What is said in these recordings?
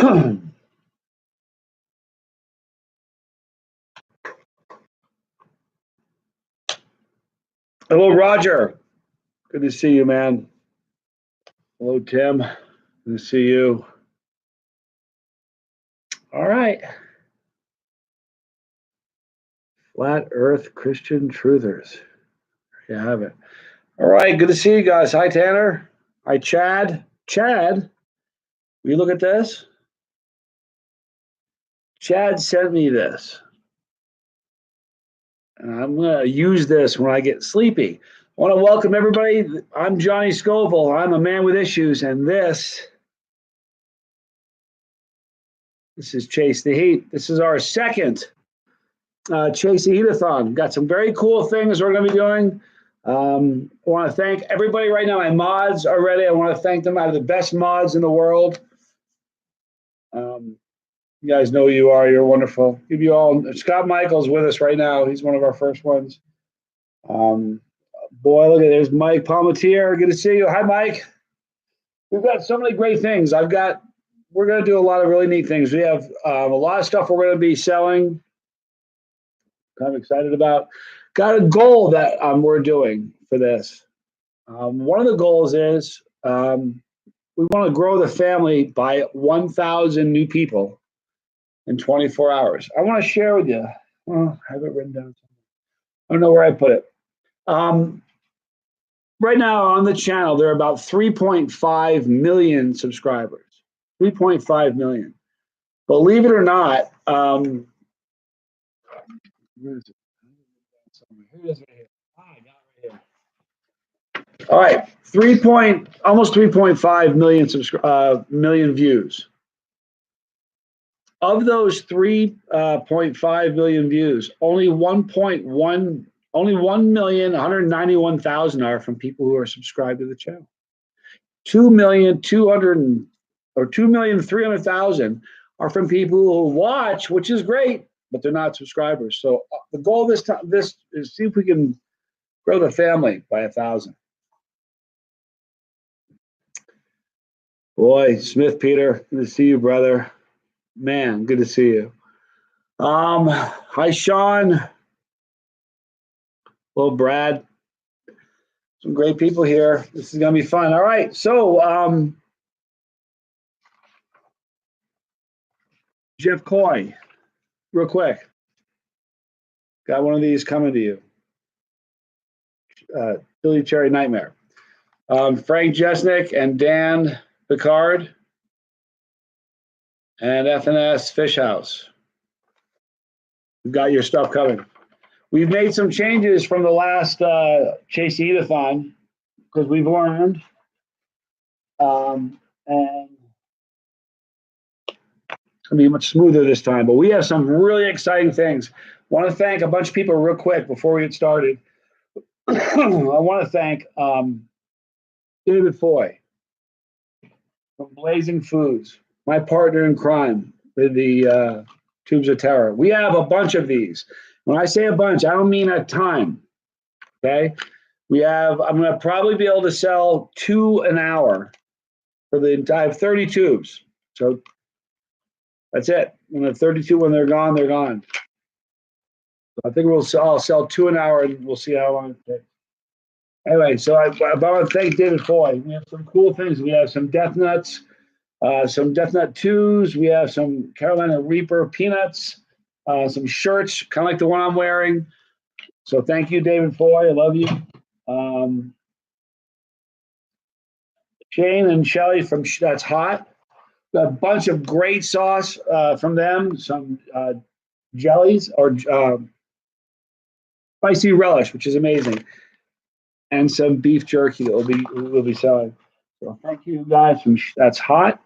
Hello, Roger. Good to see you, man. Hello, Tim. Good to see you. All right. Flat Earth Christian Truthers. There you have it. All right. Good to see you guys. Hi, Tanner. Hi, Chad. Chad, will you look at this? Chad sent me this, and I'm going to use this when I get sleepy. I want to welcome everybody. I'm Johnny Scoville. I'm a man with issues, and this is Chase the Heat. This is our second Chase the Heat-a-thon. Got some very cool things we're going to be doing. I want to thank everybody right now. My mods are ready. I want to thank them. Out of the best mods in the world. You guys know who you are. You're wonderful. Give you all. Scott Michael's with us right now. He's one of our first ones. Boy, look at there's Mike Palmatier. Good to see you. Hi, Mike. We've got so many great things. We're going to do a lot of really neat things. We have a lot of stuff we're going to be selling. I'm excited about. Got a goal that we're doing for this. One of the goals is we want to grow the family by 1,000 new people in 24 hours. I want to share with you. Well, I have it written down. I don't know where I put it. Right now on the channel, there are about 3.5 million subscribers. 3.5 million. Believe it or not, where is it? Here it is right here. I got it right here. All right, almost 3.5 million views. Of those 3.5 million views, only 1,191,000 are from people who are subscribed to the channel. 2,300,000 are from people who watch, which is great, but they're not subscribers. So the goal this is see if we can grow the family by 1,000. Boy, Smith Peter, good to see you, brother. Man, good to see you. Hi, Sean. Hello, Brad. Some great people here. This is going to be fun. All right, so Jeff Coy, real quick. Got one of these coming to you. Billy Cherry Nightmare. Frank Jesnick and Dan Picard and FNS Fish House. We've got your stuff coming. We've made some changes from the last Chase the Heat-a-thon because we've learned. And it's going to be much smoother this time. But we have some really exciting things. I want to thank a bunch of people real quick before we get started. I want to thank David Foy from Blazing Foods, my partner in crime with the Tubes of Terror. We have a bunch of these. When I say a bunch, I don't mean a ton. Okay? I'm going to probably be able to sell 2 an hour I have 30 tubes. So that's it. When the 32, when they're gone, they're gone. So I think I'll sell 2 an hour and we'll see how long it takes. Anyway, so I want to thank David Foy. We have some cool things. We have some Death Nuts, some Death Nut 2s. We have some Carolina Reaper peanuts, some shirts, kind of like the one I'm wearing. So thank you, David Foy. I love you. Shane and Shelly from That's Hot. Got a bunch of great sauce from them. Some jellies or spicy relish, which is amazing, and some beef jerky that we'll be selling. So thank you guys from That's Hot.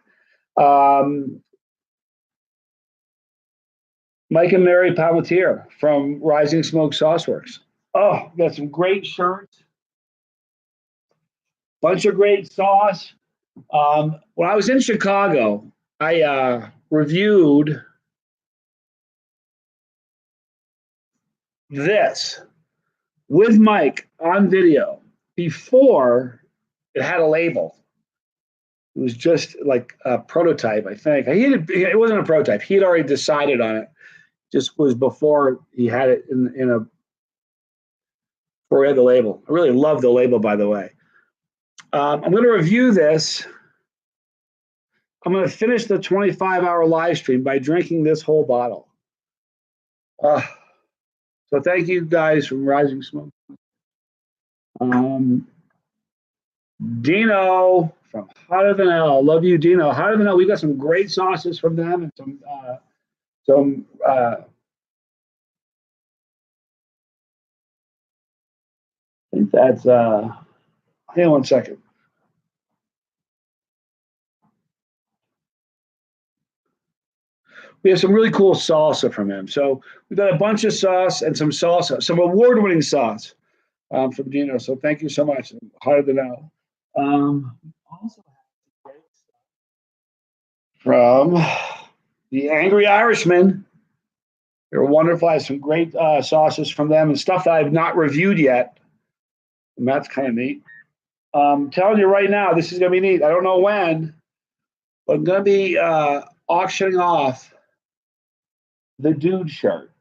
Mike and Mary Palmatier from Rising Smoke Sauce Works. Oh, got some great shirts. Bunch of great sauce. When I was in Chicago, I reviewed this with Mike on video before it had a label. It was just like a prototype, I think. It wasn't a prototype. He had already decided on it. Just was before he had it in a before he had the label. I really love the label, by the way. I'm going to review this. I'm going to finish the 25-hour live stream by drinking this whole bottle. So thank you guys from Rising Smoke. Dino from Hotter Than Hell. Love you, Dino. Hotter Than Hell. We got some great sauces from them and some I think that's hang on one second. We have some really cool salsa from him. So we've got a bunch of sauce and some salsa, some award-winning sauce from Dino. So thank you so much. Hotter Than Hell. Also from the Angry Irishman. They're wonderful. I have some great sauces from them and stuff that I've not reviewed yet. And that's kind of neat. I'm telling you right now, this is going to be neat. I don't know when, but I'm going to be auctioning off the Dude shirt.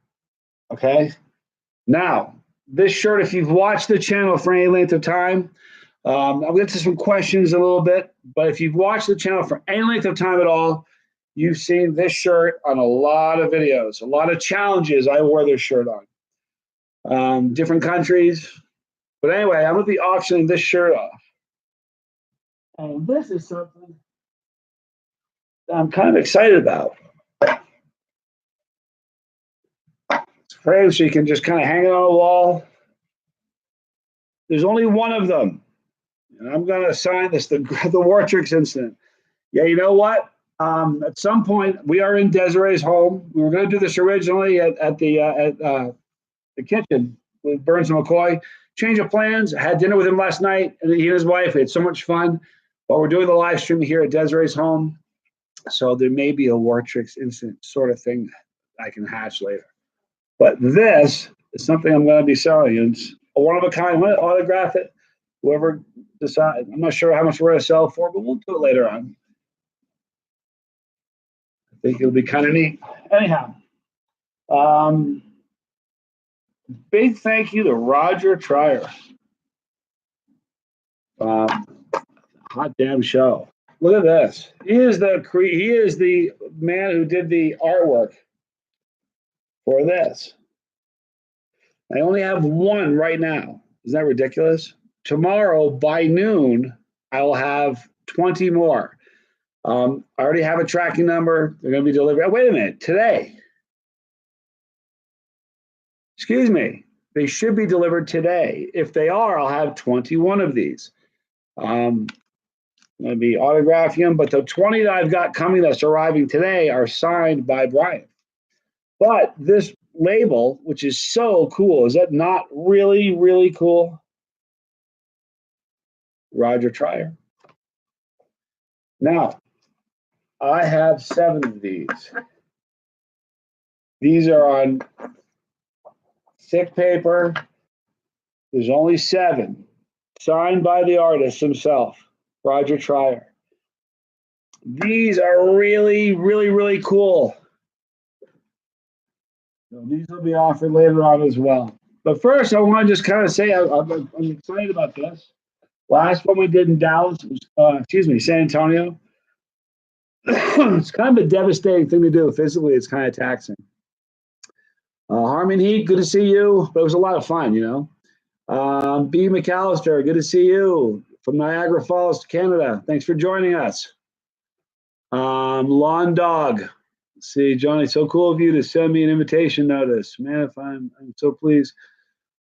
Okay? Now, this shirt, if you've watched the channel for any length of time, I'll get to some questions in a little bit, but if you've watched the channel for any length of time at all, you've seen this shirt on a lot of videos, a lot of challenges I wore this shirt on. Different countries. But anyway, I'm going to be auctioning this shirt off. And this is something that I'm kind of excited about. It's framed so you can just kind of hang it on a wall. There's only one of them. And I'm going to assign this the Wartrix incident. Yeah, you know what? At some point, we are in Desiree's home. We were going to do this originally at the kitchen with Burns and McCoy. Change of plans. I had dinner with him last night, and he and his wife. We had so much fun. But we're doing the live stream here at Desiree's home. So there may be a Wartrix incident sort of thing I can hatch later. But this is something I'm going to be selling. It's a one-of-a-kind. I'm going to autograph it. Whoever decides. I'm not sure how much we're going to sell for, but we'll do it later on. I think it'll be kind of neat. Anyhow, big thank you to Roger Trier. Hot damn show. Look at this. He is the man who did the artwork for this. I only have one right now. Isn't that ridiculous? Tomorrow by noon, I will have 20 more. I already have a tracking number. They're going to be delivered. Oh, wait a minute. Today. Excuse me. They should be delivered today. If they are, I'll have 21 of these. I'm going to be autographing them, but the 20 that I've got coming that's arriving today are signed by Brian. But this label, which is so cool, is that not really, really cool? Roger Trier. Now, I have 7 of these. These are on thick paper. There's only 7. Signed by the artist himself, Roger Trier. These are really, really, really cool. So these will be offered later on as well. But first, I want to just kind of say I'm excited about this. Last one we did in Dallas, San Antonio. It's kind of a devastating thing to do. Physically, it's kind of taxing. Harmon Heat, good to see you. But it was a lot of fun, you know. B. McAllister, good to see you from Niagara Falls, Canada. Thanks for joining us. Lawn Dog. Let's see, Johnny, so cool of you to send me an invitation notice. Man, if I'm so pleased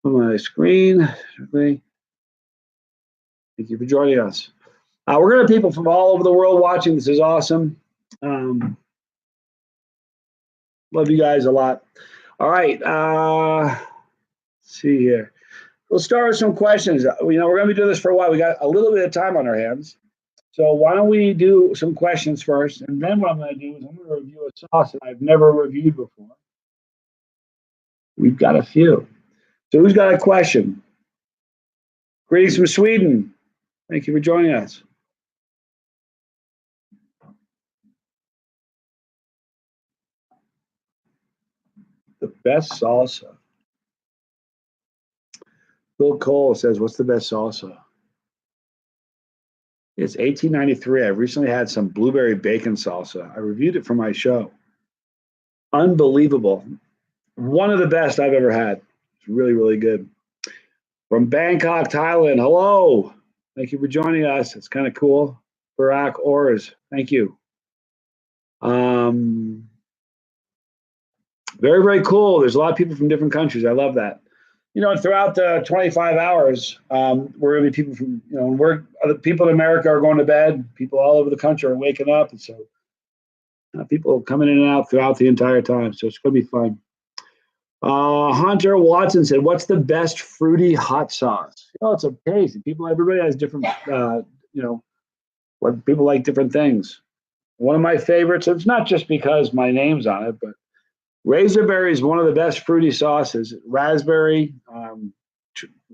on my screen. Thank you for joining us. We're going to have people from all over the world watching. This is awesome. Love you guys a lot. All right. Let's see here. We'll start with some questions. We're going to be doing this for a while. We got a little bit of time on our hands. So why don't we do some questions first, and then what I'm going to do is I'm going to review a sauce that I've never reviewed before. We've got a few. So who's got a question? Greetings from Sweden. Thank you for joining us. The best salsa. Bill Cole says, what's the best salsa? It's 1893. I recently had some blueberry bacon salsa. I reviewed it for my show. Unbelievable. One of the best I've ever had. It's really, really good. From Bangkok, Thailand. Hello. Thank you for joining us. It's kind of cool. Barack Ors. Thank you. Very, very cool. There's a lot of people from different countries. I love that. You know, throughout the 25 hours, we're going to be people from, you know, other people in America are going to bed. People all over the country are waking up. And so people coming in and out throughout the entire time. So it's going to be fun. Hunter Watson said, what's the best fruity hot sauce? Oh, it's a taste. Everybody has different, you know, what people like different things. One of my favorites, it's not just because my name's on it, but Razorberry is one of the best fruity sauces. Raspberry,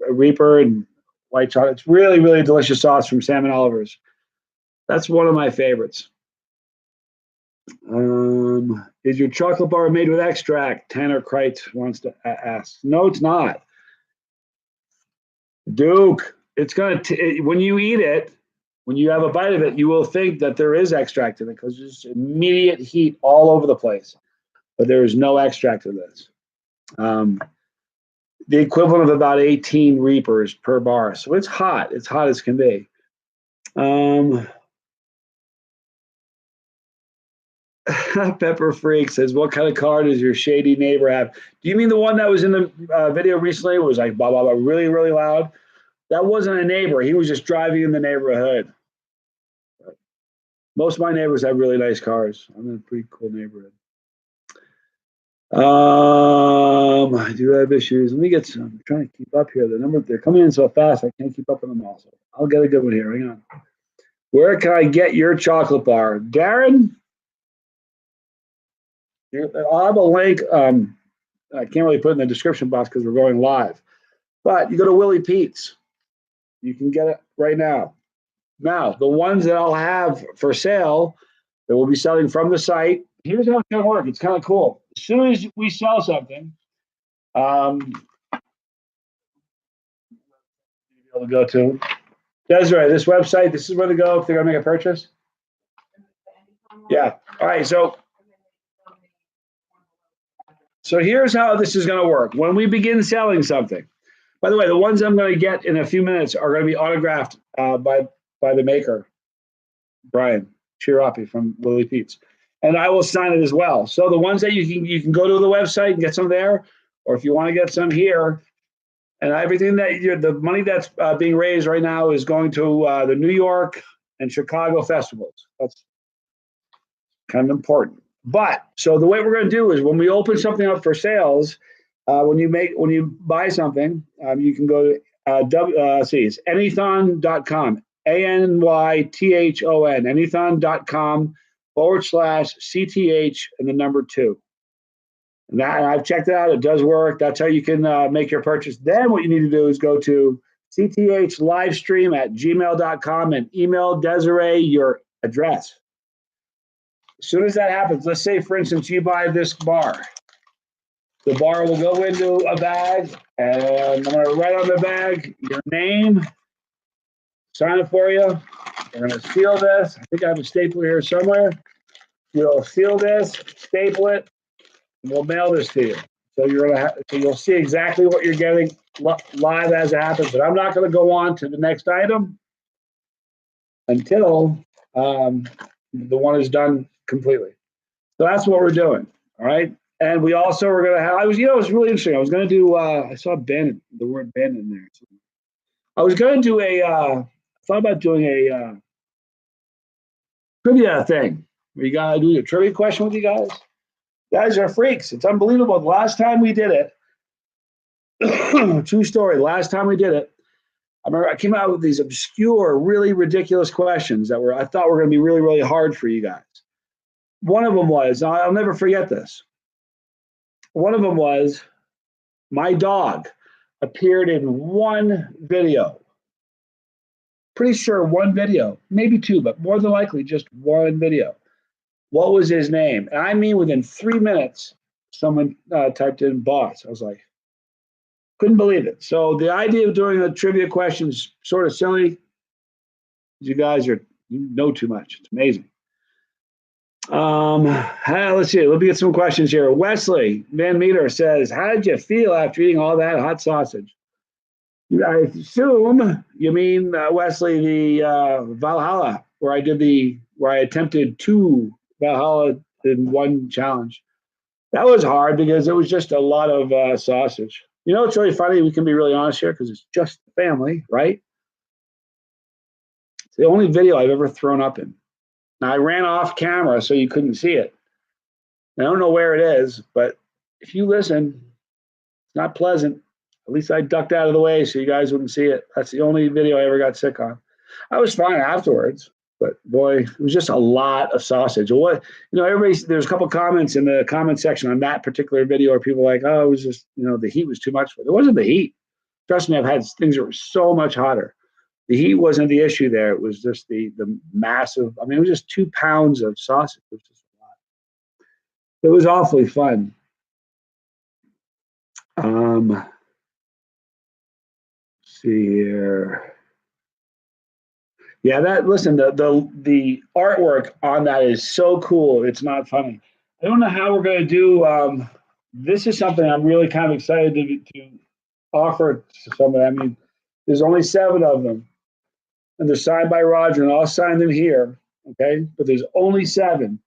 Reaper, and white chocolate. It's really, really delicious sauce from Sam and Oliver's. That's one of my favorites. Is your chocolate bar made with extract? Tanner Kreitz wants to ask. No, it's not. Duke, it's going to, when you eat it, when you have a bite of it, you will think that there is extract in it because there's immediate heat all over the place. But there is no extract of this. The equivalent of about 18 Reapers per bar. So it's hot. It's hot as can be. Pepper Freak says, what kind of car does your shady neighbor have? Do you mean the one that was in the video recently? It was like blah, blah, blah, really, really loud? That wasn't a neighbor. He was just driving in the neighborhood. But most of my neighbors have really nice cars. I'm in a pretty cool neighborhood. I do have issues. Let me get some. I'm trying to keep up here. They're coming in so fast, I can't keep up with them all. So I'll get a good one here. Hang on. Where can I get your chocolate bar? Darren? I'll have a link. I can't really put it in the description box because we're going live. But you go to Willie Pete's. You can get it right now. Now, the ones that I'll have for sale that we'll be selling from the site, here's how it's going to work. It's kind of cool. As soon as we sell something, you'll be able to go to Desiree, this website, this is where to go if they're going to make a purchase? Yeah. All right. So here's how this is going to work. When we begin selling something, by the way, the ones I'm going to get in a few minutes are going to be autographed by the maker, Brian Chirapi from Willie Pete's. And I will sign it as well. So the ones that you can go to the website and get some there, or if you want to get some here, and everything that the money that's being raised right now is going to the New York and Chicago festivals. That's kind of important. But so the way we're going to do is when we open something up for sales, when you buy something, you can go to it's anython.com, ANYTHON, anython.com/CTH and the number 2. And I've checked it out. It does work. That's how you can make your purchase. Then what you need to do is go to cthlivestream@gmail.com and email Desiree your address. As soon as that happens, let's say, for instance, you buy this bar. The bar will go into a bag, and I'm going to write on the bag your name, sign it for you. We're going to seal this. I think I have a stapler here somewhere. You'll seal this, staple it, and we'll mail this to you. So you'll see exactly what you're getting live as it happens. But I'm not going to go on to the next item until the one is done completely. So that's what we're doing. All right. And we also were going to have, it was really interesting. I was going to do, I saw the word bandit in there. So I was going to do thought about doing a trivia thing. We got to do a trivia question with you guys. You guys are freaks. It's unbelievable. The last time we did it, true story, the last time we did it, I remember I came out with these obscure, really ridiculous questions that I thought were going to be really, really hard for you guys. One of them was, I'll never forget this. One of them was, my dog appeared in one video. Pretty sure one video, maybe 2, but more than likely just one video. What was his name? And I mean, within 3 minutes, someone typed in boss. I was like, couldn't believe it. So the idea of doing a trivia question is sort of silly. You guys you know too much. It's amazing. Let's see. Let me get some questions here. Wesley Van Meter says, "How did you feel after eating all that hot sausage?" I assume you mean Wesley, the Valhalla, where I attempted 2 Valhalla in one challenge. That was hard because it was just a lot of sausage. You know, it's really funny. We can be really honest here because it's just the family, right? It's the only video I've ever thrown up in. Now, I ran off camera so you couldn't see it. I don't know where it is, but if you listen, it's not pleasant. At least I ducked out of the way so you guys wouldn't see it. That's the only video I ever got sick on. I was fine afterwards, but boy, it was just a lot of sausage. What, there's a couple comments in the comment section on that particular video where people were like, oh, it was just, the heat was too much. It wasn't the heat. Trust me, I've had things that were so much hotter. The heat wasn't the issue there. It was just the massive, it was just 2 pounds of sausage. It was just a lot. It was awfully fun. See here. Yeah, listen, the artwork on that is so cool. It's not funny. I don't know how we're going to do. This is something I'm really kind of excited to offer to somebody. There's only 7 of them, and they're signed by Roger, and I'll sign them here. Okay, but there's only 7.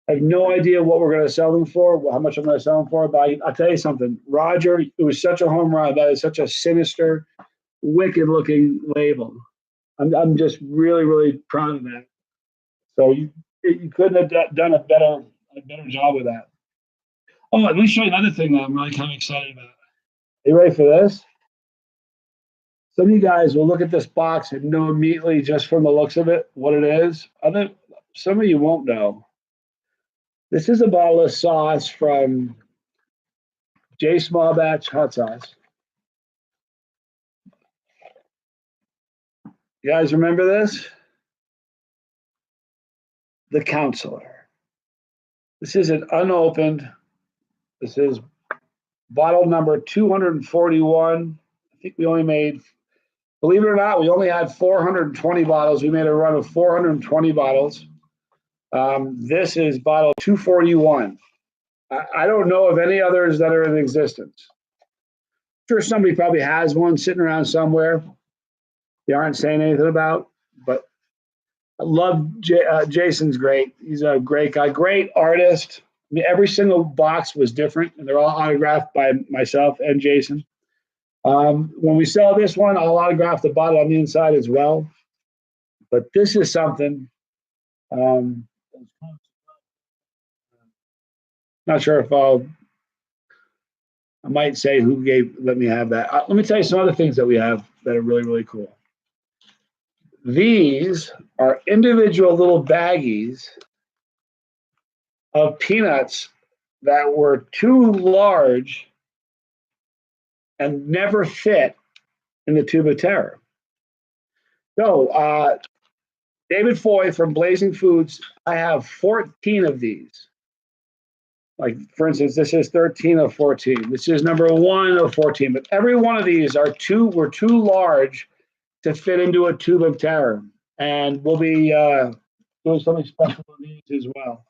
I have no idea what we're going to sell them for, how much I'm going to sell them for. But I'll tell you something, Roger. It was such a home run. That is such a sinister, wicked-looking label. I'm just really, really proud of that. So you couldn't have done a better job with that. Oh, let me show you another thing that I'm really kind of excited about. Are you ready for this? Some of you guys will look at this box and know immediately just from the looks of it what it is. Some of you won't know. This is a bottle of sauce from J Small Batch Hot Sauce. You guys remember this? The Counselor. This is an unopened. This is bottle number 241. I think we only made, believe it or not, we only had 420 bottles. We made a run of 420 bottles. This is bottle 241. I don't know of any others that are in existence. I'm sure somebody probably has one sitting around somewhere they aren't saying anything about, but I love Jason's great. He's a great guy, great artist. Every single box was different, and they're all autographed by myself and Jason. When we sell this one, I'll autograph the bottle on the inside as well. But this is something. Not sure if I might say who let me have that. Let me tell you some other things that we have that are really, really cool. These are individual little baggies of peanuts that were too large and never fit in the tube of terror. So, David Foy from Blazing Foods, I have 14 of these. Like, for instance, this is 13 of 14. This is number 1 of 14. But every one of these were too large to fit into a tube of terror. And we'll be doing something special with these as well.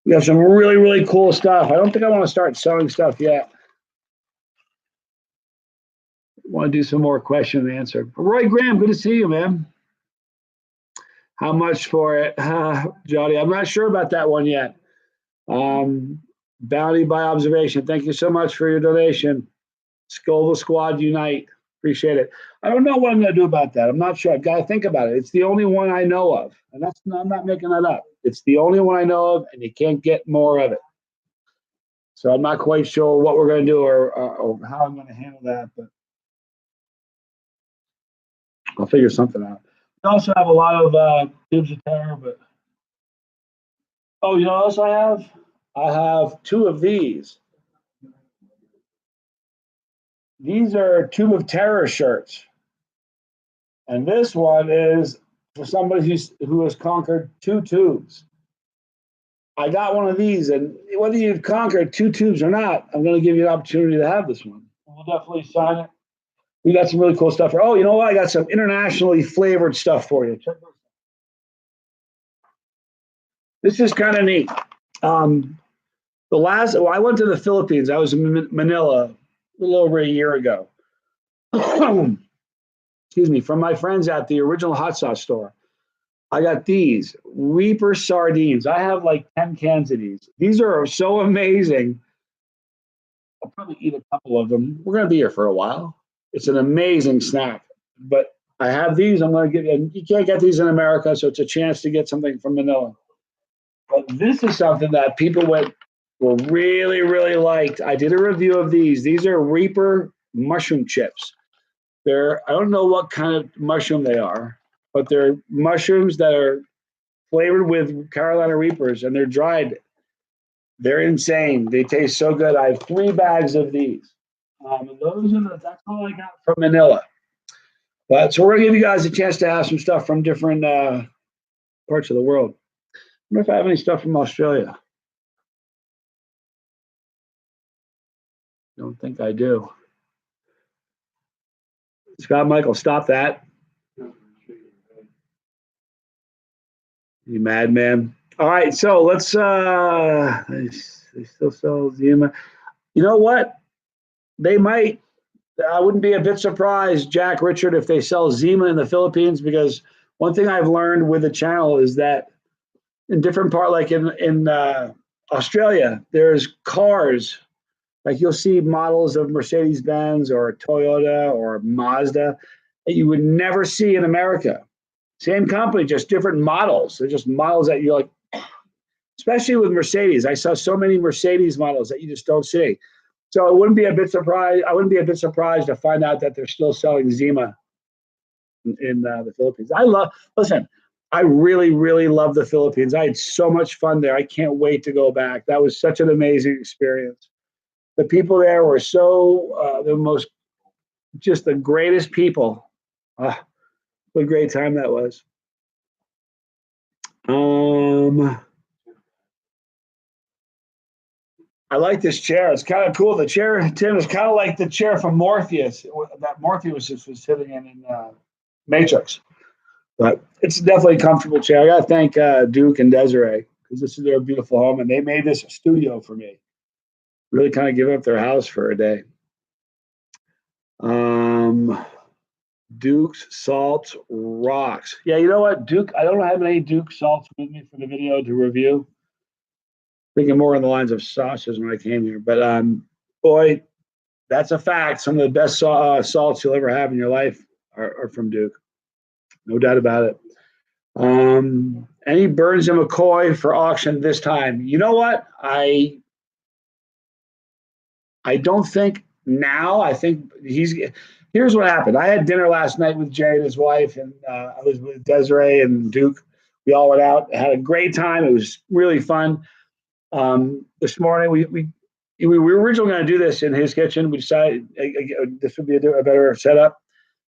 We have some really, really cool stuff. I don't think I want to start selling stuff yet. I want to do some more question and answer. Roy Graham, good to see you, man. How much for it? Jody, I'm not sure about that one yet. Bounty by observation. Thank you so much for your donation. Scoville Squad Unite. Appreciate it. I don't know what I'm going to do about that. I'm not sure. I've got to think about it. It's the only one I know of. And I'm not making that up. It's the only one I know of, and you can't get more of it. So I'm not quite sure what we're going to do or how I'm going to handle that, but I'll figure something out. We also have a lot of tubes of terror, but you know what else I have? I have 2 of these. These are Tube of Terror shirts. And this one is for somebody who has conquered 2 tubes. I got one of these, and whether you've conquered 2 tubes or not, I'm going to give you an opportunity to have this one. We'll definitely sign it. We got some really cool stuff here. Oh, you know what? I got some internationally flavored stuff for you. Check this is kind of neat. I went to the Philippines. I was in Manila a little over a year ago. Excuse me, from my friends at the original hot sauce store. I got these Reaper sardines. I have like 10 cans of these. These are so amazing. I'll probably eat a couple of them. We're going to be here for a while. It's an amazing snack. But I have these. I'm going to give you, you can't get these in America, so it's a chance to get something from Manila. But this is something that people were really, really liked. I did a review of these. These are Reaper mushroom chips. I don't know what kind of mushroom they are, but they're mushrooms that are flavored with Carolina Reapers, and they're dried. They're insane. They taste so good. I have 3 bags of these. That's all I got from Manila. But so we're gonna give you guys a chance to have some stuff from different parts of the world. I wonder if I have any stuff from Australia. Don't think I do. Scott Michael, stop that. You madman. All right, so let's they still sell Zima. You know what? They might. I wouldn't be a bit surprised, Jack Richard, if they sell Zima in the Philippines, because one thing I've learned with the channel is that in different part, like in Australia, there's cars. Like you'll see models of Mercedes-Benz or Toyota or Mazda that you would never see in America. Same company, just different models. They're just models that you're like, especially with Mercedes. I saw so many Mercedes models that you just don't see. So I wouldn't be a bit surprised to find out that they're still selling Zima in the Philippines. Listen, I really, really love the Philippines. I had so much fun there. I can't wait to go back. That was such an amazing experience. The people there were just the greatest people. What a great time that was. I like this chair. It's kind of cool. The chair, Tim, is kind of like the chair from Morpheus that Morpheus was sitting in Matrix. But it's definitely a comfortable chair. I got to thank Duke and Desiree, because this is their beautiful home, and they made this a studio for me. Really kind of giving up their house for a day. Duke's Salt rocks. Yeah, you know what, Duke? I don't have any Duke salts with me for the video to review. Thinking more on the lines of sauces when I came here, but boy, that's a fact. Some of the best salts you'll ever have in your life are from Duke, no doubt about it. Any Burns and McCoy for auction this time? You know what? I don't think now. I think here's what happened. I had dinner last night with Jay and his wife, and I was with Desiree and Duke. We all went out, had a great time. It was really fun. This morning, we were originally going to do this in his kitchen. We decided this would be a better setup.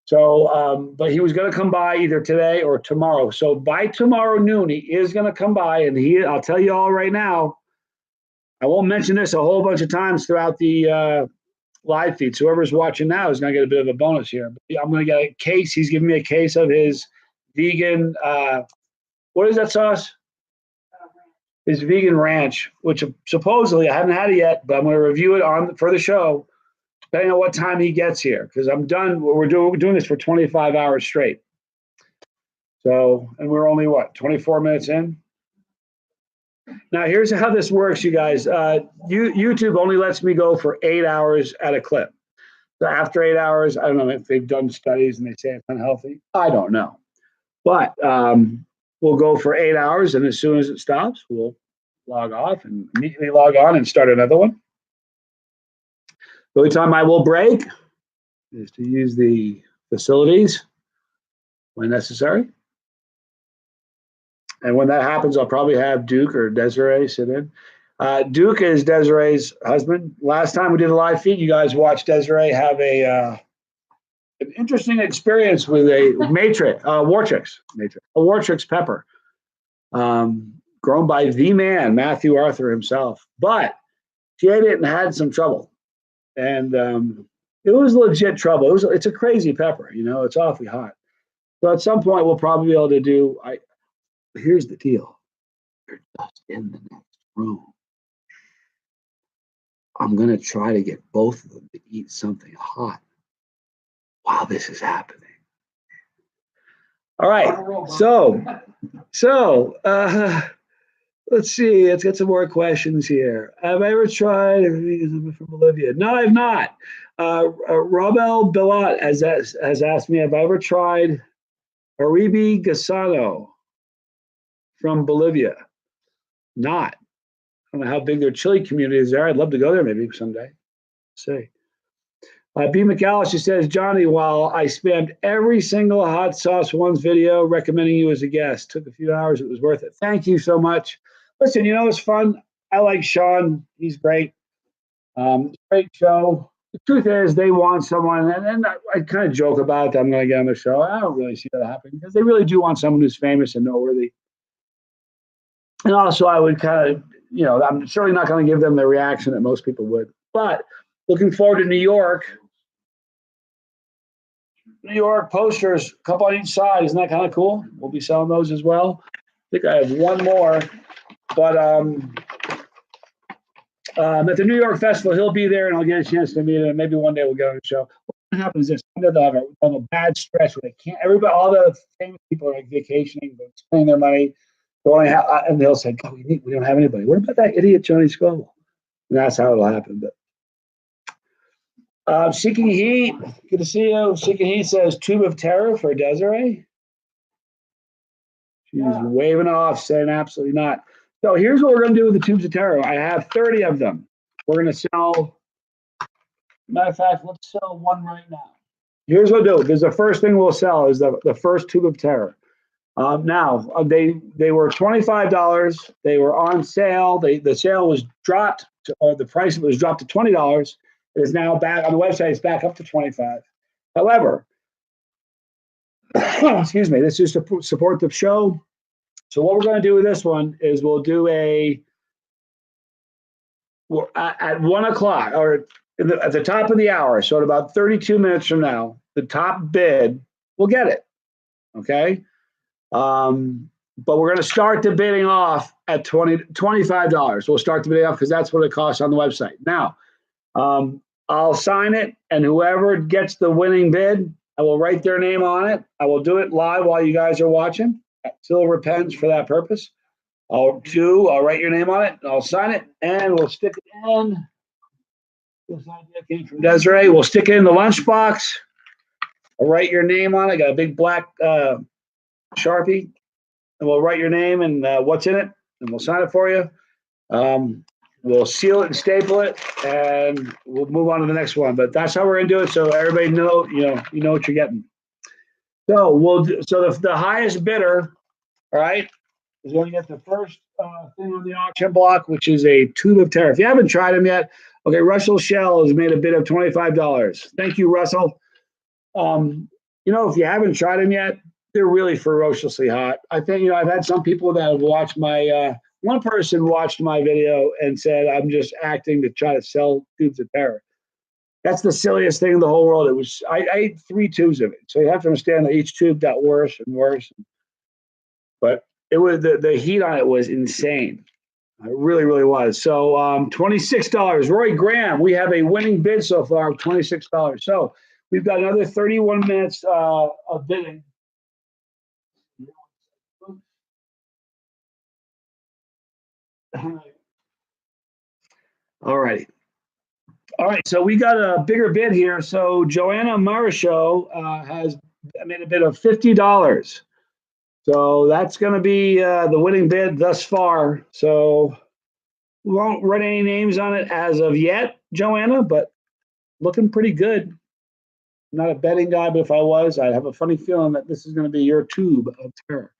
So, but he was going to come by either today or tomorrow. So by tomorrow noon, he is going to come by, and I'll tell you all right now, I won't mention this a whole bunch of times throughout the live feed. So whoever's watching now is going to get a bit of a bonus here. But I'm going to get a case. He's giving me a case of his vegan, what is that sauce? His vegan ranch, which supposedly I haven't had it yet, but I'm going to review it for the show, depending on what time he gets here, because I'm done. We're doing this for 25 hours straight. So, and we're only 24 minutes in. Now, here's how this works, you guys. YouTube only lets me go for 8 hours at a clip. So after 8 hours, I don't know if they've done studies and they say it's unhealthy. I don't know, but we'll go for 8 hours, and as soon as it stops, we'll log off and immediately log on and start another one. The only time I will break is to use the facilities when necessary. And when that happens, I'll probably have Duke or Desiree sit in. Duke is Desiree's husband. Last time we did a live feed, you guys watched Desiree have an interesting experience with a Wartrix pepper. grown by the man, Matthew Arthur himself. But she ate it and had some trouble. And it was legit trouble. It's a crazy pepper, it's awfully hot. So at some point, we'll probably be able to do, here's the deal. You're just in the next room. I'm going to try to get both of them to eat something hot while this is happening. All right. So let's see. Let's get some more questions here. Have I ever tried from Bolivia? No, I've not. Robel Billat has asked me, have I ever tried Aribe Gasano from Bolivia? Not. I don't know how big their chili community is there. I'd love to go there maybe someday. See. B. McAllister says, Johnny, while I spammed every single Hot Sauce Ones video recommending you as a guest, took a few hours, it was worth it. Thank you so much. Listen, it's fun. I like Sean. He's great. Great show. The truth is, they want someone, and I kind of joke about that I'm going to get on the show. I don't really see that happening because they really do want someone who's famous and noteworthy. And also, I would kind of, I'm certainly not going to give them the reaction that most people would. But looking forward to New York. New York posters, a couple on each side. Isn't that kind of cool? We'll be selling those as well. I think I have one more. But at the New York Festival, he'll be there, and I'll get a chance to meet him. Maybe one day we'll get on the show. What happens is they'll have a bad stretch where they can't. Everybody, all the famous people are like vacationing, but spending their money. And they'll say, "God, we don't have anybody. What about that idiot Johnny Scoville?" And that's how it'll happen. But Seeking Heat, good to see you. Seeking Heat says Tube of Terror for Desiree. She's waving off, saying absolutely not. So here's what we're going to do with the Tubes of Terror. I have 30 of them. We're going to sell, matter of fact, let's sell one right now. Here's what we'll do. Because the first thing we'll sell is the first Tube of Terror. Now, they were $25. They were on sale. The sale was dropped, or the price of it was dropped to $20. It is now back on the website. It's back up to $25. However, excuse me, this is to support the show. So what we're going to do with this one is we'll do at 1 o'clock or at the top of the hour. So at about 32 minutes from now, the top bid will get it. Okay. But we're going to start the bidding off at $25. We'll start the bidding off because that's what it costs on the website. Now, I'll sign it, and whoever gets the winning bid, I will write their name on it. I will do it live while you guys are watching at Silver Pens for that purpose. I'll write your name on it, I'll sign it, and we'll stick it in. This idea came from Desiree. We'll stick it in the lunchbox. I'll write your name on it. Got a big black Sharpie, and we'll write your name and what's in it, and we'll sign it for you. We'll seal it and staple it, and we'll move on to the next one. But that's how we're gonna do it, so everybody know what you're getting. So the highest bidder, all right, is going to get the first thing on the auction block, which is a Tube of Terror. If you haven't tried them yet, okay, Russell Shell has made a bid of $25. Thank you, Russell. If you haven't tried them yet, they're really ferociously hot. I think, I've had some people that have watched my, one person watched my video and said, I'm just acting to try to sell Tubes of Terror. That's the silliest thing in the whole world. I ate 3 tubes of it. So you have to understand that each tube got worse and worse. But it was the heat on it was insane. It really, really was. So $26. Roy Graham, we have a winning bid so far of $26. So we've got another 31 minutes of bidding. All right. All right, so we got a bigger bid here. So Joanna Marasho has made a bid of $50. So that's going to be the winning bid thus far. So we won't write any names on it as of yet, Joanna, but looking pretty good. I'm not a betting guy, but if I was, I'd have a funny feeling that this is going to be your Tube of Terror.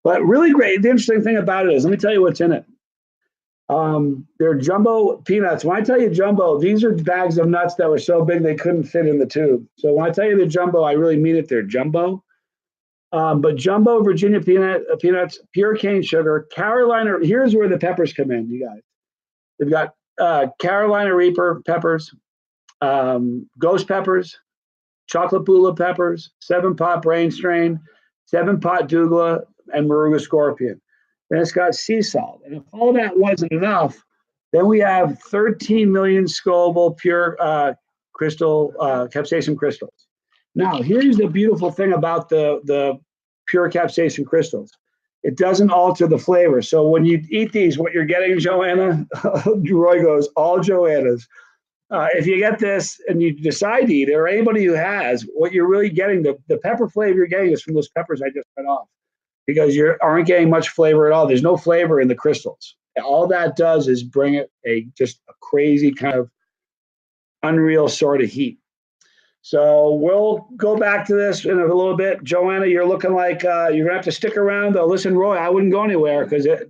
But really great. The interesting thing about it is, let me tell you what's in it. They're jumbo peanuts. When I tell you jumbo, these are bags of nuts that were so big they couldn't fit in the tube. So when I tell you they're jumbo, I really mean it. They're jumbo. But jumbo Virginia peanuts, pure cane sugar, Carolina. Here's where the peppers come in, you guys. They've got Carolina Reaper peppers, ghost peppers, chocolate bula peppers, 7-pot brain strain, 7-pot douglas, and Moruga scorpion. Then it's got sea salt. And if all that wasn't enough, then we have 13 million Scoville pure crystal capsaicin crystals. Now, here's the beautiful thing about the pure capsaicin crystals. It doesn't alter the flavor. So when you eat these, what you're getting, Joanna, Roy goes, all Joannas. If you get this and you decide to eat it, or anybody who has, what you're really getting, the pepper flavor you're getting is from those peppers I just cut off, because you aren't getting much flavor at all. There's no flavor in the crystals. All that does is bring it just a crazy kind of unreal sort of heat. So we'll go back to this in a little bit. Joanna, you're looking like you're going to have to stick around, though. Listen, Roy, I wouldn't go anywhere, because at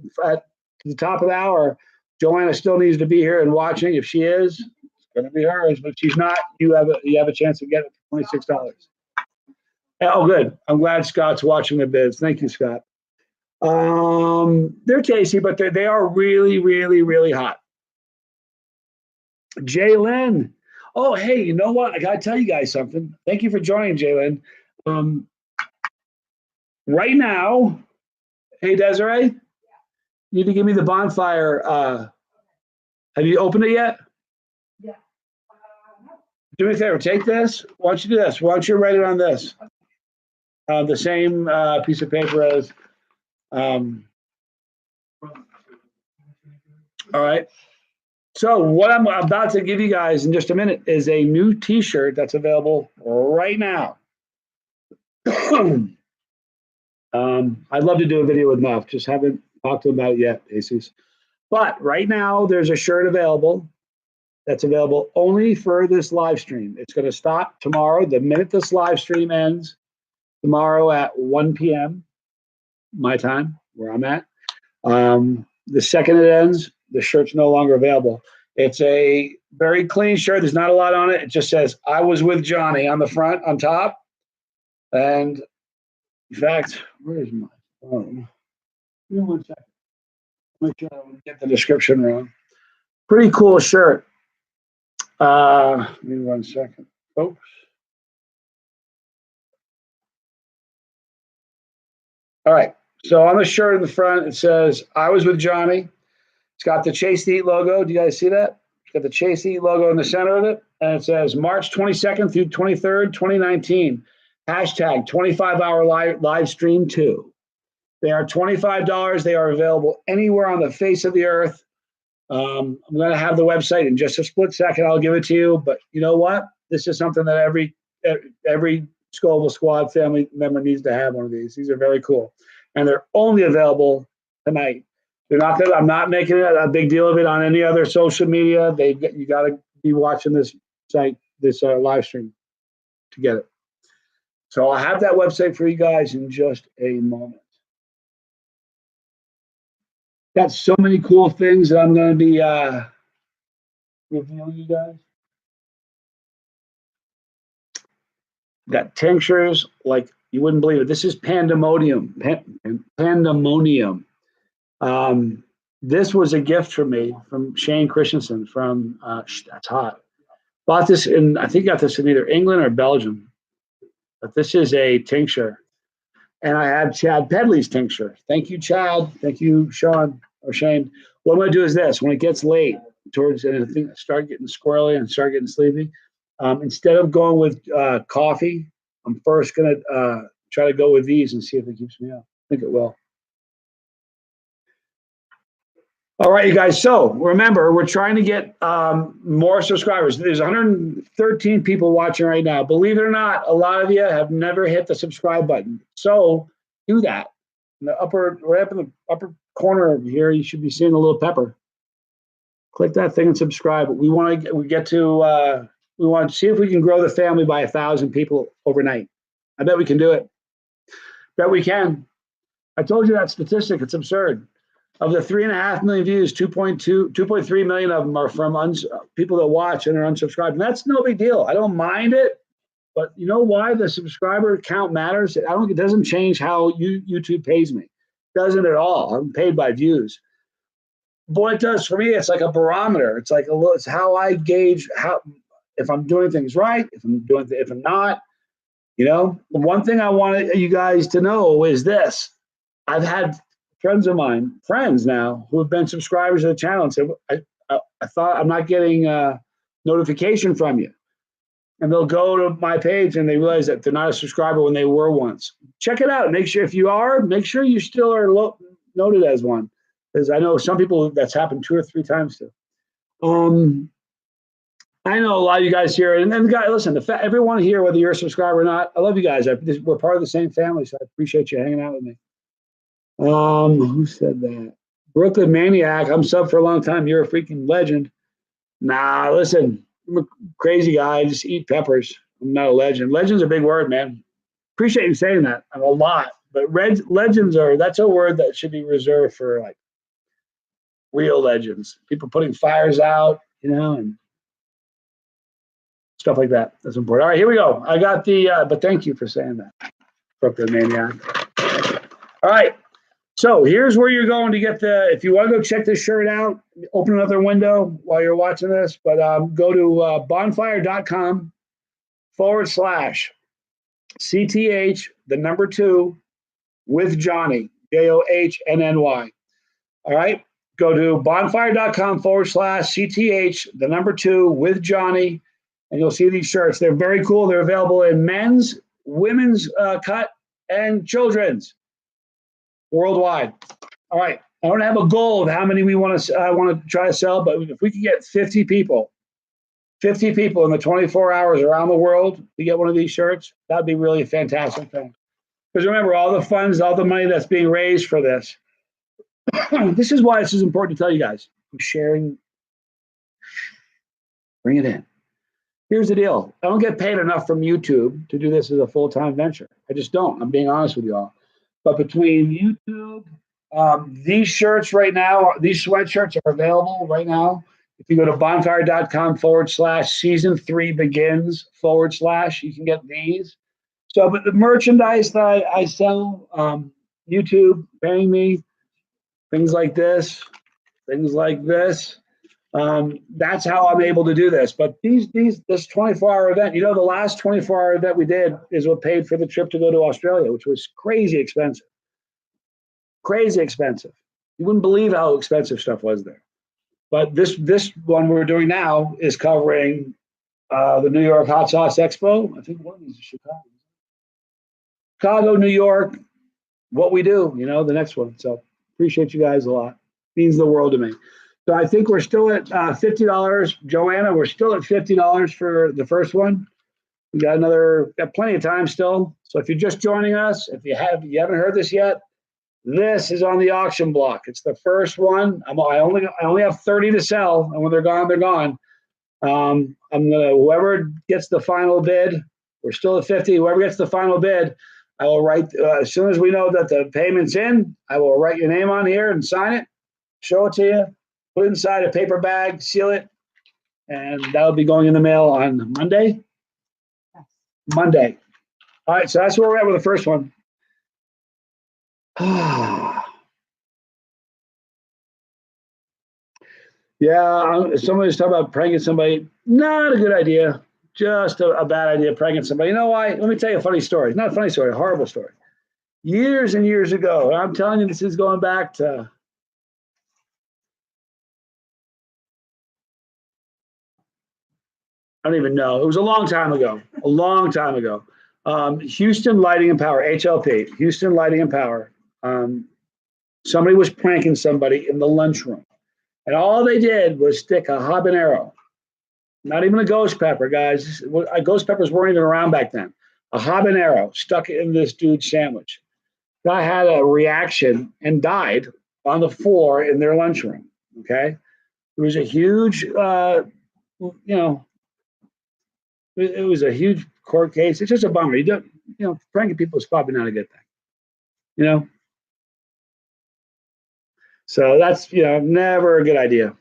the top of the hour, Joanna still needs to be here and watching. If she is, it's going to be hers. But if she's not, you have a chance to get it for $26. Oh, good. I'm glad Scott's watching the bids. Thank you, Scott. They're tasty, but they are really, really, really hot. Jalen. Oh, hey, you know what? I got to tell you guys something. Thank you for joining, Jalen. Right now, hey, Desiree, you need to give me the bonfire. Have you opened it yet? Yeah. Do me a favor. Take this. Why don't you do this? Why don't you write it on this? The same piece of paper as. All right. So what I'm about to give you guys in just a minute is a new T-shirt that's available right now. I'd love to do a video with Muff. Just haven't talked to him about it yet, Jesus. But right now, there's a shirt available that's available only for this live stream. It's going to stop tomorrow. The minute this live stream ends, tomorrow at 1 p.m. my time, where I'm at. The second it ends, the shirt's no longer available. It's a very clean shirt. There's not a lot on it. It just says, "I was with Johnny" on the front, on top. And in fact, where is my phone? Give me 1 second. Make sure I don't get the description wrong. Pretty cool shirt. Give me 1 second, folks. All right. So on the shirt in the front, it says, "I was with Johnny." It's got the Chase to Eat logo. Do you guys see that? It's got the Chase to Eat logo in the center of it. And it says March 22nd through 23rd, 2019. Hashtag 25-hour live stream 2. They are $25. They are available anywhere on the face of the earth. I'm going to have the website in just a split second. I'll give it to you. But you know what? This is something that every Scoville Squad family member needs to have one of these. These are very cool. And they're only available tonight. I'm not making a big deal of it on any other social media. You got to be watching this site, this live stream to get it. So I'll have that website for you guys in just a moment. Got so many cool things that I'm going to be revealing you guys. Got tinctures like you wouldn't believe it. This is pandemonium. Pandemonium. This was a gift for me from Shane Christensen from that's hot. Bought this I think got this in either England or Belgium. But this is a tincture. And I have Chad Pedley's tincture. Thank you, Chad. Thank you, Sean or Shane. What I'm going to do is this. When it gets late, and I think I start getting squirrely and start getting sleepy, instead of going with coffee, I'm first going to try to go with these and see if it keeps me up. I think it will. All right, you guys. So remember, we're trying to get more subscribers. There's 113 people watching right now. Believe it or not, a lot of you have never hit the subscribe button. So do that. In the right up in the upper corner of here, you should be seeing a little pepper. Click that thing and subscribe. We want to see if we can grow the family by 1,000 people overnight. I bet we can do it. Bet we can. I told you that statistic. It's absurd. Of the 3.5 million views, 2.3 million of them are from people that watch and are unsubscribed. And that's no big deal. I don't mind it. But you know why the subscriber count matters? It doesn't change how YouTube pays me. It doesn't at all. I'm paid by views. But what it does for me, it's like a barometer. It's like it's how I gauge how if I'm doing things right, if I'm not. One thing I want you guys to know is this. I've had friends of mine, friends now, who have been subscribers to the channel and said, I thought I'm not getting a notification from you. And they'll go to my page and they realize that they're not a subscriber when they were once. Check it out. Make sure if you are, make sure you still are noted as one. Because I know some people that's happened 2 or 3 times to. I know a lot of you guys here, and then listen, everyone here, whether you're a subscriber or not, I love you guys. We're part of the same family, so I appreciate you hanging out with me. Who said that? Brooklyn Maniac. I'm sub for a long time. You're a freaking legend. Nah, listen, I'm a crazy guy. I just eat peppers. I'm not a legend. Legend's a big word, man. Appreciate you saying that a lot. But legends that's a word that should be reserved for like real legends. People putting fires out, and stuff like that. That's important. All right, here we go. I got but thank you for saying that, Brooklyn Maniac. All right, so here's where you're going to get if you want to go check this shirt out, open another window while you're watching this, but go to bonfire.com/CTH, the number 2, with Johnny, JOHNNY. All right, go to bonfire.com/CTH, the number 2, with Johnny. And you'll see these shirts. They're very cool. They're available in men's, women's cut, and children's worldwide. All right. I don't have a goal of how many I want to try to sell, but if we could get 50 people in the 24 hours around the world to get one of these shirts, that'd be really a fantastic thing. Because remember, all the funds, all the money that's being raised for this. This is why this is important to tell you guys. I'm sharing. Bring it in. Here's the deal. I don't get paid enough from YouTube to do this as a full-time venture. I just don't. I'm being honest with you all. But between YouTube, these shirts right now, these sweatshirts are available right now. If you go to bonfire.com/season3begins/ you can get these. So, but the merchandise that I sell, YouTube paying me, things like this. That's how I'm able to do this. But this 24-hour event, the last 24-hour event we did is what paid for the trip to go to Australia, which was crazy expensive. Crazy expensive. You wouldn't believe how expensive stuff was there. But this one we're doing now is covering the New York Hot Sauce Expo. I think one of these is Chicago, New York. What we do, the next one. So appreciate you guys a lot. Means the world to me. So I think we're still at $50. Joanna, we're still at $50 for the first one. We got plenty of time still. So if you're just joining us, if you haven't heard this yet, this is on the auction block. It's the first one. I only have 30 to sell, and when they're gone, they're gone. Whoever gets the final bid, we're still at 50. Whoever gets the final bid, I will write as soon as we know that the payment's in. I will write your name on here and sign it, show it to you. Put it inside a paper bag, seal it, and that'll be going in the mail on Monday. Monday. All right, so that's where we're at with the first one. Yeah, somebody's talking about pranking somebody. Not a good idea. Just a bad idea, pranking somebody. You know why? Let me tell you a funny story. Not a funny story, a horrible story. Years and years ago, I'm telling you, this is going back to I don't even know. It was a long time ago. Houston Lighting and Power, HLP, Houston Lighting and Power. Somebody was pranking somebody in the lunchroom. And all they did was stick a habanero, not even a ghost pepper, guys. Ghost peppers weren't even around back then. A habanero stuck in this dude's sandwich. Guy had a reaction and died on the floor in their lunchroom. Okay. It was a huge, it was a huge court case. It's just a bummer. Pranking people is probably not a good thing, So that's, never a good idea.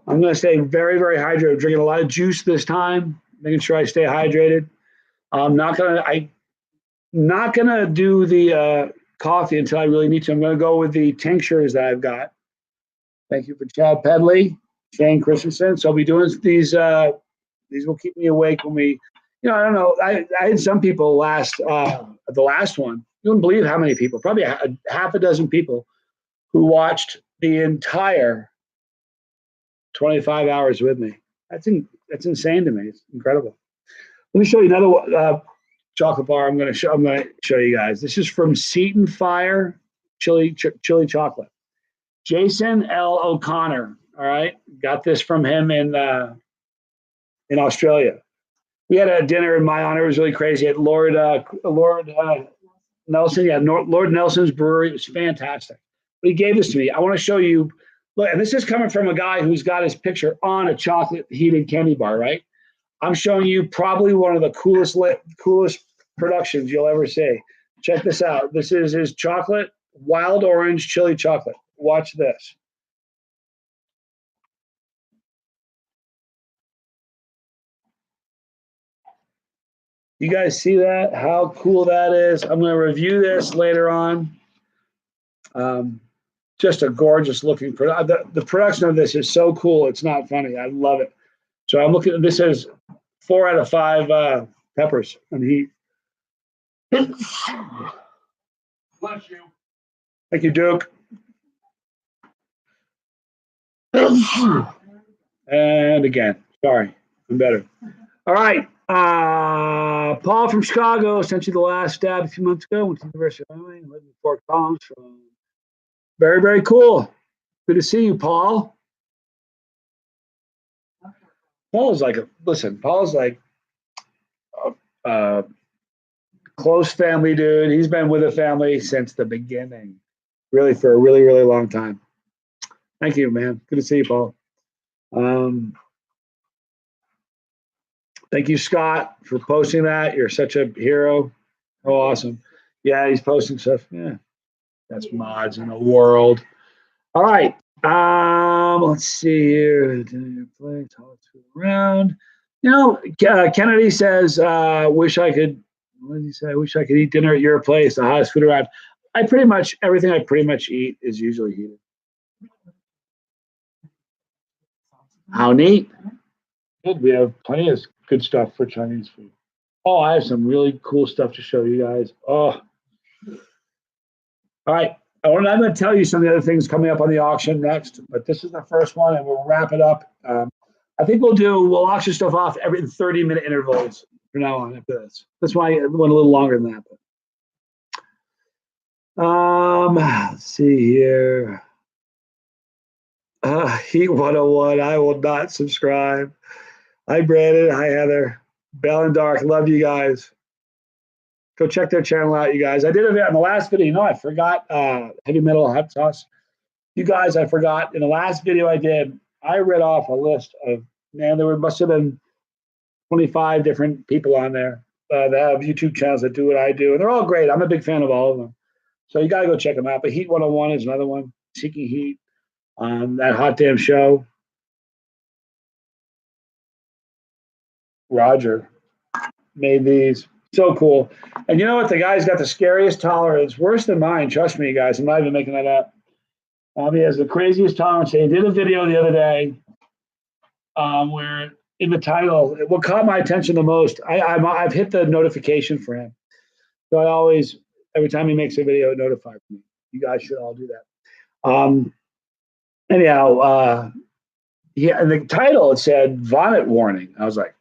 I'm going to stay very, very hydrated. Drinking a lot of juice this time, making sure I stay hydrated. I'm not gonna do the coffee until I really need to. I'm gonna go with the tinctures that I've got. Thank you for Chad Pedley, Shane Christensen. So I'll be doing these. These will keep me awake when we. I don't know. I had some people the last one. You wouldn't believe how many people. Probably half a dozen people who watched the entire 25 hours with me. That's insane to me. It's incredible. Let me show you another chocolate bar. I'm going to show you guys. This is from Seat and Fire chili chocolate. Jason L. O'Connor. All right, got this from him in Australia. We had a dinner in my honor. It was really crazy at Lord Nelson. Yeah, Lord Nelson's brewery. It was fantastic. But he gave this to me. I want to show you. Look, and this is coming from a guy who's got his picture on a chocolate heated candy bar, right? I'm showing you probably one of the coolest productions you'll ever see. Check this out. This is his chocolate, wild orange chili chocolate. Watch this. You guys see that? How cool that is. I'm going to review this later on. Just a gorgeous looking product. The production of this is so cool. It's not funny. I love it. So I'm looking at this as 4 out of 5 peppers and heat. Bless you. Thank you, Duke. And again, sorry, I'm better. All right. Paul from Chicago sent you the last stab a few months ago. Went to the University of Illinois, lived in Fort Collins. Very, very cool. Good to see you, Paul. Paul's like a close family dude. He's been with the family since the beginning, really, for a really, really long time. Thank you, man. Good to see you, Paul. Thank you, Scott, for posting that. You're such a hero. Oh, awesome. Yeah, he's posting stuff. Yeah, that's mods in the world. All right. Let's see here. Play, talk around. Kennedy says, wish I could, what did he say? I wish I could eat dinner at your place, the hottest food around. Everything I pretty much eat is usually heated. How neat. Good. We have plenty of good stuff for Chinese food. Oh, I have some really cool stuff to show you guys. Oh. All right. I'm going to tell you some of the other things coming up on the auction next, but this is the first one, and we'll wrap it up. I think we'll auction stuff off every 30-minute intervals from now on after this. That's why I went a little longer than that. Let's see here. Heat 101. I will not subscribe. Hi, Brandon. Hi, Heather. Bell and Dark. Love you guys. Go check their channel out, you guys. I did it in the last video. I forgot Heavy Metal Hot Sauce. You guys, I forgot. In the last video I did, I read off a list of, must have been 25 different people on there that have YouTube channels that do what I do. And they're all great. I'm a big fan of all of them. So you got to go check them out. But Heat 101 is another one. Seeking Heat on that hot damn show. Roger made these. So cool. And you know what? The guy's got the scariest tolerance, worse than mine. Trust me, guys. I'm not even making that up. He has the craziest tolerance. He did a video the other day where in the title, what caught my attention the most, I've hit the notification for him. So I always, every time he makes a video, it notifies me. You guys should all do that. Anyhow, in the title, it said vomit warning. I was like,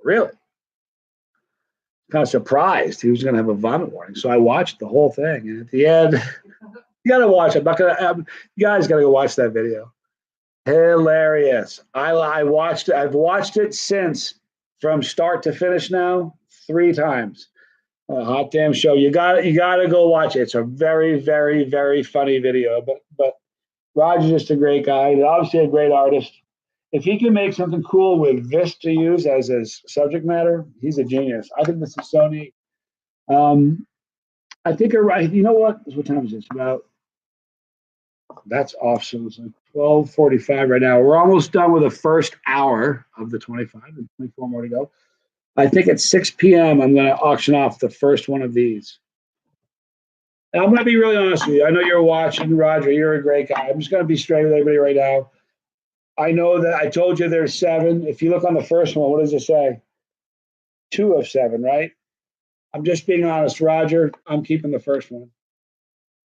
really? Kind of surprised he was going to have a vomit warning. So I watched the whole thing. And at the end, you got to watch it. You guys got to go watch that video. Hilarious. I watched it. I've watched it since from start to finish now 3 times. A hot damn show. You got to go watch it. It's a very, very, very funny video. But Roger's just a great guy. He's obviously a great artist. If he can make something cool with this to use as his subject matter, he's a genius. I think this is so neat. I think you're right. You know what? What time is this? About That's awesome. It's like 12:45 right now. We're almost done with the first hour of the 25 and 24 more to go. I think at 6 p.m. I'm going to auction off the first one of these. And I'm going to be really honest with you. I know you're watching, Roger. You're a great guy. I'm just going to be straight with everybody right now. I know that I told you there's 7. If you look on the first one, what does it say? 2 of 7, right? I'm just being honest, Roger. I'm keeping the first one.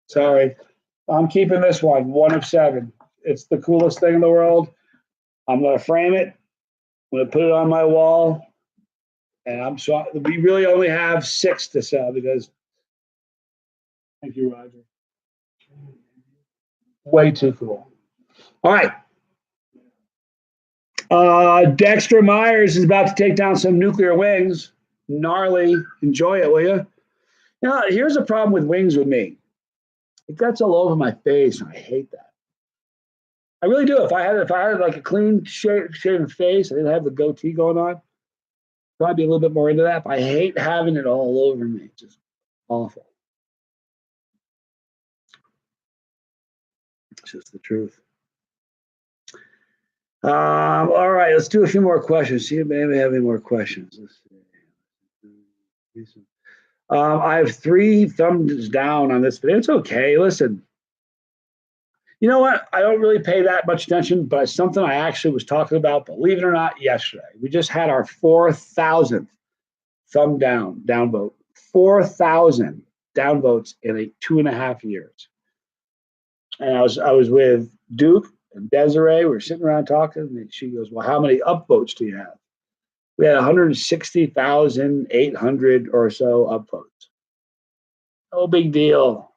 Sorry. I'm keeping this one, 1 of 7. It's the coolest thing in the world. I'm going to frame it. I'm going to put it on my wall. And we really only have 6 to sell because, thank you, Roger. Way too cool. All right. Dexter Myers is about to take down some nuclear wings. Gnarly. Enjoy it, will you? You know, here's the problem with wings with me. It gets all over my face, and I hate that. I really do. If I had like a clean shaven face, I didn't have the goatee going on, probably be a little bit more into that. But I hate having it all over me. It's just awful. It's just the truth. All right, let's do a few more questions. See if maybe have any more questions. Let's see. I have 3 thumbs down on this, but it's okay. Listen, you know what? I don't really pay that much attention, but it's something I actually was talking about, believe it or not, yesterday. We just had our 4,000th thumb downvote. 4,000 downvotes in 2.5 years. And I was with Duke and Desiree. We were sitting around talking, and she goes, "Well, how many upvotes do you have?" We had 160,800 or so upvotes. No big deal.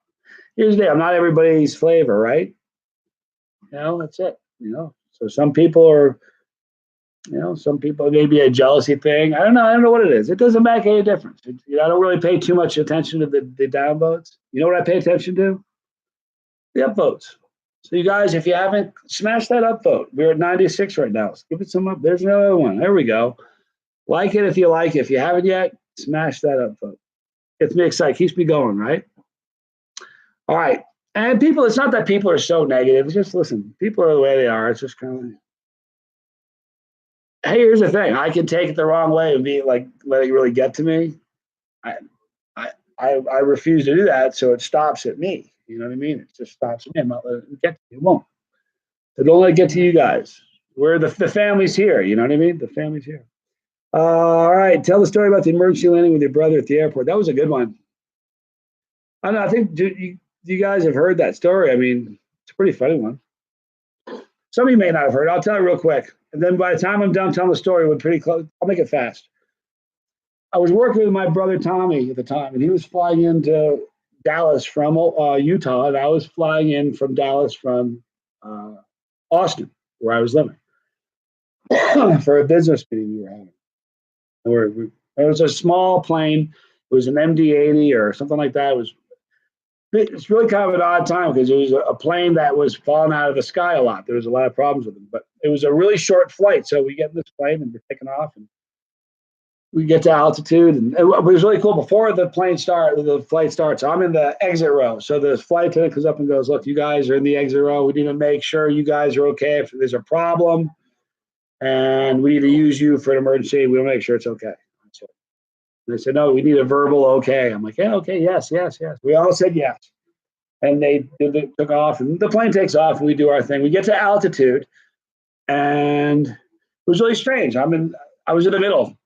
Here's the deal. I'm not everybody's flavor, right? You know, that's it. You know, so some people are, you know, some people maybe a jealousy thing. I don't know what it is. It doesn't make any difference. I don't really pay too much attention to the downvotes. You know what I pay attention to? The upvotes. So you guys, if you haven't, smash that upvote. We're at 96 right now. Let's give it some up. There's another one. There we go. Like it if you like it. If you haven't yet, smash that upvote. Gets me excited. Keeps me going, right? All right. And people, it's not that people are so negative. It's just, listen, people are the way they are. It's just kind of, hey, here's the thing. I can take it the wrong way and be like, let it really get to me. I refuse to do that, so it stops at me. You know what I mean? It just stops at me. I'm not letting it get to you. It won't. So don't let it get to you guys. We're the family's here. You know what I mean? The family's here. All right. Tell the story about the emergency landing with your brother at the airport. That was a good one. I don't know. I think you guys have heard that story. I mean, it's a pretty funny one. Some of you may not have heard. I'll tell it real quick. And then by the time I'm done telling the story, we're pretty close. I'll make it fast. I was working with my brother Tommy at the time, and he was flying into Dallas from Utah, and I was flying in from Dallas from Austin, where I was living, for a business meeting we were having. It was a small plane. It was an MD-80 or something like that. It's really kind of an odd time because it was a plane that was falling out of the sky a lot. There was a lot of problems with it, but it was a really short flight. So we get in this plane and we're taking off, and we get to altitude, and it was really cool. Before the flight starts, I'm in the exit row. So the flight attendant comes up and goes, "Look, you guys are in the exit row. We need to make sure you guys are okay. If there's a problem, and we need to use you for an emergency, we'll make sure it's okay." And they said, "No, we need a verbal okay." I'm like, "Yeah, okay, yes, yes, yes." We all said yes. And they took off, and the plane takes off, and we do our thing. We get to altitude, and it was really strange. I was in the middle,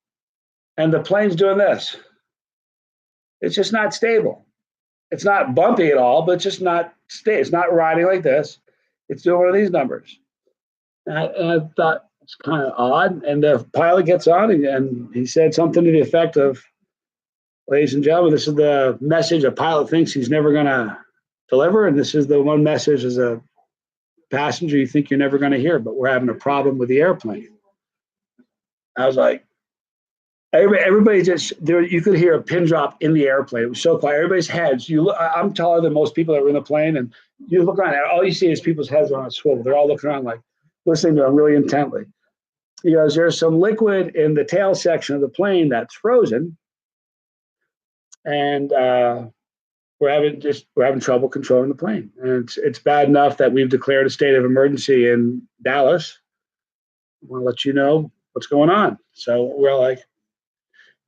and the plane's doing this. It's just not stable. It's not bumpy at all, but it's just not stable. It's not riding like this. It's doing one of these numbers. And I thought it's kind of odd. And the pilot gets on, and he said something to the effect of, "Ladies and gentlemen, this is the message a pilot thinks he's never going to deliver, and this is the one message as a passenger you think you're never going to hear, but we're having a problem with the airplane." I was like, everybody just there. You could hear a pin drop in the airplane. It was so quiet. Everybody's heads. I'm taller than most people that were in the plane, and you look around, and all you see is people's heads are on a swivel. They're all looking around, like listening to him really intently. He goes, "There's some liquid in the tail section of the plane that's frozen, and we're having trouble controlling the plane, and it's bad enough that we've declared a state of emergency in Dallas. I want to let you know what's going on. So we're like,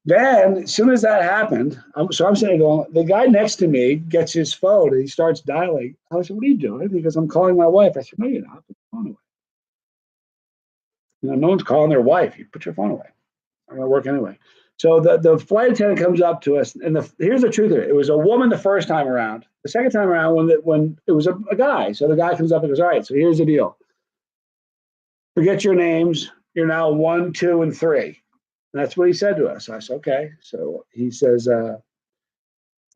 then as soon as that happened, I'm sitting going, the guy next to me gets his phone and he starts dialing. I said, "What are you doing?" Because I'm calling my wife. I said, "No, you're not. Put your phone away. No one's calling their wife. You put your phone away. I'm gonna work anyway." So the flight attendant comes up to us, and here's the truth of it: it was a woman the first time around. The second time around, when it was a guy, so the guy comes up and goes, "All right, so here's the deal. Forget your names. You're now 1, 2, and 3." And that's what he said to us. I said, "Okay." So he says, "The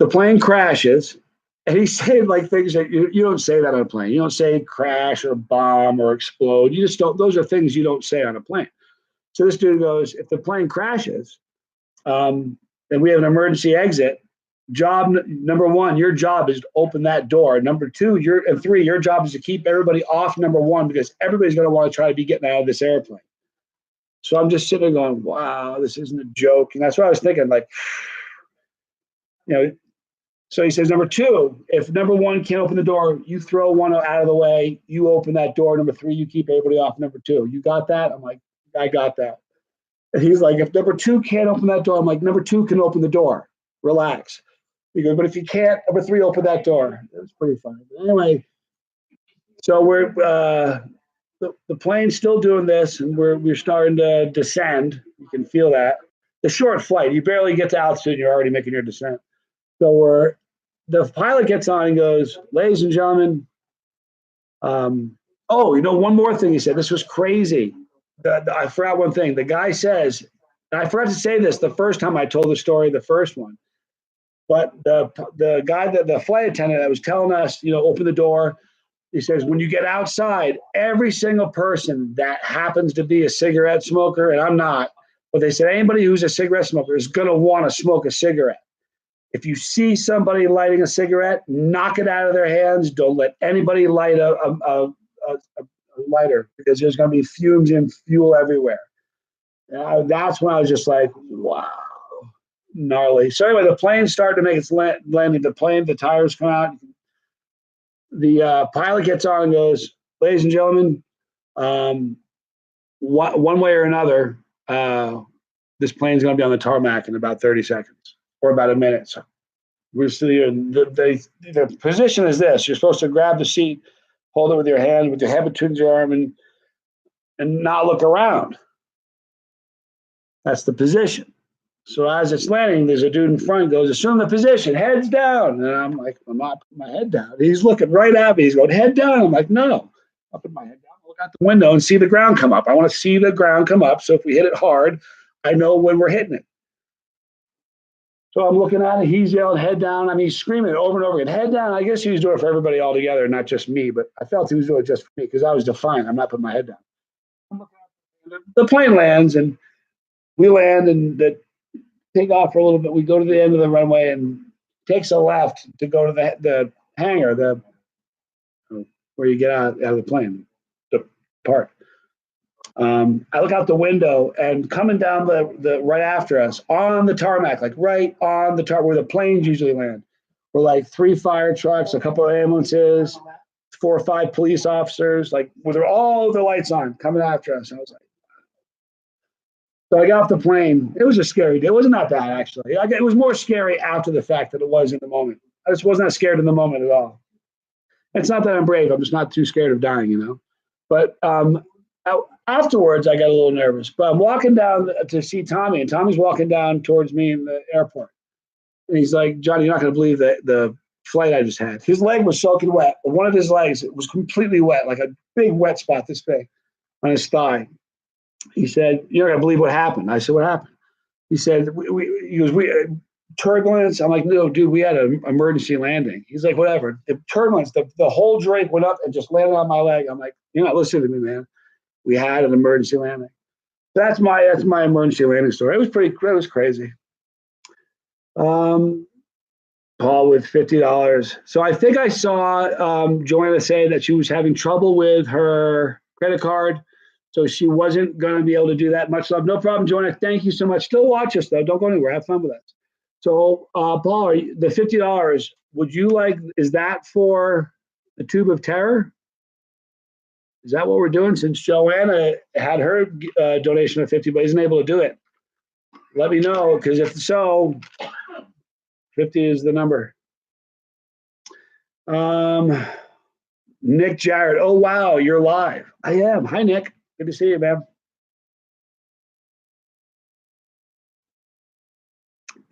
plane crashes." And he's saying like things that you don't say that on a plane. You don't say crash or bomb or explode. You just don't. Those are things you don't say on a plane. So this dude goes, "If the plane crashes, and we have an emergency exit, number one, your job is to open that door. Number two, and three, your job is to keep everybody off number one, because everybody's going to want to try to be getting out of this airplane." So I'm just sitting there going, wow, this isn't a joke. And that's what I was thinking, like, you know. So he says, number two, if number one can't open the door, you throw one out of the way, you open that door. Number three, you keep everybody off number two. You got that? I'm like, I got that. And he's like, if number two can't open that door, I'm like, number two can open the door. Relax. He goes, but if you can't, number three, open that door. It was pretty funny. But anyway, so we're the plane's still doing this, and we're starting to descend. You can feel that. The short flight, you barely get to altitude, and you're already making your descent. So the pilot gets on and goes, "Ladies and gentlemen, one more thing he said. This was crazy. I forgot one thing. The guy says, and I forgot to say this the first time I told the story, the first one, but the guy, the flight attendant that was telling us, open the door, he says, when you get outside, every single person that happens to be a cigarette smoker, and I'm not, but they said anybody who's a cigarette smoker is going to want to smoke a cigarette. If you see somebody lighting a cigarette, knock it out of their hands. Don't let anybody light a lighter, because there's going to be fumes and fuel everywhere." That's when I was just like, wow, gnarly. So anyway, the plane started to make its landing. The tires come out. The pilot gets on and goes, "Ladies and gentlemen, one way or another, this plane's going to be on the tarmac in about 30 seconds. Or about a minute." So we're still here. The position is this: you're supposed to grab the seat, hold it with your hand, with your head between your arm, and not look around. That's the position. So as it's landing, there's a dude in front goes, "Assume the position, heads down." And I'm like, I'm not putting my head down. He's looking right at me. He's going, "Head down." I'm like, no, I'll put my head down, look out the window and see the ground come up. I want to see the ground come up. So if we hit it hard, I know when we're hitting it. So I'm looking at it. He's yelling, "Head down." I mean, he's screaming it over and over again, "Head down." I guess he was doing it for everybody all together, not just me. But I felt he was doing it just for me, because I was defiant. I'm not putting my head down. I'm looking at the plane lands, and we land, and take off for a little bit. We go to the end of the runway and takes a left to go to the hangar, where you get out of the plane, the park. I look out the window, and coming down the right after us on the tarmac, like right on the tarmac where the planes usually land, were like 3 fire trucks, a couple of ambulances, 4 or 5 police officers, like with all the lights on, coming after us. I was like, so I got off the plane. It was a scary day. It wasn't that bad, actually. It was more scary after the fact than it was in the moment. I just wasn't that scared in the moment at all. It's not that I'm brave. I'm just not too scared of dying, But afterwards, I got a little nervous. But I'm walking down to see Tommy, and Tommy's walking down towards me in the airport. And he's like, "Johnny, you're not going to believe the flight I just had." His leg was soaking wet. One of his legs was completely wet, like a big wet spot this big on his thigh. He said, "You're not going to believe what happened." I said, "What happened?" He said, turbulence. I'm like, "No, dude, we had an emergency landing." He's like, "Whatever." The turbulence, the whole drake went up and just landed on my leg. I'm like, "You're not listening to me, man. We had an emergency landing." That's my emergency landing story. It was crazy. Paul with $50. So I think I saw Joanna say that she was having trouble with her credit card, so she wasn't going to be able to do that. Much love. No problem, Joanna. Thank you so much. Still watch us, though. Don't go anywhere. Have fun with us. So, Paul, the $50, would you like, is that for the Tube of Terror? Is that what we're doing? Since Joanna had her donation of 50, but isn't able to do it. Let me know, because if so, 50 is the number. Nick Jarrett. Oh, wow, you're live. I am. Hi, Nick. Good to see you, man.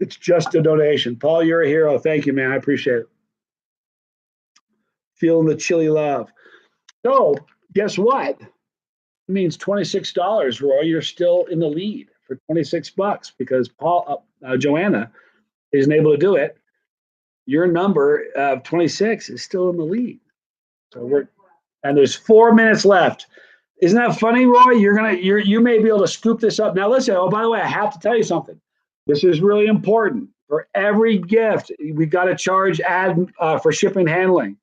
It's just a donation. Paul, you're a hero. Thank you, man. I appreciate it. Feeling the chilly love. So, guess what? It means $26, Roy. You're still in the lead for $26 because Joanna isn't able to do it. Your number of 26 is still in the lead. So and there's 4 minutes left. Isn't that funny, Roy? You may be able to scoop this up. Now listen, oh, by the way, I have to tell you something. This is really important. For every gift, we got to charge for shipping and handling.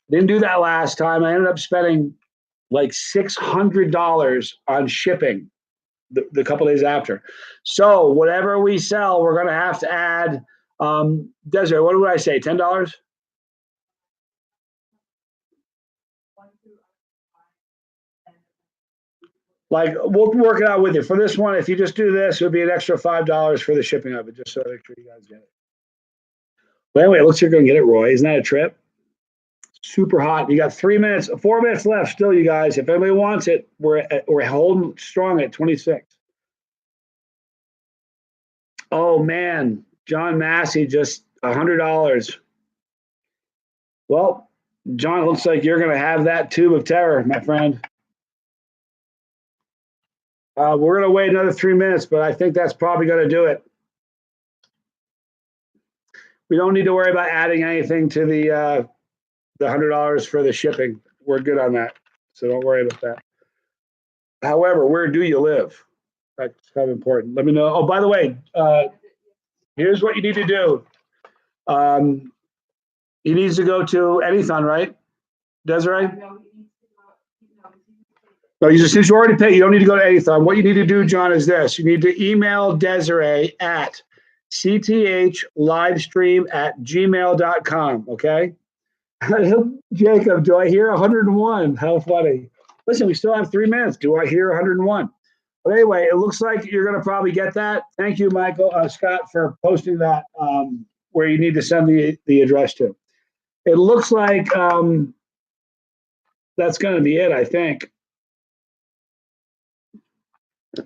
Didn't do that last time. I ended up spending like $600 on shipping the couple days after. So whatever we sell, we're going to have to add. Desiree, what would I say? $10? Like, we'll work it out with you. For this one, if you just do this, it would be an extra $5 for the shipping of it, just so I make sure you guys get it. But anyway, it looks like you're going to get it, Roy. Isn't that a trip? Super hot. You got 4 minutes left still, you guys. If anybody wants it, we're holding strong at 26. Oh, man. John Massey, just $100. Well, John, it looks like you're going to have that Tube of Terror, my friend. We're going to wait another 3 minutes, but I think that's probably going to do it. We don't need to worry about adding anything to the $100 for the shipping. We're good on that, so don't worry about that. However, where do you live? That's kind of important. Let me know. Oh, by the way, here's what you need to do. He needs to go to Heat-a-thon, right, Desiree? No, since you already paid, you don't need to go to Heat-a-thon. What you need to do, John, is this. You need to email Desiree at cthlivestream@gmail.com, okay? Jacob, do I hear 101? How funny. Listen, we still have 3 minutes. Do I hear 101? But anyway, it looks like you're going to probably get that. Thank you, Scott, for posting that where you need to send the address to. It looks like that's going to be it, I think.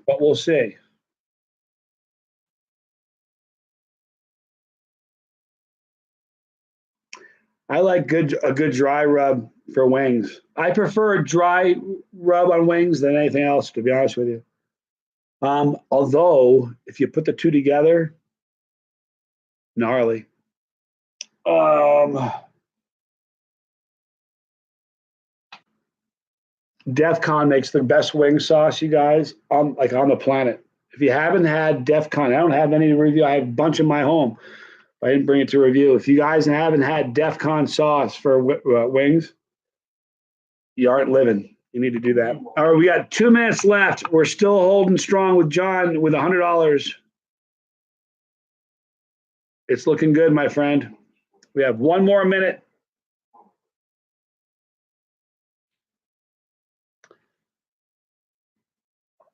But we'll see. I like a good dry rub for wings. I prefer a dry rub on wings than anything else, to be honest with you. Although, if you put the two together, gnarly. DEF CON makes the best wing sauce, you guys, on the planet. If you haven't had DEF CON, I don't have any to review. I have a bunch in my home. I didn't bring it to review. If you guys haven't had DEF CON sauce for wings, you aren't living. You need to do that. All right, we got 2 minutes left. We're still holding strong with John with $100. It's looking good, my friend. We have 1 more minute.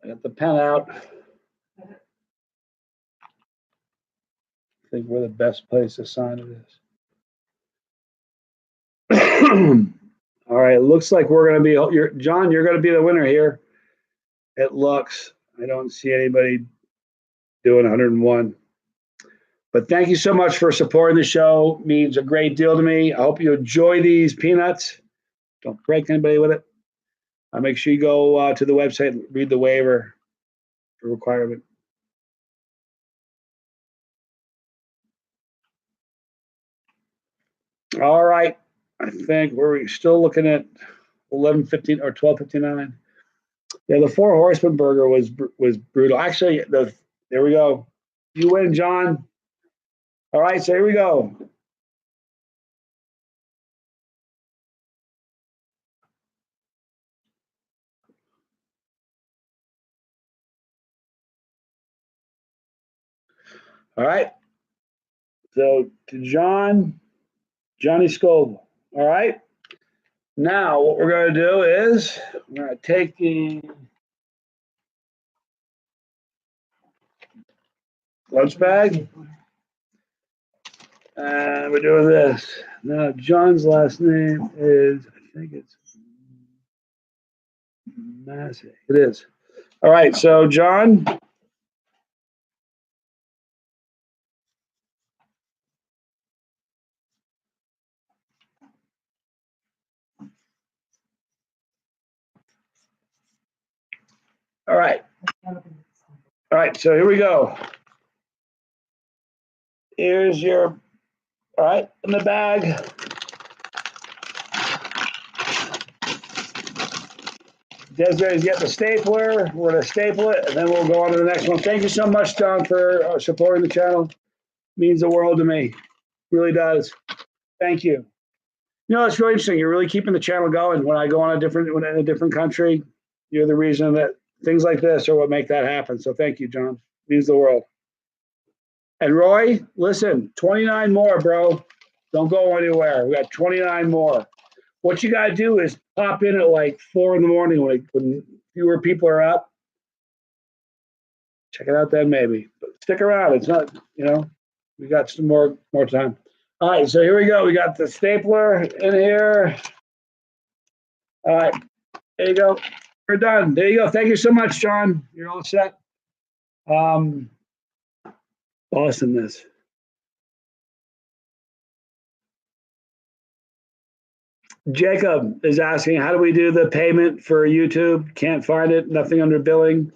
I got the pen out. I think we're the best place to sign this. All right, it looks like we're going to be, John, you're going to be the winner here. It looks. I don't see anybody doing 101. But thank you so much for supporting the show. It means a great deal to me. I hope you enjoy these peanuts. Don't break anybody with it. Make sure you go to the website and read the waiver requirement. All right. I think we're still looking at 11:15 or 12:59. Yeah, the Four Horsemen burger was brutal. Actually, there we go. You win, John. All right, so here we go. All right. So to Johnny Scoville. All right. Now what we're going to do is we're going to take the lunch bag and we're doing this. Now John's last name is, I think it's Massey. It is. All right. So John. All right. All right. So here we go. Here's your, all right, in the bag. Desiree's got the stapler. We're going to staple it, and then we'll go on to the next one. Thank you so much, John, for supporting the channel. It means the world to me. Really does. Thank you. You know, it's really interesting. You're really keeping the channel going. When I go on when in a different country, you're the reason that things like this are what make that happen. So thank you, John. It means the world. And Roy, listen, 29 more, bro. Don't go anywhere. We got 29 more. What you got to do is pop in at like 4 in the morning when fewer people are up. Check it out then, maybe. But stick around. It's not, we got some more time. All right, so here we go. We got the stapler in here. All right, there you go. We're done. There you go. Thank you so much, John. You're all set. Awesomeness. Jacob is asking, how do we do the payment for YouTube? Can't find it. Nothing under billing.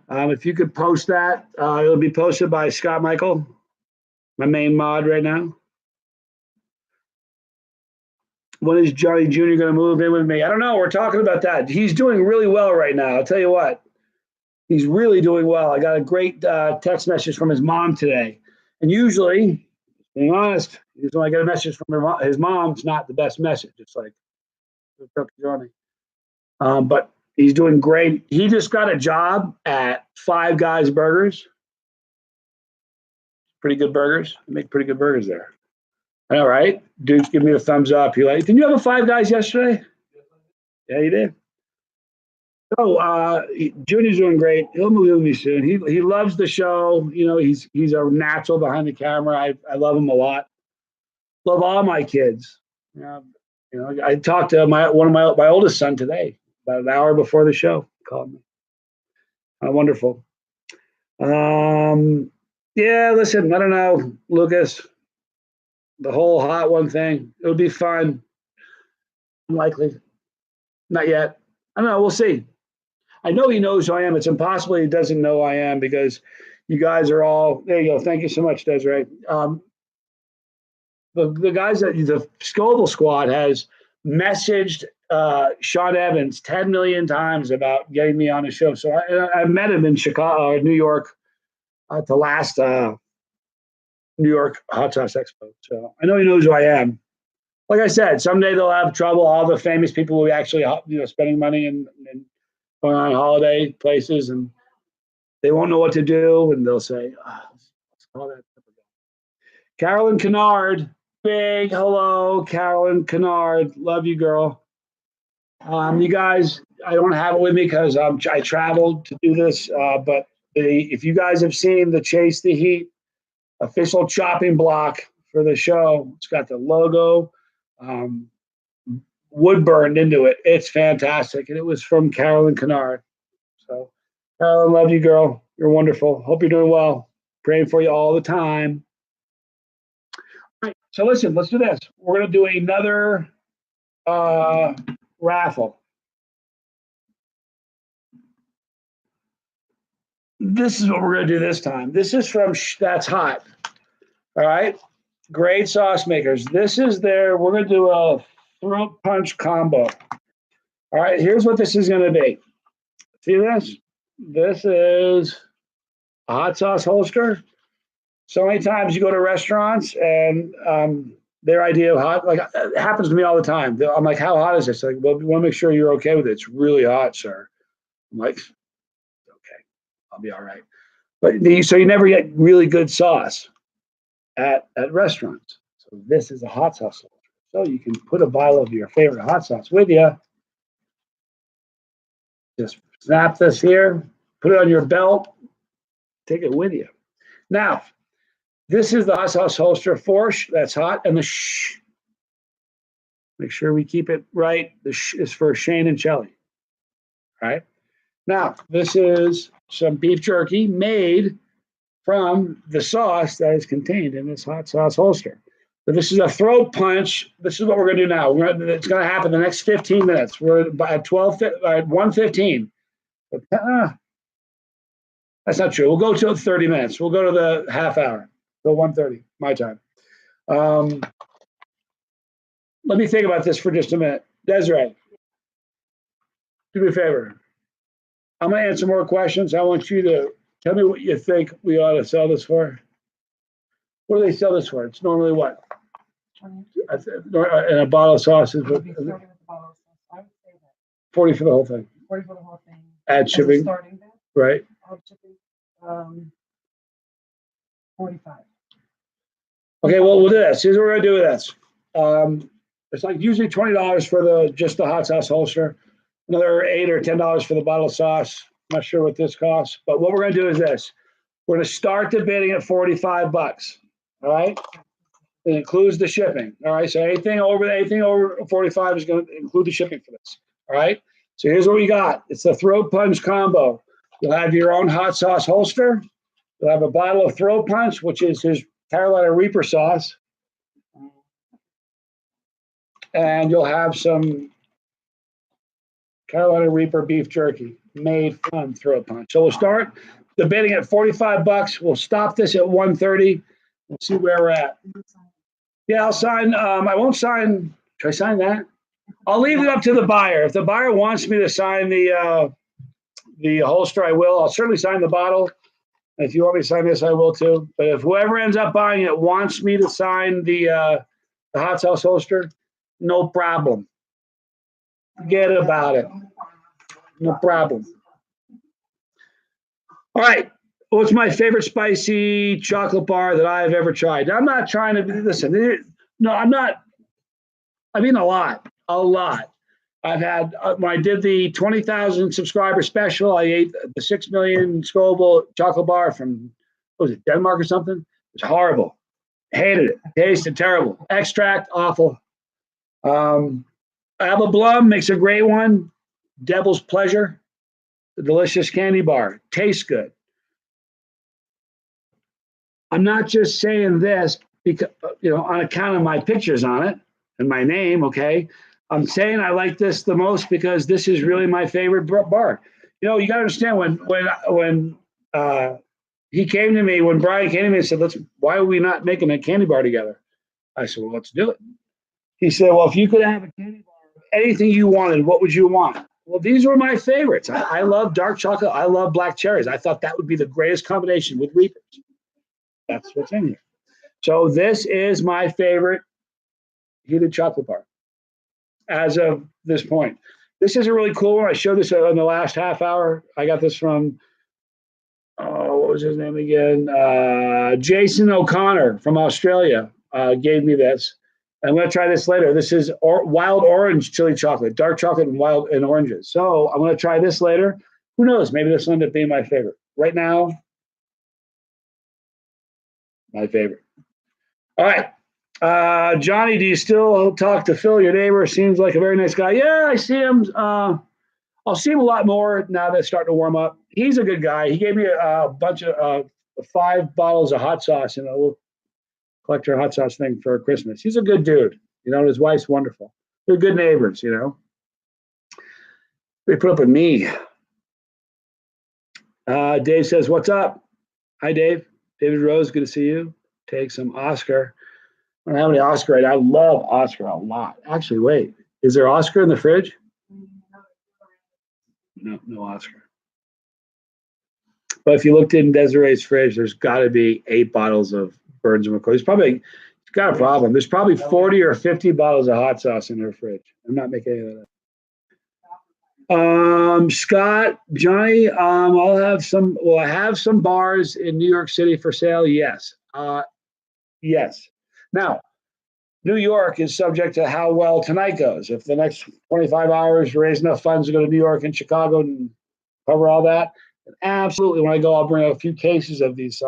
If you could post that, it'll be posted by Scott Michael, my main mod right now. When is Johnny Jr. going to move in with me? I don't know. We're talking about that. He's doing really well right now. I'll tell you what. He's really doing well. I got a great text message from his mom today. And usually, being honest, when I get a message from his mom, it's not the best message. It's like, what's up, Johnny? But he's doing great. He just got a job at Five Guys Burgers. Pretty good burgers. They make pretty good burgers there. I know, right? Dude, give me a thumbs up. You like? Didn't you have a Five Guys yesterday? Yeah, you did. So Junior's doing great. He'll move with me soon. He loves the show. He's a natural behind the camera. I love him a lot. Love all my kids. I talked to my oldest son today about an hour before the show. He called me. Wonderful. Yeah. Listen, I don't know, Lucas. The whole hot one thing. It would be fun. Unlikely. Not yet. I don't know. We'll see. I know he knows who I am. It's impossible he doesn't know who I am because you guys are all there. You go. Thank you so much, Desiree. The guys that the Scoville squad has messaged Sean Evans 10 million times about getting me on the show. So I met him in Chicago, New York, at the last New York Hot Sauce Expo. So I know he knows who I am. Like I said, someday they'll have trouble. All the famous people will be actually, spending money and going on holiday places, and they won't know what to do, and they'll say, let's call that. Carolyn Kennard, big hello, Carolyn Kennard. Love you, girl. You guys, I don't have it with me because I traveled to do this, but if you guys have seen the Chase the Heat official chopping block for the show, it's got the logo. Wood burned into it. It's fantastic. And it was from Carolyn Kennard. So, Carolyn, love you, girl. You're wonderful. Hope you're doing well. Praying for you all the time. All right. So, listen, let's do this. We're going to do another raffle. This is what we're going to do this time. This is from That's Hot. All right. Great sauce makers. This is we're going to do a throat punch combo. All right, here's what this is going to be. See this? This is a hot sauce holster. So many times you go to restaurants and their idea of hot, like it happens to me all the time. I'm like, how hot is this? Like, well, we want to make sure you're okay with it. It's really hot, sir. I'm like, okay, I'll be all right. But so you never get really good sauce. at restaurants. So this is a hot sauce holder. So you can put a bottle of your favorite hot sauce with you. Just snap this here, put it on your belt, take it with you. Now, this is the hot sauce holster for that's hot, and the shh. Make sure we keep it right. The shh is for Shane and Shelly. All right. Now, this is some beef jerky made from the sauce that is contained in this hot sauce holster. So this is a throat punch. This is what we're going to do now. It's going to happen the next 15 minutes. We're at 1:15. That's not true. We'll go to 30 minutes. We'll go to the half hour. So 1:30, my time. Let me think about this for just a minute. Desiree, do me a favor. I'm going to answer more questions. I want you to tell me what you think we ought to sell this for. What do they sell this for? It's normally what? And a bottle of sauce is 40 for the whole thing. 40 for the whole thing. Add shipping. Right. Add shipping. 45. Okay, well, we'll do this. Here's what we're going to do with this. It's like usually $20 for just the hot sauce holster. Another $8 or $10 for the bottle of sauce. I'm not sure what this costs, but what we're going to do is this. We're going to start the bidding at $45. All right. It includes the shipping. All right. So anything over 45 is going to include the shipping for this. All right. So here's what we got. It's a throat punch combo. You'll have your own hot sauce holster. You'll have a bottle of throat punch, which is his Carolina Reaper sauce. And you'll have some Carolina Reaper beef jerky made from throat punch. So we'll start the bidding at $45. We'll stop this at 1:30 and see where we're at. Yeah, I'll sign. I won't sign. Should I sign that? I'll leave it up to the buyer. If the buyer wants me to sign the holster, I will. I'll certainly sign the bottle. If you want me to sign this, I will too. But if whoever ends up buying it wants me to sign the hot sauce holster, no problem. Forget about it. No problem. All right. What's my favorite spicy chocolate bar that I've ever tried? I'm not trying to listen. No, I'm not. I mean, a lot. I've had, when I did the 20,000 subscriber special, I ate the 6 million Scoville chocolate bar from, what was it, Denmark or something? It was horrible. Hated it. Tasted terrible. Extract, awful. Abba Blum makes a great one. Devil's Pleasure, the delicious candy bar. Tastes good. I'm not just saying this because, on account of my pictures on it and my name, okay? I'm saying I like this the most because this is really my favorite bar. You got to understand when he came to me, when Brian came to me and said, why are we not making a candy bar together? I said, well, let's do it. He said, well, if you could have a candy bar, anything you wanted, what would you want? Well, these were my favorites. I love dark chocolate. I love black cherries. I thought that would be the greatest combination with Reapers. That's what's in here. So this is my favorite heated chocolate bar as of this point. This is a really cool one. I showed this in the last half hour. I got this from, what was his name again? Jason O'Connor from Australia gave me this. I'm going to try this later. This is wild orange chili chocolate, dark chocolate and oranges. So I'm going to try this later. Who knows? Maybe this will end up being my favorite. Right now, my favorite. All right. Johnny, do you still talk to Phil, your neighbor? Seems like a very nice guy. Yeah, I see him. I'll see him a lot more now that it's starting to warm up. He's a good guy. He gave me a bunch of 5 bottles of hot sauce and a little collector hot sauce thing for Christmas. He's a good dude. His wife's wonderful. They're good neighbors, They put up with me. Dave says, what's up? Hi, Dave. David Rose, good to see you. Take some Oscar. I don't have any Oscar right now. I love Oscar a lot. Actually, wait. Is there Oscar in the fridge? No Oscar. But if you looked in Desiree's fridge, there's got to be 8 bottles of Burns and McCoy. He's got a problem. There's probably 40 or 50 bottles of hot sauce in her fridge. I'm not making any of that. Scott, Johnny, I have some bars in New York City for sale. Yes. Yes. Now, New York is subject to how well tonight goes. If the next 25 hours raise enough funds to go to New York and Chicago and cover all that, absolutely. When I go, I'll bring a few cases of these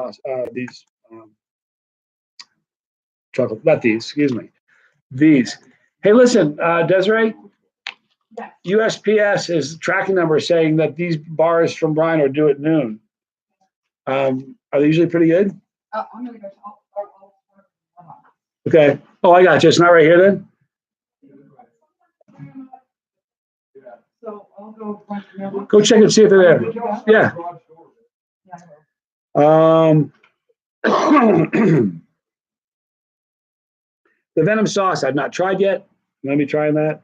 chocolate, not these, excuse me, these. Hey, listen, Desiree, Yes. USPS is tracking number saying that these bars from Brian are due at noon. Are they usually pretty good? I'm gonna go to Okay. Oh, I got you. It's not right here then? So I'll go bunch of mailbox. Go check and see if they're there. Yeah. The Venom sauce I've not tried yet. I'm gonna be trying that.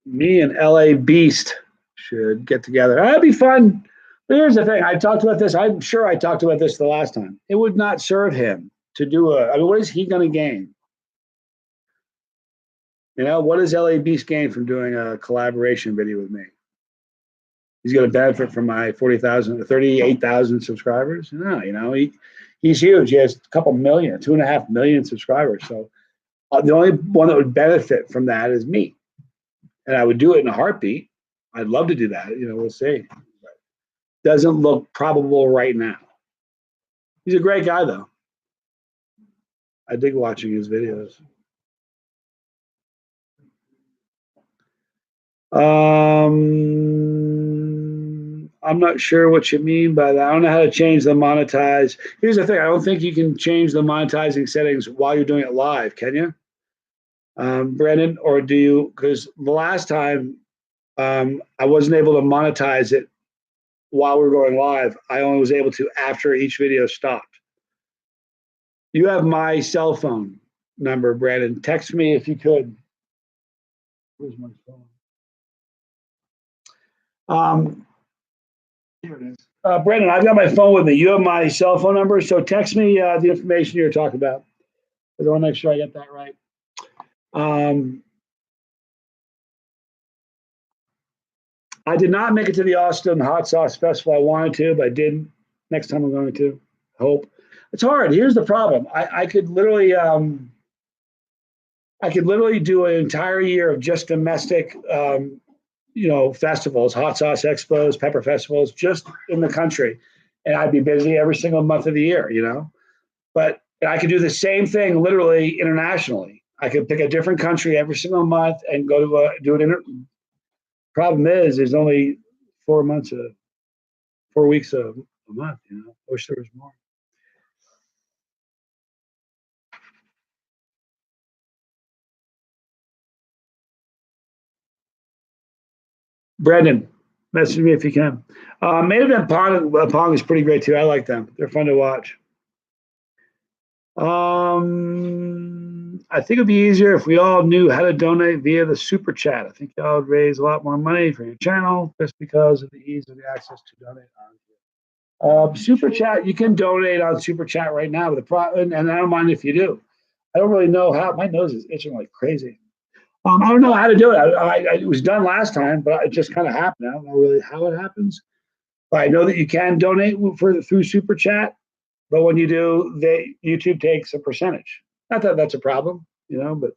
Me and LA Beast should get together. That'd be fun. But here's the thing. I talked about this. I'm sure I talked about this the last time. It would not serve him to do I mean, what is he going to gain? You know, what does LA Beast gain from doing a collaboration video with me? He's going to benefit from my 38,000 subscribers. No, you know, he's huge. He has a couple million, 2.5 million subscribers. So the only one that would benefit from that is me. And I would do it in a heartbeat. I'd love to do that. You know, we'll see. Doesn't look probable right now. He's a great guy, though. I dig watching his videos. I'm not sure what you mean by that. I don't know how to change the monetize. Here's the thing. I don't think you can change the monetizing settings while you're doing it live, can you? Brandon, or do you? Because the last time I wasn't able to monetize it while we were going live. I only was able to after each video stopped. You have my cell phone number, Brandon. Text me if you could. Where's my phone? Here it is. Brandon, I've got my phone with me. You have my cell phone number, so text me the information you're talking about. I want to make sure I get that right. I did not make it to the Austin Hot Sauce Festival. I wanted to, but I didn't. Next time I'm going to. Hope. It's hard. Here's the problem. I could literally do an entire year of just domestic festivals, hot sauce expos, pepper festivals, just in the country. And I'd be busy every single month of the year, But I could do the same thing literally internationally. I could pick a different country every single month and go to do it. Problem is, there's only 4 weeks a month, I wish there was more. Brendan, message me if you can. Main Event Pong is pretty great too. I like them. They're fun to watch. I think it'd be easier if we all knew how to donate via the super chat. I think y'all would raise a lot more money for your channel just because of the ease of the access to donate on. Super chat, you can donate on super chat right now with and I don't mind if you do. I don't really know how. My nose is itching like crazy. I don't know how to do it. It was done last time, but it just kind of happened. I don't know really how it happens. But I know that you can donate through super chat. But when you do, YouTube takes a percentage. Not that that's a problem, but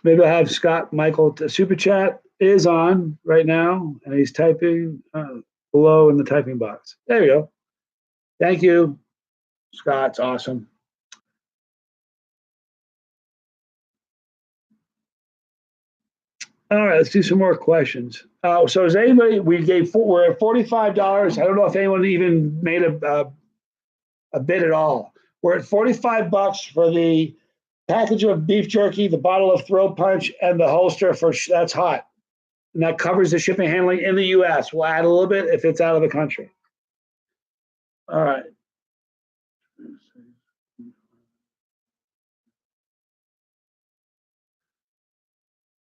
maybe I'll have Scott Michael. Super chat is on right now, and he's typing below in the typing box. There you go. Thank you, Scott. It's awesome. All right, let's do some more questions. So is anybody, we're at $45. I don't know if anyone even made a bid at all. We're at $45 for the package of beef jerky, the bottle of throat punch, and the holster for that's hot. And that covers the shipping handling in the US. We'll add a little bit if it's out of the country. All right.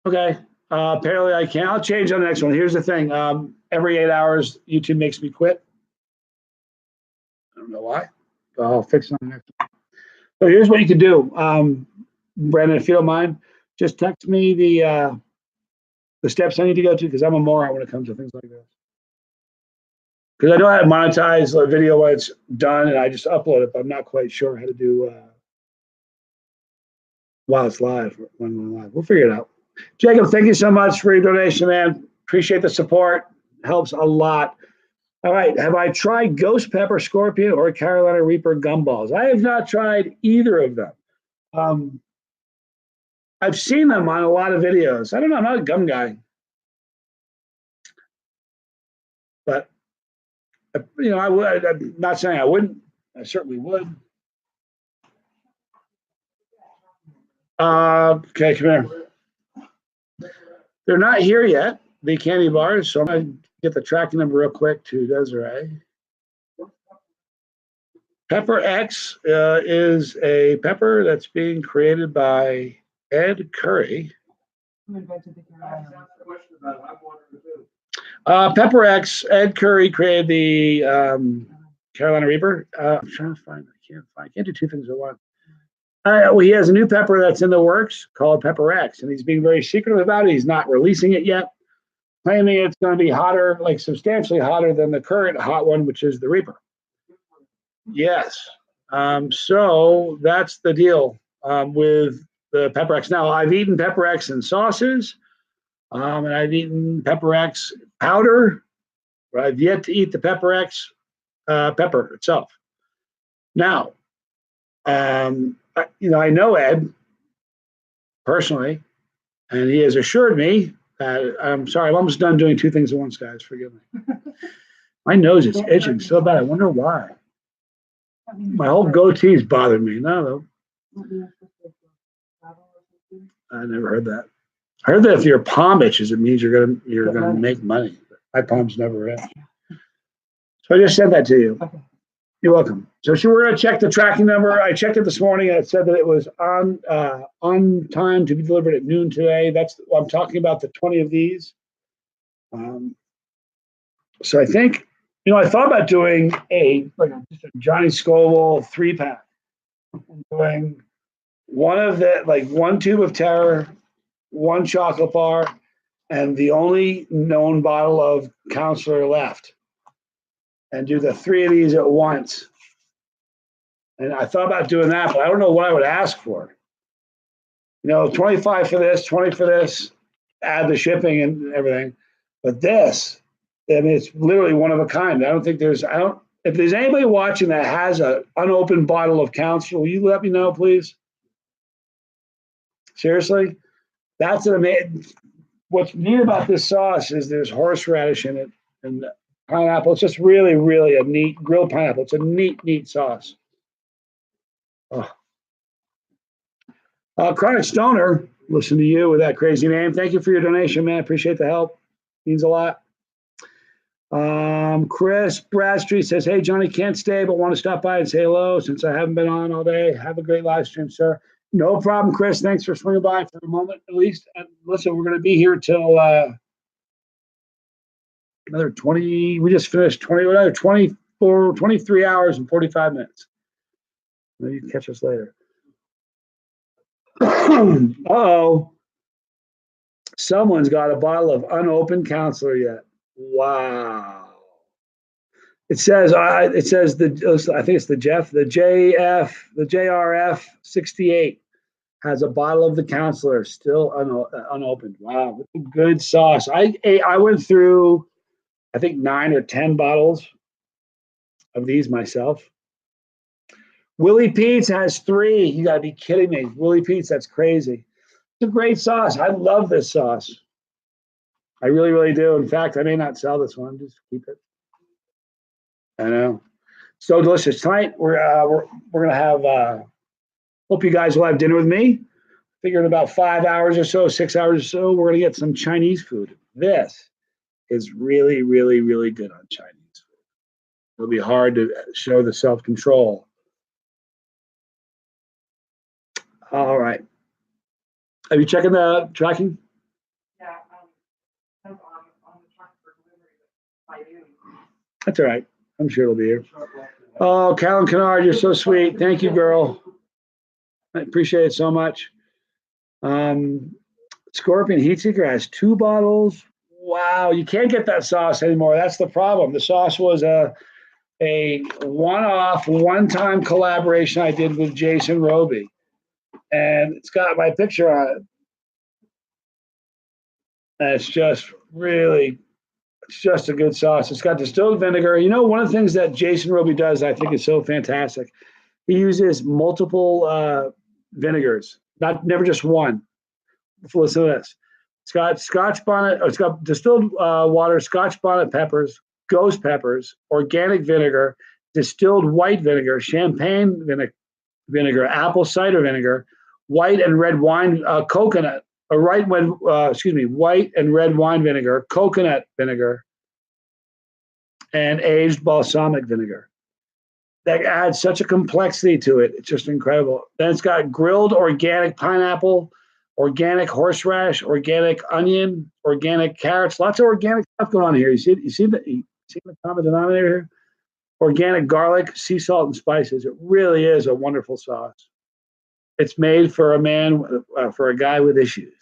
Okay. Apparently I can't. I'll change on the next one. Here's the thing. Every 8 hours, YouTube makes me quit. I don't know why, but I'll fix it on the next one. So here's what you can do. Brandon, if you don't mind, just text me the steps I need to go to because I'm a moron when it comes to things like this. Because I know how to monetize a video when it's done, and I just upload it, but I'm not quite sure how to do while it's live. When we're live. We'll figure it out. Jacob, thank you so much for your donation, man. Appreciate the support. Helps a lot. All right. Have I tried Ghost Pepper Scorpion or Carolina Reaper gumballs? I have not tried either of them. I've seen them on a lot of videos. I don't know. I'm not a gum guy. But, I would. I'm not saying I wouldn't. I certainly would. Okay, come here. They're not here yet, the candy bars, so I'm going to get the tracking number real quick to Desiree. Pepper X is a pepper that's being created by Ed Curry. Pepper X, Ed Curry created the Carolina Reaper. I'm trying to find, I can't do two things at once. Well, he has a new pepper that's in the works called Pepper X, and he's being very secretive about it. He's not releasing it yet, claiming it's going to be hotter, like substantially hotter than the current hot one, which is the Reaper. Yes. So that's the deal with the Pepper X. Now, I've eaten Pepper X in sauces, and I've eaten Pepper X powder, but I've yet to eat the Pepper X pepper itself. Now, I know Ed personally, and he has assured me that I'm sorry, I'm almost done doing two things at once, guys. Forgive me. My nose is itching so bad. I wonder why. My whole goatee's bothered me. No. I never heard that. I heard that if your palm itches, it means you're gonna make money. My palms never itch. So I just sent that to you. Okay. You're welcome. So we're going to check the tracking number. I checked it this morning, and it said that it was on time to be delivered at noon today. I'm talking about the 20 of these. So I think, I thought about doing just a Johnny Scoville 3-pack. Doing one tube of Terror, one chocolate bar, and the only known bottle of Counselor left. And do the 3 of these at once. And I thought about doing that, but I don't know what I would ask for. 25 for this, 20 for this, add the shipping and everything. But this, it's literally one of a kind. If there's anybody watching that has an unopened bottle of Counselor, will you let me know, please? Seriously? That's an amazing. What's neat about this sauce is there's horseradish in it and pineapple. It's just really, really a neat grilled pineapple. It's a neat sauce. Oh. Chronic Stoner, listen to you with that crazy name. Thank you for your donation, man. Appreciate the help. Means a lot. Chris Bradstreet says, hey, Johnny, can't stay, but want to stop by and say hello since I haven't been on all day. Have a great live stream, sir. No problem, Chris. Thanks for swinging by for a moment, at least. And listen, we're going to be here till another 20. We just finished 23 hours and 45 minutes. Maybe you can catch us later. Uh-oh. Someone's got a bottle of unopened Counselor yet. Wow. It says I think it's the JRF 68 has a bottle of the Counselor still unopened. Wow, good sauce. I went through, I think 9 or 10 bottles of these myself. Willie Pete's has 3. You gotta be kidding me. Willie Pete's, that's crazy. It's a great sauce. I love this sauce. I really, really do. In fact, I may not sell this one. Just keep it. I know. So delicious. Tonight we're gonna have. Hope you guys will have dinner with me. Figure in about 5 hours or so, 6 hours or so, we're gonna get some Chinese food. This is really, really, really good on Chinese food. It'll be hard to show the self-control. All right. Are you checking the tracking? Yeah, on the truck for delivery by noon. That's all right. I'm sure it'll be here. Oh, Callan Kennard, you're so sweet. Thank you, girl. I appreciate it so much. Scorpion Heat Seeker has 2 bottles. Wow, you can't get that sauce anymore. That's the problem. The sauce was a one-off, one-time collaboration I did with Jason Roby, and it's got my picture on it. And it's just really, it's just a good sauce. It's got distilled vinegar. You know, one of the things that Jason Roby does, I think is so fantastic. He uses multiple vinegars, not never just one. Listen to this. It's got Scotch bonnet, or it's got distilled water, Scotch bonnet peppers, ghost peppers, organic vinegar, distilled white vinegar, champagne vinegar, apple cider vinegar, white and red wine, coconut, white and red wine vinegar, coconut vinegar, and aged balsamic vinegar. That adds such a complexity to it. It's just incredible. Then it's got grilled organic pineapple, organic horseradish, organic onion, organic carrots, lots of organic stuff going on here. You see the common denominator here? Organic garlic, sea salt, and spices. It really is a wonderful sauce. It's made for a man, for a guy with issues.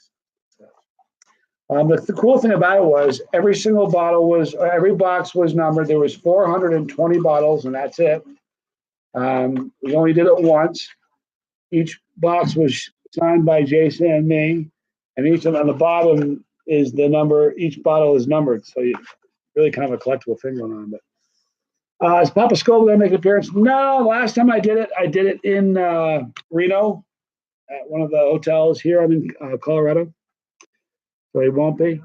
The cool thing about it was every box was numbered. There was 420 bottles, and that's it. We only did it once. Each box was signed by Jason and me, and each on the bottom is the number. Each bottle is numbered, so you really kind of a collectible thing going on. But is Papa Scoville going to make an appearance? No. Last time I did it in Reno at one of the hotels here. I'm in Colorado, so he won't be.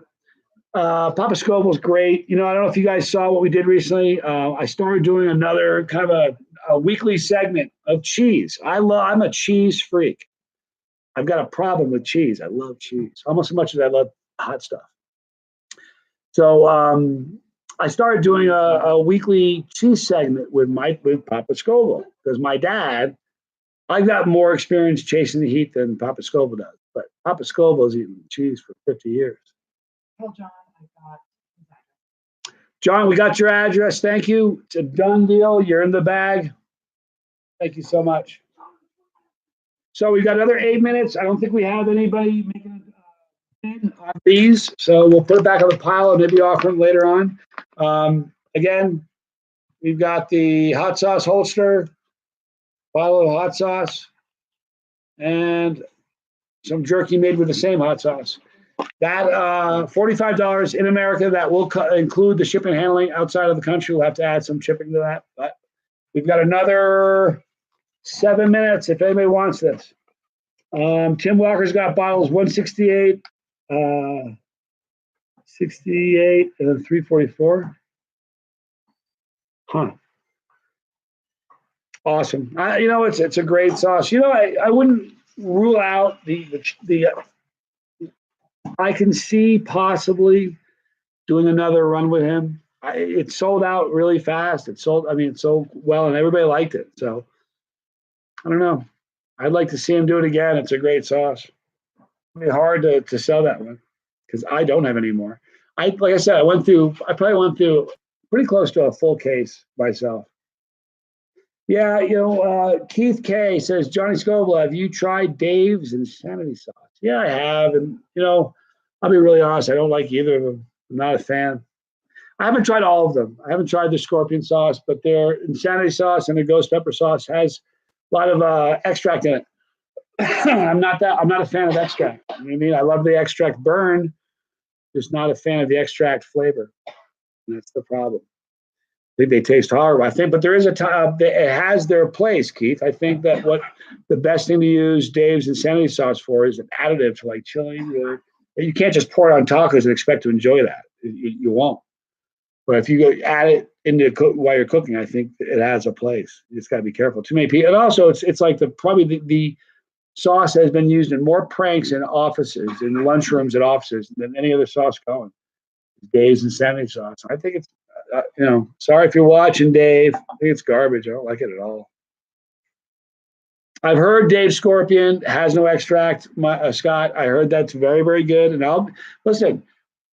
Papa Scoville's great. You know, I don't know if you guys saw what we did recently. I started doing another kind of a weekly segment of cheese. I'm a cheese freak. I've got a problem with cheese. I love cheese almost as much as I love hot stuff. So I started doing a weekly cheese segment with Papa Scoville because my dad, I've got more experience chasing the heat than Papa Scoville does. But Papa Scoville's eaten cheese for 50 years. Tell John I got his address. John, we got your address. Thank you. It's a done deal. You're in the bag. Thank you so much. So we've got another 8 minutes. I don't think we have anybody making a bid on these, so we'll put it back on the pile and maybe offer them later on. Again, we've got the hot sauce holster, bottle of hot sauce, and some jerky made with the same hot sauce. That $45 in America. That will include the shipping and handling outside of the country. We'll have to add some shipping to that, but we've got another 7 minutes if anybody wants this. Tim Walker's got bottles 168, 68, and then 344. Huh. Awesome. It's a great sauce. I wouldn't rule out the I can see possibly doing another run with him. It sold out really fast. It sold well, and everybody liked it. So I don't know. I'd like to see him do it again. It's a great sauce. It'd be hard to sell that one because I don't have any more. Like I said, I probably went through pretty close to a full case myself. Yeah, Keith K says, Johnny Scoville, have you tried Dave's Insanity Sauce? Yeah, I have. And, I'll be really honest, I don't like either of them. I'm not a fan. I haven't tried all of them. I haven't tried the scorpion sauce, but their Insanity Sauce and the ghost pepper sauce has a lot of extract in it. I'm not a fan of extract. You know what I mean? I love the extract burn, just not a fan of the extract flavor. And that's the problem. I think they taste horrible. I think, but there is it has their place, Keith. I think that what the best thing to use Dave's Insanity Sauce for is an additive to like chili. You can't just pour it on tacos and expect to enjoy that. You won't. But if you go add it into while you're cooking, I think it has a place. You just got to be careful. Too many people, and also it's like the sauce has been used in more pranks in offices, in lunchrooms at offices than any other sauce going. Dave's Insanity Sauce. I think it's. Sorry if you're watching, Dave. I think it's garbage. I don't like it at all. I've heard Dave Scorpion has no extract. Scott, I heard that's very, very good. And I'll listen.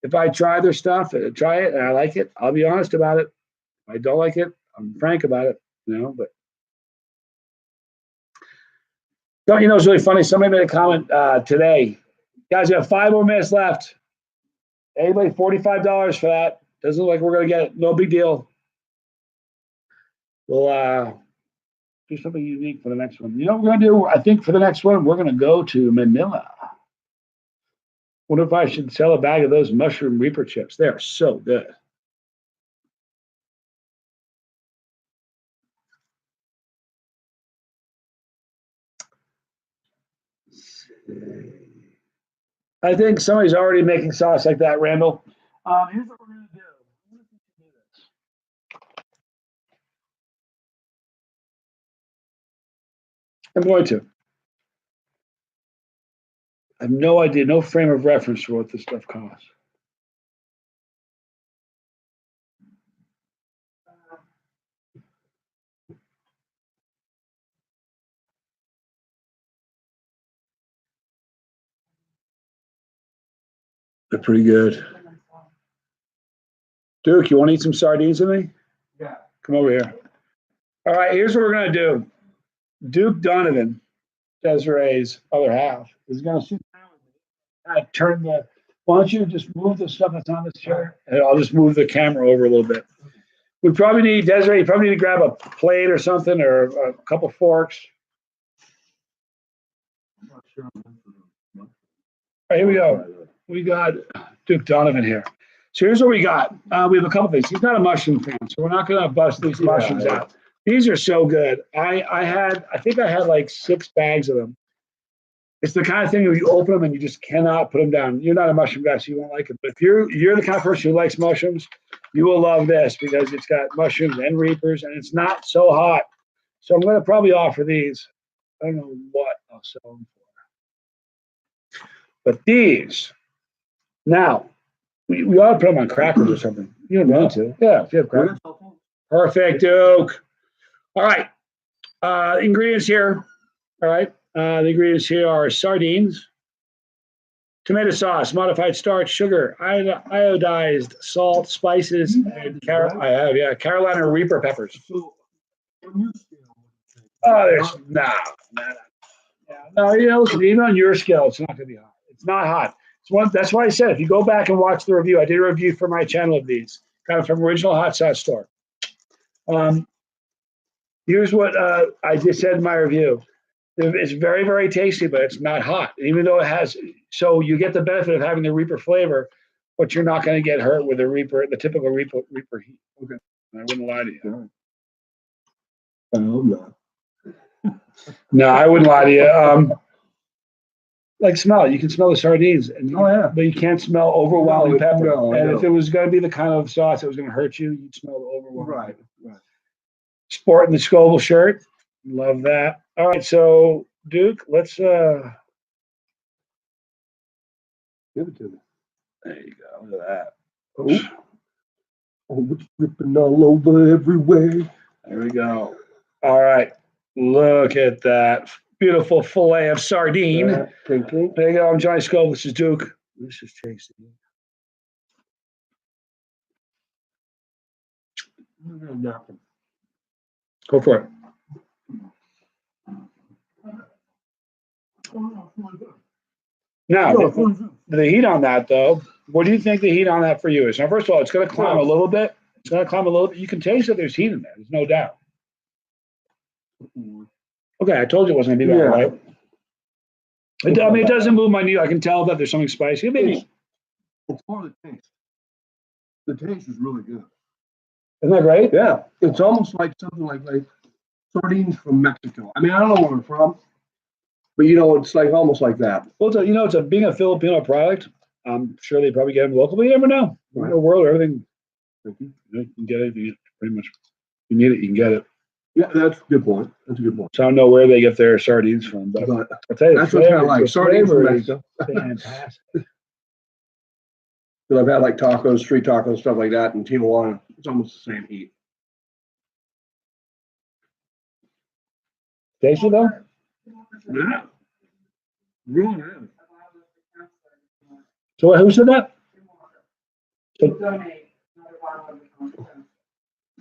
If I try their stuff, try it, and I like it, I'll be honest about it. If I don't like it, I'm frank about it. But it's really funny. Somebody made a comment today. Guys, we have 5 more minutes left. Anybody, $45 for that. Doesn't look like we're gonna get it. No big deal. We'll do something unique for the next one. You know what we're gonna do? I think for the next one, we're gonna go to Manila. Wonder if I should sell a bag of those mushroom reaper chips. They're so good. I think somebody's already making sauce like that, Randall. Here's what we're gonna do. I'm going to. I have no idea, no frame of reference for what this stuff costs. They're pretty good. Duke, you want to eat some sardines with me? Yeah. Come over here. All right, here's what we're going to do. Duke Donovan, Desiree's other half, is going to sit down with me. Turn the, why don't you just move the stuff that's on this chair, and I'll just move the camera over a little bit. We probably need, Desiree, you probably need to grab a plate or something, or a couple forks. I'm not sure. All right, here we go. We got Duke Donovan here. So here's what we got. We have a couple things. He's not a mushroom fan, so we're not going to bust these mushrooms out. These are so good. I think I had like 6 bags of them. It's the kind of thing where you open them and you just cannot put them down. You're not a mushroom guy, so you won't like it. But if you're the kind of person who likes mushrooms, you will love this because it's got mushrooms and reapers, and it's not so hot. So I'm going to probably offer these. I don't know what I'll sell them for. But these, now, we ought to put them on crackers or something. You don't want to. Yeah, if you have crackers. Perfect, Duke. All right. Ingredients here. All right. The ingredients here are sardines, tomato sauce, modified starch, sugar, iodized salt, spices, and Carolina Reaper peppers. So, on your scale, Oh, there's no. You know, listen, even on your scale, it's not going to be hot. It's not hot. That's why I said if you go back and watch the review, I did a review for my channel of these, kind of from original hot sauce store. Here's what I just said in my review. It's very, very tasty, but it's not hot. Even though it has, so you get the benefit of having the Reaper flavor, but you're not going to get hurt with the typical Reaper heat. Okay. I wouldn't lie to you. I hope not. No, I wouldn't lie to you. Like smell it. You can smell the sardines, but you can't smell overwhelming pepper. No, and if it was going to be the kind of sauce that was going to hurt you, you'd smell the overwhelming. Right. Sporting the Scoville shirt. Love that. All right, so Duke, let's Give it to me. there you go. Look at that. Oh, it's dripping all over everywhere. There we go. All right. Look at that. Beautiful fillet of sardine. Thinking. There you go. I'm Johnny Scoville. This is Duke. This is tasty. Go for it. Now, the heat on that, though, what do you think the heat on that for you is? Now, first of all, it's going to climb a little bit. It's going to climb a little bit. You can taste that there's heat in there. There's no doubt. Okay, I told you it wasn't going to be that, right? It doesn't move my needle. I can tell that there's something spicy. Maybe. It's more the taste. The taste is really good. Isn't that great? Yeah, it's almost like something like sardines from Mexico. I mean, I don't know where they're from, but it's like almost like that. Well, being a Filipino product, I'm sure they probably get them local, but you never know. In the world, everything, you can get it. You pretty much, you need it, you can get it. Yeah, that's a good point. So I don't know where they get their sardines from, but I'll tell you, that's what I kind of like. Sardines from Mexico. Fantastic. Because I've had like tacos, street tacos, stuff like that in Tijuana. It's almost the same heat. Tasty though? Yeah. Really good. So who said that?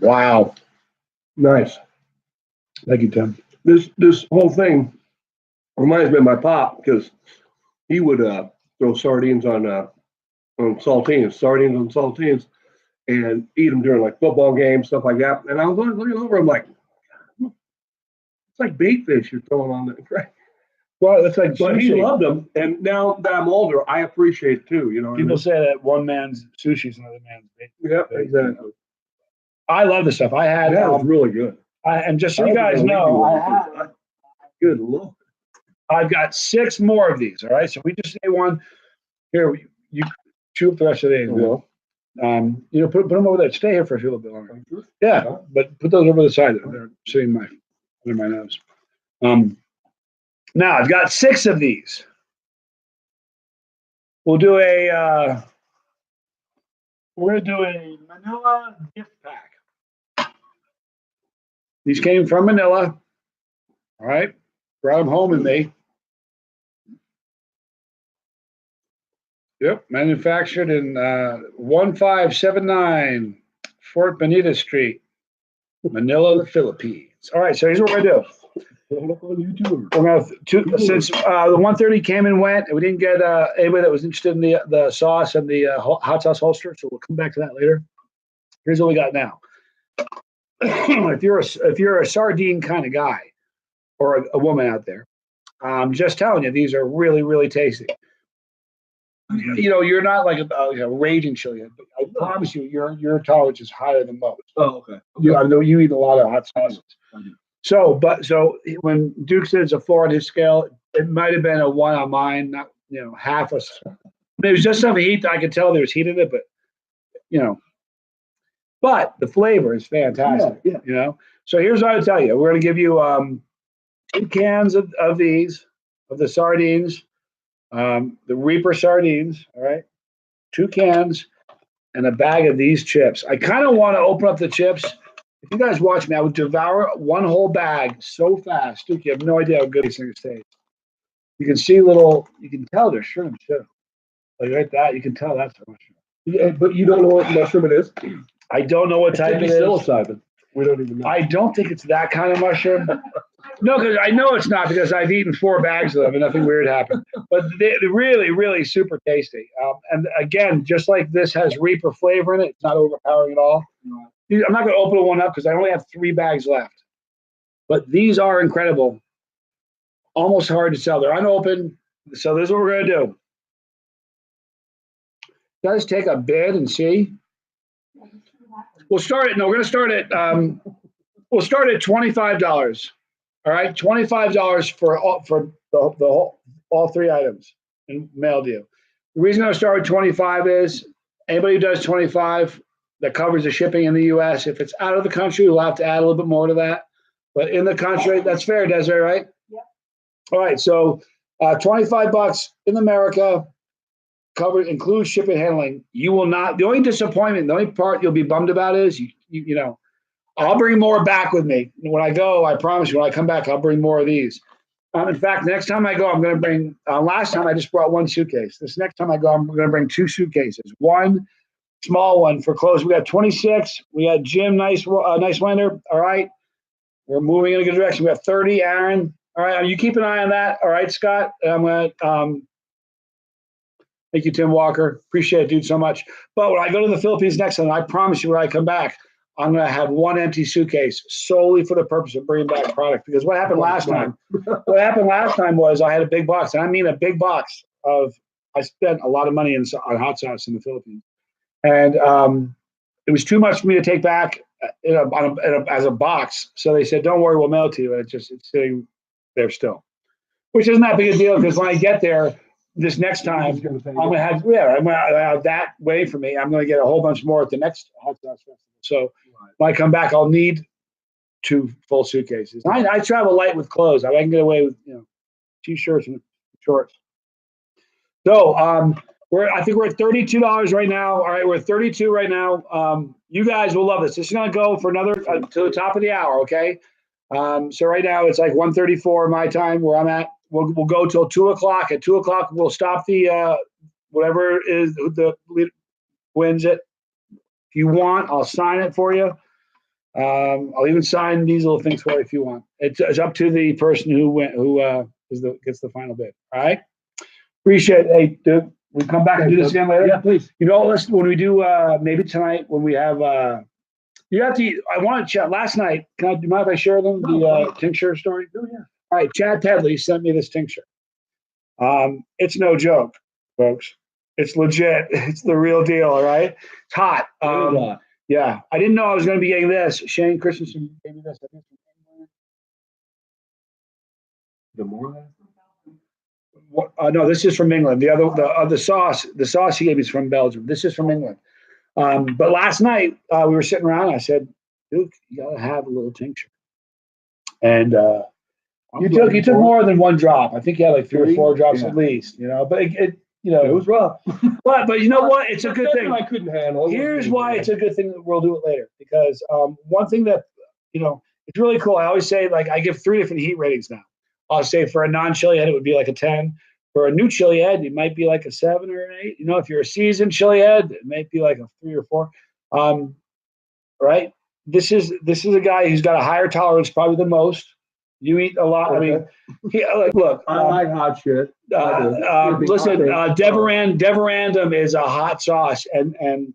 Wow. Nice. Thank you, Tim. This whole thing reminds me of my pop because he would throw sardines on saltines, sardines and saltines, and eat them during like football games, stuff like that. And I was looking over, I'm like, it's like bait fish you're throwing on there. Well, it's like But he sushi. loved them, and now that I'm older, I appreciate it too. You know, what I People mean? say that one man's sushi is another man's bait. Yeah, exactly. I love this stuff. I had, That was really good. and just so I you don't guys think I'll know, leave you with it. Good Lord. I've got 6 more of these. All right, so we just say one. Here, you chew up the rest of these. Well, You know, put them over there. Stay here for a little bit longer. Yeah, but put those over the side. They're sitting under my nose. Now I've got 6 of these. We'll do a. We're gonna do a Manila gift pack. These came from Manila. All right, brought them home with me. Yep, manufactured in 1579 Fort Bonita Street, Manila, Philippines. All right, so here's what we're gonna do. look on YouTube. We're gonna since the 130 came and went, and we didn't get anybody that was interested in the sauce and the hot sauce holster. So we'll come back to that later. Here's what we got now. if you're a sardine kind of guy or a woman out there, I'm just telling you, these are really, really tasty. You know, you're not like a raging chili, but I promise you, your tolerance is higher than most. Oh, okay. I know you eat a lot of hot sauces. I do. So when Duke said it's a 4 on his scale, it might have been a 1 on mine, not half a. There was just some heat. I could tell there was heat in it, but but the flavor is fantastic. Yeah. So here's what I would tell you: we're going to give you 2 cans of these of the sardines, the Reaper sardines. All right, 2 cans and a bag of these chips. I kind of want to open up the chips. If you guys watch me, I would devour one whole bag so fast. Duke, you have no idea how good these things taste. You can see you can tell they're shrimp too. Like right that, you can tell that's a mushroom. Yeah, but you don't know what mushroom it is? I don't know what type it is. Psilocybin. We don't even know. I don't think it's that kind of mushroom. No, because I know it's not because I've eaten 4 bags of them and nothing weird happened. But they're really, really super tasty. And again, just like this has Reaper flavor in it, it's not overpowering at all. I'm not going to open one up because I only have 3 bags left. But these are incredible. Almost hard to sell. They're unopened. So this is what we're going to do. Guys, take a bid and see. We'll start it. No, we're going to start at. We'll start at $25. All right, $25 for all 3 items and mailed you. The reason I start with 25 is anybody who does 25 that covers the shipping in the U.S. If it's out of the country, we'll have to add a little bit more to that. But in the country, that's fair, Desiree, right? Yeah. All right, so $25 in America. Covered includes shipping and handling. You will not. The only disappointment, the only part you'll be bummed about is I'll bring more back with me when I go. I promise you, when I come back, I'll bring more of these. In fact, next time I go, I'm going to bring. Last time I just brought 1 suitcase. This next time I go, I'm going to bring 2 suitcases. 1 small one for clothes. We got 26. We got Jim, nice winner. All right, we're moving in a good direction. We got 30. Aaron. All right, you keep an eye on that. All right, Scott. I'm going to. Thank you, Tim Walker. Appreciate it, dude, so much. But when I go to the Philippines next time, I promise you when I come back, I'm going to have 1 empty suitcase solely for the purpose of bringing back product. Because what happened last time? What happened last time was I had a big box, and I mean a big box of. I spent a lot of money on hot sauce in the Philippines, and it was too much for me to take back as a box. So they said, "Don't worry, we'll mail it to you." And it's sitting there still, which isn't that big a deal because when I get there. This next time, I'm going to have that waiting for me. I'm going to get a whole bunch more at the next hot sauce festival. So when I come back, I'll need 2 full suitcases. I travel light with clothes. I can get away with t-shirts and shorts. So I think we're at $32 right now. All right, we're at 32 right now. You guys will love this. This is going to go for another to the top of the hour. Okay. So right now it's like 1:34 my time where I'm at. We'll go till 2:00. At 2:00, we'll stop the whatever is the leader wins it. If you want, I'll sign it for you. I'll even sign these little things for you if you want. It's up to the person who gets the final bid. All right. Appreciate it. Hey, dude, We come back and do this again later. Yeah, please. You know, let's when we do maybe tonight when we have you have to. I want to chat. Last night, do you mind if I share them the tincture story? Oh, yeah. All right, Chad Pedley sent me this tincture. It's no joke, folks. It's legit. It's the real deal. All right, it's hot. Yeah, I didn't know I was going to be getting this. Shane Christensen gave me this. I think from The more England. No, this is from England. The sauce he gave me is from Belgium. This is from England. But last night we were sitting around. I said, Duke, you gotta have a little tincture. And you took more than one drop. I think you had like three or four drops at least. You know, but it was rough. but you know what? It's a good thing. I couldn't handle. Here's why it's a good thing that we'll do it later because one thing that it's really cool. I always say like I give 3 different heat ratings now. I'll say for a non-chili head it would be like a 10. For a new chili head, it might be like a 7 or an 8. You know, if you're a seasoned chili head, it might be like a 3 or 4. Right? This is a guy who's got a higher tolerance, probably the most. You eat a lot. Okay. I mean, look. I like hot shit. Listen, Deverandum is a hot sauce, and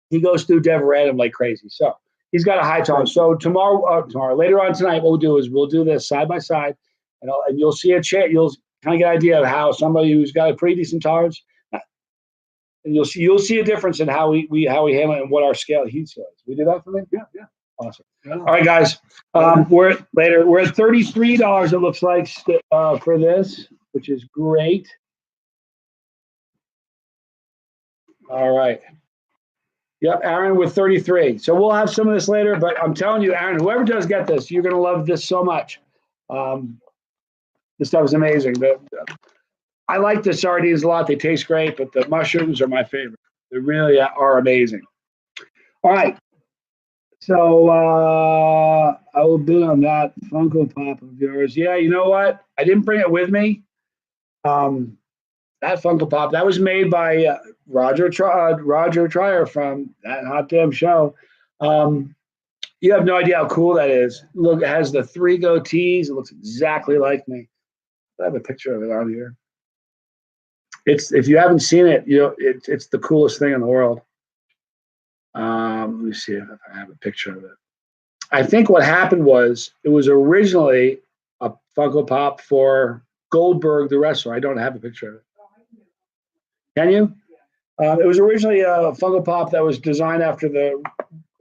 he goes through Deverandum like crazy. So he's got a high tolerance. So tomorrow, later on tonight, what we'll do is we'll do this side by side, and you'll see you'll kind of get an idea of how somebody who's got a pretty decent tolerance, and you'll see a difference in how we handle it and what our scale heat scale is. We do that for me? Yeah. Awesome. All right, guys. We're at $33. It looks like for this, which is great. All right. Yep, Aaron with 33. So we'll have some of this later, but I'm telling you, Aaron, whoever does get this, you're going to love this so much. This stuff is amazing. I like the sardines a lot. They taste great, but the mushrooms are my favorite. They really are amazing. All right. So I will bid on that Funko Pop of yours. Yeah, you know what? I didn't bring it with me. That Funko Pop that was made by Roger Trier from that Hot Damn Show. You have no idea how cool that is. Look, it has the 3 goatees. It looks exactly like me. I have a picture of it on here. If you haven't seen it, it's the coolest thing in the world. Let me see if I have a picture of it. I think what happened was it was originally a Funko Pop for Goldberg, the wrestler. I don't have a picture of it. Can you? It was originally a Funko Pop that was designed after the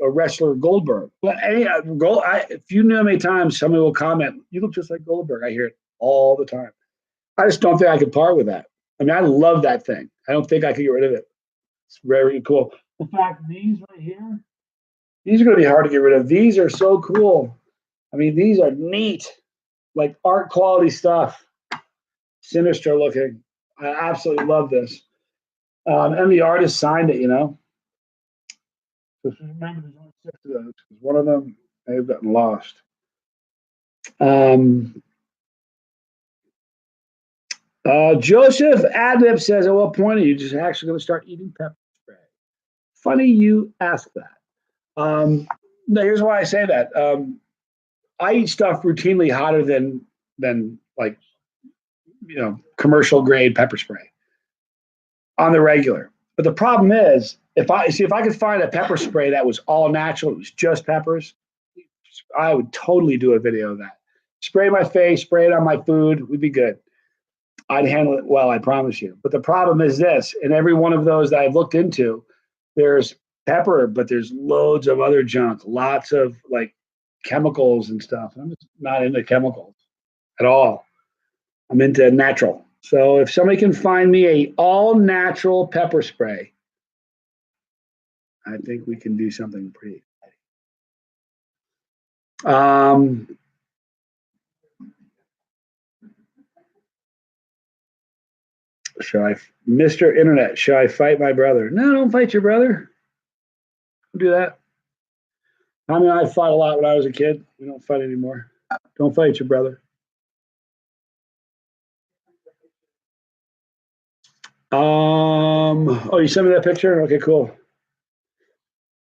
wrestler Goldberg. But if you know how many times somebody will comment, you look just like Goldberg. I hear it all the time. I just don't think I could part with that. I mean, I love that thing. I don't think I could get rid of it. It's very cool. In fact, these right here, these are going to be hard to get rid of. These are so cool. I mean, these are neat, like art quality stuff. Sinister looking. I absolutely love this. And the artist signed it, So remember, there's only 6 of those because one of them may have gotten lost. Joseph Adlib says, at what point are you just actually going to start eating pepper spray? Funny you ask that. No, here's why I say that. I eat stuff routinely hotter than like, commercial grade pepper spray on the regular. But the problem is, if I could find a pepper spray that was all natural, it was just peppers, I would totally do a video of that. Spray my face, spray it on my food, we'd be good. I'd handle it well, I promise you. But the problem is this: in every one of those that I've looked into, there's pepper, but there's loads of other junk, lots of like chemicals and stuff. I'm just not into chemicals at all. I'm into natural. So if somebody can find me a all natural pepper spray, I think we can do something pretty exciting. Mr. Internet, should I fight my brother? No, don't fight your brother. Don't do that. I mean, I fought a lot when I was a kid. We don't fight anymore. Don't fight your brother. Oh, you sent me that picture? Okay, cool.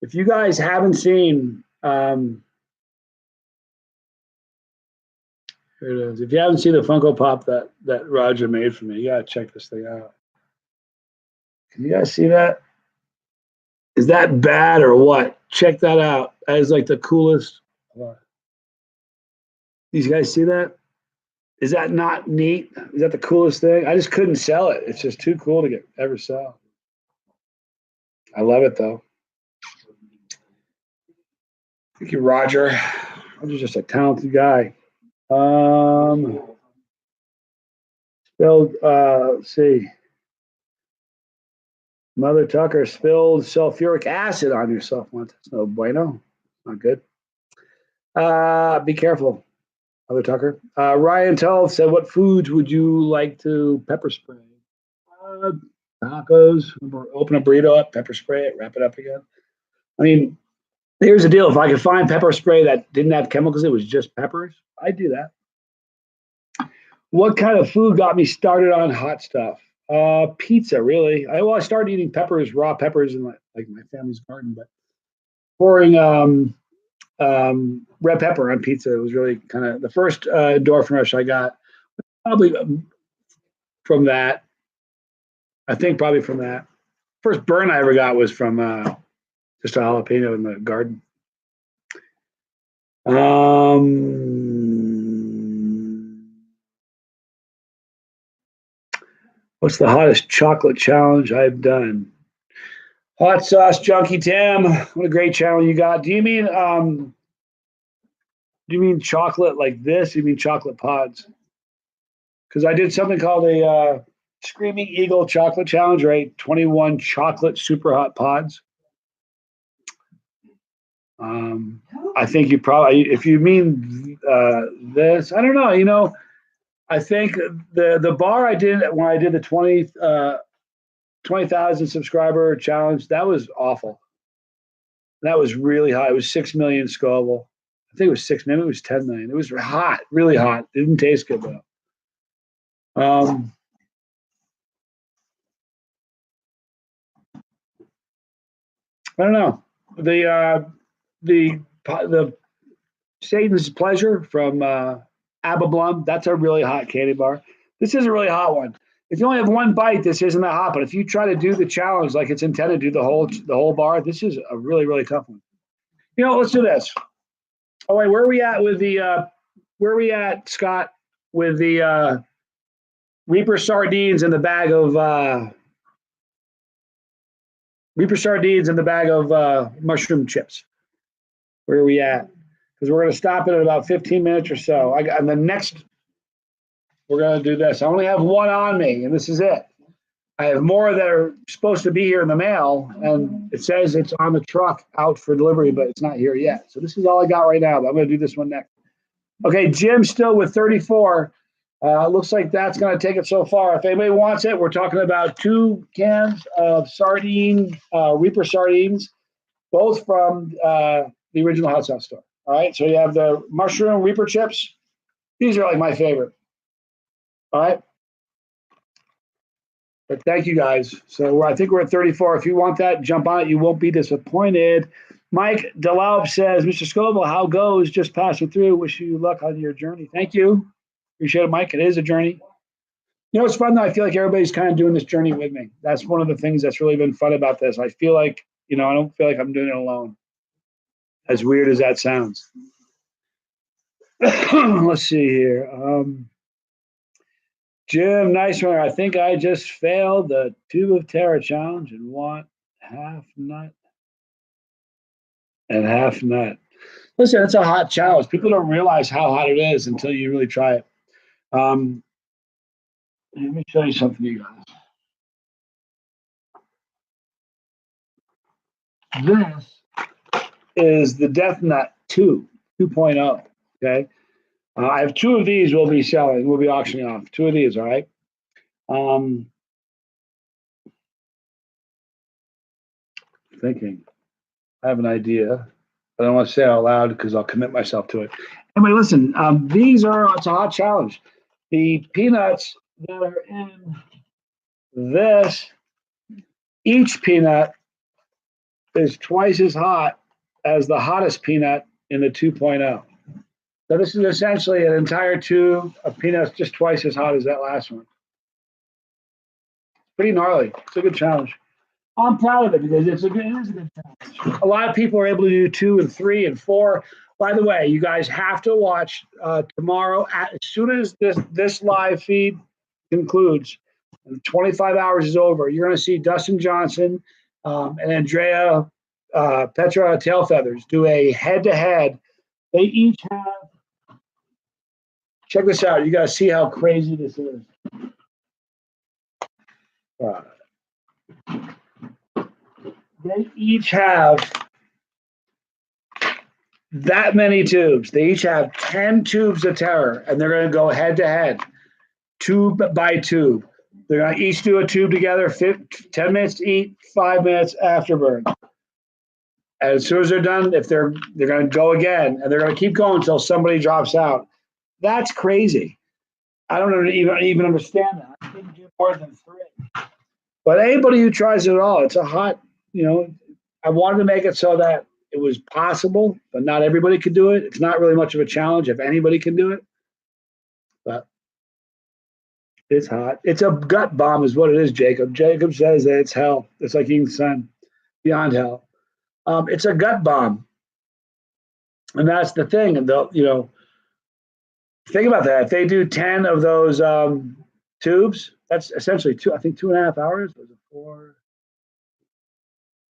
If you guys haven't seen, here it is. If you haven't seen the Funko Pop that Roger made for me, you gotta check this thing out. Can you guys see that? Is that bad or what? Check that out. That is like the coolest. These guys see that? Is that not neat? Is that the coolest thing? I just couldn't sell it. It's just too cool to ever sell. I love it though. Thank you, Roger. Roger's just a talented guy. Let's see. Mother Tucker spilled sulfuric acid on yourself once. That's no bueno. Not good. Be careful, Mother Tucker. Ryan Tull said, what foods would you like to pepper spray? Tacos. Open a burrito up, pepper spray it, wrap it up again. I mean, here's the deal. If I could find pepper spray that didn't have chemicals, it was just peppers, I'd do that. What kind of food got me started on hot stuff? Pizza, really. I started eating peppers, raw peppers in my family's garden, but pouring red pepper on pizza was really kind of the first endorphin rush I got. Probably from that. I think probably from that. First burn I ever got was from just a jalapeno in the garden. What's the hottest chocolate challenge I've done? Hot sauce junkie Tim. What a great challenge you got. Do you mean chocolate like this? You mean chocolate pods? Because I did something called a Screaming Eagle chocolate challenge, right? 21 chocolate super hot pods. I think you probably, if you mean this, I don't know. You know, I think the bar I did when I did the 20,000 subscriber challenge, that was awful. That was really hot. It was 6 million Scoville. I think it was 6, maybe it was 10 million. It was hot, really hot. It didn't taste good though. I don't know. The Satan's Pleasure from Abba Blum, that's a really hot candy bar. This is a really hot one. If you only have one bite, this isn't that hot. But if you try to do the challenge like it's intended to do the whole bar, this is a really, really tough one. You know, let's do this. Oh wait, where are we at with the where are we at, Scott, with the Reaper sardines in the bag of mushroom chips? Where are we at? Because we're going to stop it in about 15 minutes or so. And the next, we're going to do this. I only have one on me, and this is it. I have more that are supposed to be here in the mail, and it says it's on the truck out for delivery, but it's not here yet. So this is all I got right now, but I'm going to do this one next. Okay, Jim's still with 34. Looks like that's going to take it so far. If anybody wants it, we're talking about 2 cans of Reaper sardines, both from the original hot sauce store. All right, so you have the mushroom Reaper chips. These are like my favorite. All right. But thank you guys. So I think we're at 34. If you want that, jump on it. You won't be disappointed. Mike DeLaub says, Mr. Scoville, how goes? Just passing through. Wish you luck on your journey. Thank you. Appreciate it, Mike. It is a journey. You know, it's fun though. I feel like everybody's kind of doing this journey with me. That's one of the things that's really been fun about this. I feel like, you know, I don't feel like I'm doing it alone. As weird as that sounds. Let's see here. Jim, nice one. I think I just failed the Tube of Terror challenge and want half nut and half nut. Listen, it's a hot challenge. People don't realize how hot it is until you really try it. Let me show you something, you guys. This is the Death Nut 2.0. Okay. I have 2 of these we'll be selling. We'll be auctioning off 2 of these. All right. Thinking. I have an idea. I don't want to say it out loud because I'll commit myself to it. Anyway, listen. It's a hot challenge. The peanuts that are in this, each peanut is twice as hot as the hottest peanut in the 2.0. So this is essentially an entire tube of peanuts just twice as hot as that last one. Pretty gnarly. It's a good challenge. I'm proud of it because it is a good challenge. A lot of people are able to do 2 and 3 and 4. By the way, you guys have to watch tomorrow as soon as this live feed concludes. And 25 hours is over. You're going to see Dustin Johnson and Andrea Petra Tailfeathers do a head-to-head. They each have. Check this out. You guys see how crazy this is. They each have that many tubes. They each have 10 tubes of terror, and they're going to go head to head, tube by tube. They're going to each do a tube together, 10 minutes to eat, 5 minutes afterburn. And as soon as they're done, if they're going to go again, and they're going to keep going until somebody drops out. That's crazy. I don't even understand that. I couldn't do more than 3. But anybody who tries it at all, it's a hot, I wanted to make it so that it was possible, but not everybody could do it. It's not really much of a challenge if anybody can do it. But it's hot. It's a gut bomb is what it is, Jacob. Jacob says that it's hell. It's like eating the sun, beyond hell. It's a gut bomb. And that's the thing. And they'll, think about that. If they do 10 of those tubes, that's essentially 2.5 hours. Was it 4?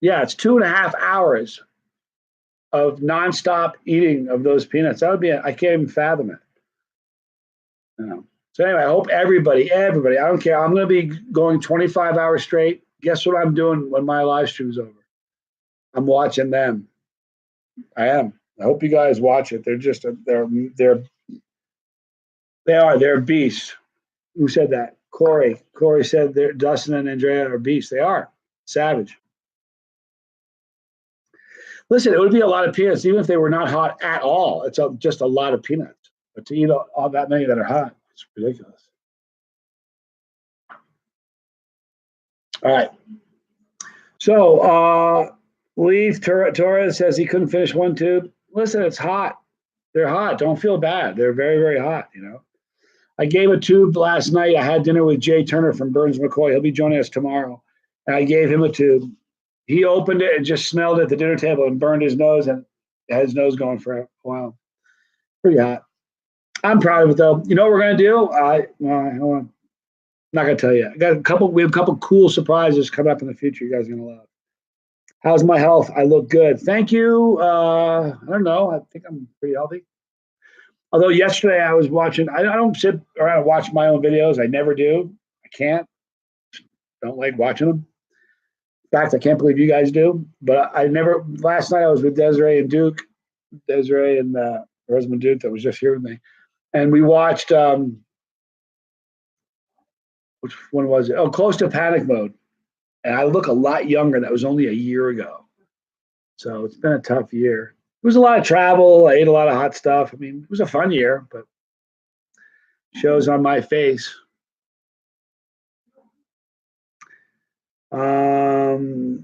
Yeah, it's 2.5 hours of nonstop eating of those peanuts. That would be, I can't even fathom it. So anyway, I hope everybody, I don't care. I'm going to be going 25 hours straight. Guess what I'm doing when my live stream's over? I'm watching them. I am. I hope you guys watch it. They're beasts. Who said that? Corey. Corey said Dustin and Andrea are beasts. They are. Savage. Listen, it would be a lot of peanuts, even if they were not hot at all. It's just a lot of peanuts. But to eat all that many that are hot, it's ridiculous. All right. So, Leith Torres says he couldn't finish 1 tube. Listen, it's hot. They're hot. Don't feel bad. They're very, very hot, I gave a tube last night. I had dinner with Jay Turner from Burns McCoy. He'll be joining us tomorrow. And I gave him a tube. He opened it and just smelled it at the dinner table and burned his nose and had his nose going for a while. Pretty hot. I'm proud of it, though. You know what we're going to do? I'm not going to tell you. We have a couple cool surprises coming up in the future you guys are going to love. How's my health? I look good. Thank you. I don't know. I think I'm pretty healthy. Although yesterday I was watching, I don't sit around and watch my own videos. I never do. I can't. Don't like watching them. In fact, I can't believe you guys do. But last night I was with Desiree and Duke. Desiree and her husband Duke that was just here with me. And we watched, which one was it? Oh, Close to Panic Mode. And I look a lot younger. That was only a year ago. So it's been a tough year. It was a lot of travel. I ate a lot of hot stuff. I mean, it was a fun year, but shows on my face. They're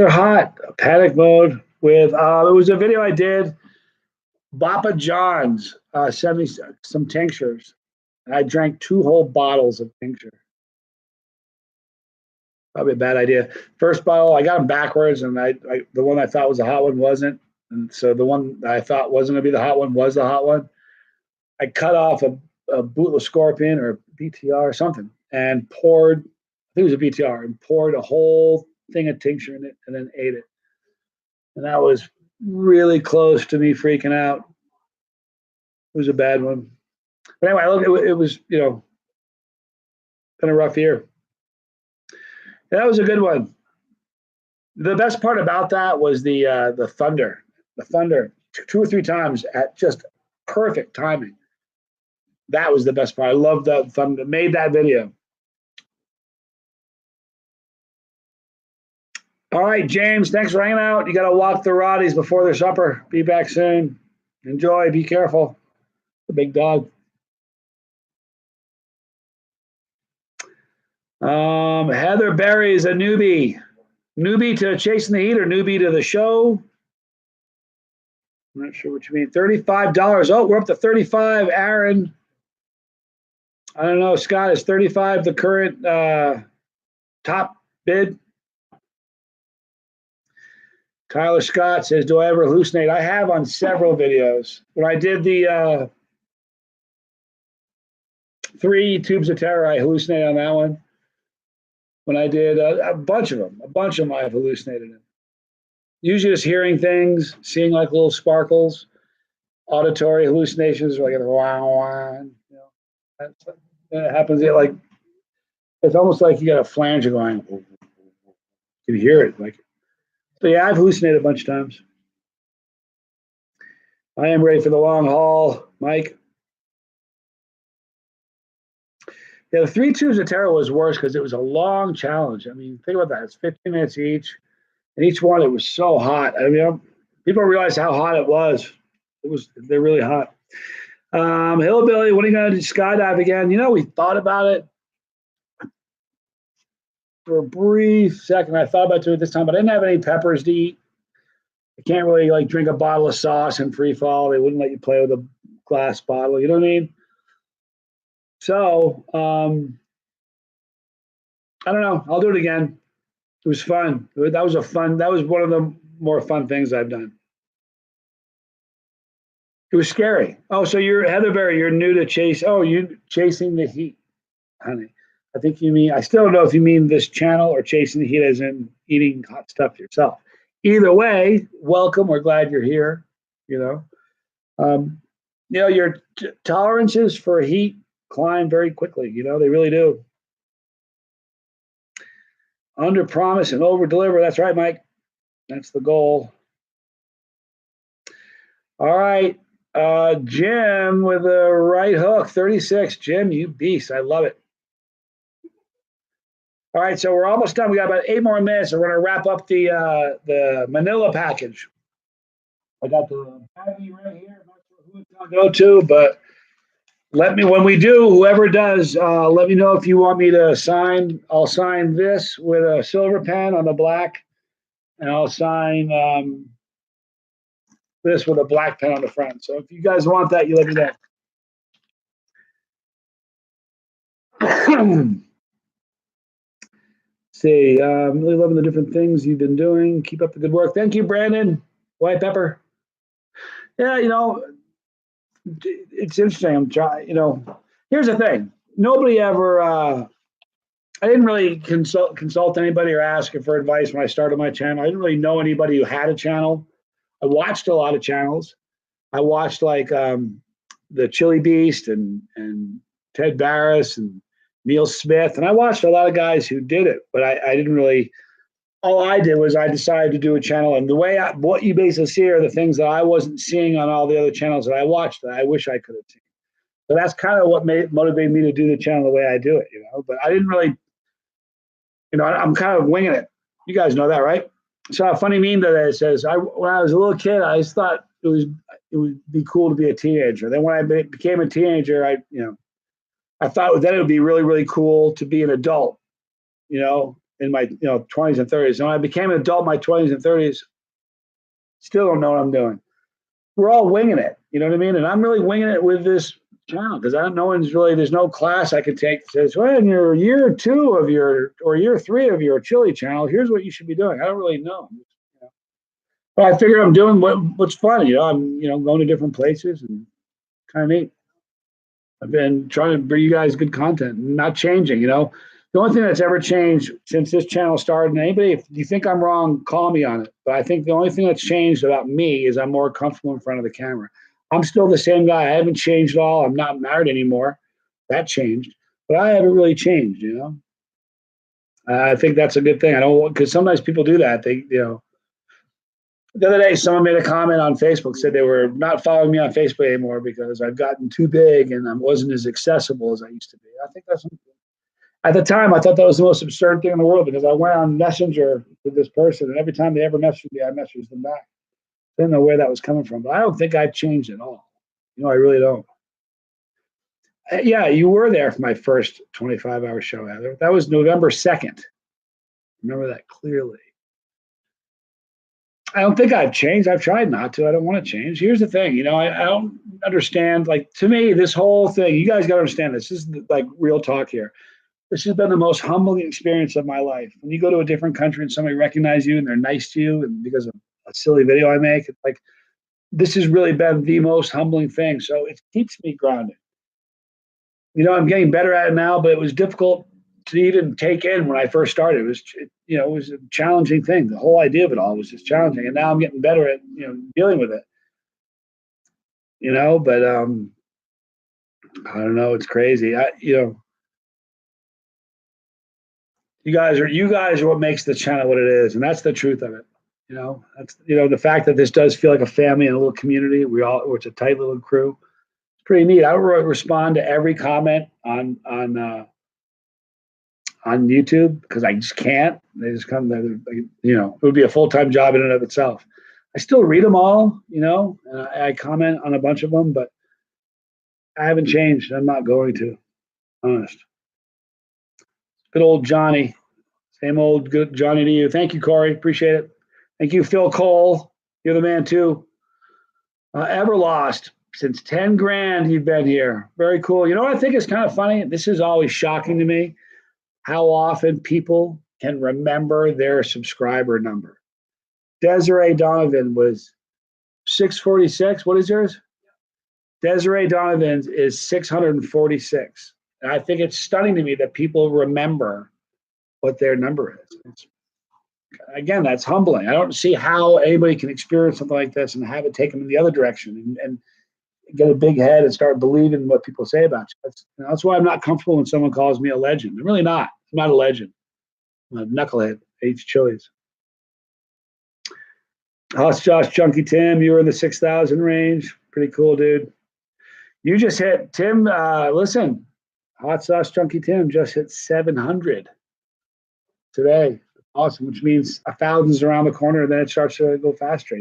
hot. Panic Mode with it was a video I did. Papa John's sent me some tinctures. And I drank 2 whole bottles of tincture. Probably a bad idea. First bottle, I got them backwards, and the one I thought was a hot one wasn't. And so the one I thought wasn't going to be the hot one was the hot one. I cut off a bootleg Scorpion or BTR or something and poured, I think it was a BTR, and poured a whole thing of tincture in it and then ate it. And that was really close to me freaking out. It was a bad one. But anyway, it was, been a rough year. That was a good one. The best part about that was the thunder. The thunder 2 or 3 times at just perfect timing. That was the best part. I loved that thunder. Made that video. All right, James, thanks for hanging out. You got to walk the Roddies before their supper. Be back soon. Enjoy. Be careful. The big dog. Heather Berry is a newbie. Newbie to Chasing the Heat or newbie to the show? I'm not sure what you mean. $35. Oh, we're up to 35, Aaron. I don't know, Scott, is 35 the current top bid? Tyler Scott says, do I ever hallucinate? I have on several videos. When I did the 3 tubes of terror, I hallucinated on that one. When I did a bunch of them, I've hallucinated in. Usually just hearing things, seeing like little sparkles, auditory hallucinations, like a wow, wow, you know, that happens. Like it's almost like you got a flanger going. You can hear it, like. So yeah, I've hallucinated a bunch of times. I am ready for the long haul, Mike. Yeah, the 3 tubes of terror was worse because it was a long challenge. I mean, think about that. It's 15 minutes each, and each one it was so hot. I mean, people don't realize how hot it was. They're really hot. Hillbilly, when are you going to skydive again? You know, we thought about it for a brief second. I thought about doing it this time, but I didn't have any peppers to eat. I can't really like drink a bottle of sauce and free fall. They wouldn't let you play with a glass bottle. You know what I mean? So I don't know. I'll do it again. It was fun. That was one of the more fun things I've done. It was scary. Oh, so you're Heatherberry, you're new to chase. Oh, you chasing the heat, honey. I think you mean, I still don't know if you mean this channel or chasing the heat as in eating hot stuff yourself. Either way, welcome. We're glad you're here. You know, your tolerances for heat climb very quickly. You know, they really do. Under promise and over deliver. That's right, Mike. That's the goal. All right. Jim with a right hook, 36. Jim, you beast. I love it. All right, so we're almost done. We got about 8 more minutes, and we're going to wrap up the Manila package. I got the baggie right here. I'm not sure who it's going to go to, but when we do, whoever does, let me know if you want me to sign. I'll sign this with a silver pen on the black, and I'll sign this with a black pen on the front. So if you guys want that, you let me know. See, I'm really loving the different things you've been doing. Keep up the good work. Thank you, Brandon. White pepper. Yeah, you know, it's interesting. I'm trying, you know, here's the thing. Nobody ever, I didn't really consult anybody or ask for advice when I started my channel. I didn't really know anybody who had a channel. I watched a lot of channels. I watched like the Chili Beast and Ted Barris and Neil Smith, and I watched a lot of guys who did it, but I didn't really. All I did was I decided to do a channel, and what you basically see are the things that I wasn't seeing on all the other channels that I watched that I wish I could have seen. So that's kind of what motivated me to do the channel the way I do it, you know. But I didn't really, you know, I'm kind of winging it. You guys know that, right? So a funny meme today says, when I was a little kid, I just thought it would be cool to be a teenager. Then when I became a teenager, I thought then it would be really, really cool to be an adult, you know, in my 20s and 30s. And when I became an adult in my 20s and 30s, still don't know what I'm doing. We're all winging it, you know what I mean? And I'm really winging it with this channel because there's no class I could take that says, well, in your year 2 of or year 3 of your chili channel, here's what you should be doing. I don't really know. But I figure I'm doing what's fun, you know. I'm going to different places and kind of neat. I've been trying to bring you guys good content, not changing, you know. The only thing that's ever changed since this channel started, and anybody, if you think I'm wrong, call me on it. But I think the only thing that's changed about me is I'm more comfortable in front of the camera. I'm still the same guy. I haven't changed at all. I'm not married anymore. That changed. But I haven't really changed, you know. I think that's a good thing. I don't, because sometimes people do that. The other day, someone made a comment on Facebook, said they were not following me on Facebook anymore because I've gotten too big and I wasn't as accessible as I used to be. I think that's, at the time, I thought that was the most absurd thing in the world because I went on Messenger with this person, and every time they ever messaged me, I messaged them back. I didn't know where that was coming from, but I don't think I've changed at all. You know, I really don't. Yeah, you were there for my first 25-hour show, Heather. That was November 2nd. Remember that clearly. I don't think I've changed. I've tried not to. I don't want to change. Here's the thing, I don't understand. Like to me, this whole thing, you guys got to understand this. This is like real talk here. This has been the most humbling experience of my life. When you go to a different country and somebody recognizes you and they're nice to you, and because of a silly video I make, it's like this has really been the most humbling thing. So it keeps me grounded. I'm getting better at it now, but it was difficult to even take in when I first started. It was a challenging thing. The whole idea of it all was just challenging, and now I'm getting better at dealing with it. But I don't know. It's crazy. You guys are what makes the channel what it is, and that's the truth of it. That's the fact that this does feel like a family and a little community. It's a tight little crew. It's pretty neat. I don't really respond to every comment on YouTube because I just can't. They just come. It would be a full-time job in and of itself. I still read them all, and I comment on a bunch of them, but I haven't changed. I'm not going to. Honest. Good old Johnny. Same old good Johnny to you. Thank you, Corey. Appreciate it. Thank you, Phil Cole. You're the man too. Everlost. Since 10 grand you've been here. Very cool. You know what I think is kind of funny? This is always shocking to me. How often people can remember their subscriber number. Desiree Donovan was 646. What is yours? Desiree Donovan's is 646. And I think it's stunning to me that people remember what their number is. Again, that's humbling. I don't see how anybody can experience something like this and have it take them in the other direction and get a big head and start believing what people say about you. That's why I'm not comfortable when someone calls me a legend. I'm really not. I'm not a legend. I'm a knucklehead. Hates chilies. Hoss Josh Chunky Tim, you were in the 6,000 range. Pretty cool, dude. You just hit, Tim, listen, Hot Sauce Chunky Tim just hit 700 today. Awesome, which means 1,000's around the corner, and then it starts to go faster,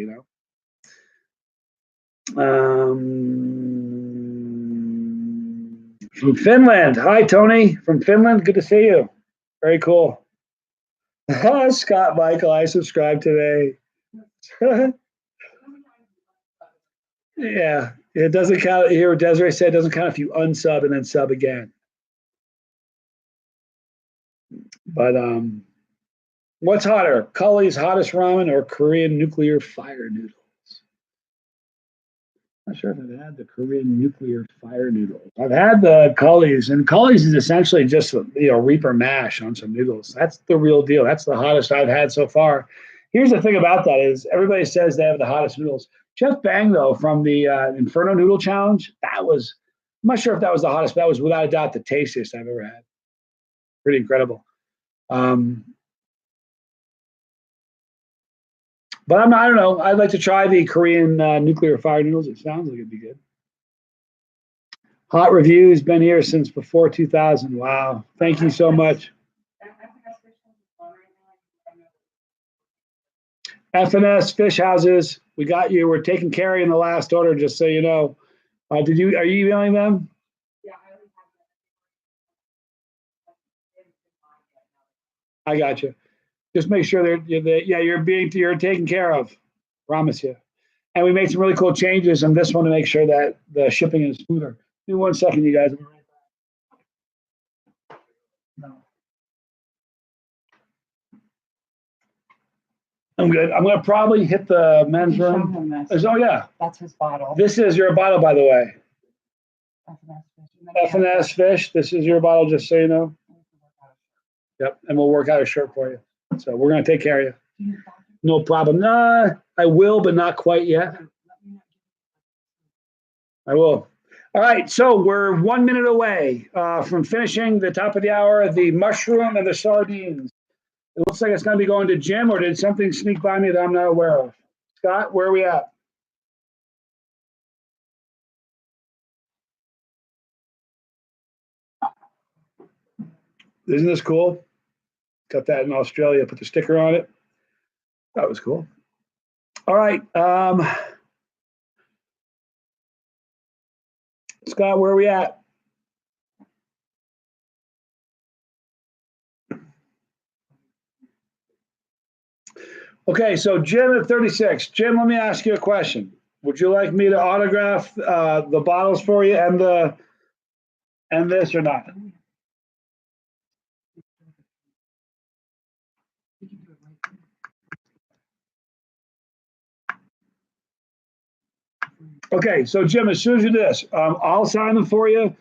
From Finland. Hi, Tony. From Finland. Good to see you. Very cool. Scott Michael, I subscribed today. Yeah, it doesn't count. Here, Desiree said it doesn't count if you unsub and then sub again. But what's hotter, Cully's hottest ramen or Korean nuclear fire noodles? Not sure if I've had the Korean nuclear fire noodles. I've had the Cully's, and Cully's is essentially just Reaper mash on some noodles. That's the real deal. That's the hottest I've had so far. Here's the thing about that is everybody says they have the hottest noodles. Jeff Bang, though, from the Inferno Noodle Challenge, I'm not sure if that was the hottest, but that was without a doubt the tastiest I've ever had. Pretty incredible. But I don't know. I'd like to try the Korean nuclear fire noodles. It sounds like it'd be good. Hot Reviews, been here since before 2000. Wow. Thank you so much. FNS Fish Houses, we got you. We're taking care of you in the last order, just so you know. Are you emailing them? Yeah, I got you. Just make sure you're taken care of. Promise you. And we made some really cool changes on this one to make sure that the shipping is smoother. Give me 1 second, you guys. No. I'm good. I'm going to probably hit the men's room. Oh, yeah. That's his bottle. This is your bottle, by the way. FNS Fish. This is your bottle, just so you know. Yep. And we'll work out a shirt for you. So we're going to take care of you. No problem. I will, but not quite yet. I will. All right. So we're 1 minute away from finishing the top of the hour, the mushroom and the sardines. It looks like it's going to be going to Jim, or did something sneak by me that I'm not aware of? Scott, where are we at? Isn't this cool? Got that in Australia, put the sticker on it. That was cool. All right. Scott, where are we at? Okay, so Jim at 36. Jim, let me ask you a question. Would you like me to autograph the bottles for you and this or not? Okay, so Jim, as soon as you do this, I'll sign them for you.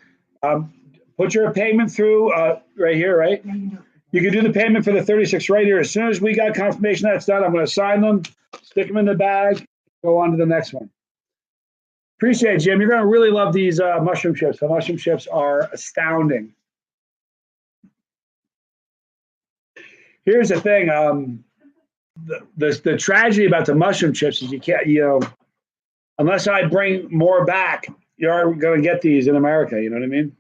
Put your payment through right here, right? You can do the payment for the 36 right here. As soon as we got confirmation that's done, I'm going to sign them, stick them in the bag, go on to the next one. Appreciate it, Jim. You're going to really love these mushroom chips. The mushroom chips are astounding. Here's the thing. The tragedy about the mushroom chips is you can't, unless I bring more back, you're going to get these in America. You know what I mean?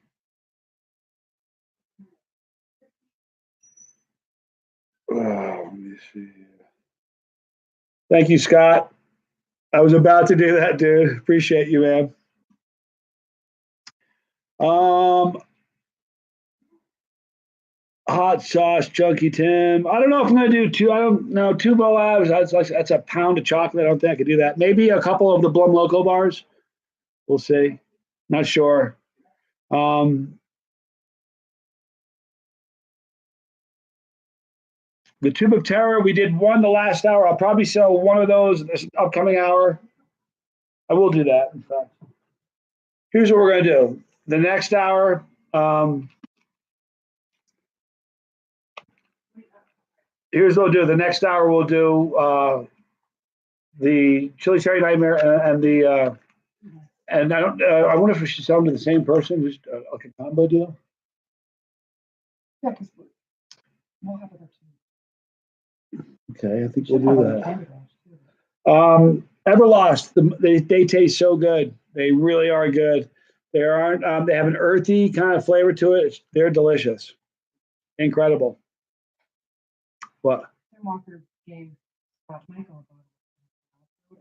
Oh, let me see. Thank you, Scott. I was about to do that, dude. Appreciate you, man. Hot sauce, Junkie Tim. I don't know if I'm gonna do two. I don't know, two Moabs. That's a pound of chocolate. I don't think I could do that. Maybe a couple of the Blum Loco bars. We'll see. Not sure. The Tube of Terror, we did one the last hour. I'll probably sell one of those this upcoming hour. I will do that, in fact. Here's what we're going to do. The next hour, here's what we'll do. The next hour, we'll do the Chili Cherry Nightmare and the, and I wonder if we should sell them to the same person, just like a combo deal. Yeah, because we'll have other two. Okay, I think we'll do that. Everlost, they taste so good. They really are good. They aren't. They have an earthy kind of flavor to it. They're delicious, incredible. What? Walker gave Scott Michael a bottle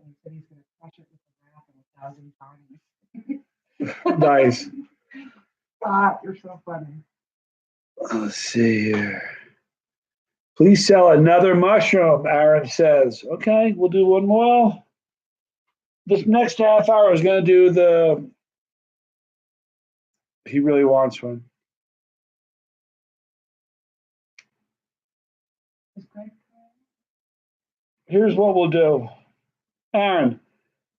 and said he's going to crush it with a wrap and 1,000 tonics. Nice. Scott, you're so funny. Let's see here. Please sell another mushroom, Aaron says. Okay, we'll do one more. This next half hour is going to do the. He really wants one. Here's what we'll do, Aaron.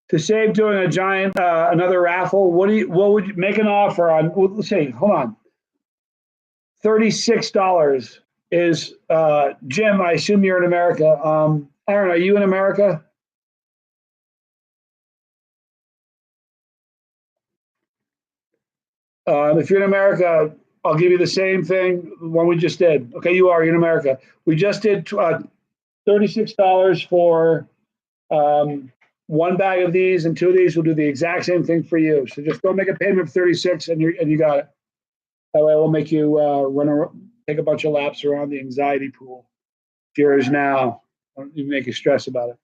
To save doing a giant another raffle, what would you make an offer on? Let's see. Hold on. $36 is Jim. I assume you're in America. Aaron, are you in America? If you're in America, I'll give you the same thing, the one we just did. Okay, you're in America. We just did $36 for one bag of these and two of these. We'll do the exact same thing for you. So just go make a payment for 36 and you got it. That way we'll make you take a bunch of laps around the anxiety pool. Yours now. Don't even make you stress about it.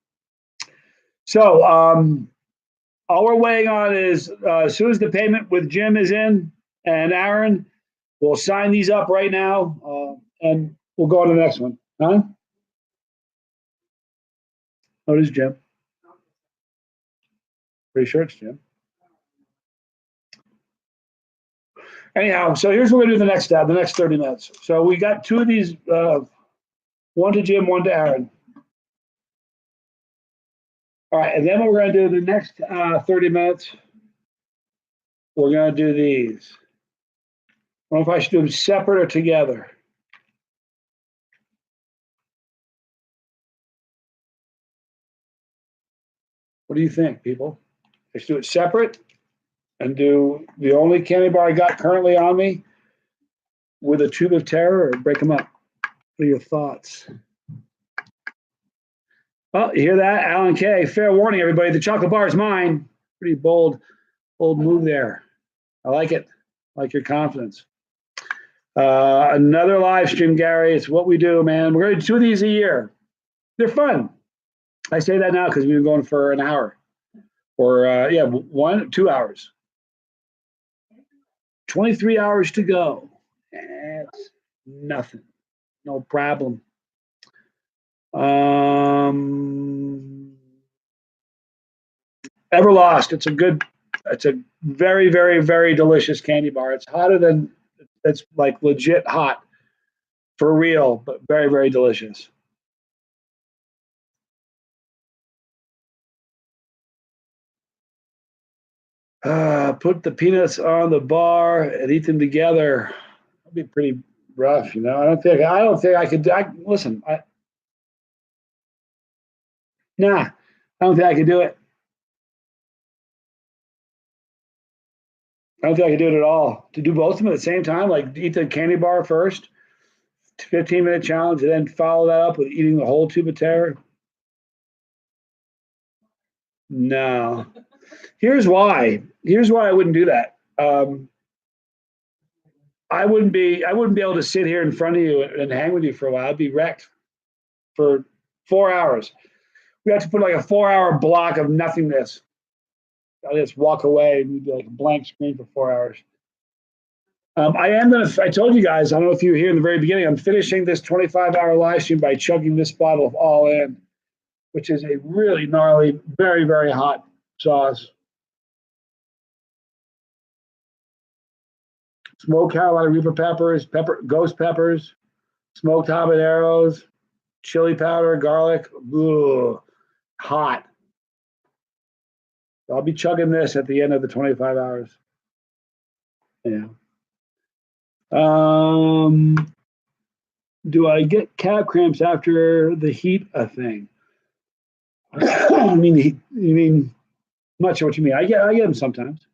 So all we're waiting on is as soon as the payment with Jim is in and Aaron, we'll sign these up right now and we'll go on to the next one. Huh? What is Jim? Pretty sure it's Jim. Anyhow, so here's what we're going to do the next 30 minutes. So we got two of these, one to Jim, one to Aaron. All right, and then what we're going to do the next 30 minutes, we're going to do these. I don't know if I should do them separate or together. What do you think, people? Let's do it separate and do the only candy bar I got currently on me with a Tube of Terror, or break them up. What are your thoughts? Oh, you hear that? Alan K. Fair warning, everybody. The chocolate bar is mine. Pretty bold move there. I like it. I like your confidence. Another live stream, Gary. It's what we do, man. We're going to do two of these a year. They're fun. I say that now because we've been going for an hour. Or, 2 hours. 23 hours to go. That's nothing. No problem. Everlost. It's a very, very, very delicious candy bar. It's hotter than, it's like legit hot for real, but very, very delicious. Put the peanuts on the bar and eat them together. That'd be pretty rough, you know. I don't think I could. Listen. Nah, I don't think I could do it. I don't think I could do it at all. To do both of them at the same time, like eat the candy bar first, 15-minute challenge, and then follow that up with eating the whole tube of terror. No. Here's why. Here's why I wouldn't do that. I wouldn't be able to sit here in front of you and hang with you for a while. I'd be wrecked for 4 hours. We have to put like a 4-hour block of nothingness. I just walk away and you'd be like a blank screen for 4 hours. I told you guys, I don't know if you were here in the very beginning, I'm finishing this 25-hour live stream by chugging this bottle of All In, which is a really gnarly, very, very hot sauce. Smoked Carolina Reaper peppers, ghost peppers, smoked habaneros, chili powder, garlic. Ugh, hot. I'll be chugging this at the end of the 25 hours. Yeah. Do I get calf cramps after the Heat-a-thon? I mean, you mean, I'm not sure what you mean. I get them sometimes.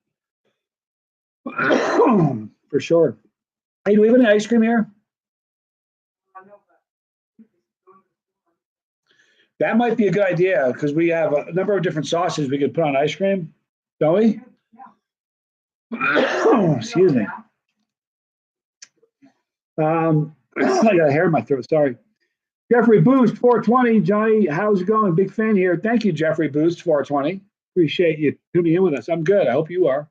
For sure. Hey, do we have any ice cream here? That might be a good idea because we have a number of different sauces we could put on ice cream, don't we? Excuse me. I got a hair in my throat. Sorry. Jeffrey Boost 420. Johnny, how's it going? Big fan here. Thank you, Jeffrey Boost 420. Appreciate you tuning in with us. I'm good. I hope you are.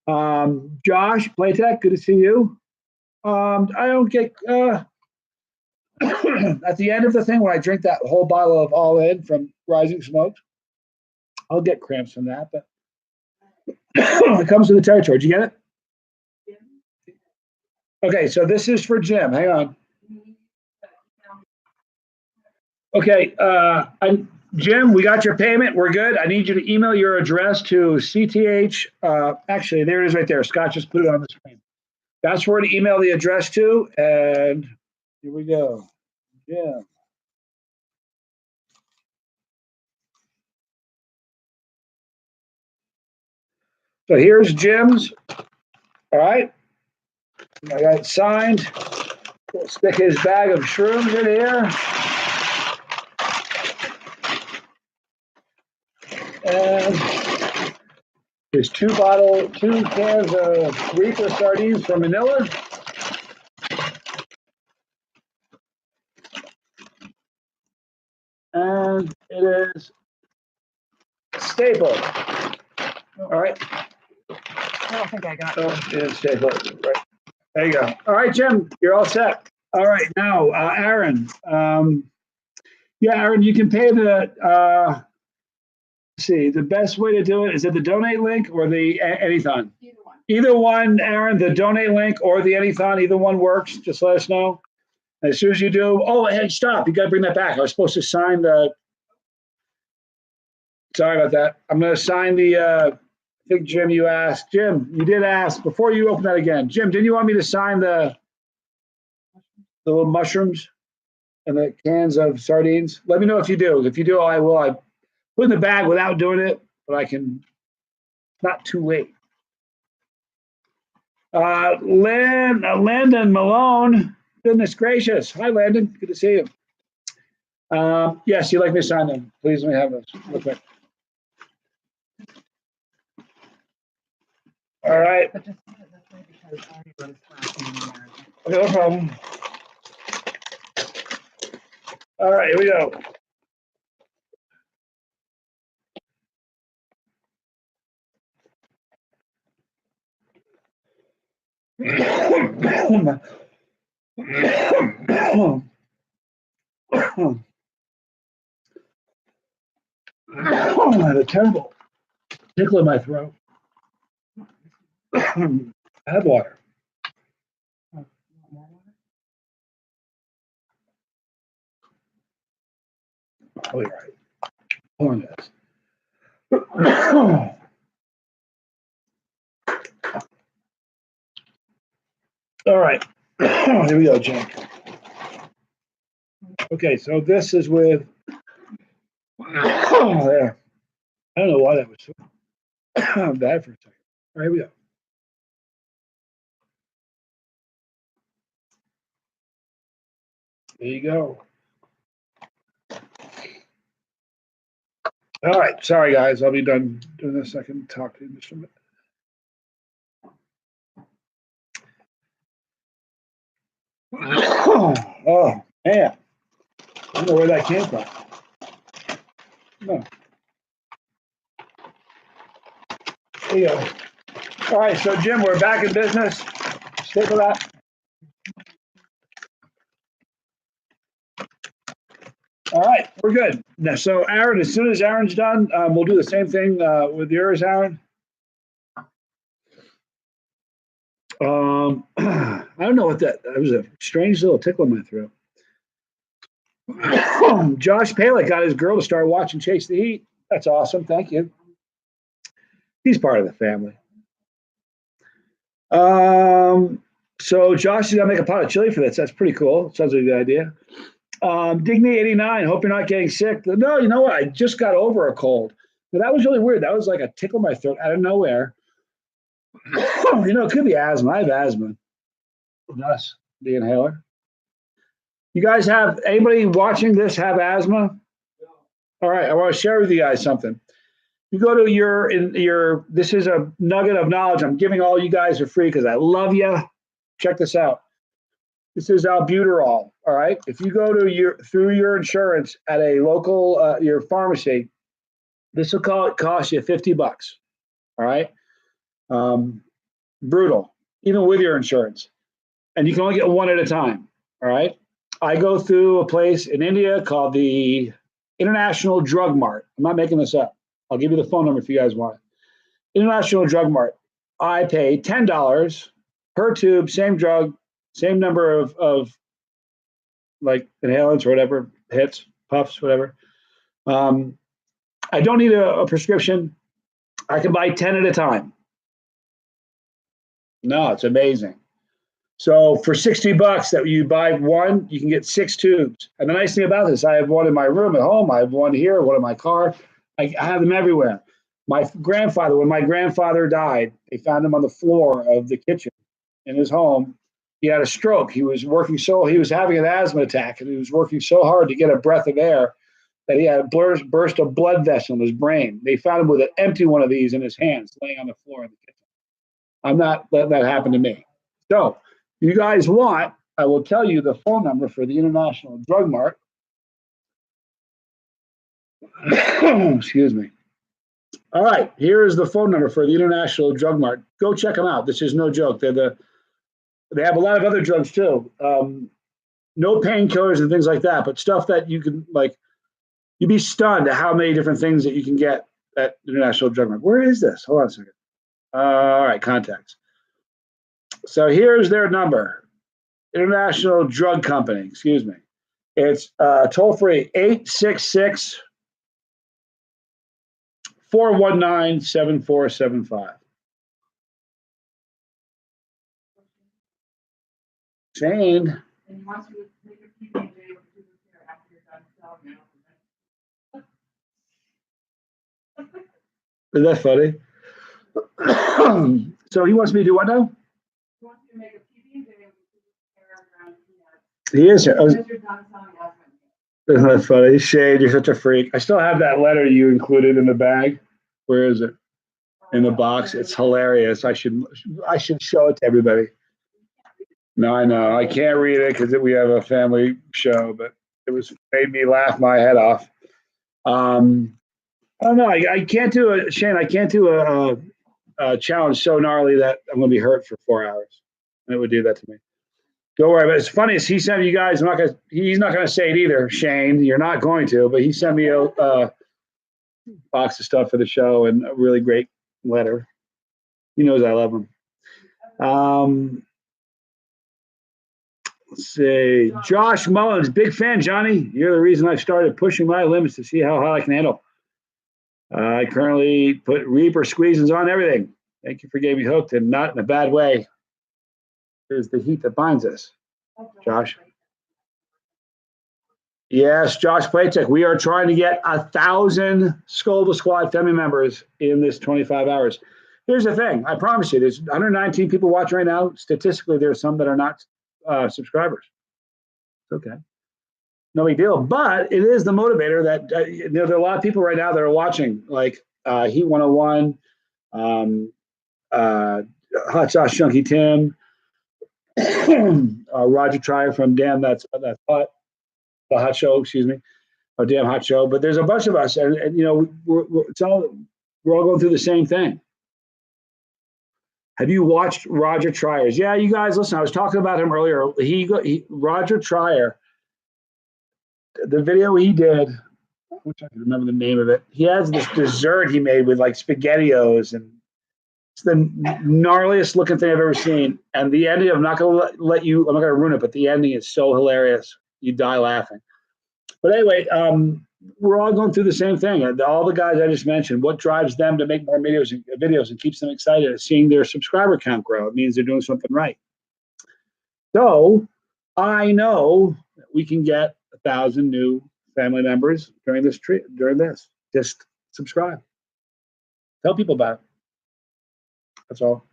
Josh Playtech, good to see you. I don't get at the end of the thing when I drink that whole bottle of All In from Rising Smoke, I'll get cramps from that. But it comes to the territory. Did you get it? Okay, so this is for Jim. Hang on. Okay, Jim, we got your payment. We're good. I need you to email your address to CTH. Actually, there it is right there. Scott just put it on the screen. That's where to email the address to. And here we go. Yeah. So here's Jim's. All right. I got it signed. We'll stick his bag of shrooms in here. And there's two cans of Reaper sardines from Manila. And it is stapled. All right. I don't think I got it. Oh, it is stapled. Right. There you go. All right, Jim, you're all set. All right, now, Aaron. Yeah, Aaron, you can pay the. See, the best way to do it is it the donate link or the Anython? Either one. Either one, Aaron, the donate link or the Anython, either one works. Just let us know. And as soon as you do, oh, hey, stop. You got to bring that back. I was supposed to sign the. Sorry about that. I'm going to sign the. I think, Jim, you asked. Jim, you did ask before you open that again. Jim, didn't you want me to sign the little mushrooms and the cans of sardines? Let me know if you do. If you do, I will. I put in the bag without doing it, but I can. Not too late. Landon Malone. Goodness gracious. Hi, Landon. Good to see you. Yes, you'd like me to sign them. Please let me have those real quick. All right. But just put it this way because I already wrote his last name in there. Okay, no problem. All right, here we go. Oh, I had a terrible tickle in my throat. I had water. Oh, you're right. Pouring this. All right. Here we go, Jake. Okay, so this is with. There. I don't know why that was so bad for a second. All right, here we go. There you go. All right, sorry guys, I'll be done doing this. I can talk to you in just a minute. Oh man, I don't know where that came from. No. There you go. All right, so Jim, we're back in business. Stick with that. All right, we're good. Now, so Aaron, as soon as Aaron's done, we'll do the same thing with yours, Aaron. I don't know what that was a strange little tickle in my throat. Josh Palek got his girl to start watching Chase the Heat. That's awesome. Thank you. He's part of the family. So Josh is gonna make a pot of chili for this. That's pretty cool. Sounds like a good idea. Digny89, hope you're not getting sick. No, you know what? I just got over a cold. But that was really weird. That was like a tickle in my throat out of nowhere. You know, it could be asthma. I have asthma. Nice. The inhaler. You guys have anybody watching this have asthma? All right, I want to share with you guys something. You go to your this is a nugget of knowledge I'm giving all you guys for free because I love you. Check this out. This is albuterol. All right. If you go to through your insurance at a local your pharmacy, this will cost you $50. All right. Brutal, even with your insurance, and you can only get one at a time. All right. I go through a place in India called the International Drug Mart. I'm not making this up. I'll give you the phone number if you guys want it. International Drug Mart. I pay $10 per tube, same drug, same number of like inhalants or whatever, hits, puffs, whatever. I don't need a prescription. I can buy 10 at a time. No, it's amazing. So for $60 that you buy one, you can get 6 tubes. And the nice thing about this, I have one in my room at home. I have one here, one in my car. I have them everywhere. My grandfather, when my grandfather died, they found him on the floor of the kitchen in his home. He had a stroke. He was having an asthma attack, and he was working so hard to get a breath of air that he had a burst of blood vessel in his brain. They found him with an empty one of these in his hands, laying on the floor of the kitchen. I'm not letting that happen to me. So, if you guys want, I will tell you the phone number for the International Drug Mart. Excuse me. All right, here is the phone number for the International Drug Mart. Go check them out. This is no joke. They have a lot of other drugs too. No painkillers and things like that, but stuff that you can you'd be stunned at how many different things that you can get at International Drug Mart. Where is this? Hold on a second. All right, contacts. So here's their number. International Drug Company, excuse me. It's toll free 866 419 7475. Shane. And he wants you to make a PB&J with his hair after you're done selling it. Is that funny? So he wants me to do what now? He wants you to make a PB&J with his hair around He is here. because you're done selling asthma. Isn't that funny? Shane, you're such a freak. I still have that letter you included in the bag. Where is it? In the box. It's hilarious. I should show it to everybody. No, I know. I can't read it because we have a family show, but made me laugh my head off. I don't know. I can't do a Shane. I can't do a challenge so gnarly that I'm going to be hurt for 4 hours, and it would do that to me. Don't worry. But it's funny is he sent you guys. He's not going to say it either, Shane. You're not going to. But he sent me box of stuff for the show and a really great letter. He knows I love him. Let's see. Josh Mullins, big fan, Johnny. You're the reason I started pushing my limits to see how high I can handle. I currently put Reaper squeezins on everything. Thank you for getting me hooked, and not in a bad way. There's the heat that binds us. Josh. Yes, Josh Playtech. We are trying to get 1,000 Scoville Squad family members in this 25 hours. Here's the thing. I promise you, there's 119 people watching right now. Statistically, there are some that are not subscribers. It's okay. No big deal. But it is the motivator that there are a lot of people right now that are watching, like Heat 101, Hot Sauce Chunky Tim, Roger Trier from Damn That's Hot, the Hot Show, excuse me, or Damn Hot Show. But there's a bunch of us, and you know, we're all going through the same thing. Have you watched Roger Trier's? Yeah, you guys, listen, I was talking about him earlier. Roger Trier, the video he did, I wish I could remember the name of it. He has this dessert he made with like SpaghettiOs, and it's the gnarliest looking thing I've ever seen. And the ending, I'm not going to let you, I'm not going to ruin it, but the ending is so hilarious. You die laughing. But anyway, we're all going through the same thing. And all the guys I just mentioned, what drives them to make more videos and keeps them excited is seeing their subscriber count grow. It means they're doing something right. So I know that we can get 1,000 new family members during this. Just subscribe. Tell people about it. That's all.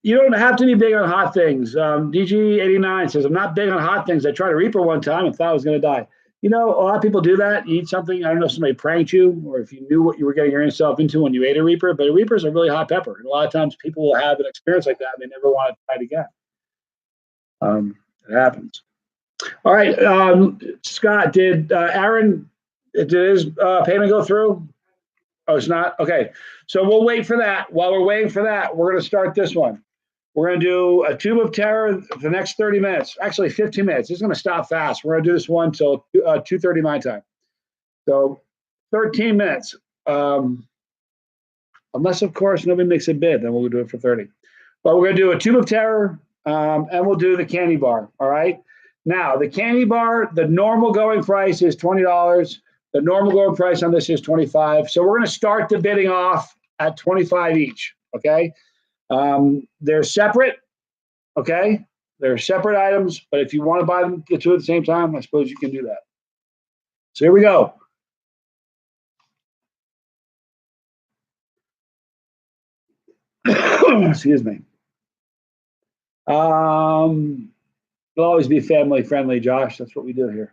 You don't have to be big on hot things. DG89 says, I'm not big on hot things. I tried a Reaper one time and thought I was going to die. You know, a lot of people do that. You eat something, I don't know if somebody pranked you or if you knew what you were getting yourself into when you ate a Reaper, but a Reaper is a really hot pepper. And a lot of times people will have an experience like that and they never want to try it again. It happens. All right, Scott, did Aaron, did his payment go through? Oh, it's not? Okay. So we'll wait for that. While we're waiting for that, we're going to start this one. We're going to do a Tube of Terror for the next 30 minutes. Actually, 15 minutes. It's going to stop fast. We're going to do this one till 2:30 my time. So 13 minutes. Unless, of course, nobody makes a bid, then we'll do it for 30. But we're going to do a Tube of Terror, and we'll do the candy bar. All right? Now, the candy bar, the normal going price is $20. The normal going price on this is $25. So we're going to start the bidding off at $25 each. Okay? They're separate. Okay? They're separate items, but if you want to buy them, the two at the same time, I suppose you can do that. So here we go. Excuse me. It'll always be family friendly, Josh. That's what we do here.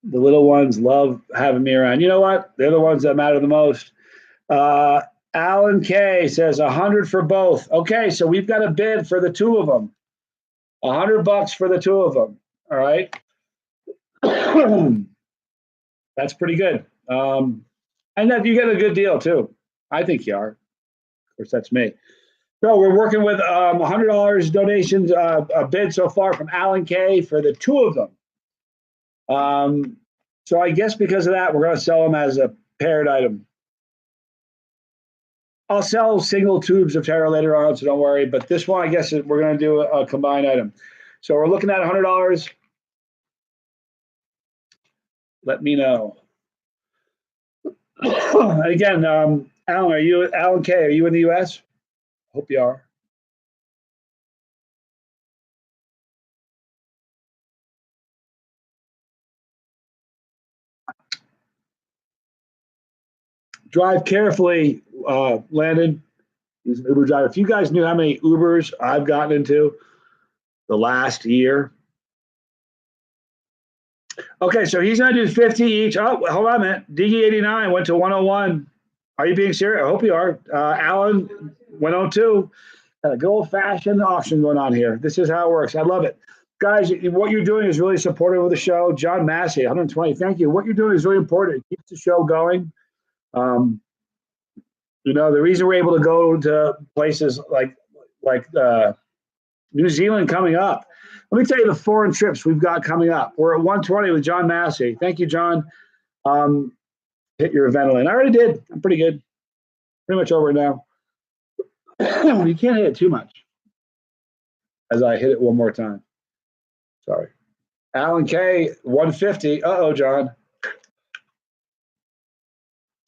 The little ones love having me around. You know what? They're the ones that matter the most. Alan K says 100 for both. Okay, so we've got a bid for the two of them. $100 for the two of them. All right. That's pretty good. And that you get a good deal too. I think you are. Of course, that's me. So we're working with $100 donations, a bid so far from Alan K for the two of them. So I guess because of that, we're going to sell them as a paired item. I'll sell single tubes of Terror later on, so don't worry. But this one, I guess we're going to do a combined item. So we're looking at $100. Let me know. Again, Alan, Alan K, are you in the U.S.? Hope you are. Drive carefully, Landon. He's an Uber driver. If you guys knew how many Ubers I've gotten into the last year. Okay, so he's going to do 50 each. Oh, hold on a minute. DG89 went to 101. Are you being serious? I hope you are. Alan went on 2. Got a good old-fashioned auction going on here. This is how it works. I love it. Guys, what you're doing is really supportive of the show. John Massey, 120. Thank you. What you're doing is really important. It keeps the show going. You know, the reason we're able to go to places like New Zealand coming up. Let me tell you the foreign trips we've got coming up. We're at 120 with John Massey. Thank you, John. Hit your adrenaline. I already did. I'm pretty good. Pretty much over it now. You can't hit it too much. As I hit it one more time. Sorry. Alan K, 150. Uh-oh, John.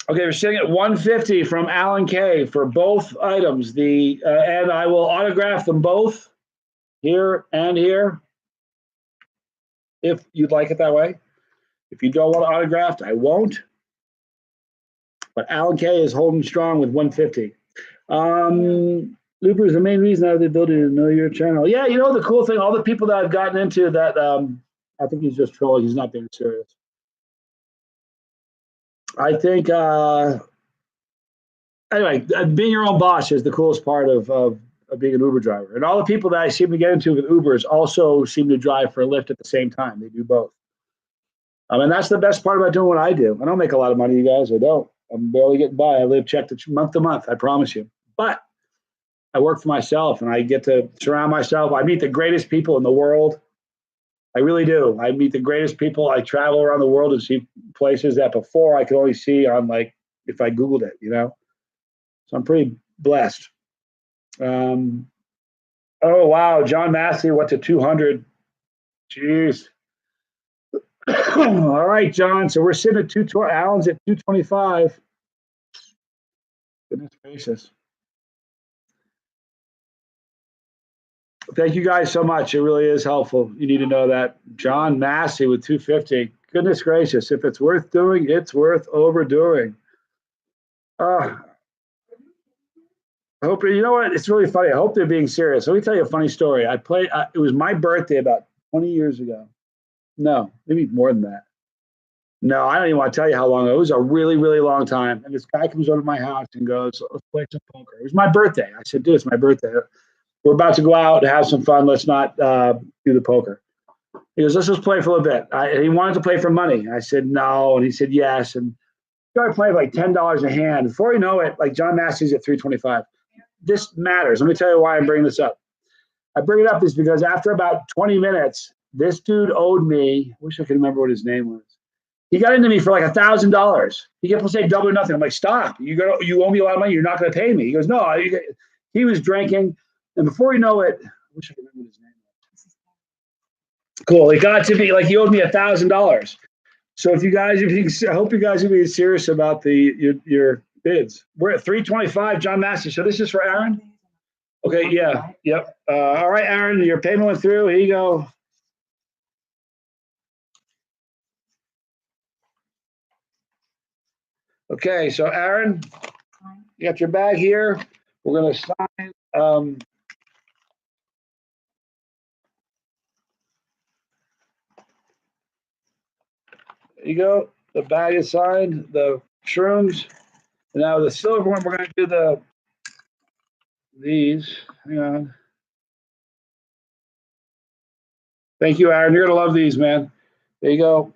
Okay, we're sitting at 150 from Alan K for both items. And I will autograph them both here and here if you'd like it that way. If you don't want it autographed, I won't. But Alan K is holding strong with 150. Looper is the main reason I have the ability to know your channel. Yeah, you know the cool thing, all the people that I've gotten into that, I think he's just trolling. He's not being serious. I think, anyway, being your own boss is the coolest part of being an Uber driver. And all the people that I seem to get into with Ubers also seem to drive for a Lyft at the same time. They do both. And that's the best part about doing what I do. I don't make a lot of money, you guys. I don't. I'm barely getting by. I live check to month to month, I promise you. But I work for myself, and I get to surround myself. I meet the greatest people in the world. I really do. I meet the greatest people. I travel around the world and see places that before I could only see on, like, if I Googled it, you know? So I'm pretty blessed. Oh, wow. John Massey went to 200. Jeez. All right, John. So we're sitting at 220. Alan's at 225. Goodness gracious. Thank you guys so much. It really is helpful. You need to know that. John Massey with 250. Goodness gracious. If it's worth doing, it's worth overdoing. I hope, you know what? It's really funny. I hope they're being serious. Let me tell you a funny story. It was my birthday about 20 years ago. No, maybe more than that. No, I don't even want to tell you how long. It was a really, really long time. And this guy comes over to my house and goes, let's play some poker. It was my birthday. I said, dude, it's my birthday. We're about to go out and have some fun. Let's not do the poker. He goes, let's just play for a little bit. He wanted to play for money. I said, no. And he said, yes. And started playing for like $10 a hand. Before you know it, like John Massey's at 325. This matters. Let me tell you why I'm bringing this up. I bring it up is because after about 20 minutes, this dude owed me, I wish I could remember what his name was. He got into me for like $1,000. He kept saying double or nothing. I'm like, stop. You owe me a lot of money. You're not going to pay me. He goes, no. He was drinking. And before you know it, I wish I could remember his name. Cool. It got to be like he owed me $1,000. So I hope you guys are being serious about your bids. We're at 325, John Massey. So this is for Aaron? Okay, yeah. Yep. All right, Aaron, your payment went through. Here you go. Okay, so Aaron, you got your bag here. We're going to sign. There you go. The bag is signed. The shrooms. And now the silver one, we're going to do these. Hang on. Thank you, Aaron. You're going to love these, man. There you go.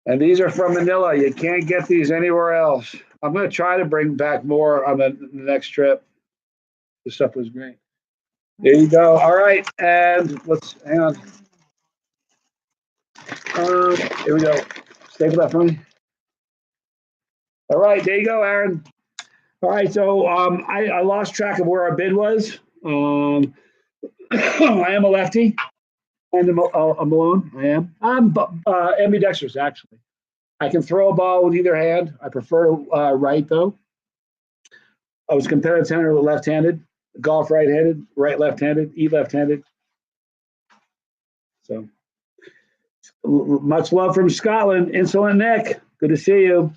And these are from Manila. You can't get these anywhere else. I'm going to try to bring back more on the next trip. This stuff was great. There you go. All right. And let's hang on. Here we go. Staple that for me. All right. There you go, Aaron. All right. So I lost track of where our bid was. I am a lefty. And a Malone. I am. I'm ambidextrous, actually. I can throw a ball with either hand. I prefer right, though. I was competitive tennis with left-handed, golf right-handed, right left-handed, eat left-handed. So much love from Scotland. Insolent Nick, good to see you.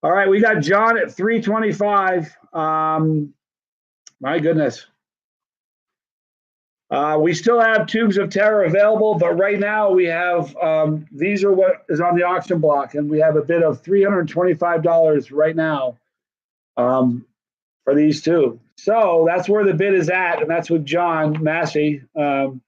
All right, we got John at 325. My goodness. We still have Tubes of Terror available, but right now we have, these are what is on the auction block, and we have a bid of $325 right now for these two. So that's where the bid is at, and that's with John Massey. So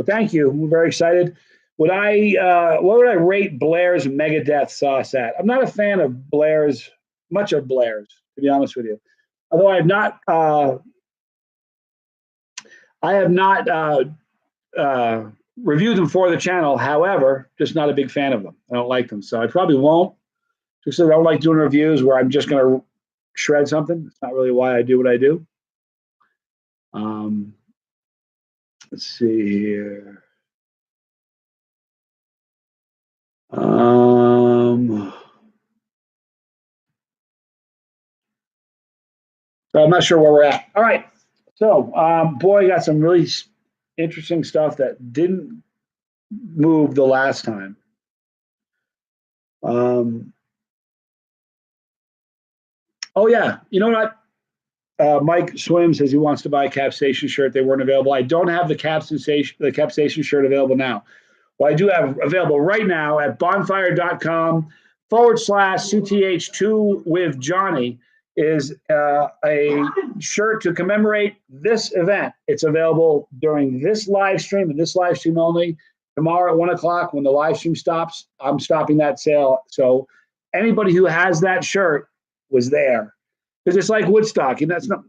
thank you. We're very excited. What would I rate Blair's Megadeth sauce at? I'm not a fan of much of Blair's, to be honest with you. Although I have not I have not reviewed them for the channel. However, just not a big fan of them. I don't like them, so I probably won't. Just because I don't like doing reviews where I'm just going to shred something. It's not really why I do what I do. Let's see here. So I'm not sure where we're at. All right. So, boy, got some really interesting stuff that didn't move the last time. Oh yeah, you know what? Mike Swim says he wants to buy a Cap Station shirt. They weren't available. I don't have the Cap Station shirt available now. What I do have available right now at bonfire.com/CTH2 with Johnny is a shirt to commemorate this event. It's available during this live stream and this live stream only. Tomorrow at 1 o'clock when the live stream stops, I'm stopping that sale. So anybody who has that shirt was there. Because it's like Woodstock, and that's not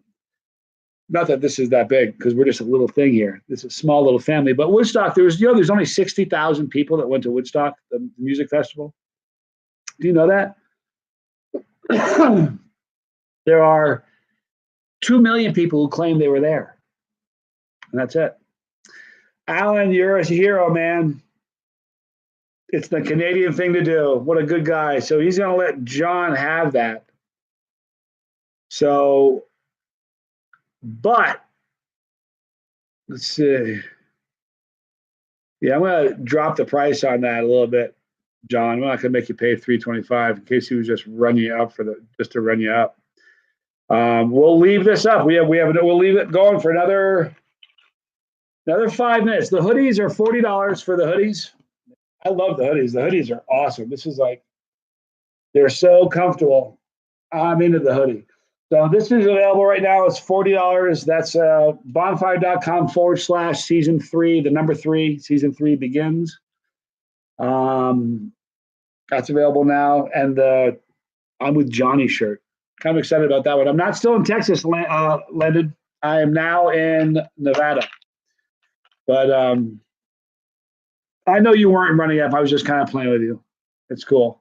that this is that big, because we're just a little thing here. This is a small little family. But Woodstock, there's only 60,000 people that went to Woodstock, the music festival. Do you know that? There are 2 million people who claim they were there. And that's it. Alan, you're a hero, man. It's the Canadian thing to do. What a good guy. So he's going to let John have that. So, but let's see. Yeah, I'm going to drop the price on that a little bit, John. I'm not going to make you pay $325 in case he was just running you up just to run you up. We'll leave this up. We'll leave it going for another 5 minutes. The hoodies are $40 for the hoodies. I love the hoodies. The hoodies are awesome. This is like, they're so comfortable. I'm into the hoodie. So this is available right now. It's $40. That's bonfire.com/season 3, the number 3, season 3 begins. That's available now. And the I'm with Johnny shirt. Kind of excited about that one. I'm not still in Texas, Landon. I am now in Nevada. But I know you weren't running up. I was just kind of playing with you. It's cool.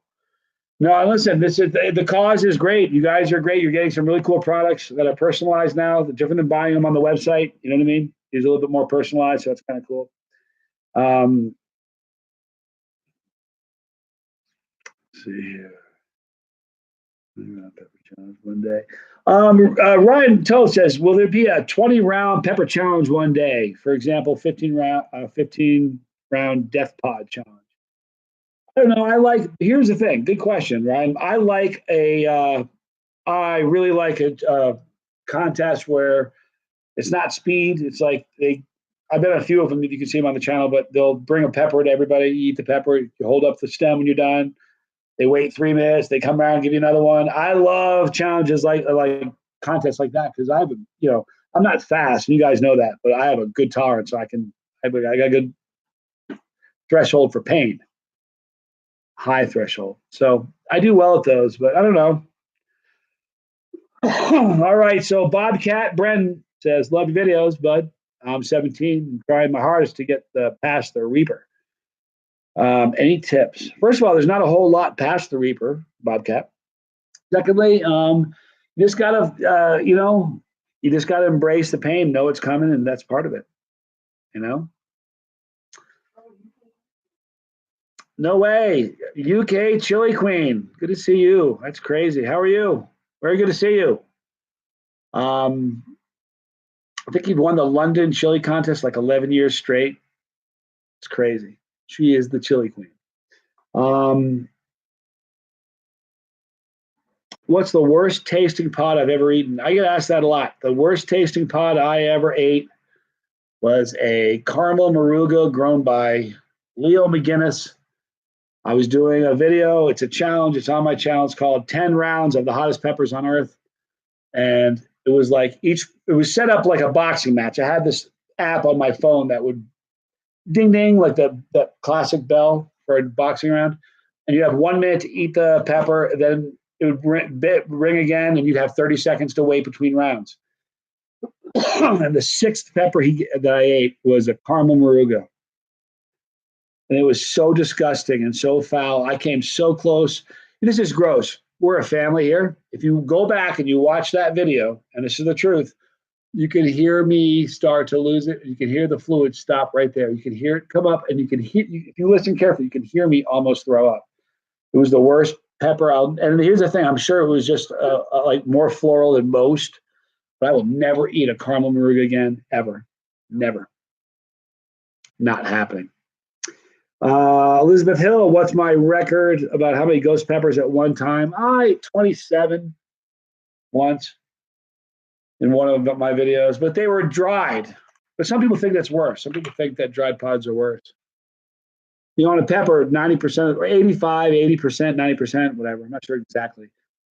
No, listen, the cause is great. You guys are great. You're getting some really cool products that are personalized now, different than buying them on the website. You know what I mean? It's a little bit more personalized, so that's kind of cool. Let's see here. Pepper challenge one day. Ryan Toth says, will there be a 20-round pepper challenge one day? For example, 15-round death pod challenge. I don't know. Here's the thing. Good question, Ryan. I really like a contest where it's not speed. It's like I've done a few of them that you can see them on the channel, but they'll bring a pepper to everybody. You eat the pepper. You hold up the stem when you're done. They wait 3 minutes. They come around and give you another one. I love challenges like contests like that because I'm not fast. And you guys know that, but I have a good tolerance. So I got a good threshold for pain. High threshold. So I do well at those, but I don't know. All right. So Bobcat Bren says, love your videos, bud. I'm 17 and trying my hardest to get past the Reaper. Any tips? First of all, there's not a whole lot past the Reaper, Bobcat. Secondly, you just gotta embrace the pain, know it's coming, and that's part of it. No way. UK Chili Queen. Good to see you. That's crazy. How are you? Very good to see you. I think you've won the London Chili Contest like 11 years straight. It's crazy. She is the Chili Queen. What's the worst tasting pod I've ever eaten? I get asked that a lot. The worst tasting pod I ever ate was a caramel maruga grown by Leo McGinnis. I was doing a video. It's a challenge. It's on my channel. It's called 10 rounds of the hottest peppers on earth. And it was it was set up like a boxing match. I had this app on my phone that would ding, ding, like the classic bell for a boxing round. And you have 1 minute to eat the pepper. Then it would ring again, and you'd have 30 seconds to wait between rounds. And the sixth pepper that I ate was a caramel maruga. And it was so disgusting and so foul. I came so close. This is gross. We're a family here. If you go back and you watch that video, and this is the truth, you can hear me start to lose it. You can hear the fluid stop right there. You can hear it come up, and you can hear, if you listen carefully, you can hear me almost throw up. It was the worst pepper. And here's the thing, I'm sure it was just like more floral than most, but I will never eat a caramel maruga again, ever. Never. Not happening. Elizabeth Hill, what's my record about how many ghost peppers at one time? I ate 27 once in one of my videos, but they were dried. But some people think that's worse. Some people think that dried pods are worse. You know, on a pepper, 90% or 85, 80%, 90%, whatever. I'm not sure exactly.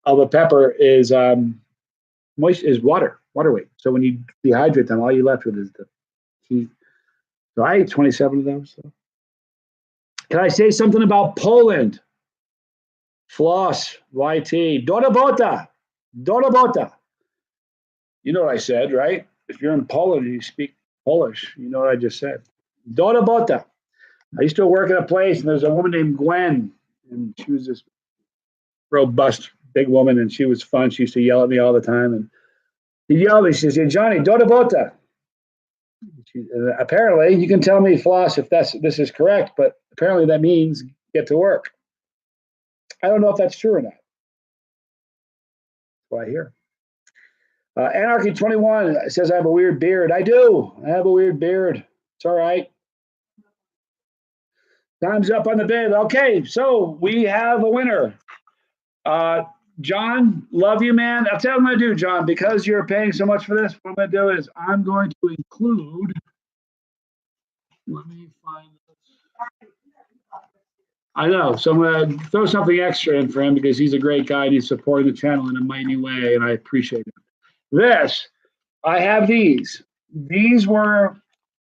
Of a pepper is moist, is water weight. So when you dehydrate them, all you're left with is the heat. So I ate 27 of those. So. Can I say something about Poland? Floss, YT, Dorobota. You know what I said, right? If you're in Poland and you speak Polish, you know what I just said. Dorobota. I used to work at a place, and there's a woman named Gwen, and she was this robust, big woman, and she was fun. She used to yell at me all the time, and she yelled at me. She said, Johnny, Dorobota. Apparently, you can tell me, Floss, if this is correct, but apparently that means get to work. I don't know if that's true or not. That's what I hear. Anarchy 21 says I have a weird beard. I do. I have a weird beard. It's all right. Time's up on the bid. Okay, so we have a winner. John, love you, man. I'll tell you what I'm going to do, John, because you're paying so much for this. What I'm going to do is I'm going to include. Let me find this. I know, so I'm going to throw something extra in for him because he's a great guy and he's supporting the channel in a mighty way, and I appreciate it. This, I have these. These were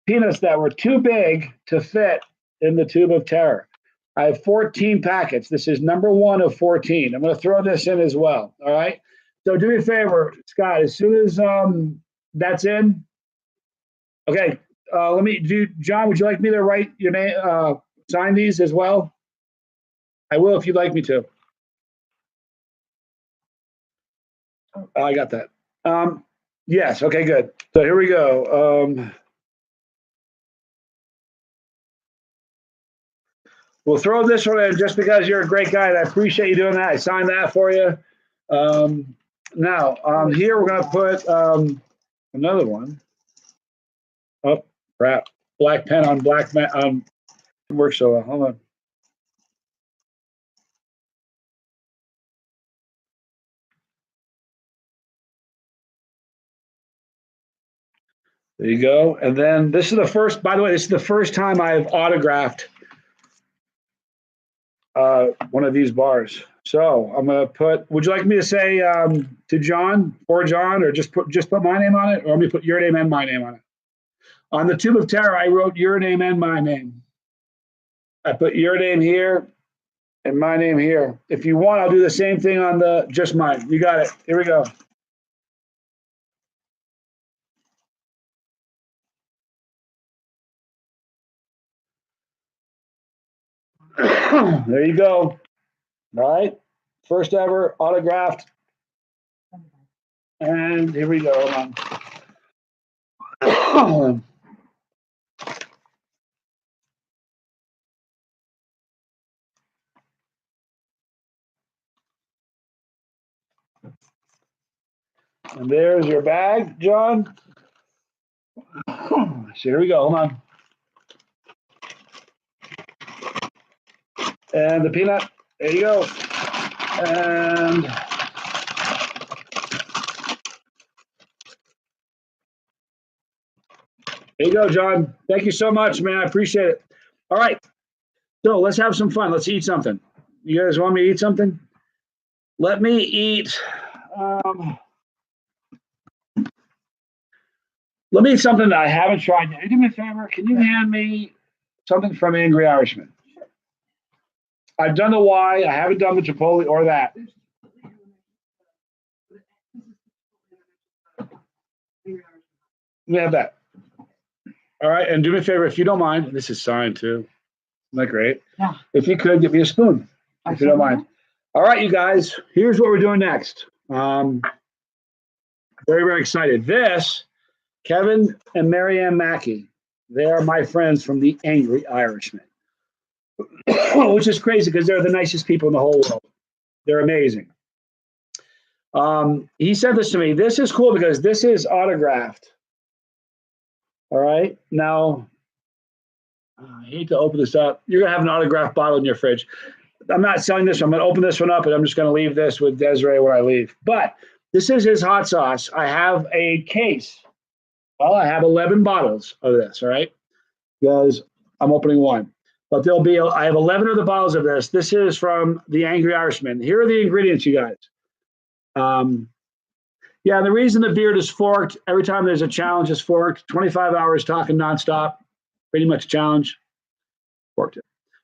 peanuts that were too big to fit in the tube of terror. I have 14 packets. This is number 1 of 14. I'm going to throw this in as well. All right. So do me a favor, Scott, as soon as that's in. Okay. Let me do, John, would you like me to write your name, sign these as well? I will if you'd like me to. I got that. Yes. Okay, good. So here we go. We'll throw this one in just because you're a great guy, and I appreciate you doing that. I signed that for you. Now, here we're going to put another one. Oh, crap. Black pen on black mat. It works so well. Hold on. There you go. And then this is the first, by the way, this is the first time I've autographed one of these bars. So I'm going to put, would you like me to say to John, for John, or just put my name on it? Or let me put your name and my name on it? On the Tube of Terror, I wrote your name and my name. I put your name here and my name here. If you want, I'll do the same thing on the just mine. You got it. Here we go. There you go. All right. First ever autographed. And here we go. Hold on. And there's your bag, John. So here we go. Hold on. And the peanut. There you go. And there you go, John. Thank you so much, man. I appreciate it. All right. So let's have some fun. Let's eat something. You guys want me to eat something? Let me eat. Let me eat something that I haven't tried yet. Do me a favor. Can you hand me something from Angry Irishman? I've done the Y. I haven't done the Chipotle or that. We have that. All right, and do me a favor, if you don't mind, this is signed too. Isn't that great? Yeah. If you could, give me a spoon, if you don't mind. All right, you guys, here's what we're doing next. Very, very excited. This, Kevin and Marianne Mackey, they are my friends from the Angry Irishman, which is crazy because they're the nicest people in the whole world. They're amazing. He said this to me. This is cool because this is autographed. All right. Now, I hate to open this up. You're going to have an autographed bottle in your fridge. I'm not selling this. I'm going to open this one up, and I'm just going to leave this with Desiree when I leave. But this is his hot sauce. I have a case. Well, I have 11 bottles of this, all right? Because I'm opening one. But I have 11 of the bottles of this. This is from the Angry Irishman. Here are the ingredients, you guys. Yeah, the reason the beard is forked, every time there's a challenge, it's forked. 25 hours talking nonstop, pretty much a challenge. Forked it.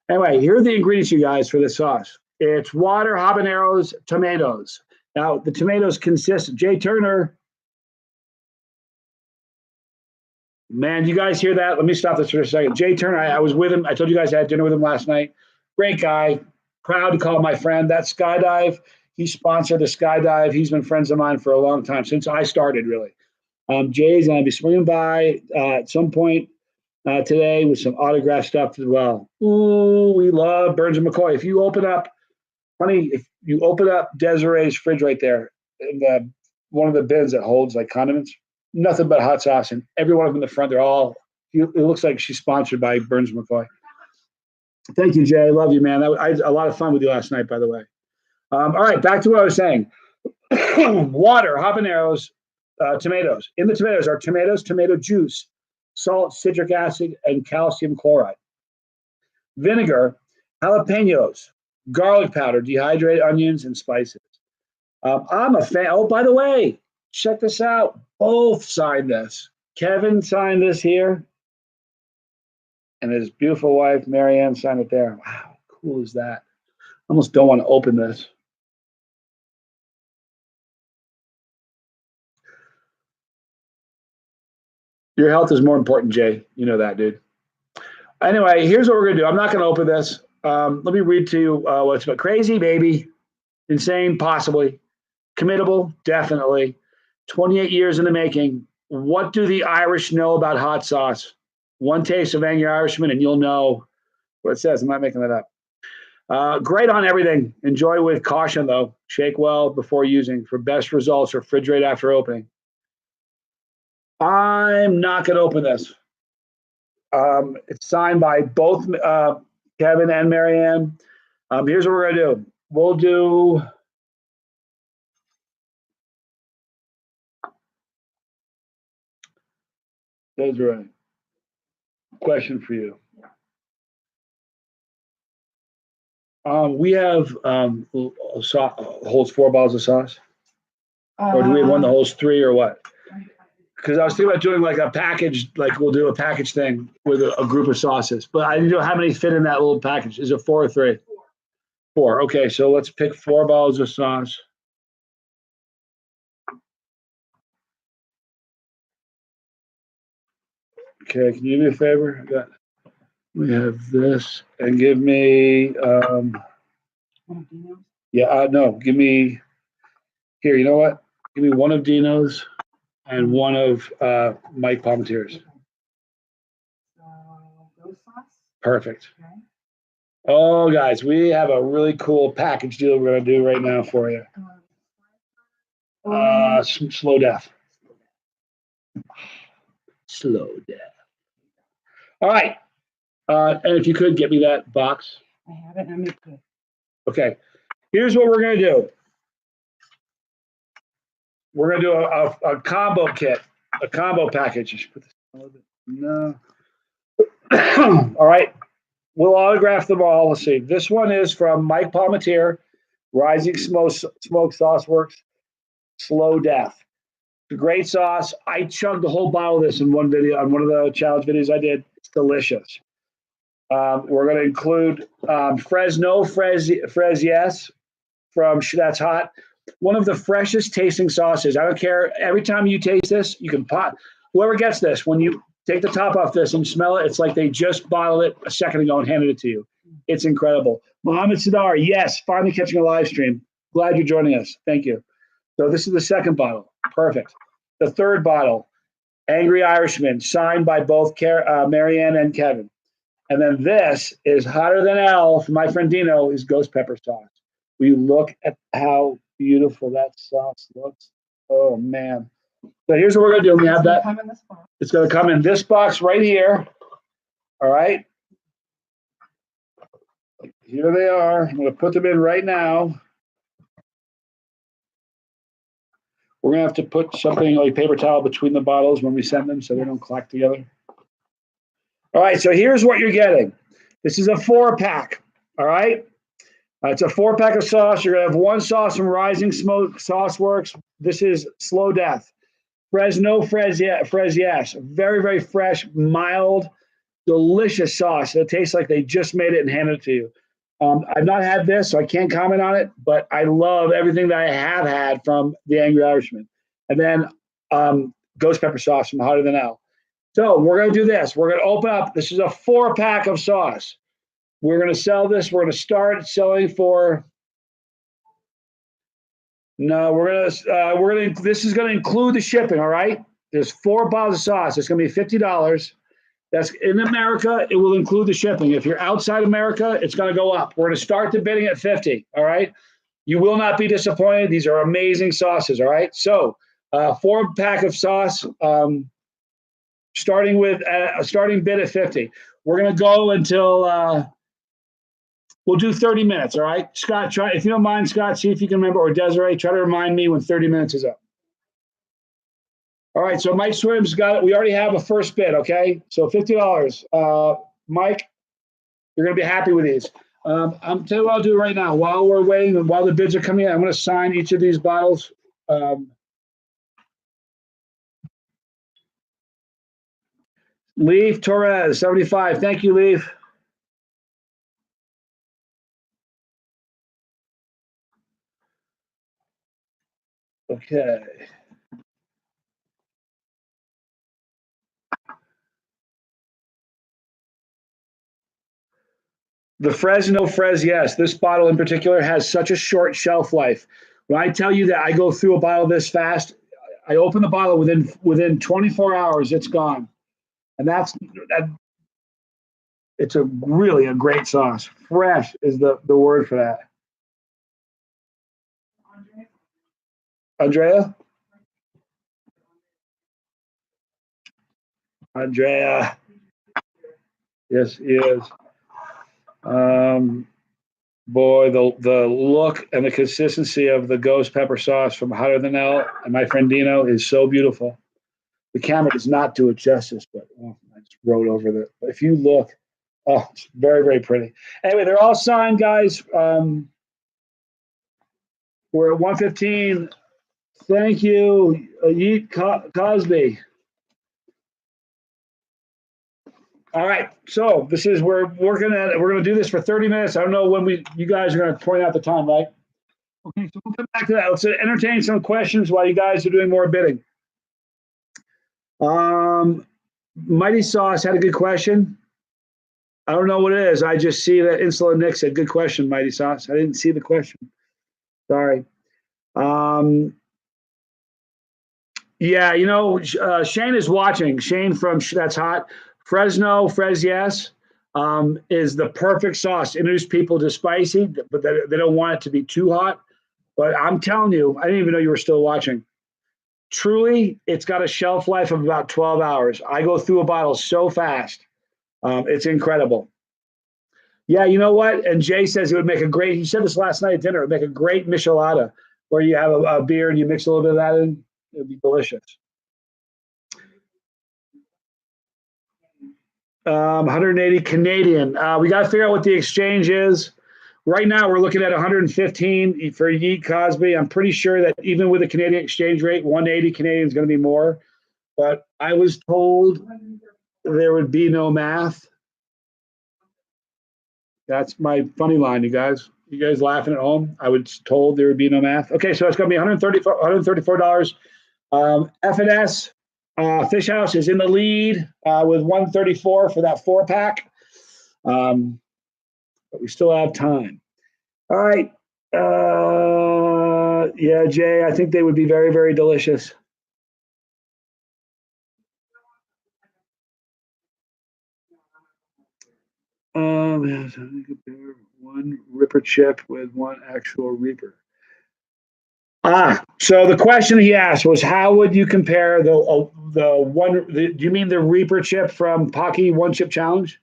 Anyway, here are the ingredients, you guys, for this sauce. It's water, habaneros, tomatoes. Now, the tomatoes consist of Jay Turner. Man, you guys hear that? Let me stop this for a second. Jay Turner, I was with him. I told you guys I had dinner with him last night. Great guy. Proud to call him my friend. That skydive, he sponsored the skydive. He's been friends of mine for a long time, since I started, really. Jay's going to be swinging by at some point today with some autograph stuff as well. Ooh, we love Burns and McCoy. If you open up, if you open up Desiree's fridge right there, in one of the bins that holds like condiments, nothing but hot sauce, and every one of them in the front, they're all, it looks like she's sponsored by Burns and McCoy. Thank you, Jay. I love you, man. I had a lot of fun with you last night, by the way. All right, back to what I was saying. Water, habaneros, tomatoes. In the tomatoes are tomatoes, tomato juice, salt, citric acid, and calcium chloride. Vinegar, jalapenos, garlic powder, dehydrated onions, and spices. I'm a fan. Oh, by the way, check this out. Both signed this. Kevin signed this here, and his beautiful wife, Marianne, signed it there. Wow, how cool is that? I almost don't want to open this. Your health is more important, Jay. You know that, dude. Anyway, here's what we're going to do. I'm not going to open this. Let me read to you what's about. Crazy, baby. Insane, possibly. Committable, definitely. 28 years in the making. What do the Irish know about hot sauce? One taste of Angry Irishman, and you'll know what it says. I'm not making that up. Great on everything. Enjoy with caution, though. Shake well before using. For best results, refrigerate after opening. I'm not going to open this. It's signed by both Kevin and Marianne. Here's what we're going to do. We'll do... That's right. Question for you. We have holds 4 bottles of sauce, or do we have one that holds 3, or what? Because I was thinking about doing like a package, like we'll do a package thing with a group of sauces. But I didn't know how many fit in that little package. Is it 4 or 3? 4. Okay, so let's pick 4 bottles of sauce. Okay, can you do me a favor? We have this, and give me, no, give me, here, you know what? Give me one of Dino's and one of Mike Palmetier's. Ghost sauce? Perfect. Okay. Oh, guys, we have a really cool package deal we're going to do right now for you. Slow death. Slow death. All right. And if you could get me that box. I have it. I'm good. Okay. Here's what we're going to do. We're going to do a combo kit, a combo package. I should put this on a little bit. No. All right. We'll autograph them all. Let's see. This one is from Mike Palmetier, Rising Smoke Sauce Works, Slow Death. It's a great sauce. I chugged the whole bottle of this in one video, on one of the challenge videos I did. It's delicious. We're going to include Fresno Frez Yes from That's Hot. One of the freshest tasting sauces. I don't care. Every time you taste this, you can pot. whoever gets this, when you take the top off this and smell it, it's like they just bottled it a second ago and handed it to you. It's incredible. Mohammed Sadar, yes, finally catching a live stream. Glad you're joining us. Thank you. So this is the second bottle. Perfect. The third bottle, Angry Irishman, signed by both Marianne and Kevin. And then this is hotter than hell from my friend Dino, is ghost pepper sauce. We look at how beautiful that sauce looks. Oh, man. So here's what we're going to do. We have that. It's going to come in this box right here. All right. Here they are. I'm going to put them in right now. We're going to have to put something like paper towel between the bottles when we send them so they don't clack together. All right, so here's what you're getting. This is a 4-pack, all right? It's a 4-pack of sauce. You're going to have one sauce from Rising Smoke Sauce Works. This is Slow Death. Fresno Frez Yes. Very, very fresh, mild, delicious sauce. It tastes like they just made it and handed it to you. I've not had this, so I can't comment on it, but I love everything that I have had from the Angry Irishman. And then ghost pepper sauce from Hotter Than Hell. So we're going to do this. We're going to open up. This is a 4-pack of sauce. We're going to sell this. We're going to start selling for. No, this is going to include the shipping. All right. There's 4 bottles of sauce. It's going to be $50. That's in America. It will include the shipping. If you're outside America, it's going to go up. We're going to start the bidding at 50. All right. You will not be disappointed. These are amazing sauces. All right. So 4-pack of sauce. Starting with a starting bid at 50. We're going to go until we'll do 30 minutes. All right, Scott, try, if you don't mind, Scott, see if you can remember, or Desiree, try to remind me when 30 minutes is up. All right, so Mike Swim's got it. We already have a first bid. Okay, so $50. Mike, you're going to be happy with these. I'm telling you what I'll do right now while we're waiting and while the bids are coming in. I'm going to sign each of these bottles. Leaf Torres, 75. Thank you, Leaf. Okay. The Fresno Frez, yes. This bottle in particular has such a short shelf life. When I tell you that I go through a bottle this fast, I open the bottle within 24 hours, it's gone. And it's really a great sauce. Fresh is the word for that. Andrea? Andrea. Yes, he is. Boy, the look and the consistency of the ghost pepper sauce from Hotter Than Hell and my friend Dino is so beautiful. The camera does not do it justice, but I just wrote over that. But if you look, it's very, very pretty. Anyway, they're all signed, guys. We're at 1:15. Thank you, Yeet Cosby. All right, so this is we're gonna do this for 30 minutes. I don't know when you guys are gonna point out the time, right? Okay, so we'll come back to that. Let's entertain some questions while you guys are doing more bidding. Mighty Sauce had a good question. I don't know what it is. I just see that Insula Nick said, "Good question, Mighty Sauce." I didn't see the question. Sorry. Yeah, Shane is watching. Shane from That's Hot. Fresno Frez Yes is the perfect sauce to introduce people to spicy, but they don't want it to be too hot. But I'm telling you, I didn't even know you were still watching. Truly, it's got a shelf life of about 12 hours. I go through a bottle so fast. It's incredible. Yeah, you know what? And Jay says it would make a great, he said this last night at dinner, it would make a great michelada where you have a beer and you mix a little bit of that in. It would be delicious. 180 Canadian. We got to figure out what the exchange is. Right now, we're looking at 115 for Yeet Cosby. I'm pretty sure that even with the Canadian exchange rate, 180 Canadian is going to be more. But I was told there would be no math. That's my funny line, you guys. You guys laughing at home? I was told there would be no math. Okay, so it's going to be $134. F&S, Fish House is in the lead with 134 for that 4-pack. But we still have time. All right. Yeah, Jay, I think they would be very, very delicious. Compare one Ripper chip with one actual Reaper. So the question he asked was, how would you compare the one? Do you mean the Reaper chip from Pocky One Chip Challenge?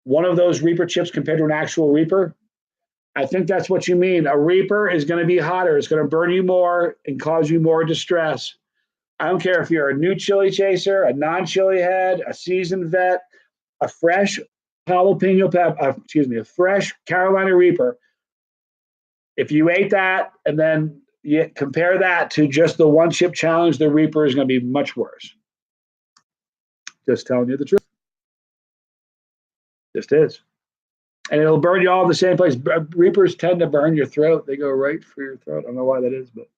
One of those Reaper chips compared to an actual Reaper? I think that's what you mean. A Reaper is going to be hotter. It's going to burn you more and cause you more distress. I don't care if you're a new chili chaser, a non-chili head, a seasoned vet, a fresh jalapeno pepper, a fresh Carolina Reaper. If you ate that and then you compare that to just the One Chip Challenge, the Reaper is going to be much worse. Just telling you the truth. Just is. And it'll burn you all in the same place. Reapers tend to burn your throat. They go right for your throat. I don't know why that is, but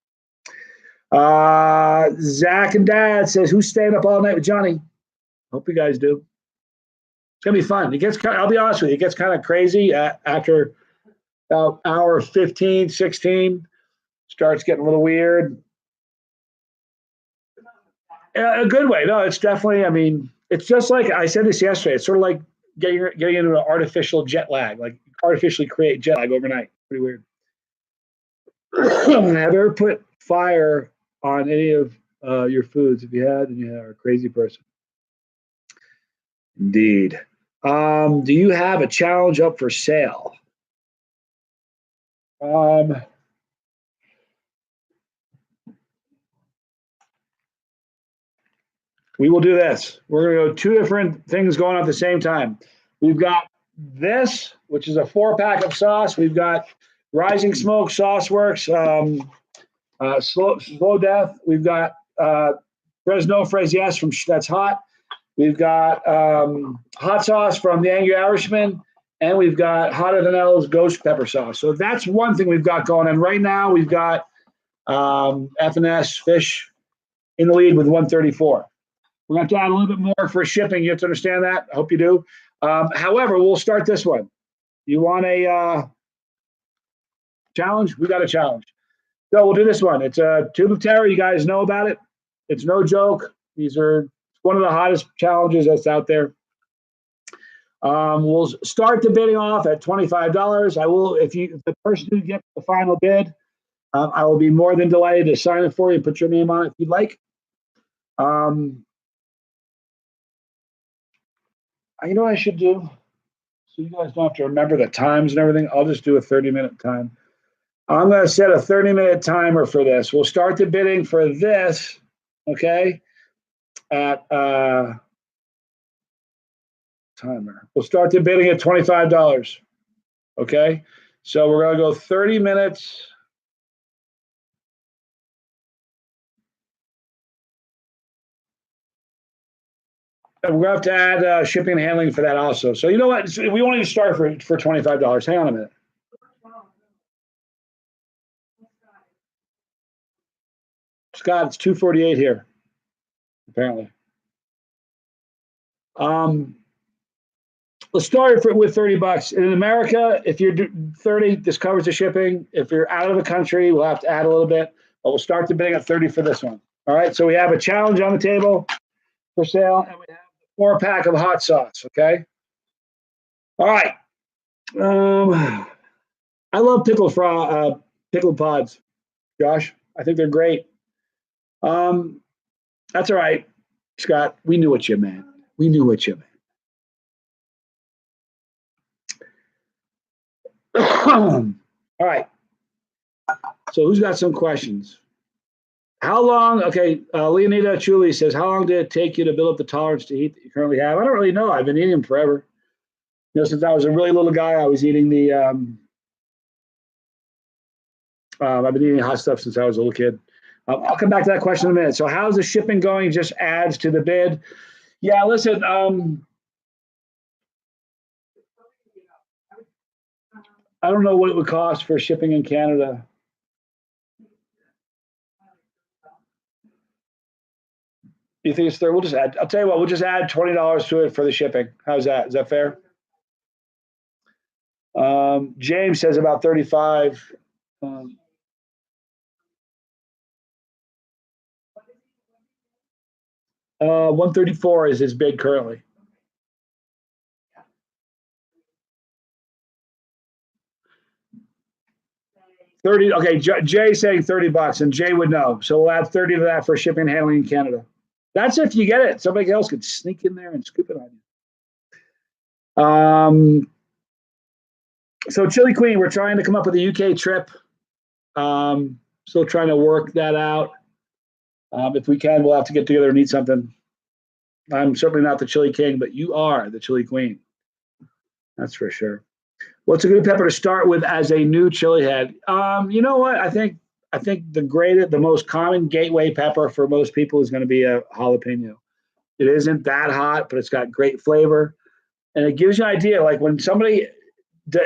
Zach and Dad says, who's staying up all night with Johnny? Hope you guys do. It's gonna be fun. It gets I'll be honest with you, it gets kind of crazy after about hour 15, 16. Starts getting a little weird. A good way. No, it's definitely, I mean, it's just like I said this yesterday. It's sort of like getting into an artificial jet lag, like artificially create jet lag overnight. Pretty weird. Have you ever put fire on any of your foods? If you had, then you are a crazy person. Indeed. Do you have a challenge up for sale? We will do this. We're going to go 2 different things going on at the same time. We've got this, which is a 4-pack of sauce. We've got Rising Smoke, Sauce Works, Slow Death. We've got Fresno Yes from That's Hot. We've got hot sauce from the Angry Irishman, and we've got Hotter Than Hell's Ghost Pepper Sauce. So that's one thing we've got going. And right now we've got F&S Fish in the lead with 134. We're going to have to add a little bit more for shipping. You have to understand that. I hope you do. However, we'll start this one. You want a challenge? We got a challenge. So we'll do this one. It's a Tube of Terror. You guys know about it. It's no joke. These are one of the hottest challenges that's out there. We'll start the bidding off at $25. I will, if the person who gets the final bid, I will be more than delighted to sign it for you and put your name on it if you'd like. You know what I should do? So you guys don't have to remember the times and everything. I'll just do a 30-minute time. I'm going to set a 30-minute timer for this. We'll start the bidding for this, okay, at timer. We'll start the bidding at $25, okay? So we're going to go 30 minutes. And we're going to have to add shipping and handling for that also. So you know what? We won't even start for $25. Hang on a minute. Scott, it's 2:48 here, apparently. Let's start with $30. In America, if you're 30, this covers the shipping. If you're out of the country, we'll have to add a little bit. But we'll start the bidding at 30 for this one. All right. So we have a challenge on the table for sale, and we have a 4-pack of hot sauce. Okay. All right. I love pickled pods, Josh. I think they're great. That's all right, Scott. We knew what you meant. We knew what you meant. All right. So who's got some questions? How long? Okay, Leonida Chuli says, how long did it take you to build up the tolerance to heat that you currently have? I don't really know. I've been eating them forever. You know, since I was a really little guy, I was eating the. I've been eating hot stuff since I was a little kid. I'll come back to that question in a minute. So how's the shipping going? Just adds to the bid. Yeah, listen. I don't know what it would cost for shipping in Canada. You think it's 30? We'll just add. I'll tell you what. We'll just add $20 to it for the shipping. How's that? Is that fair? James says about 35. 134 is his bid currently. $30. Okay, Jay saying $30, and Jay would know. So we'll add 30 to that for shipping and handling in Canada. That's if you get it. Somebody else could sneak in there and scoop it on you. So Chili Queen, we're trying to come up with a UK trip. Still trying to work that out. If we can, we'll have to get together and eat something. I'm certainly not the Chili King, but you are the Chili Queen. That's for sure. What's a good pepper to start with as a new chili head? You know what? I think the most common gateway pepper for most people is going to be a jalapeno. It isn't that hot, but it's got great flavor, and it gives you an idea. Like when somebody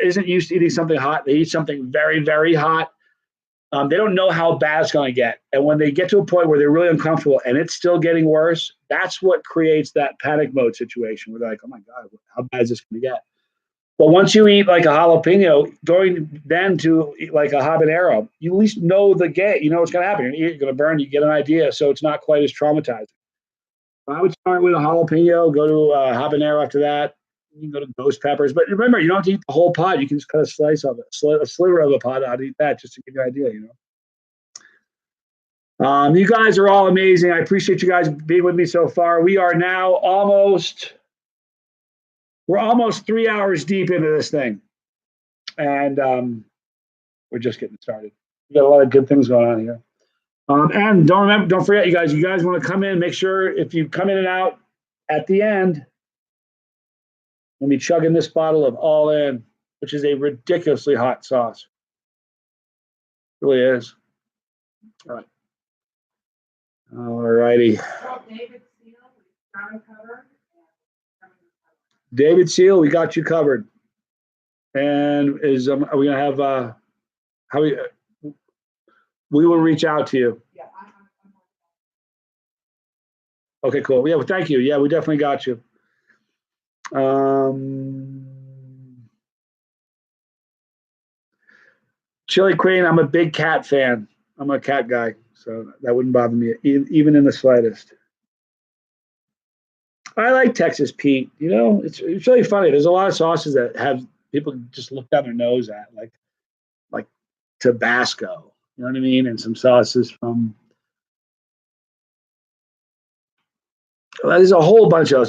isn't used to eating something hot, they eat something very, very hot. They don't know how bad it's going to get, and when they get to a point where they're really uncomfortable and it's still getting worse, that's what creates that panic mode situation where they're like, "Oh my God, how bad is this going to get?" But once you eat like a jalapeno, going then to eat like a habanero, you at least know the game. You know what's going to happen. You're going to burn. You get an idea, so it's not quite as traumatizing. I would start with a jalapeno, go to a habanero after that. You can go to ghost peppers, but remember, you don't have to eat the whole pod. You can just cut a slice of it, a sliver of a pod. I'd eat that just to give you an idea. You guys are all amazing. I appreciate you guys being with me so far. We are now we're almost 3 hours deep into this thing, and we're just getting started. We got a lot of good things going on here. And don't forget, you guys want to come in, make sure if you come in and out at the end, let me chug in this bottle of All In, which is a ridiculously hot sauce. It really is. All right. All righty. David Seal, we got you covered. And are we gonna have we will reach out to you. Yeah, Okay, cool. Yeah, well, thank you. Yeah, we definitely got you. Chili Queen, I'm a big cat fan. I'm a cat guy, so that wouldn't bother me even in the slightest. I like Texas Pete. It's really funny. There's a lot of sauces that have people just look down their nose at, like Tabasco. You know what I mean? And some sauces from. Well, there's a whole bunch of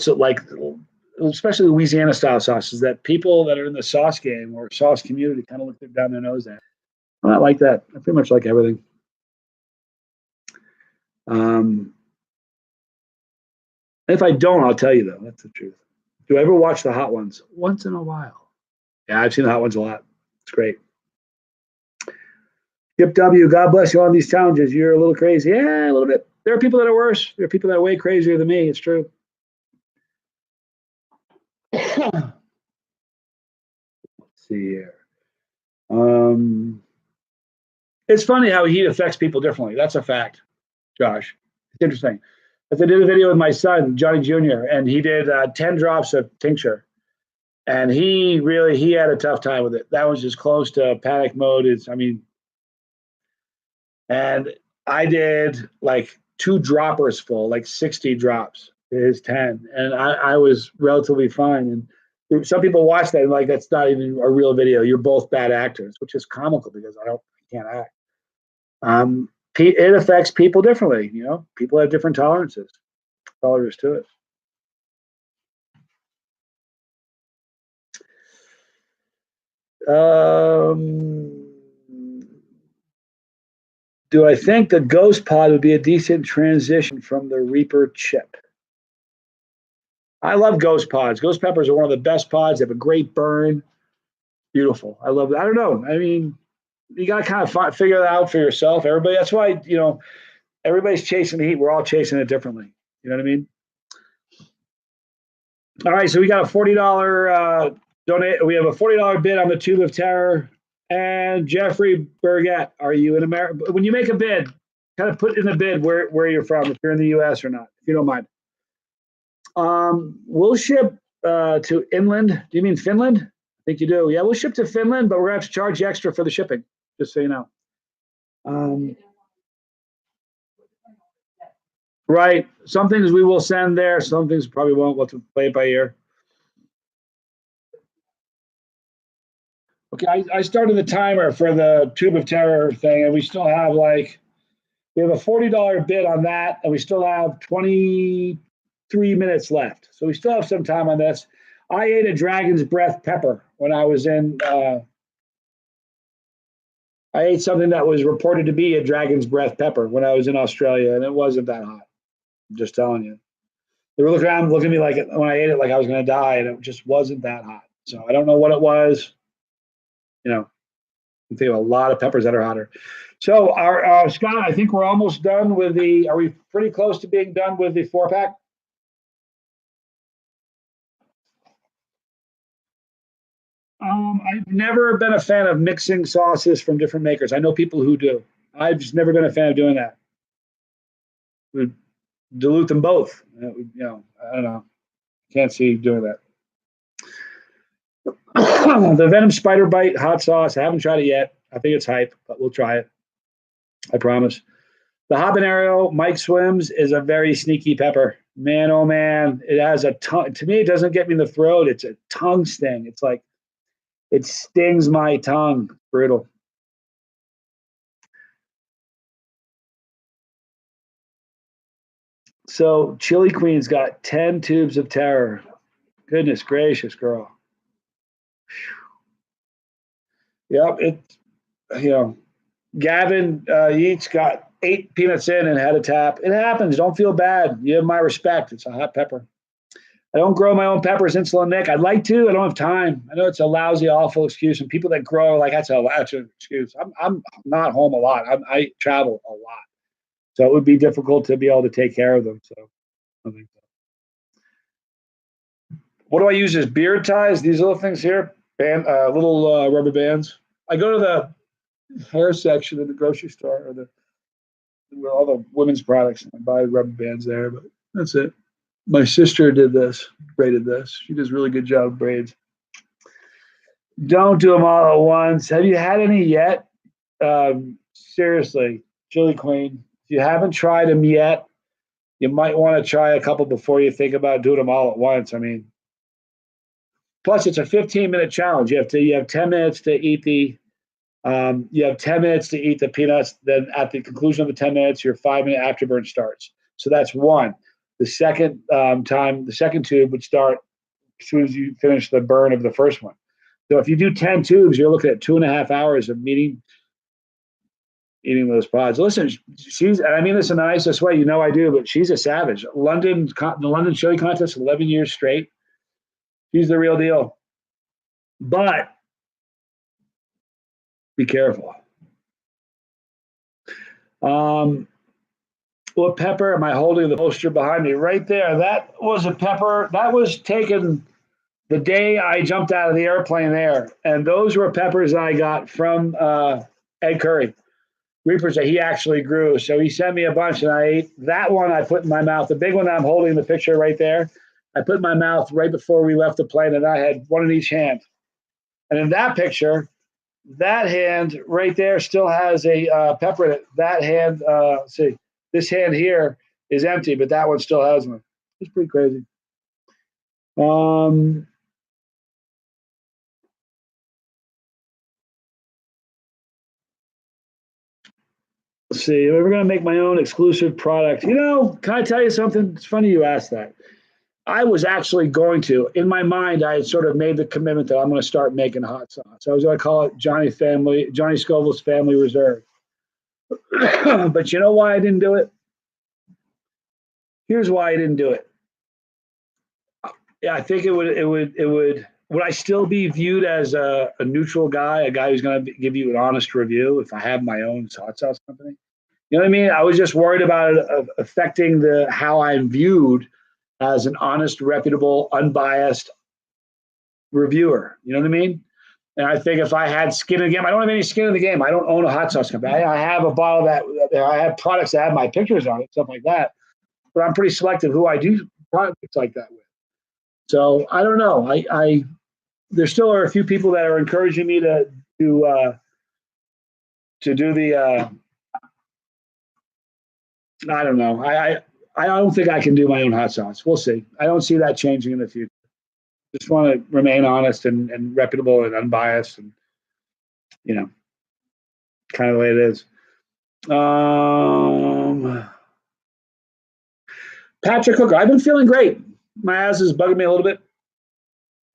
especially Louisiana style sauces that people that are in the sauce game or sauce community kind of look down their nose at. I'm not like that. I pretty much like everything. If I don't, I'll tell you though. That's the truth. Do I ever watch the hot ones? Once in a while. Yeah, I've seen the hot ones a lot. It's great. Skip W, God bless you on these challenges. You're a little crazy. Yeah, a little bit. There are people that are worse. There are people that are way crazier than me. It's true. Let's see here. It's funny how heat affects people differently. That's a fact, Josh. It's interesting. If I did a video with my son, Johnny Jr., and he did 10 drops of tincture, and he had a tough time with it. That was as close to panic mode as, and I did like 2 droppers full, like 60 drops to his 10, and I was relatively fine. And some people watch that and like, that's not even a real video. You're both bad actors, which is comical because I can't act. It affects people differently. People have different tolerances. That's all there is to it. Do I think the Ghost Pod would be a decent transition from the Reaper chip? I love Ghost Pods. Ghost Peppers are one of the best pods. They have a great burn. Beautiful. I love it. I don't know. You got to kind of figure that out for yourself. Everybody. That's why, everybody's chasing the heat. We're all chasing it differently. You know what I mean? All right. So we got a $40 donate. We have a $40 bid on the Tube of Terror. And Jeffrey Burgett, are you in America? When you make a bid, kind of put in the bid where you're from, if you're in the U.S. or not, if you don't mind. We'll ship to inland. Do you mean Finland? I think you do. Yeah, we'll ship to Finland, but we're going to have to charge you extra for the shipping, just so you know. Right. Some things we will send there. Some things probably won't. We'll have to play it by ear. Okay, I started the timer for the Tube of Terror thing, and we still have we have a $40 bid on that, and we still have 23 minutes left. So we still have some time on this. I ate a dragon's breath pepper when I was in. I ate something that was reported to be a dragon's breath pepper when I was in Australia, and it wasn't that hot. I'm just telling you. They were looking around, looking at me like when I ate it, like I was going to die, and it just wasn't that hot. So I don't know what it was. I'm thinking of a lot of peppers that are hotter. So, our Scott, I think we're almost done with the. Are we pretty close to being done with the 4-pack? I've never been a fan of mixing sauces from different makers. I know people who do. I've just never been a fan of doing that. We dilute them both. I don't know. Can't see doing that. The Venom Spider Bite hot sauce. I haven't tried it yet. I think it's hype, but we'll try it. I promise. The habanero Mike Swims is a very sneaky pepper. Man, oh man, it has a tongue. To me, it doesn't get me in the throat. It's a tongue sting. It's like it stings my tongue. Brutal. So Chili Queen's got 10 tubes of terror. Goodness gracious, girl. Yep, Gavin Yeats got 8 peanuts in and had a tap. It happens. Don't feel bad. You have my respect. It's a hot pepper. I don't grow my own peppers, Insulin Nick. I'd like to. I don't have time. I know it's a lousy, awful excuse, and people that grow are like, that's an excuse. I'm not home a lot. I travel a lot, so it would be difficult to be able to take care of them. So, I think so. What do I use as beard ties? These little things here, little rubber bands. I go to the hair section in the grocery store, or where all the women's products, and I buy rubber bands there. But that's it. My sister braided this. She does a really good job of braids. Don't do them all at once. Have you had any yet? Seriously, Chili Queen, if you haven't tried them yet, you might want to try a couple before you think about doing them all at once. I mean, plus it's a 15-minute challenge. You have 10 minutes to eat the peanuts. Then at the conclusion of the 10 minutes, your 5-minute afterburn starts. So that's one. The second the second tube would start as soon as you finish the burn of the first one. So if you do 10 tubes, you're looking at 2.5 hours of eating those pods. Listen, and I mean this in the nicest way, I do, but she's a savage. The London chili contest, 11 years straight. She's the real deal. But be careful. What pepper am I holding the poster behind me? Right there. That was a pepper. That was taken the day I jumped out of the airplane there. And those were peppers I got from Ed Curry. Reapers that he actually grew. So he sent me a bunch, and I ate that one. I put in my mouth. The big one I'm holding in the picture right there, I put in my mouth right before we left the plane, and I had one in each hand. And in that picture, that hand right there still has a pepper in it. That hand, see, this hand here is empty, but that one still has one. It's pretty crazy. Let's see. We're going to make my own exclusive product. Can I tell you something? It's funny you asked that. I was actually going to. In my mind, I had sort of made the commitment that I'm going to start making hot sauce. I was going to call it Johnny Scoville's Family Reserve. But you know why I didn't do it? Here's why I didn't do it. Yeah, I think it would I still be viewed as a neutral guy, a guy who's going to give you an honest review if I have my own hot sauce company? You know what I mean? I was just worried about it affecting how I'm viewed as an honest, reputable, unbiased reviewer. You know what I mean? And I think if I had skin in the game, I don't have any skin in the game. I don't own a hot sauce company. I have a bottle that I have products that have my pictures on it, stuff like that. But I'm pretty selective who I do products like that with. So I don't know. I there still are a few people that are encouraging me to do the. I don't know. I don't think I can do my own hot sauce. We'll see. I don't see that changing in the future. Just want to remain honest and reputable and unbiased, and kind of the way it is. Patrick Hooker, I've been feeling great. My ass is bugging me a little bit.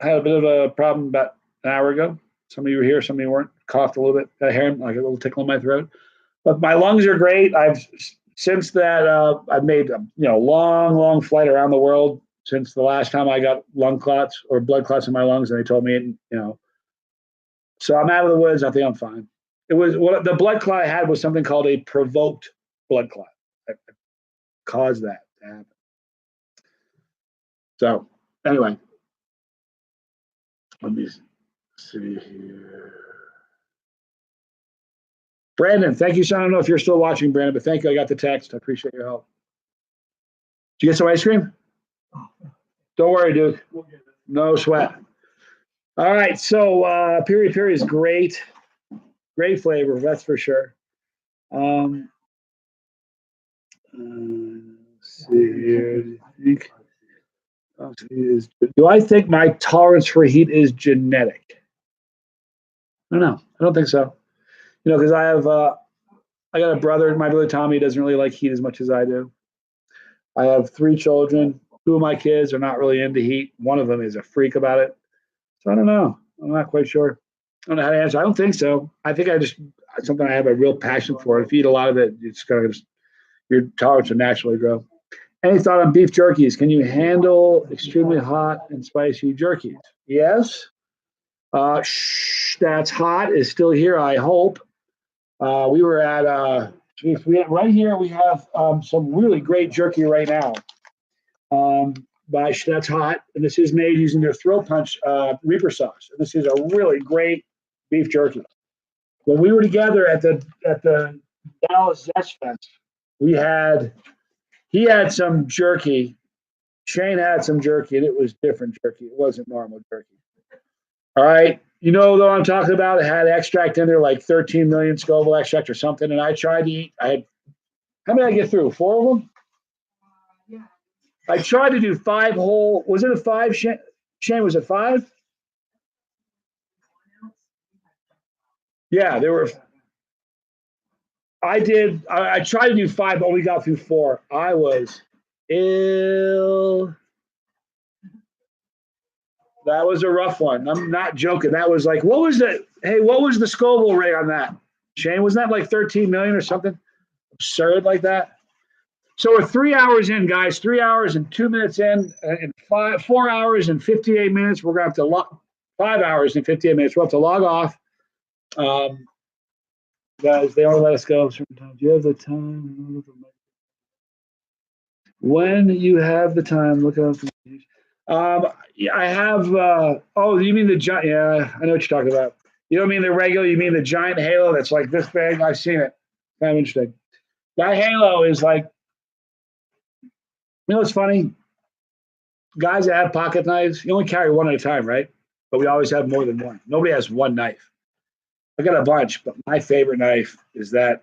I had a bit of a problem about an hour ago. Some of you were here, some of you weren't. Coughed a little bit. I hear like a little tickle in my throat. But my lungs are great. Since that I've made a long flight around the world since the last time I got lung clots or blood clots in my lungs, and they told me, So I'm out of the woods. I think I'm fine. It was what the blood clot I had was something called a provoked blood clot. That caused that to happen. So anyway, let me see here. Brandon, thank you. So I don't know if you're still watching, Brandon, but thank you. I got the text. I appreciate your help. Did you get some ice cream? Don't worry, dude. No sweat. All right. So Piri Piri is great. Great flavor, that's for sure. Let's see here. Do I think my tolerance for heat is genetic? I don't know. I don't think so. Because I got a brother. My brother Tommy doesn't really like heat as much as I do. I have 3 children. 2 of my kids are not really into heat. One of them is a freak about it. So I don't know. I'm not quite sure. I don't know how to answer. I don't think so. I think something I have a real passion for. If you eat a lot of it, it's going to your tolerance will naturally grow. Any thought on beef jerkies? Can you handle extremely hot and spicy jerkies? Yes. That's hot is still here, I hope. We were at right here. We have some really great jerky right now. By That's Hot, and this is made using their Thrill Punch Reaper sauce. This is a really great beef jerky. When we were together at the Dallas Zest Fest, he had some jerky. Shane had some jerky, and it was different jerky. It wasn't normal jerky. All right. Though I'm talking about, it had extract in there, like 13 million Scoville extract or something. And I tried to eat. How many did I get through? 4 of them? Yeah. I tried to do 5 whole. Was it a 5, Shane? Was it 5? Yeah, there were. I tried to do 5, but only got through 4. I was ill. That was a rough one. I'm not joking. That was like, what was the Scoville rate on that? Shane, wasn't that like 13 million or something absurd like that? So we're 3 hours in, guys. 3 hours and 2 minutes in, and 4 hours and 58 minutes. We're going to have to 5 hours and 58 minutes. We'll have to log off. Guys, they only let us go certain times. Do you have the time? When you have the time, look up. I have. You mean the giant? Yeah, I know what you're talking about. You don't mean the regular. You mean the giant halo that's like this big. I've seen it. Kind of interesting. That halo is like. It's funny. Guys that have pocket knives, you only carry one at a time, right? But we always have more than one. Nobody has one knife. I got a bunch, but my favorite knife is that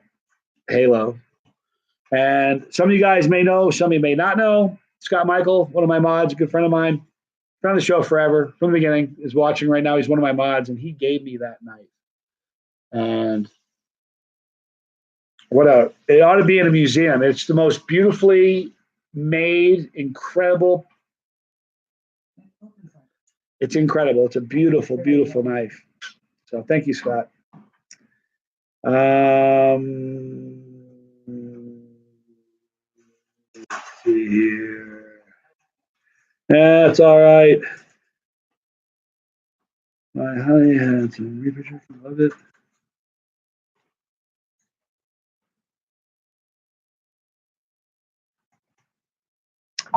halo. And some of you guys may know, some of you may not know. Scott Michael, one of my mods, a good friend of mine, been on the show forever from the beginning, is watching right now. He's one of my mods, and he gave me that knife. And it ought to be in a museum. It's the most beautifully made, incredible. It's incredible. It's a beautiful, beautiful knife. So thank you, Scott. Let's see here. That's all right. My honey had some Reaper jerky. Love it.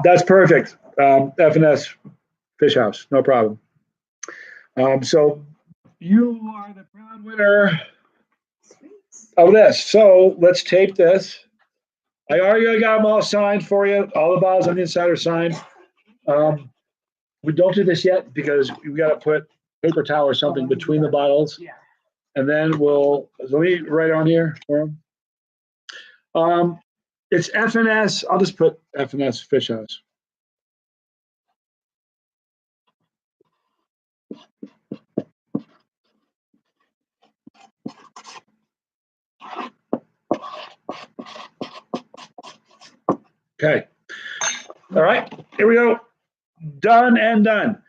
That's perfect. F&S Fish House, no problem. So you are the proud winner of this. So let's tape this. I already got them all signed for you. All the bottles on the inside are signed. We don't do this yet because we got to put paper towel or something between the bottles. Yeah. And then let me write on here for them. It's F&S. I'll just put F&S Fish House. Okay. All right. Here we go. Done and done.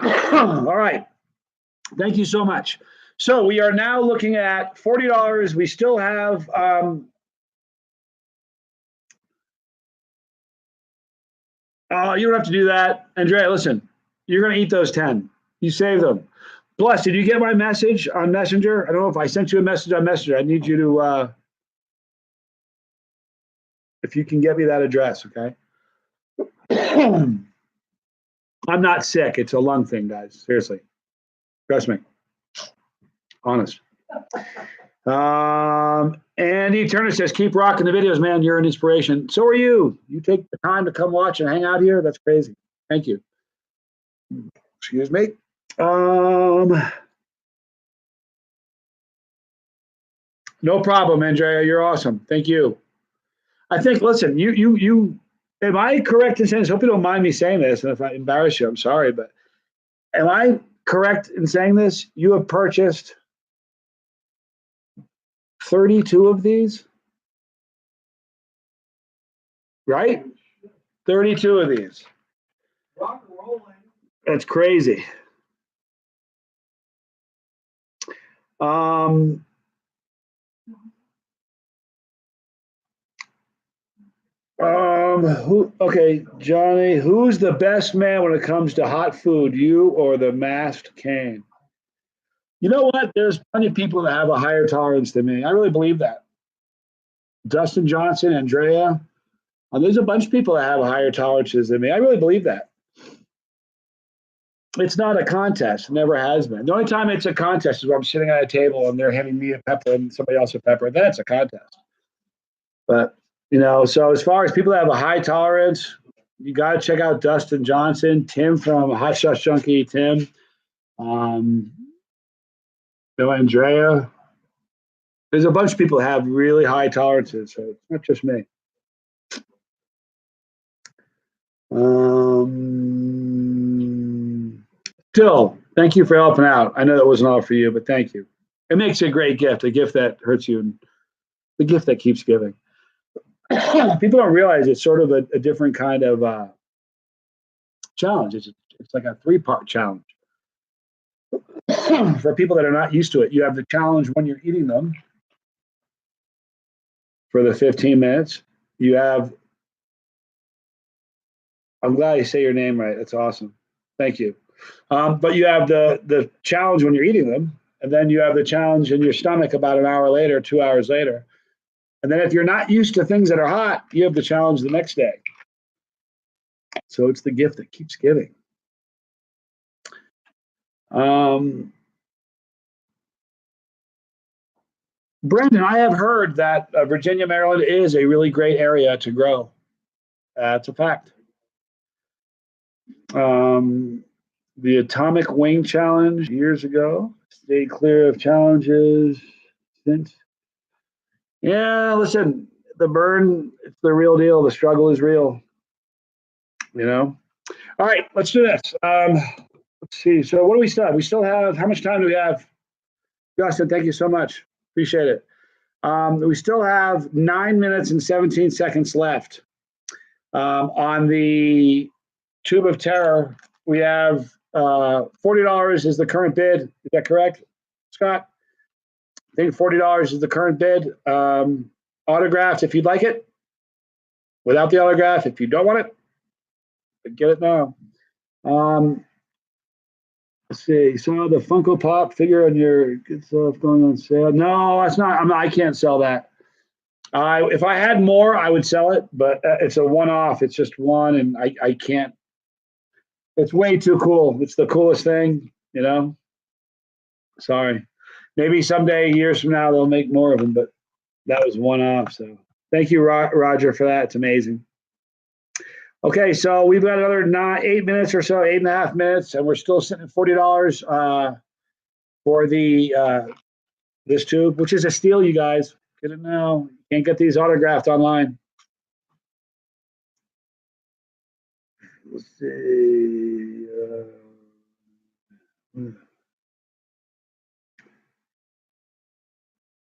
All right. Thank you so much. So we are now looking at $40. We still have you don't have to do that. Andrea, listen, you're going to eat those 10. You save them. Plus, did you get my message on Messenger? I don't know if I sent you a message on Messenger. I need you to, if you can get me that address, okay? I'm not sick. It's a lung thing, guys. Seriously. Trust me. Honest. Andy Turner says, keep rocking the videos, man. You're an inspiration. So are you. You take the time to come watch and hang out here. That's crazy. Thank you. Excuse me. No problem, Andrea. You're awesome. Thank you. I think, listen, you, am I correct in saying this? Hope you don't mind me saying this. And if I embarrass you, I'm sorry, but am I correct in saying this? You have purchased 32 of these, right? 32 of these. Rock and rolling. That's crazy. Okay, Johnny, who's the best man when it comes to hot food, you or the masked Kane? You know what? There's plenty of people that have a higher tolerance than me. I really believe that. Dustin Johnson, Andrea, there's a bunch of people that have higher tolerances than me. I really believe that. It's not a contest. It never has been. The only time it's a contest is when I'm sitting at a table and they're handing me a pepper and somebody else a pepper. Then it's a contest. But, so as far as people that have a high tolerance, you got to check out Dustin Johnson, Tim from Hot Sauce Junkie, Tim, Andrea. There's a bunch of people that have really high tolerances, so it's not just me. Still, thank you for helping out. I know that wasn't all for you, but thank you. It makes a great gift, a gift that hurts you, and the gift that keeps giving. People don't realize it's sort of a different kind of challenge. It's like a 3-part challenge. For people that are not used to it, you have the challenge when you're eating them for the 15 minutes. You have, I'm glad you say your name right. That's awesome. Thank you. But you have the challenge when you're eating them, and then you have the challenge in your stomach about an hour later, 2 hours later. And then if you're not used to things that are hot, you have the challenge the next day. So it's the gift that keeps giving. Brendan, I have heard that Virginia, Maryland is a really great area to grow. That's a fact. The Atomic Wing Challenge years ago. Stayed clear of challenges since. Yeah, listen, the burn, it's the real deal. The struggle is real. All right, let's do this. Let's see. So what do we still have? We still have, how much time do we have? Justin, thank you so much. Appreciate it. We still have 9 minutes and 17 seconds left. On the Tube of Terror, we have $40 is the current bid. Is that correct, Scott? I think $40 is the current bid. Autographed if you'd like it. Without the autograph, if you don't want it, get it now. Let's see. So the Funko Pop figure on your good stuff going on sale. No, that's not. I can't sell that. If I had more, I would sell it, but it's a one-off. It's just one, and I can't. It's way too cool. It's the coolest thing, Sorry. Maybe someday, years from now, they'll make more of them, but that was one off. So thank you, Roger, for that. It's amazing. Okay, so we've got another 8 minutes or so, 8.5 minutes, and we're still sitting at $40 for the this tube, which is a steal, you guys. Get it now. Can't get these autographed online. Let's see.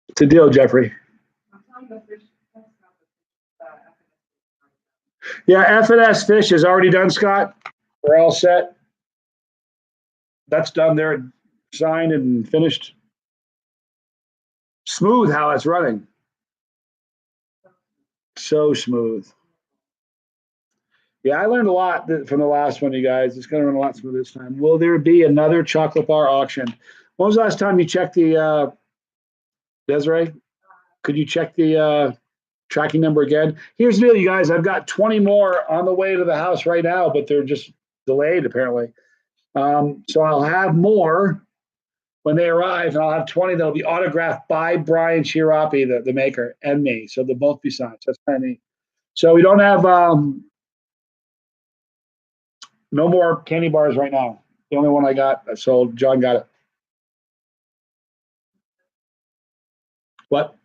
It's a deal, Jeffrey. Yeah, F&S Fish is already done, Scott. We're all set. That's done. They're signed and finished. Smooth how it's running. So smooth. Yeah, I learned a lot from the last one, you guys. It's going to run a lot smoother this time. Will there be another chocolate bar auction? When was the last time you checked the, Desiree? Could you check the tracking number again? Here's the deal, you guys. I've got 20 more on the way to the house right now, but they're just delayed, apparently. So I'll have more when they arrive, and I'll have 20 that'll be autographed by Brian Chirapi, the maker, and me. So they'll both be signed. So that's kind of neat. So we don't have no more candy bars right now. The only one I got, I sold. John got it. What?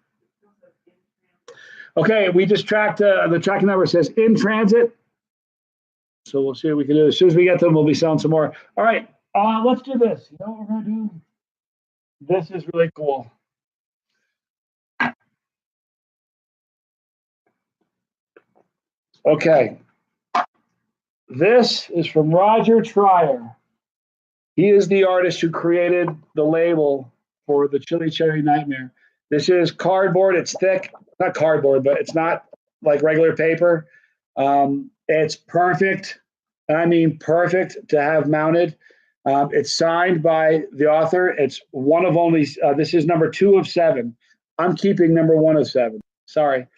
Okay, we just tracked, the tracking number says in transit. So we'll see what we can do. As soon as we get them, we'll be selling some more. All right, let's do this. You know what we're going to do? This is really cool. Okay. This is from Roger Trier. He is the artist who created the label for the Chili Cherry Nightmare. This is cardboard. It's thick. Not cardboard, but it's not like regular paper. It's perfect. I mean, perfect to have mounted. It's signed by the author. It's one of only, this is number 2 of 7. I'm keeping number 1 of 7. Sorry.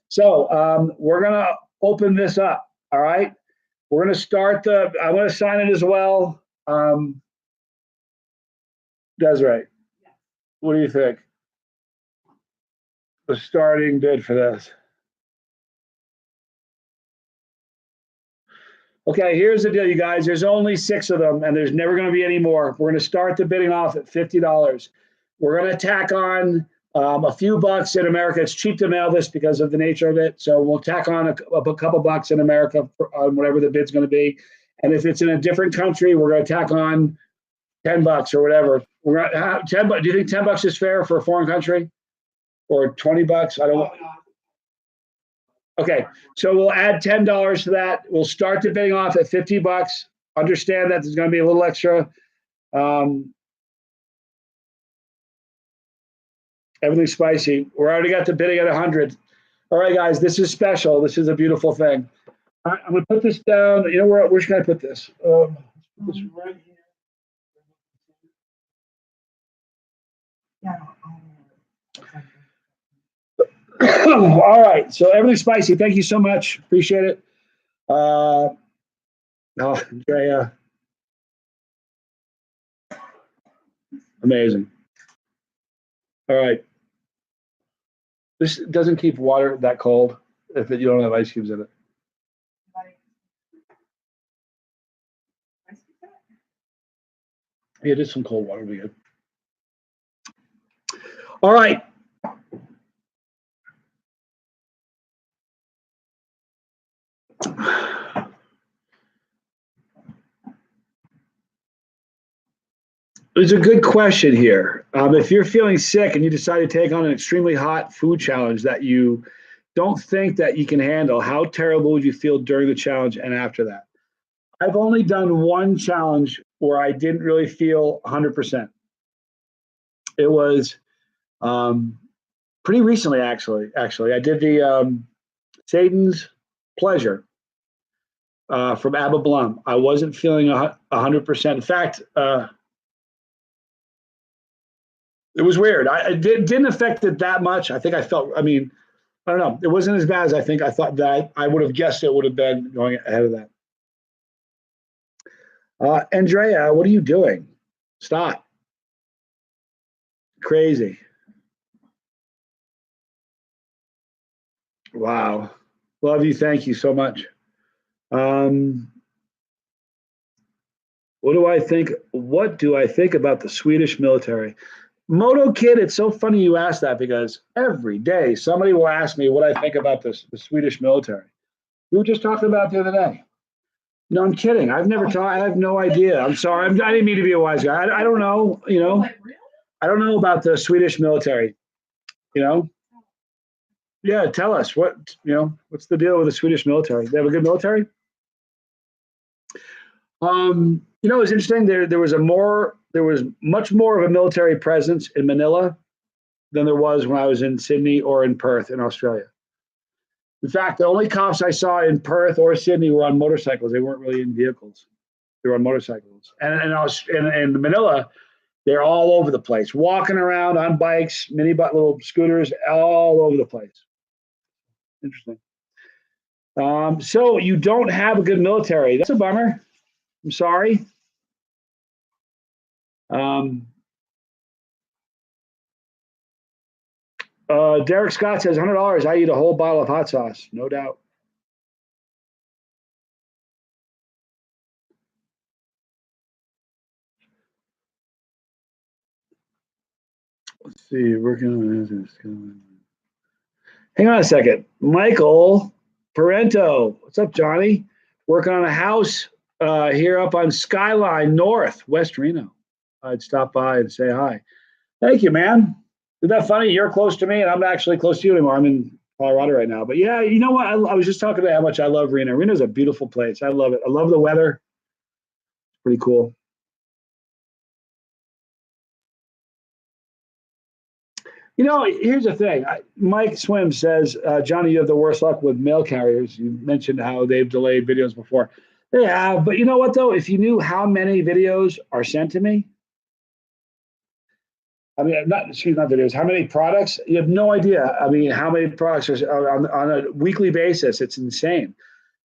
So we're going to open this up. All right. We're going to start I'm going to sign it as well. Desiree, what do you think? The starting bid for this. Okay, here's the deal, you guys. There's only 6 of them, and there's never going to be any more. We're going to start the bidding off at $50. We're going to tack on a few bucks in America. It's cheap to mail this because of the nature of it. So we'll tack on a couple bucks in America on whatever the bid's going to be. And if it's in a different country, we're going to tack on $10 or whatever. We're going to have $10. Do you think $10 is fair for a foreign country? Or $20? I don't know. Okay, so we'll add $10 to that. We'll start the bidding off at $50. Understand that there's going to be a little extra. Everything's spicy. We already got the bidding at 100. All right, guys, this is special. This is a beautiful thing. All right, I'm going to put this down. You know where should I put this? This right here. Yeah. All right, so everything's spicy. Thank you so much. Appreciate it. Andrea. Amazing. All right. This doesn't keep water that cold if you don't have ice cubes in it. Yeah, just some cold water would be good. All right. It's a good question here. If you're feeling sick and you decide to take on an extremely hot food challenge that you don't think that you can handle, how terrible would you feel during the challenge and after that? I've only done one challenge where I didn't really feel 100%. It was pretty recently, actually. I did the Satan's Pleasure from Abba Blum. I wasn't feeling 100%. In fact, it was weird. It didn't affect it that much. I think I felt, I don't know. It wasn't as bad as I think I thought that I would have guessed it would have been going ahead of that. Andrea, what are you doing? Stop. Crazy. Wow. Love you. Thank you so much. What do I think? What do I think about the Swedish military? Moto Kid, it's so funny you asked that because every day somebody will ask me what I think about the Swedish military. We were just talking about it the other day. No, I'm kidding. I've never taught. I have no idea. I'm sorry. I didn't mean to be a wise guy. I don't know. You know, Like, really? I don't know about the Swedish military. You know, yeah. Tell us what what's the deal with the Swedish military? They have a good military. It's interesting. There was much more of a military presence in Manila than there was when I was in Sydney or in Perth in Australia. In fact, the only cops I saw in Perth or Sydney were on motorcycles. They weren't really in vehicles. They were on motorcycles. And in Manila, they're all over the place, walking around on bikes, little scooters, all over the place. Interesting. So you don't have a good military. That's a bummer. I'm sorry. Derek Scott says $100. I eat a whole bottle of hot sauce, no doubt. Let's see, working on this. Hang on a second. Michael Parento. What's up, Johnny? Working on a house here up on Skyline North, West Reno. I'd stop by and say hi. Thank you, man. Isn't that funny? You're close to me, and I'm not actually close to you anymore. I'm in Colorado right now. But yeah, you know what? I was just talking about how much I love Reno. Reno's a beautiful place. I love it. I love the weather. Pretty cool. Here's the thing. Mike Swim says, Johnny, you have the worst luck with mail carriers. You mentioned how they've delayed videos before. They have, but you know what, though? If you knew how many videos are sent to me, I mean, not videos, how many products? You have no idea. I mean, how many products are on a weekly basis? It's insane.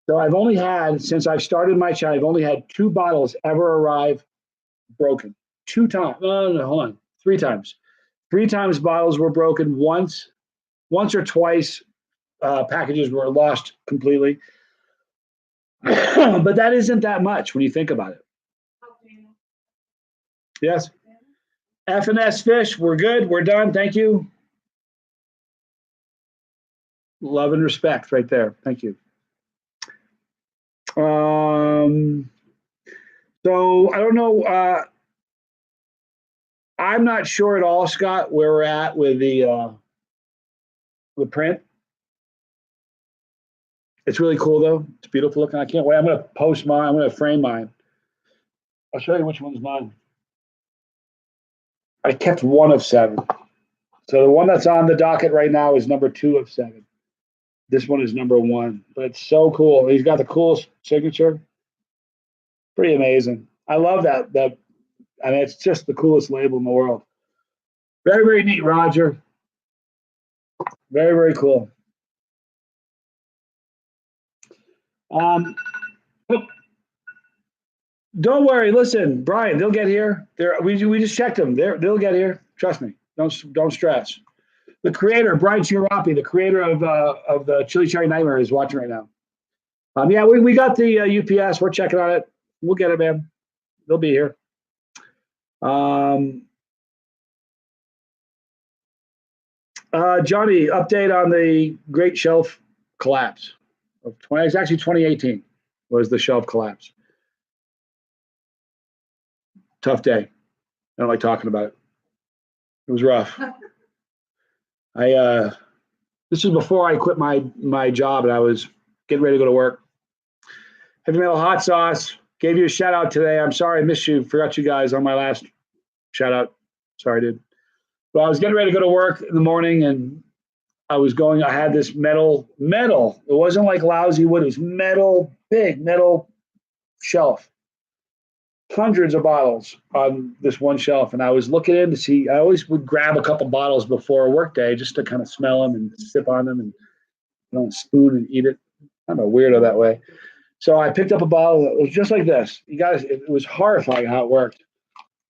So I've only had, since I've started my channel, I've only had 2 bottles ever arrive broken. 2 times. No, hold on. 3 times. 3 times bottles were broken. Once or twice packages were lost completely. But that isn't that much when you think about it. Yes. F&S Fish, we're good. We're done. Thank you. Love and respect right there. Thank you. So I don't know. I'm not sure at all, Scott, where we're at with the print. It's really cool, though. It's beautiful looking. I can't wait. I'm going to post mine. I'm going to frame mine. I'll show you which one's mine. I kept 1 of 7. So the one that's on the docket right now is number 2 of 7. This one is number 1. But it's so cool. He's got the coolest signature. Pretty amazing. I love that. I mean, it's just the coolest label in the world. Very, very neat, Roger. Very, very cool. Don't worry. Listen, Brian, they'll get here. We just checked them. They'll get here. Trust me. Don't stress. The creator, Brian Chiarapi, the creator of the Chili Cherry Nightmare, is watching right now. Yeah, we got the UPS. We're checking on it. We'll get it, man. They'll be here. Johnny, update on the Great Shelf collapse of it's actually 2018 was the shelf collapse. Tough day. I don't like talking about it. It was rough. This was before I quit my job and I was getting ready to go to work. Heavy Metal Hot Sauce gave you a shout out today. I'm sorry I missed you. Forgot you guys on my last shout out. Sorry, dude. But I was getting ready to go to work in the morning and I had this metal. It wasn't like lousy wood. It was metal, big metal shelf. Hundreds of bottles on this one shelf. And I was looking in to see, I always would grab a couple bottles before a work day just to kind of smell them and sip on them and spoon and eat it. I'm a weirdo that way. So I picked up a bottle that was just like this. You guys, it was horrifying how it worked.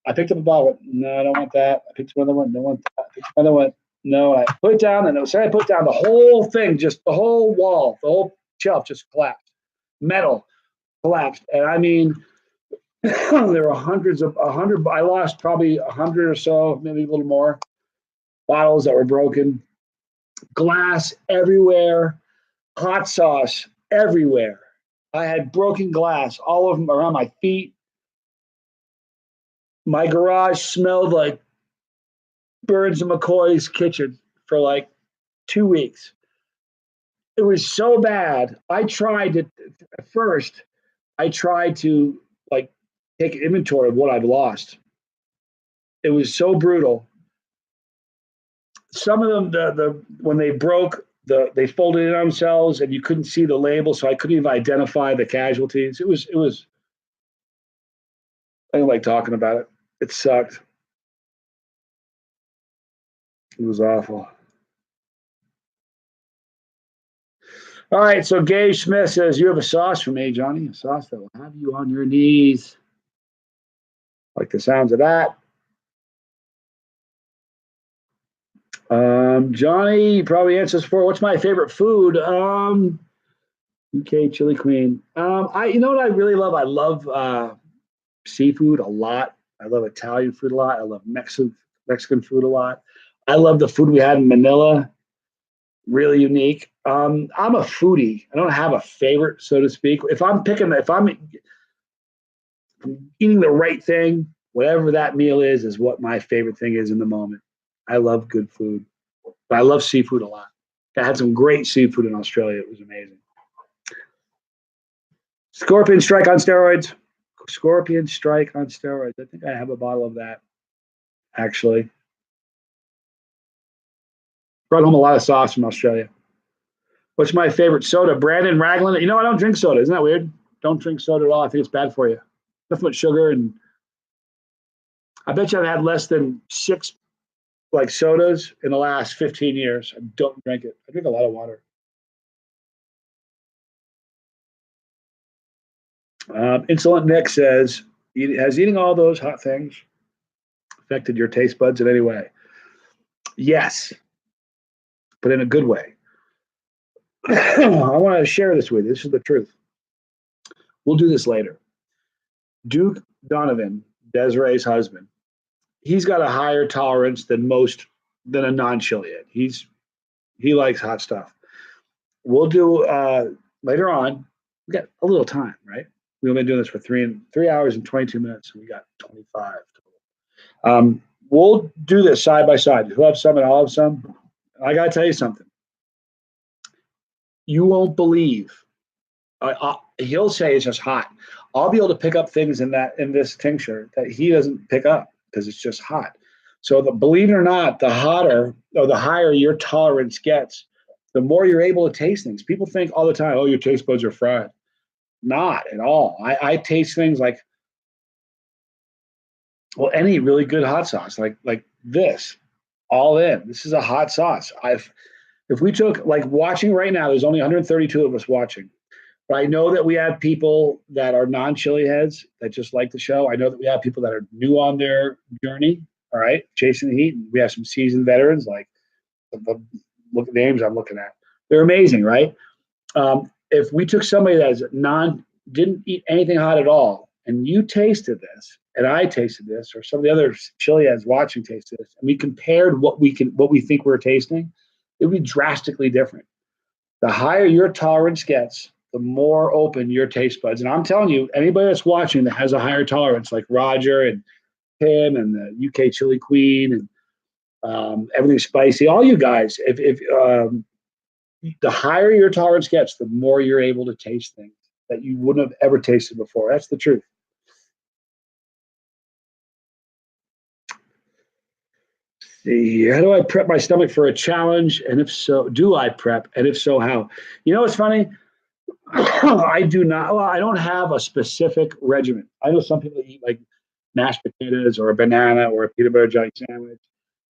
I picked up a bottle. No, I don't want that. I picked up another one. Don't want that. I picked up another one. No, I put it down, and it was I put down the whole thing, just the whole wall, the whole shelf just collapsed. Metal collapsed, and I mean, there were hundreds of 100. I lost probably 100 or so, maybe a little more, bottles that were broken, glass everywhere, hot sauce everywhere. I had broken glass all of them around my feet. My garage smelled like Burns and McCoy's kitchen for like 2 weeks. It was so bad. I tried to at first. I tried to like take inventory of what I've lost. It was so brutal. Some of them, the when they broke, they folded in on themselves, and you couldn't see the label, so I couldn't even identify the casualties. It was. I don't like talking about it. It sucked. It was awful. All right, so Gage Smith says, you have a sauce for me, Johnny, a sauce that will have you on your knees. Like the sounds of that. Johnny, you probably answers for what's my favorite food? UK Chili Queen. You know what I really love? I love seafood a lot. I love Italian food a lot. I love Mexican food a lot. I love the food we had in Manila. Really unique. I'm a foodie. I don't have a favorite, so to speak. If I'm eating the right thing, whatever that meal is what my favorite thing is in the moment. I love good food, but I love seafood a lot. I had some great seafood in Australia. It was amazing. Scorpion Strike on steroids. Scorpion Strike on steroids. I think I have a bottle of that, actually. Brought home a lot of sauce from Australia. What's my favorite soda? Brandon Ragland. You know, I don't drink soda. Isn't that weird? Don't drink soda at all. I think it's bad for you. Nothing but sugar. And I bet you I've had less than 6 like sodas in the last 15 years. I don't drink it. I drink a lot of water. Insolent Nick says, has eating all those hot things affected your taste buds in any way? Yes, but in a good way. I want to share this with you. This is the truth. We'll do this later. Duke Donovan, Desiree's husband, he's got a higher tolerance than a non-chiliad. He likes hot stuff. We'll do later on. We got a little time, right? We've been doing this for 3 hours and 22 minutes. And we got 25 total. We'll do this side by side. You'll have some and I'll have some. I got to tell you something. You won't believe. He'll say it's just hot. I'll be able to pick up things in this tincture that he doesn't pick up because it's just hot. So believe it or not, the hotter or the higher your tolerance gets, the more you're able to taste things. People think all the time, oh, your taste buds are fried. Not at all. I taste things like, well, any really good hot sauce, like this, all in. This is a hot sauce. If we took, like watching right now, there's only 132 of us watching. But I know that we have people that are non-chili heads that just like the show. I know that we have people that are new on their journey, all right, chasing the heat. And we have some seasoned veterans, like look at the names I'm looking at. They're amazing, right? If we took somebody that's didn't eat anything hot at all, and you tasted this, and I tasted this, or some of the other chili heads watching tasted this, and we compared what we think we're tasting, it would be drastically different. The higher your tolerance gets, the more open your taste buds. And I'm telling you, anybody that's watching that has a higher tolerance, like Roger and Tim and the UK Chili Queen and everything spicy, all you guys, if the higher your tolerance gets, the more you're able to taste things that you wouldn't have ever tasted before. That's the truth. See, how do I prep my stomach for a challenge? And if so, do I prep? And if so, how? You know, it's funny. I do not. Well, I don't have a specific regimen. I know some people eat like mashed potatoes or a banana or a peanut butter jelly sandwich.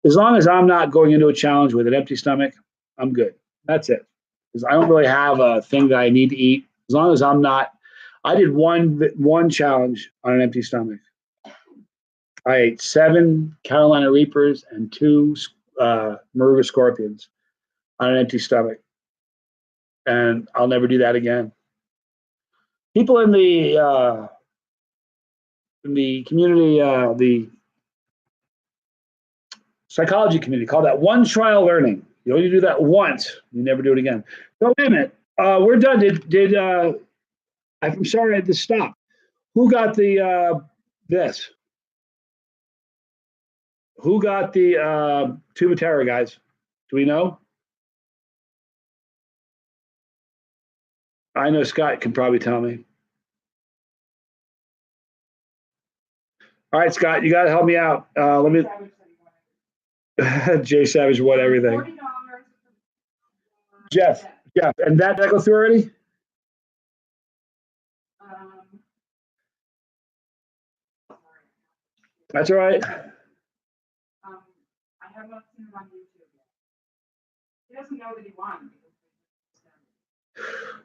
As long as I'm not going into a challenge with an empty stomach, I'm good. That's it. Because I don't really have a thing that I need to eat. As long as I'm not. I did one challenge on an empty stomach. I ate 7 Carolina Reapers and 2 Maruga Scorpions on an empty stomach. And I'll never do that again. People in the community, the psychology community, call that one trial learning. You only do that once, you never do it again. So wait a minute, we're done. I'm sorry I had to stop. Who got the this? Who got the Tuba Terror, guys? Do we know? I know Scott can probably tell me. All right, Scott, you got to help me out. Let me. Jay Savage won everything. $40. Jeff, and that go through already? That's all right. I have not seen him on YouTube yet. He doesn't know that he won.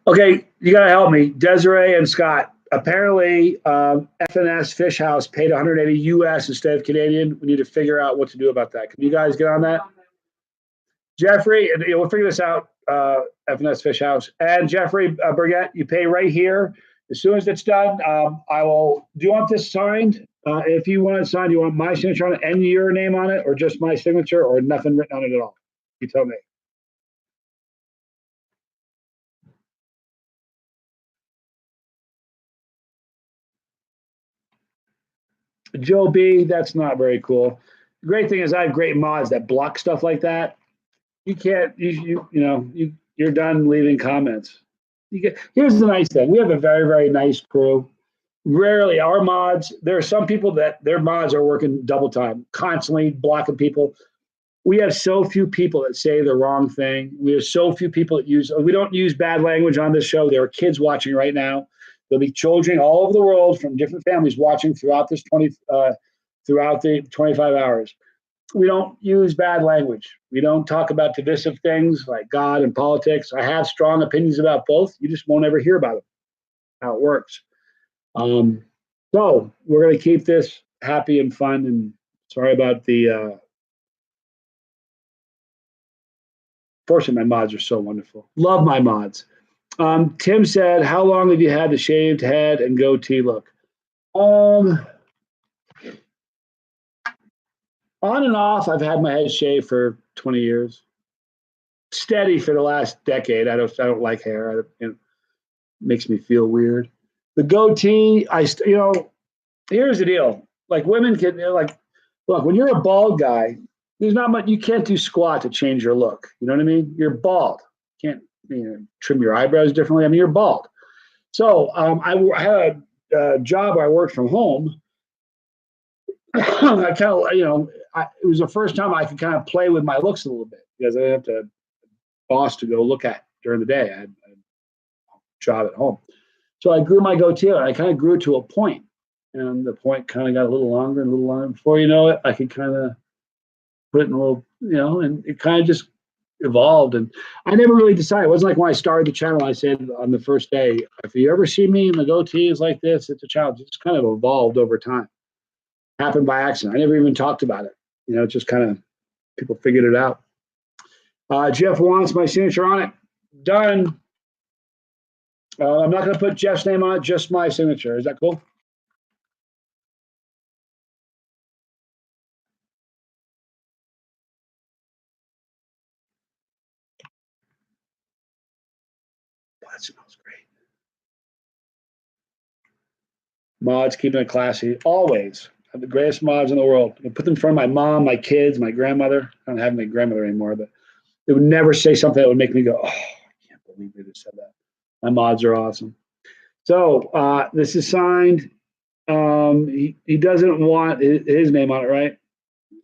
Okay, you got to help me. Desiree and Scott. Apparently, FNS Fish House paid 180 US instead of Canadian. We need to figure out what to do about that. Can you guys get on that? Jeffrey, and we'll figure this out. FNS Fish House and Jeffrey Burgett, you pay right here. As soon as it's done, I will. Do you want this signed? If you want it signed, you want my signature on it and your name on it, or just my signature, or nothing written on it at all? You tell me. Joe B, that's not very cool. The great thing is I have great mods that block stuff like that. You can't, you're done leaving comments. Here's the nice thing. We have a very, very nice crew. Rarely our mods, there are some people that their mods are working double time, constantly blocking people. We have so few people that say the wrong thing. We have so few people that we don't use bad language on this show. There are kids watching right now. There'll be children all over the world from different families watching throughout throughout the 25 hours. We don't use bad language. We don't talk about divisive things like God and politics. I have strong opinions about both. You just won't ever hear about them, how it works. So we're going to keep this happy and fun. And sorry about the. Fortunately, my mods are so wonderful. Love my mods. Tim said, "How long have you had the shaved head and goatee look?" On and off, I've had my head shaved for 20 years. Steady for the last decade. I don't like hair. It makes me feel weird. The goatee, here's the deal. Like women can look, when you're a bald guy, there's not much, you can't do squat to change your look. You know what I mean? You're bald. Can't trim your eyebrows differently. I mean, you're bald. So I had a job where I worked from home. I kind of, it was the first time I could kind of play with my looks a little bit because I didn't have to boss to go look at during the day. I had a job at home. So I grew my goatee and I kind of grew to a point, and the point kind of got a little longer and a little longer. Before you know it, I could kind of put it in a little, and it kind of just evolved. And I never really decided. It wasn't like when I started the channel, I said on the first day, if you ever see me and the goatee is like this, it's a challenge. It's kind of evolved over time. Happened by accident. I never even talked about it. It just kind of, people figured it out. Jeff wants my signature on it. Done. I'm not going to put Jeff's name on it, just my signature. Is that cool? That smells great. Mods, keeping it classy. Always. I have the greatest mods in the world. I put them in front of my mom, my kids, my grandmother. I don't have my grandmother anymore, but they would never say something that would make me go, oh, I can't believe they just said that. My mods are awesome. So this is signed. He doesn't want his name on it, right?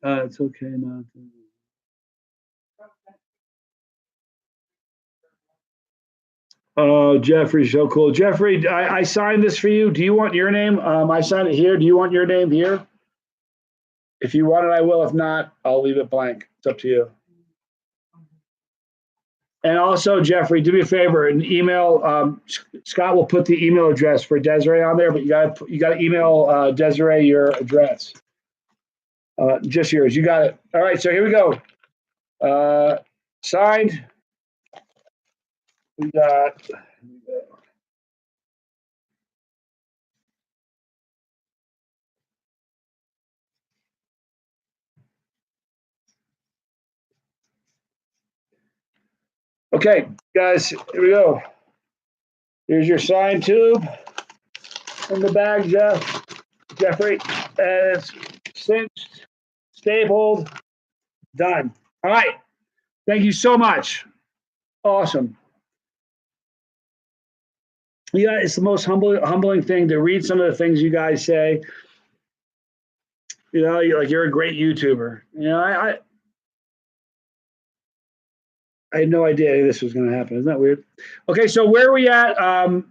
It's okay now. Oh, Jeffrey's so cool. Jeffrey, I signed this for you. Do you want your name? I signed it here. Do you want your name here? If you want it, I will. If not, I'll leave it blank. It's up to you. And also, Jeffrey, do me a favor and email. Scott will put the email address for Desiree on there, but you got to email Desiree your address. Just yours. You got it. All right. So here we go. Signed. We got. Okay, guys. Here we go. Here's your sign tube in the bag, Jeffrey. And it's cinched, stapled, done. All right. Thank you so much. Awesome. Yeah, it's the most humbling thing to read some of the things you guys say. You know, you're a great YouTuber. You know, I had no idea this was going to happen. Isn't that weird? Okay, so where are we at,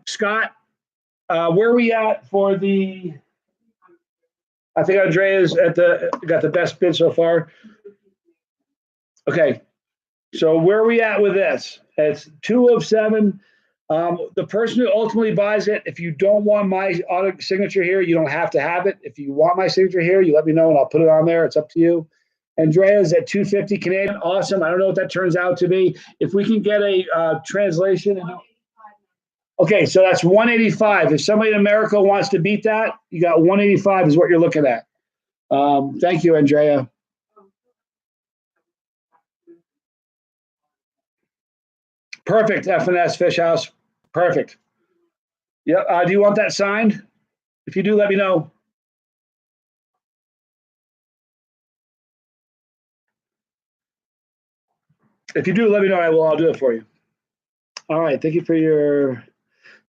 Scott? Where are we at for the? I think Andrea's got the best bid so far. Okay, so where are we at with this? It's 2 of 7. The person who ultimately buys it, if you don't want my auto signature here, you don't have to have it. If you want my signature here, you let me know and I'll put it on there. It's up to you. Andrea's at 250 Canadian. Awesome. I don't know what that turns out to be. If we can get a translation. Okay, so that's 185. If somebody in America wants to beat that, you got 185 is what you're looking at. Thank you, Andrea. Perfect, F&S Fish House. Perfect. Yeah. Do you want that signed? If you do, let me know. If you do, let me know. I'll do it for you. All right. Thank you for your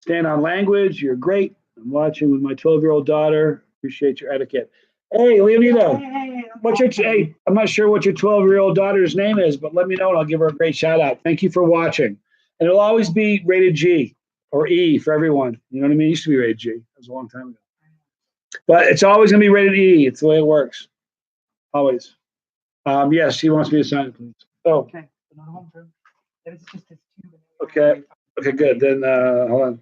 stand on language. You're great. I'm watching with my 12-year-old daughter. Appreciate your etiquette. Hey, Leonida. Hey, I'm not sure what your 12-year-old daughter's name is, but let me know and I'll give her a great shout out. Thank you for watching. And it'll always be rated G or E for everyone. You know what I mean? It used to be rated G. That was a long time ago. But it's always going to be rated E. It's the way it works. Always. Yes, he wants me to sign it, please. Oh. Okay. It's just this tube. Okay. Okay, good. Then hold on.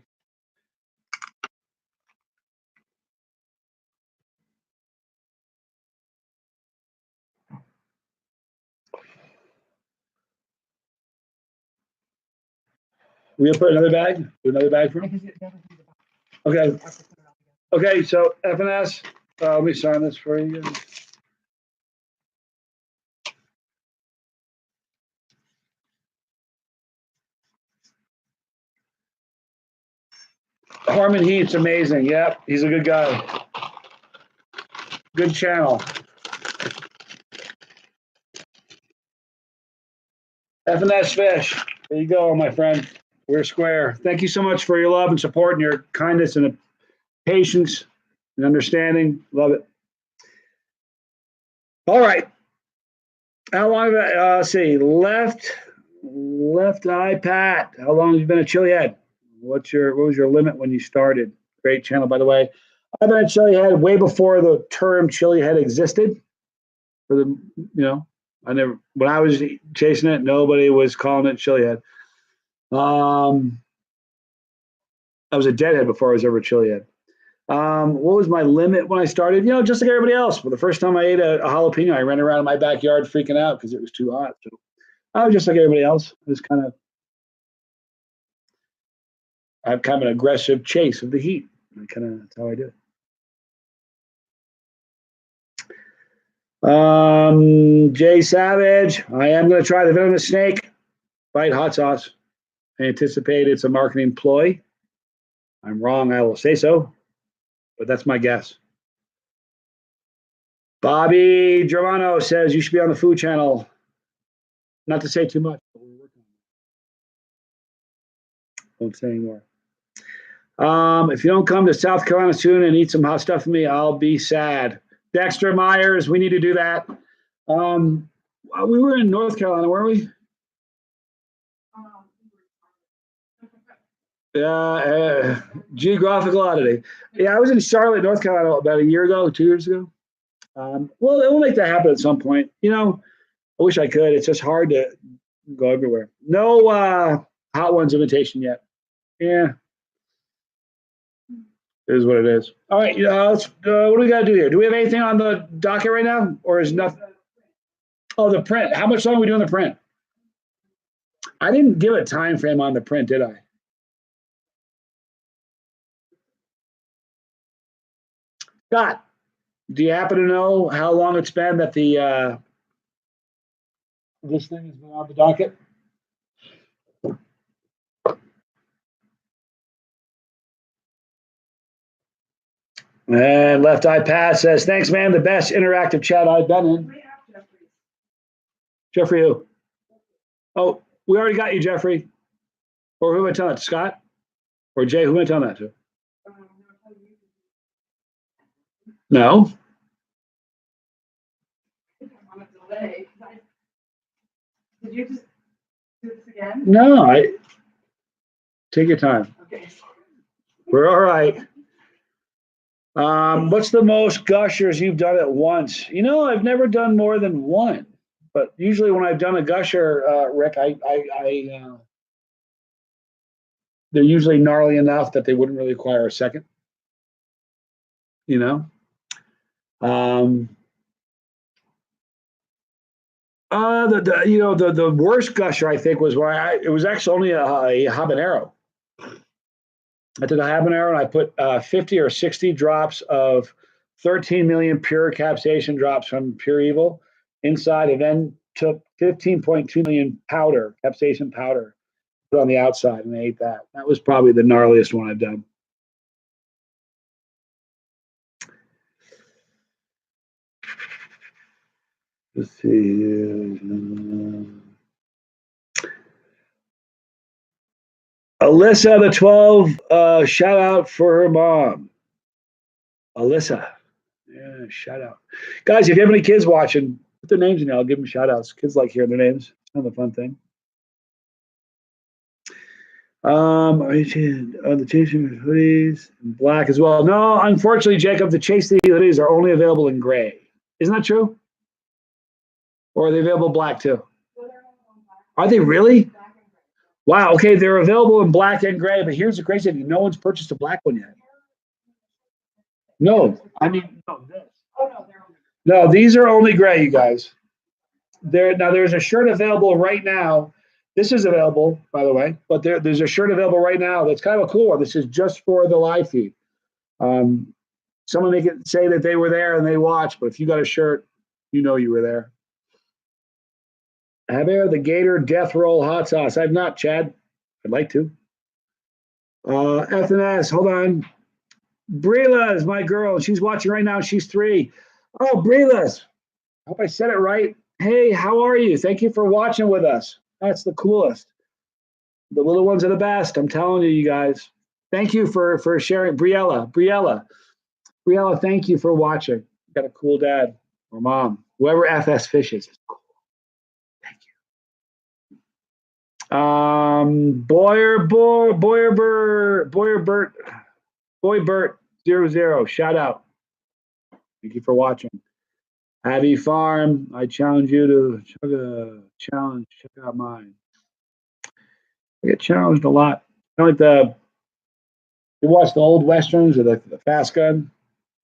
We gonna put another bag? Do another bag for him? Okay. Okay, so F&S, let me sign this for you. Harmon Heat's amazing. Yep, he's a good guy. Good channel. F&S Fish. There you go, my friend. We're square. Thank you so much for your love and support and your kindness and patience and understanding. Love it. All right. How long have I, let's see, left eye Pat. How long have you been a chili head? What was your limit when you started? Great channel, by the way. I've been a chili head way before the term chili head existed. For the, when I was chasing it, nobody was calling it chili head. I was a deadhead before I was ever a chili head. What was my limit when I started? Just like everybody else. Well, the first time I ate a jalapeno, I ran around in my backyard freaking out because it was too hot. So I was just like everybody else. I have kind of an aggressive chase of the heat. That's how I do it. Jay Savage, I am going to try the venomous snake bite hot sauce. I anticipate it's a marketing ploy. I'm wrong, I will say so, but that's my guess. Bobby Germano says you should be on the food channel. Not to say too much, but we're working on it. Won't say anymore. If you don't come to South Carolina soon and eat some hot stuff with me, I'll be sad. Dexter Myers, we need to do that. We were in North Carolina, weren't we? Yeah, geographical oddity. Yeah, I was in Charlotte, North Carolina about a year ago, 2 years ago. Well, we'll make that happen at some point. I wish I could. It's just hard to go everywhere. No Hot Ones invitation yet. Yeah. It is what it is. All right, what do we got to do here? Do we have anything on the docket right now, or is nothing? Oh, the print. How much long are we doing the print? I didn't give a time frame on the print, did I? Scott, do you happen to know how long it's been that the this thing has been on the docket? And Left Eye Pass says, thanks, man. The best interactive chat I've been in. Jeffrey who? Oh, we already got you, Jeffrey. Or who am I telling that to? Scott? Or Jay? Who am I telling that to? No. On a delay. Did you just do this again? No, take your time. Okay. We're all right. What's the most gushers you've done at once? You know, I've never done more than one, but usually when I've done a gusher, Rick, they're usually gnarly enough that they wouldn't really require a second. You know. The worst gusher I think was where it was actually only a habanero. I took a habanero and I put 50 or 60 drops of 13 million pure capsaicin drops from Pure Evil inside, and then took 15.2 million powder, capsaicin powder, put on the outside, and I ate that. That was probably the gnarliest one I've done. Let's see. Alyssa, the 12, shout out for her mom. Alyssa. Yeah, shout out. Guys, if you have any kids watching, put their names in there. I'll give them shout outs. Kids like hearing their names. It's kind of a fun thing. The chasing hoodies in black as well. No, unfortunately, Jacob, the chase hoodies are only available in gray. Isn't that true? Or are they available black too? Are they really? Wow. Okay, they're available in black and gray, but here's the crazy thing: no one's purchased a black one yet. No, I mean no. This. No, these are only gray, you guys. There's a shirt available right now. This is available, by the way, but there's a shirt available right now that's kind of a cool one. This is just for the live feed. Someone may say that they were there and they watched, but if you got a shirt, you know you were there. Javier the Gator Death Roll Hot Sauce. I've not, Chad. I'd like to. FNS, hold on. Brila is my girl. She's watching right now. She's 3. Oh, Brilas. I hope I said it right. Hey, how are you? Thank you for watching with us. That's the coolest. The little ones are the best. I'm telling you, you guys. Thank you for sharing. Briella, thank you for watching. You got a cool dad or mom. Whoever FS Fish is cool. Thank you. Boybert00. Shout out. Thank you for watching. Abbey Farm, I challenge you to challenge. Check out mine. I get challenged a lot. You know, you watch the old westerns or the fast gun.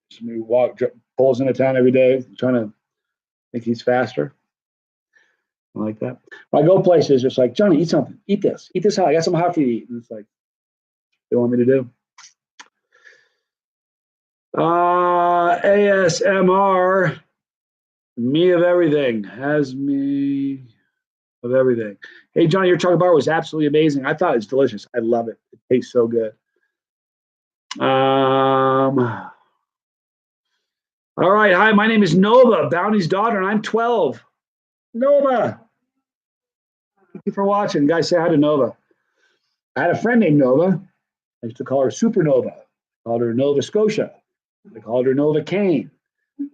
Somebody pulls into town every day trying to think he's faster. I like that. When I go places, it's like, Johnny, eat something. Eat this. Eat this hot. I got something hot for you to eat. And it's like, they want me to do. ASMR, me of everything, has me of everything. Hey, Johnny, your chocolate bar was absolutely amazing. I thought it was delicious. I love it. It tastes so good. All right. Hi, my name is Nova, Bounty's daughter, and I'm 12. Nova. Thank you for watching. Guys, say hi to Nova. I had a friend named Nova. I used to call her Supernova. I called her Nova Scotia. I called her Nova Kane.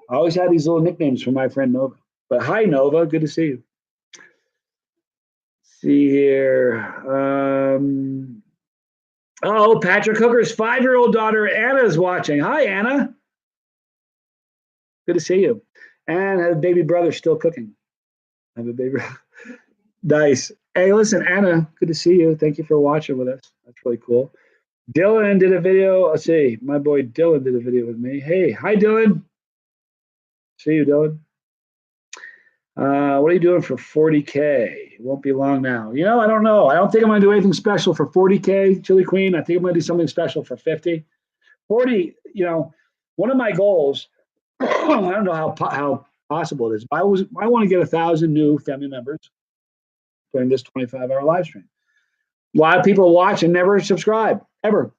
I always had these little nicknames for my friend Nova. But hi, Nova. Good to see you. Let's see here. Patrick Hooker's 5-year-old daughter, Anna, is watching. Hi, Anna. Good to see you. And I have a baby brother still cooking. I have a baby. Nice. Hey, listen, Anna, good to see you. Thank you for watching with us. That's really cool. Dylan did a video. Let's see. My boy Dylan did a video with me. Hey, hi, Dylan. See you, Dylan. What are you doing for 40K? It won't be long now. I don't know. I don't think I'm going to do anything special for 40K, Chili Queen. I think I'm going to do something special for 50. 40, one of my goals, I don't know how possible it is, but I want to get 1,000 new family members during this 25-hour live stream. A lot of people watch and never subscribe, ever.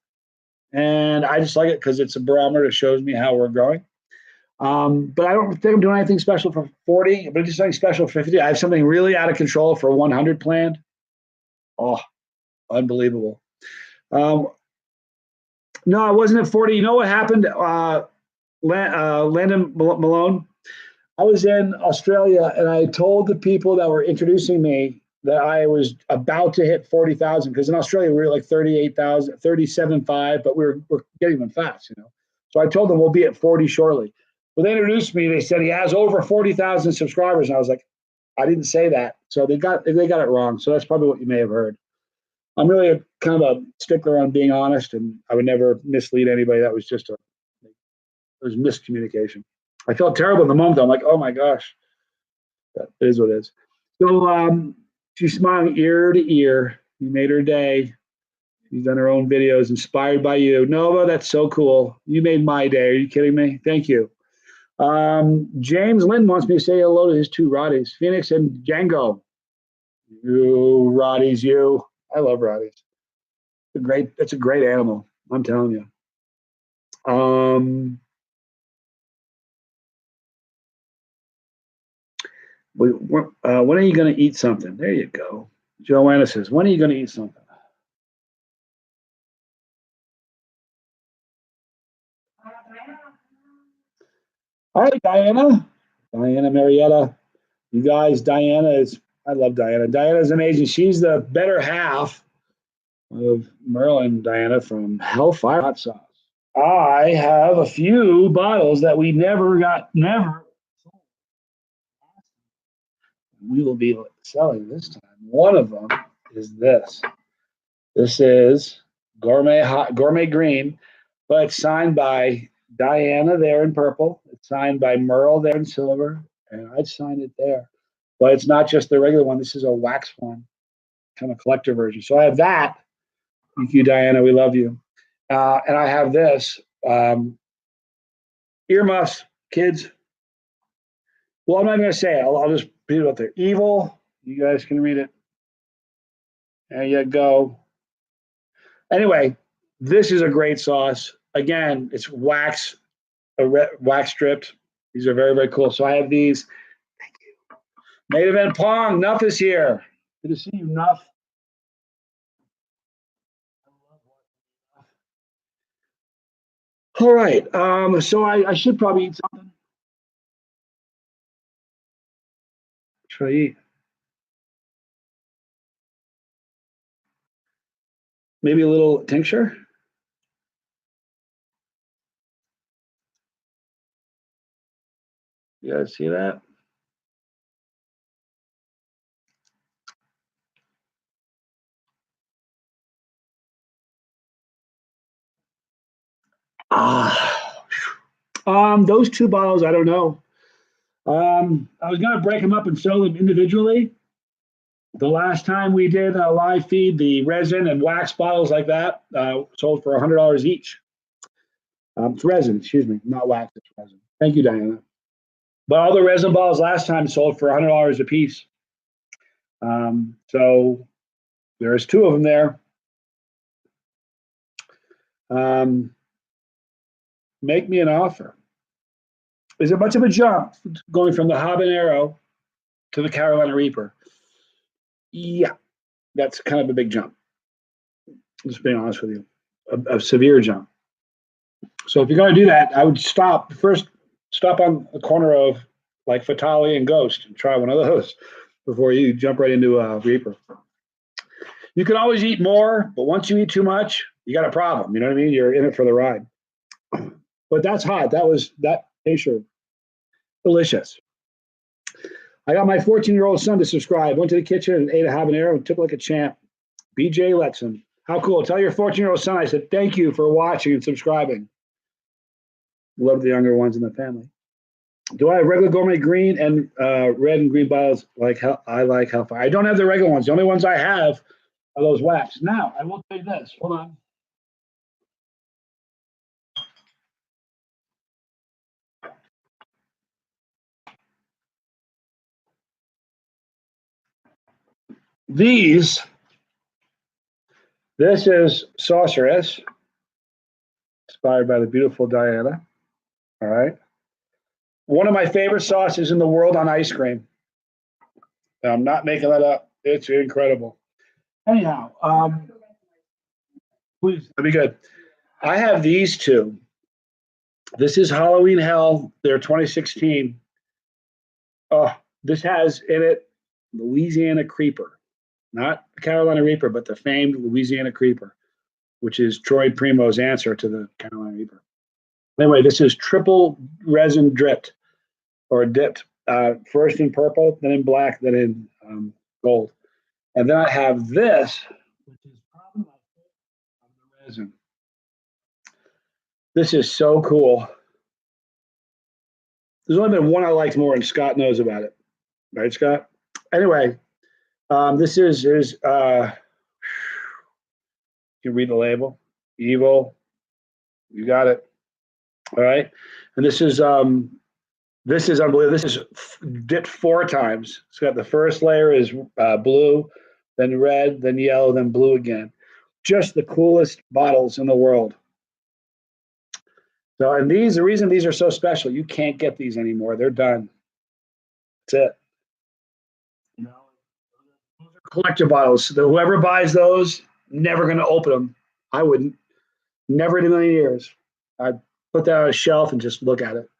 And I just like it because it's a barometer that shows me how we're growing. But I don't think I'm doing anything special for 40, but just something special for 50. I have something really out of control for 100 planned. Oh, unbelievable. No, I wasn't at 40. You know what happened? Landon Malone, I was in Australia and I told the people that were introducing me that I was about to hit 40,000 because in Australia we were like 38,000, 37.5, but we're getting them fast, So I told them we'll be at 40 shortly. When they introduced me, they said he has over 40,000 subscribers, and I was like, I didn't say that. So they got it wrong. So that's probably what you may have heard. I'm really kind of a stickler on being honest, and I would never mislead anybody. That was just it was miscommunication. I felt terrible in the moment. I'm like, oh my gosh, that is what it is. So she's smiling ear to ear. You made her day. She's done her own videos inspired by you. Nova, that's so cool. You made my day. Are you kidding me? Thank you. James Lynn wants me to say hello to his two Roddies, Phoenix and Django. You Roddies, you. I love Roddies. It's a great animal. I'm telling you. When are you going to eat something? There you go. Joanna says, when are you going to eat something? All right, Diana. Diana Marietta. You guys, I love Diana. Diana's amazing. She's the better half of Merlin, Diana, from Hellfire Hot Sauce. I have a few bottles that we never. We will be selling this time. One of them is this. This is gourmet green, but it's signed by Diana there in purple. It's signed by Merle there in silver, and I'd sign it there. But it's not just the regular one. This is a wax one, kind of collector version. So I have that. Thank you, Diana. We love you. And I have this. Earmuffs, kids. Well, I'm not going to say it. I'll just put it up there. Evil. You guys can read it. There you go. Anyway, this is a great sauce. Again, it's wax stripped. These are very, very cool. So I have these. Thank you. Main Event Pong. Nuff is here. Good to see you, Nuff. All right. So I should probably eat something. Should I eat? Maybe a little tincture? You guys see that? Those two bottles, I don't know. I was going to break them up and sell them individually. The last time we did a live feed, the resin and wax bottles like that sold for $100 each. It's resin, excuse me, not wax, it's resin. Thank you, Diana. But all the resin bottles last time sold for $100 a piece. So there's two of them there. Make me an offer. Is it much of a jump going from the habanero to the Carolina Reaper? Yeah, that's kind of a big jump. Just being honest with you, a severe jump. So if you're going to do that, I would stop on the corner of like Fatale and Ghost and try one of those before you jump right into a Reaper. You can always eat more, but once you eat too much, you got a problem. You know what I mean? You're in it for the ride. But that's hot. That tastes delicious. I got my 14-year-old son to subscribe. Went to the kitchen and ate a habanero and took like a champ. BJ Letson. How cool. Tell your 14-year-old son I said thank you for watching and subscribing. Love the younger ones in the family. Do I have regular gourmet green and red and green bottles like I like Hellfire? I don't have the regular ones. The only ones I have are those wax. Now, I will tell you this. Hold on. This is Sorceress, inspired by the beautiful Diana. All right. One of my favorite sauces in the world on ice cream. I'm not making that up. It's incredible. Anyhow, please, that'd be good. I have these two. This is Halloween Hell. They're 2016. Oh, this has in it Louisiana Creeper, not the Carolina Reaper, but the famed Louisiana Creeper, which is Troy Primo's answer to the Carolina Reaper. Anyway, this is triple resin dripped or dipped, first in purple, then in black, then in gold. And then I have this, which is probably my favorite of the resin. This is so cool. There's only been one I liked more, and Scott knows about it. Right, Scott? Anyway, this is you can read the label. Evil. You got it. All right. And this is unbelievable. This is dipped 4 times. It's got the first layer is blue, then red, then yellow, then blue again. Just the coolest bottles in the world. So, and the reason these are so special, you can't get these anymore. They're done. That's it. You know, those are collector bottles. So whoever buys those, never going to open them. I wouldn't. Never in a million years. I'd put that on a shelf and just look at it.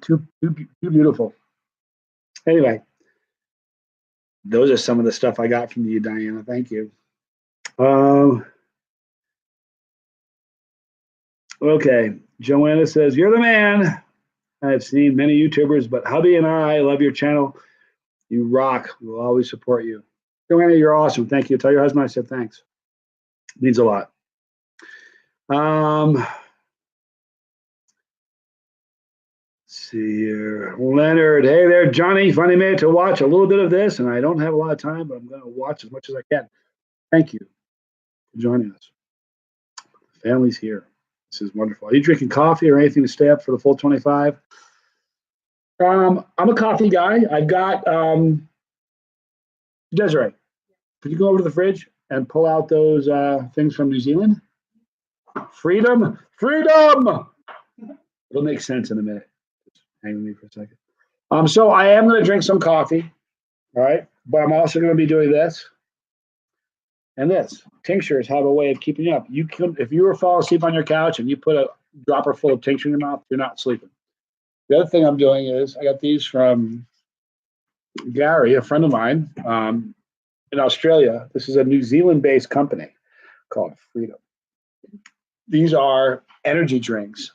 Too beautiful. Anyway, those are some of the stuff I got from you, Diana. Thank you. Okay, Joanna says, you're the man. I've seen many YouTubers, but hubby and I love your channel. You rock. We'll always support you. Joanna, you're awesome. Thank you. Tell your husband I said thanks. It means a lot. Let's see here. Leonard, hey there, Johnny. Finally made it to watch a little bit of this, and I don't have a lot of time, but I'm going to watch as much as I can. Thank you for joining us. The family's here. This is wonderful. Are you drinking coffee or anything to stay up for the full 25? I'm a coffee guy. I've got Desiree. Could you go over to the fridge and pull out those things from New Zealand? Freedom, freedom. It'll make sense in a minute. Just hang with me for a second. So I am going to drink some coffee, all right? But I'm also going to be doing this and this. Tinctures have a way of keeping you up. You can, if you were falling asleep on your couch and you put a dropper full of tincture in your mouth, you're not sleeping. The other thing I'm doing is I got these from Gary, a friend of mine in Australia. This is a New Zealand-based company called Freedom. These are energy drinks,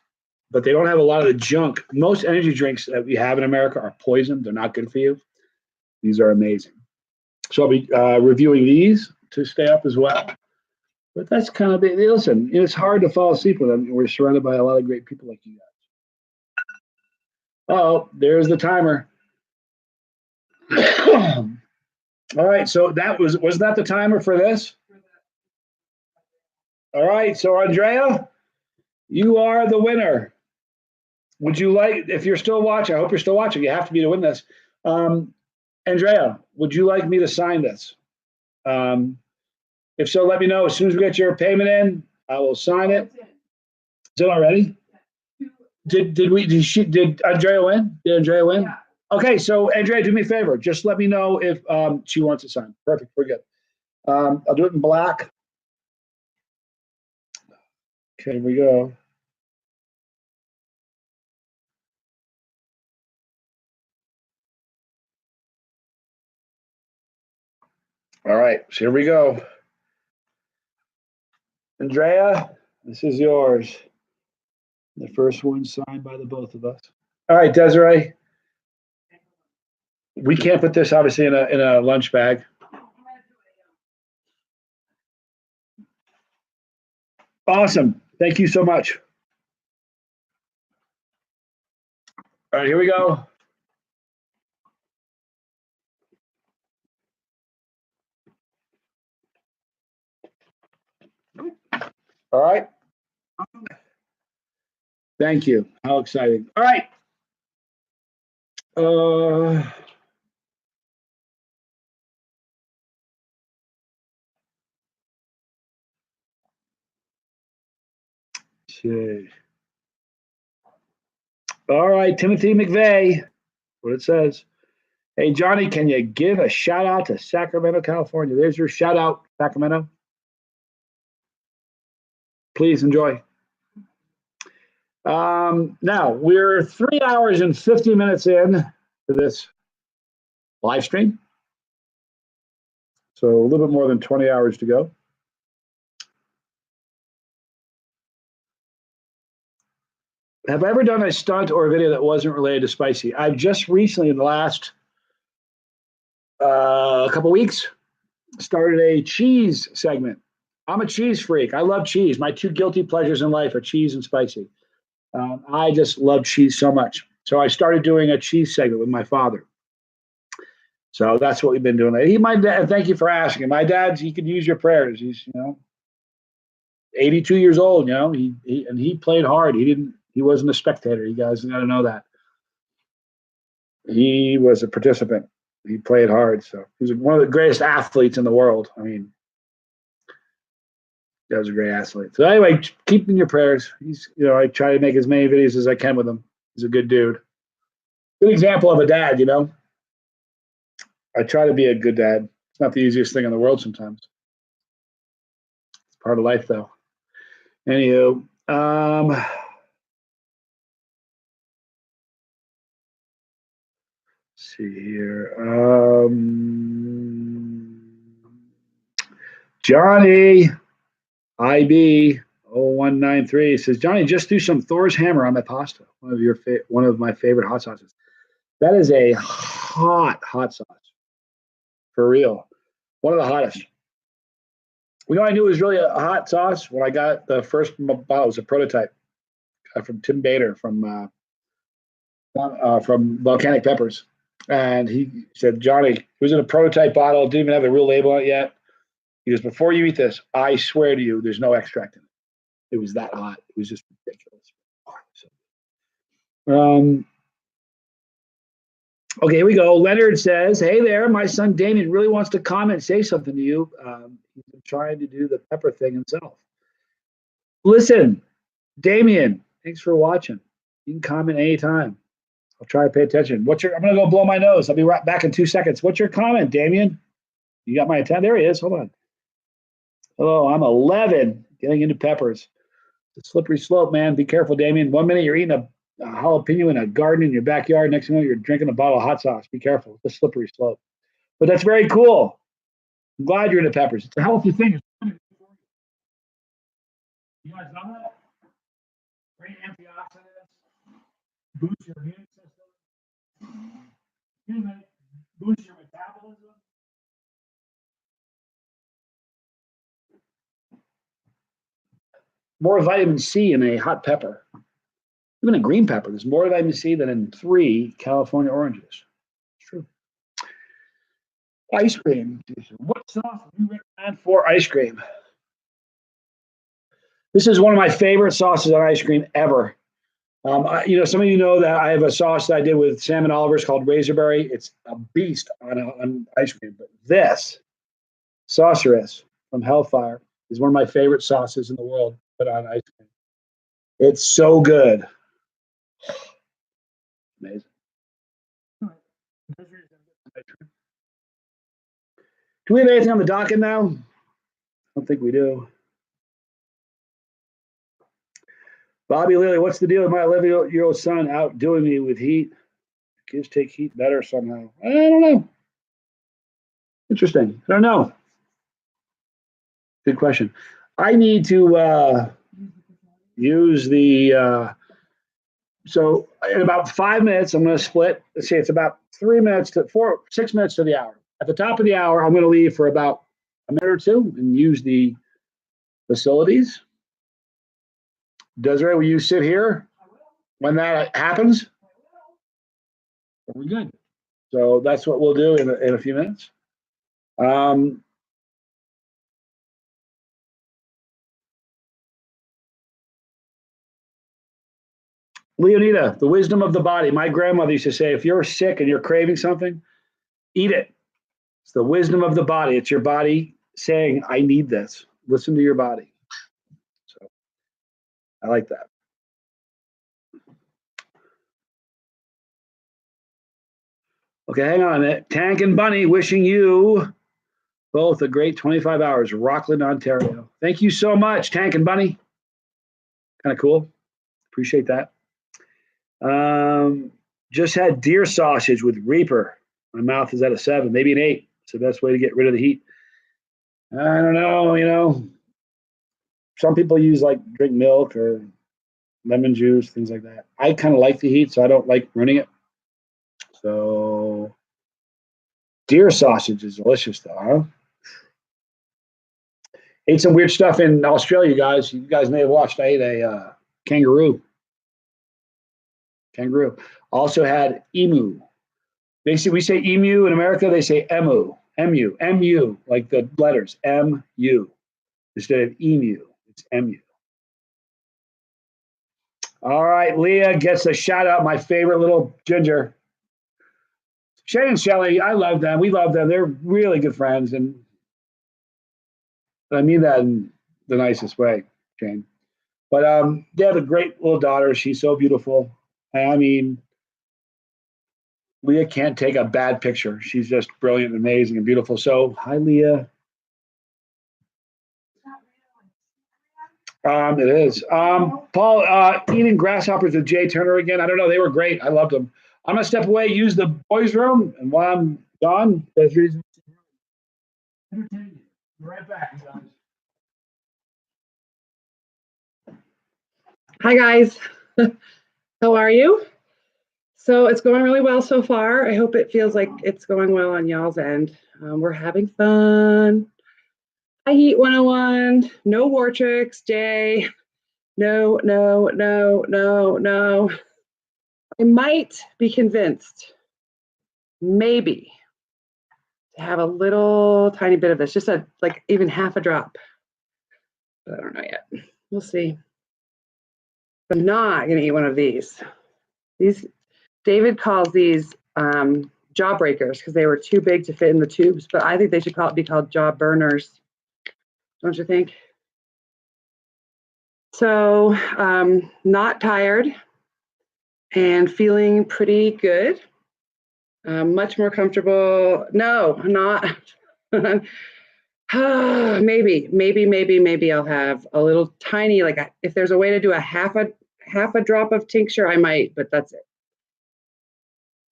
but they don't have a lot of the junk. Most energy drinks that we have in America are poison. They're not good for you. These are amazing. So I'll be reviewing these to stay up as well. But that's kind of it. Listen, it's hard to fall asleep with them. We're surrounded by a lot of great people like you guys. Oh, there's the timer. All right, so that wasn't that the timer for this? All right, so Andrea, you are the winner. Would you like, if you're still watching, I hope you're still watching, you have to be to win this. Andrea, would you like me to sign this? If so, let me know. As soon as we get your payment in, I will sign it. Is it already? Did Andrea win? Did Andrea win? Yeah. Okay, so Andrea, do me a favor. Just let me know if she wants it signed. Perfect, we're good. I'll do it in black. Okay, here we go. All right, so here we go. Andrea, this is yours. The first one signed by the both of us. All right, Desiree. We can't put this obviously in a lunch bag. Awesome. Thank you so much. All right, here we go. All right. Thank you. How exciting. All right. Okay. All right, Timothy McVeigh. What it says. Hey, Johnny, can you give a shout out to Sacramento, California? There's your shout out, Sacramento. Please enjoy. Now, we're 3 hours and 50 minutes in to this live stream. So a little bit more than 20 hours to go. Have I ever done a stunt or a video that wasn't related to spicy? I've just recently, in the last couple weeks, started a cheese segment. I'm a cheese freak. I love cheese. My two guilty pleasures in life are cheese and spicy. I just love cheese so much. So I started doing a cheese segment with my father. So that's what we've been doing. My dad, thank you for asking. My dad's, he could use your prayers. He's, 82 years old, he played hard. He wasn't a spectator. You guys got to know that. He was a participant. He played hard. So he was one of the greatest athletes in the world. I mean, that was a great athlete. So anyway, keep in your prayers. He's, I try to make as many videos as I can with him. He's a good dude. Good example of a dad, I try to be a good dad. It's not the easiest thing in the world sometimes. It's part of life, though. Anywho, let's see here. Johnny IB 0193 says, Johnny, just threw some Thor's hammer on my pasta. One of my favorite hot sauces. That is a hot sauce. For real. One of the hottest. I knew it was really a hot sauce when I got the first bottle. It was a prototype from Tim Bader from Volcanic Peppers. And he said, Johnny, it was in a prototype bottle. It didn't even have a real label on it yet. He goes, before you eat this, I swear to you, there's no extract in it. It was that hot. It was just ridiculous. Okay, here we go. Leonard says, hey there, my son Damien really wants to comment, say something to you. He's been trying to do the pepper thing himself. Listen, Damien, thanks for watching. You can comment anytime. I'll try to pay attention. I'm going to go blow my nose. I'll be right back in 2 seconds. What's your comment, Damien? You got my attention? There he is. Hold on. Hello, I'm 11, getting into peppers. It's a slippery slope, man. Be careful, Damien. 1 minute you're eating a jalapeno in a garden in your backyard. Next minute you're drinking a bottle of hot sauce. Be careful. It's a slippery slope. But that's very cool. I'm glad you're into peppers. It's a healthy thing. You guys know that? Great antioxidants. Boost your immune system. Boost your metabolism. More vitamin C in a hot pepper. Even a green pepper, there's more vitamin C than in 3 California oranges. It's true. Ice cream. What sauce do you recommend for ice cream? This is one of my favorite sauces on ice cream ever. Some of you know that I have a sauce that I did with Sam and Oliver's called Razorberry. It's a beast on ice cream. But this, Saucerous from Hellfire, is one of my favorite sauces in the world to put on ice cream. It's so good. Amazing. Do we have anything on the docket now? I don't think we do. Bobby Lilly, what's the deal with my 11-year-old son outdoing me with heat? Kids take heat better somehow. I don't know. Interesting. I don't know. Good question. I need to use the so in about 5 minutes, I'm going to split. Let's say it's about 6 minutes to the hour. At the top of the hour, I'm going to leave for about a minute or two and use the facilities. Desiree, will you sit here I will. when that happens? I will. We're good. So that's what we'll do in a few minutes. Leonida, the wisdom of the body. My grandmother used to say, if you're sick and you're craving something, eat it. It's the wisdom of the body. It's your body saying, I need this. Listen to your body. So I like that. Okay, hang on a minute. Tank and Bunny wishing you both a great 25 hours, Rockland, Ontario. Thank you so much, Tank and Bunny. Kind of cool. Appreciate that. Just had deer sausage with Reaper. My mouth is at a 7, maybe an 8. It's the best way to get rid of the heat. I don't know, some people use drink milk or lemon juice, things like that. I kind of like the heat, so I don't like ruining it. So deer sausage is delicious though, huh? Ate some weird stuff in Australia, guys. You guys may have watched. I ate a kangaroo. Also had emu. Basically, we say emu in America. They say emu, like the letters M-U instead of emu. It's emu. All right, Leah gets a shout out. My favorite little ginger. Shay and Shelly, I love them. We love them. They're really good friends, and I mean that in the nicest way, Shane. But they have a great little daughter. She's so beautiful. I mean, Leah can't take a bad picture. She's just brilliant, amazing, and beautiful. So, hi, Leah. It is. Paul, eating grasshoppers with Jay Turner again. I don't know. They were great. I loved them. I'm going to step away, use the boys' room, and while I'm gone, there's reasons to entertain you. Be right back, guys. Hi guys, how are you? So it's going really well so far. I hope it feels like it's going well on y'all's end. We're having fun. Hi Heat 101, no war tricks, Jay. No. I might be convinced, maybe, to have a little tiny bit of this, just even half a drop. But I don't know yet. We'll see. I'm not gonna eat one of these. David calls these jaw breakers because they were too big to fit in the tubes, but I think they should be called jaw burners. Don't you think? So not tired and feeling pretty good. Much more comfortable. No, not. maybe I'll have a little tiny, if there's a way to do a half a drop of tincture, I might, but that's it.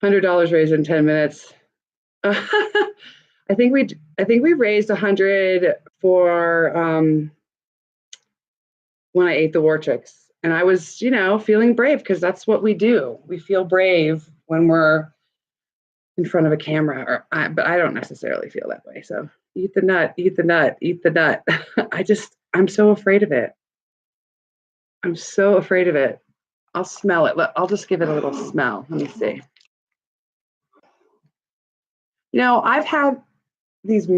$100 raised in 10 minutes. I think we raised 100 for when I ate the war tricks, and I was feeling brave because that's what we do. We feel brave when we're in front of a camera, but I don't necessarily feel that way. So eat the nut. I'm so afraid of it. I'll smell it. I'll just give it a little smell. Let me see. I've had these a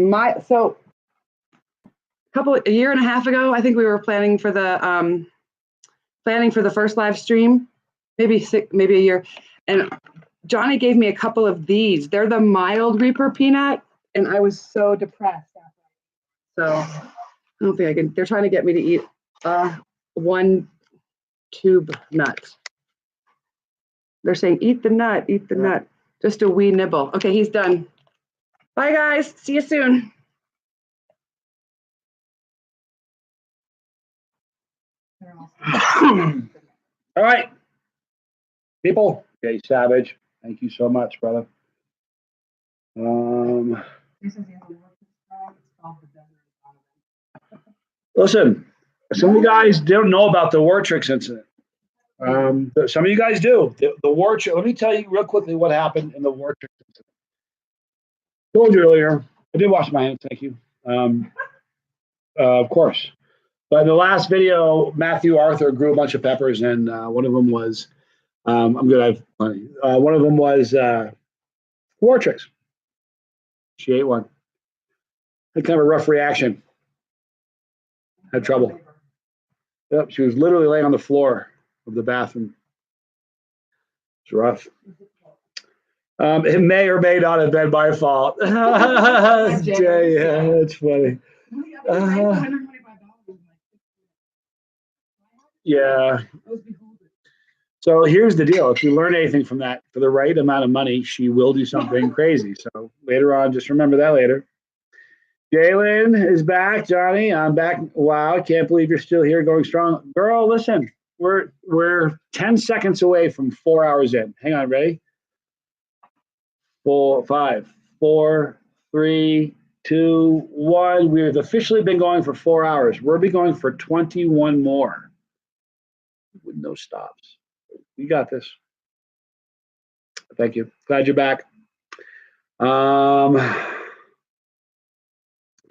year and a half ago, I think we were planning for the first live stream, maybe a year, and Johnny gave me a couple of these. They're the mild Reaper peanut, and I was so depressed. So I don't think I can. They're trying to get me to eat one tube nut. They're saying, eat the nut. Just a wee nibble. Okay, he's done. Bye, guys. See you soon. All right, people. Okay, Savage. Thank you so much, brother. Listen, some of you guys don't know about the war tricks incident. Some of you guys do. The war trick. Let me tell you real quickly what happened in the war tricks incident. Told you earlier. I did wash my hands. Thank you. Of course. But in the last video, Matthew Arthur grew a bunch of peppers, and one of them was, I'm good, I have plenty. One of them was war tricks. She ate one. Had kind of a rough reaction. Had trouble. Yep, she was literally laying on the floor of the bathroom. It's rough. It may or may not have been my fault. Yeah, that's funny. Yeah. So here's the deal. If you learn anything from that, for the right amount of money, she will do something crazy. So later on, just remember that later. Jalen is back. Johnny, I'm back. Wow, I can't believe you're still here going strong. Girl, listen, we're 10 seconds away from 4 hours in. Hang on, ready? 4, 5, 4, 3, 2, 1. We've officially been going for 4 hours. We'll be going for 21 more with no stops. You got this. Thank you. Glad you're back.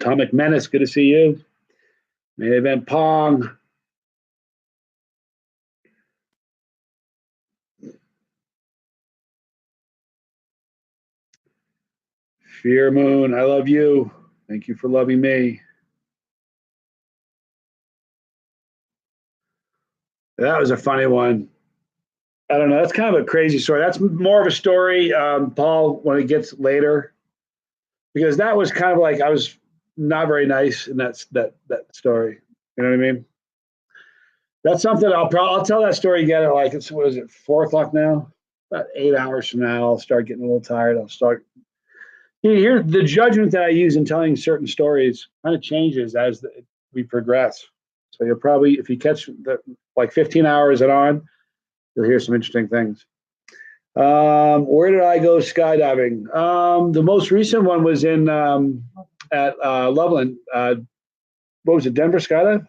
Atomic Menace, good to see you. Main Event Pong. Fear Moon, I love you. Thank you for loving me. That was a funny one. I don't know. That's kind of a crazy story. That's more of a story, Paul, when it gets later, because that was kind of like I was not very nice in that story. You know what I mean? That's something I'll tell that story again at like what is it, 4 o'clock now? About 8 hours from now, I'll start getting a little tired. I'll start. Here, the judgment that I use in telling certain stories kind of changes as we progress. So you'll probably, if you catch like 15 hours and on, you'll hear some interesting things. Where did I go skydiving? The most recent one was in at Loveland. What was it, Denver Skydive?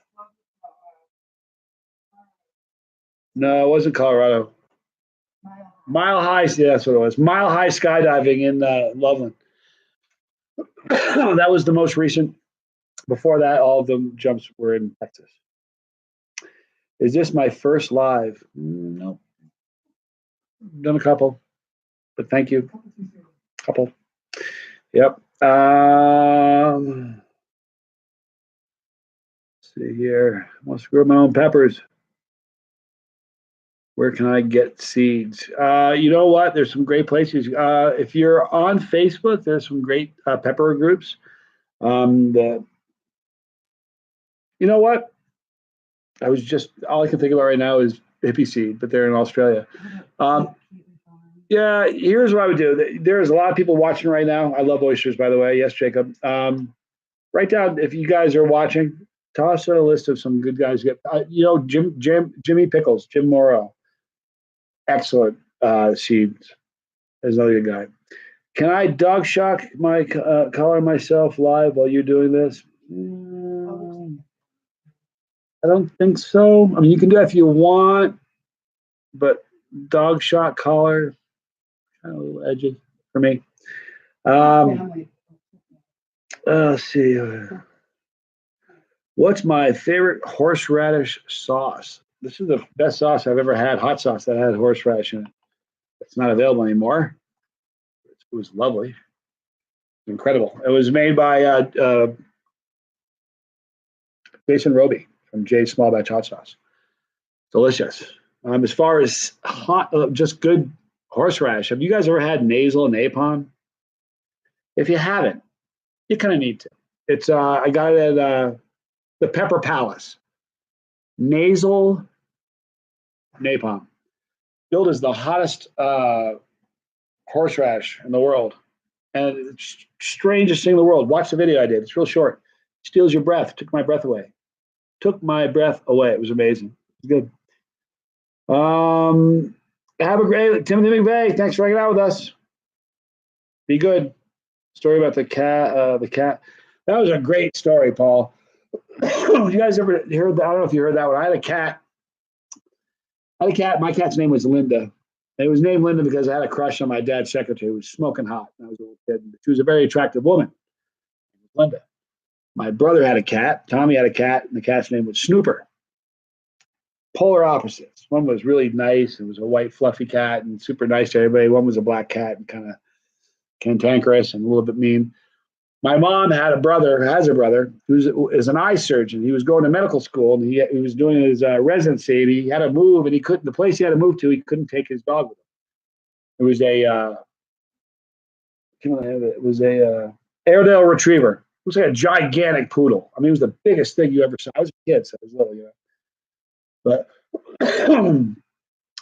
No, it wasn't Colorado. Mile High, yeah, that's what it was. Mile High skydiving in Loveland. That was the most recent. Before that, all of the jumps were in Texas. Is this my first live? No. Done a couple, but thank you. Couple. Yep. Let's see here. I want to grow my own peppers. Where can I get seeds? You know what? There's some great places. If you're on Facebook, there's some great pepper groups. You know what? All I can think about right now is hippie seed, but they're in Australia. Yeah, here's what I would do. There's a lot of people watching right now. I love oysters, by the way. Yes, Jacob. Write down, if you guys are watching, toss a list of some good guys. Jimmy Pickles, Jim Morrow. Excellent seeds. There's another good guy. Can I dog shock my collar myself live while you're doing this? I don't think so. I mean, you can do that if you want, but dog shot collar, kind of a little edgy for me. Let's see. What's my favorite horseradish sauce? This is the best sauce I've ever had, hot sauce that had horseradish in it. It's not available anymore. It was lovely. Incredible. It was made by Jason Roby from Jay's Small Batch Hot Sauce. Delicious. As far as hot, just good horseradish, have you guys ever had nasal napalm? If you haven't, you kind of need to. It's I got it at the Pepper Palace. Nasal napalm. Billed as the hottest horseradish in the world. And it's strangest thing in the world. Watch the video I did. It's real short. Steals your breath. Took my breath away. It was amazing. It was good. Have a great Timothy McVeigh. Thanks for hanging out with us. Be good. Story about the cat. That was a great story, Paul. You guys ever heard that? I don't know if you heard that one. I had a cat. My cat's name was Linda. It was named Linda because I had a crush on my dad's secretary who was smoking hot when I was a little kid. She was a very attractive woman. Linda. My brother had a cat. Tommy had a cat, and the cat's name was Snooper. Polar opposites. One was really nice. It was a white, fluffy cat and super nice to everybody. One was a black cat and kind of cantankerous and a little bit mean. My mom had a brother, has a brother, who is an eye surgeon. He was going to medical school and he was doing his residency. And he had to move, and he couldn't. The place he had to move to, he couldn't take his dog with him. It was a Airedale Retriever. It was like a gigantic poodle. I mean, it was the biggest thing you ever saw. I was a kid, so I was little, But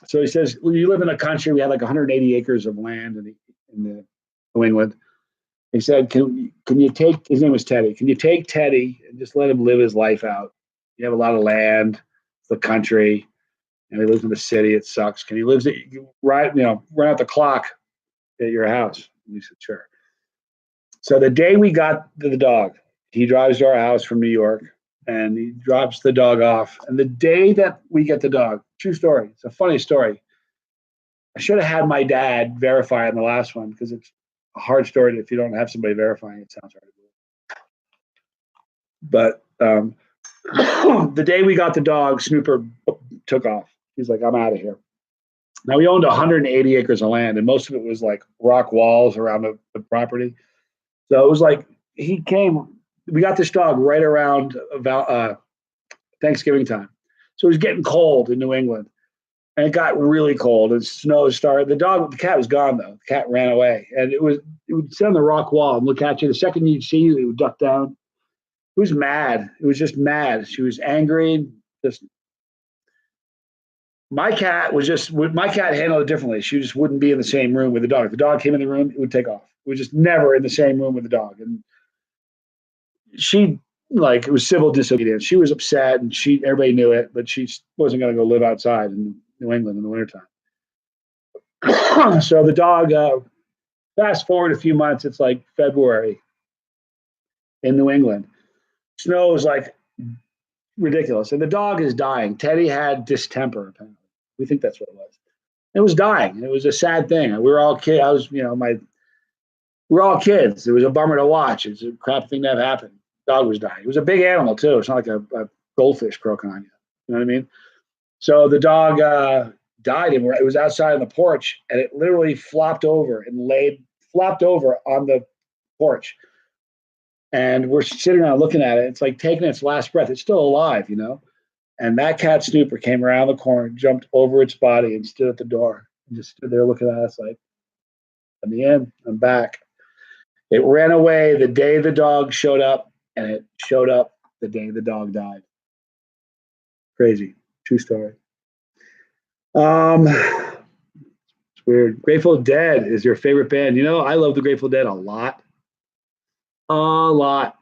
so he says, well, you live in a country. We had like 180 acres of land in the New England. He said, can you take, his name was Teddy. Can you take Teddy and just let him live his life out? You have a lot of land, the country, and he lives in the city. It sucks. Can he live right out the clock at your house? And he said, sure. So the day we got the dog, he drives to our house from New York and he drops the dog off. And the day that we get the dog, true story, it's a funny story. I should have had my dad verify in the last one because it's a hard story if you don't have somebody verifying. It sounds hard. But the day we got the dog, Snooper took off. He's like, I'm out of here. Now, we owned 180 acres of land, and most of it was like rock walls around the property. So it was like we got this dog right around about Thanksgiving time. So it was getting cold in New England. And it got really cold and snow started. The cat was gone though. The cat ran away. And it would sit on the rock wall and look at you. The second you'd see you, it would duck down. It was mad. It was just mad. She was angry. My cat handled it differently. She just wouldn't be in the same room with the dog. If the dog came in the room, it would take off. It was just never in the same room with the dog. And it was civil disobedience. She was upset and everybody knew it, but she wasn't going to go live outside in New England in the wintertime. So the dog, fast forward a few months, it's like February in New England. Snow is like ridiculous. And the dog is dying. Teddy had distemper, apparently. We think that's what it was. It was dying. It was a sad thing. We were all kids. We're all kids. It was a bummer to watch. It's a crap thing that happened. Dog was dying. It was a big animal too. It's not like a goldfish croaking on you. You know what I mean? So the dog died, and it was outside on the porch, and it literally flopped over on the porch. And we're sitting around looking at it. It's like taking its last breath. It's still alive, And that cat Snooper came around the corner, jumped over its body, and stood at the door and just stood there looking at us like, "Let me in. I'm back." It ran away the day the dog showed up, and it showed up the day the dog died. Crazy. True story. It's weird. Grateful Dead is your favorite band. I love the Grateful Dead a lot. A lot.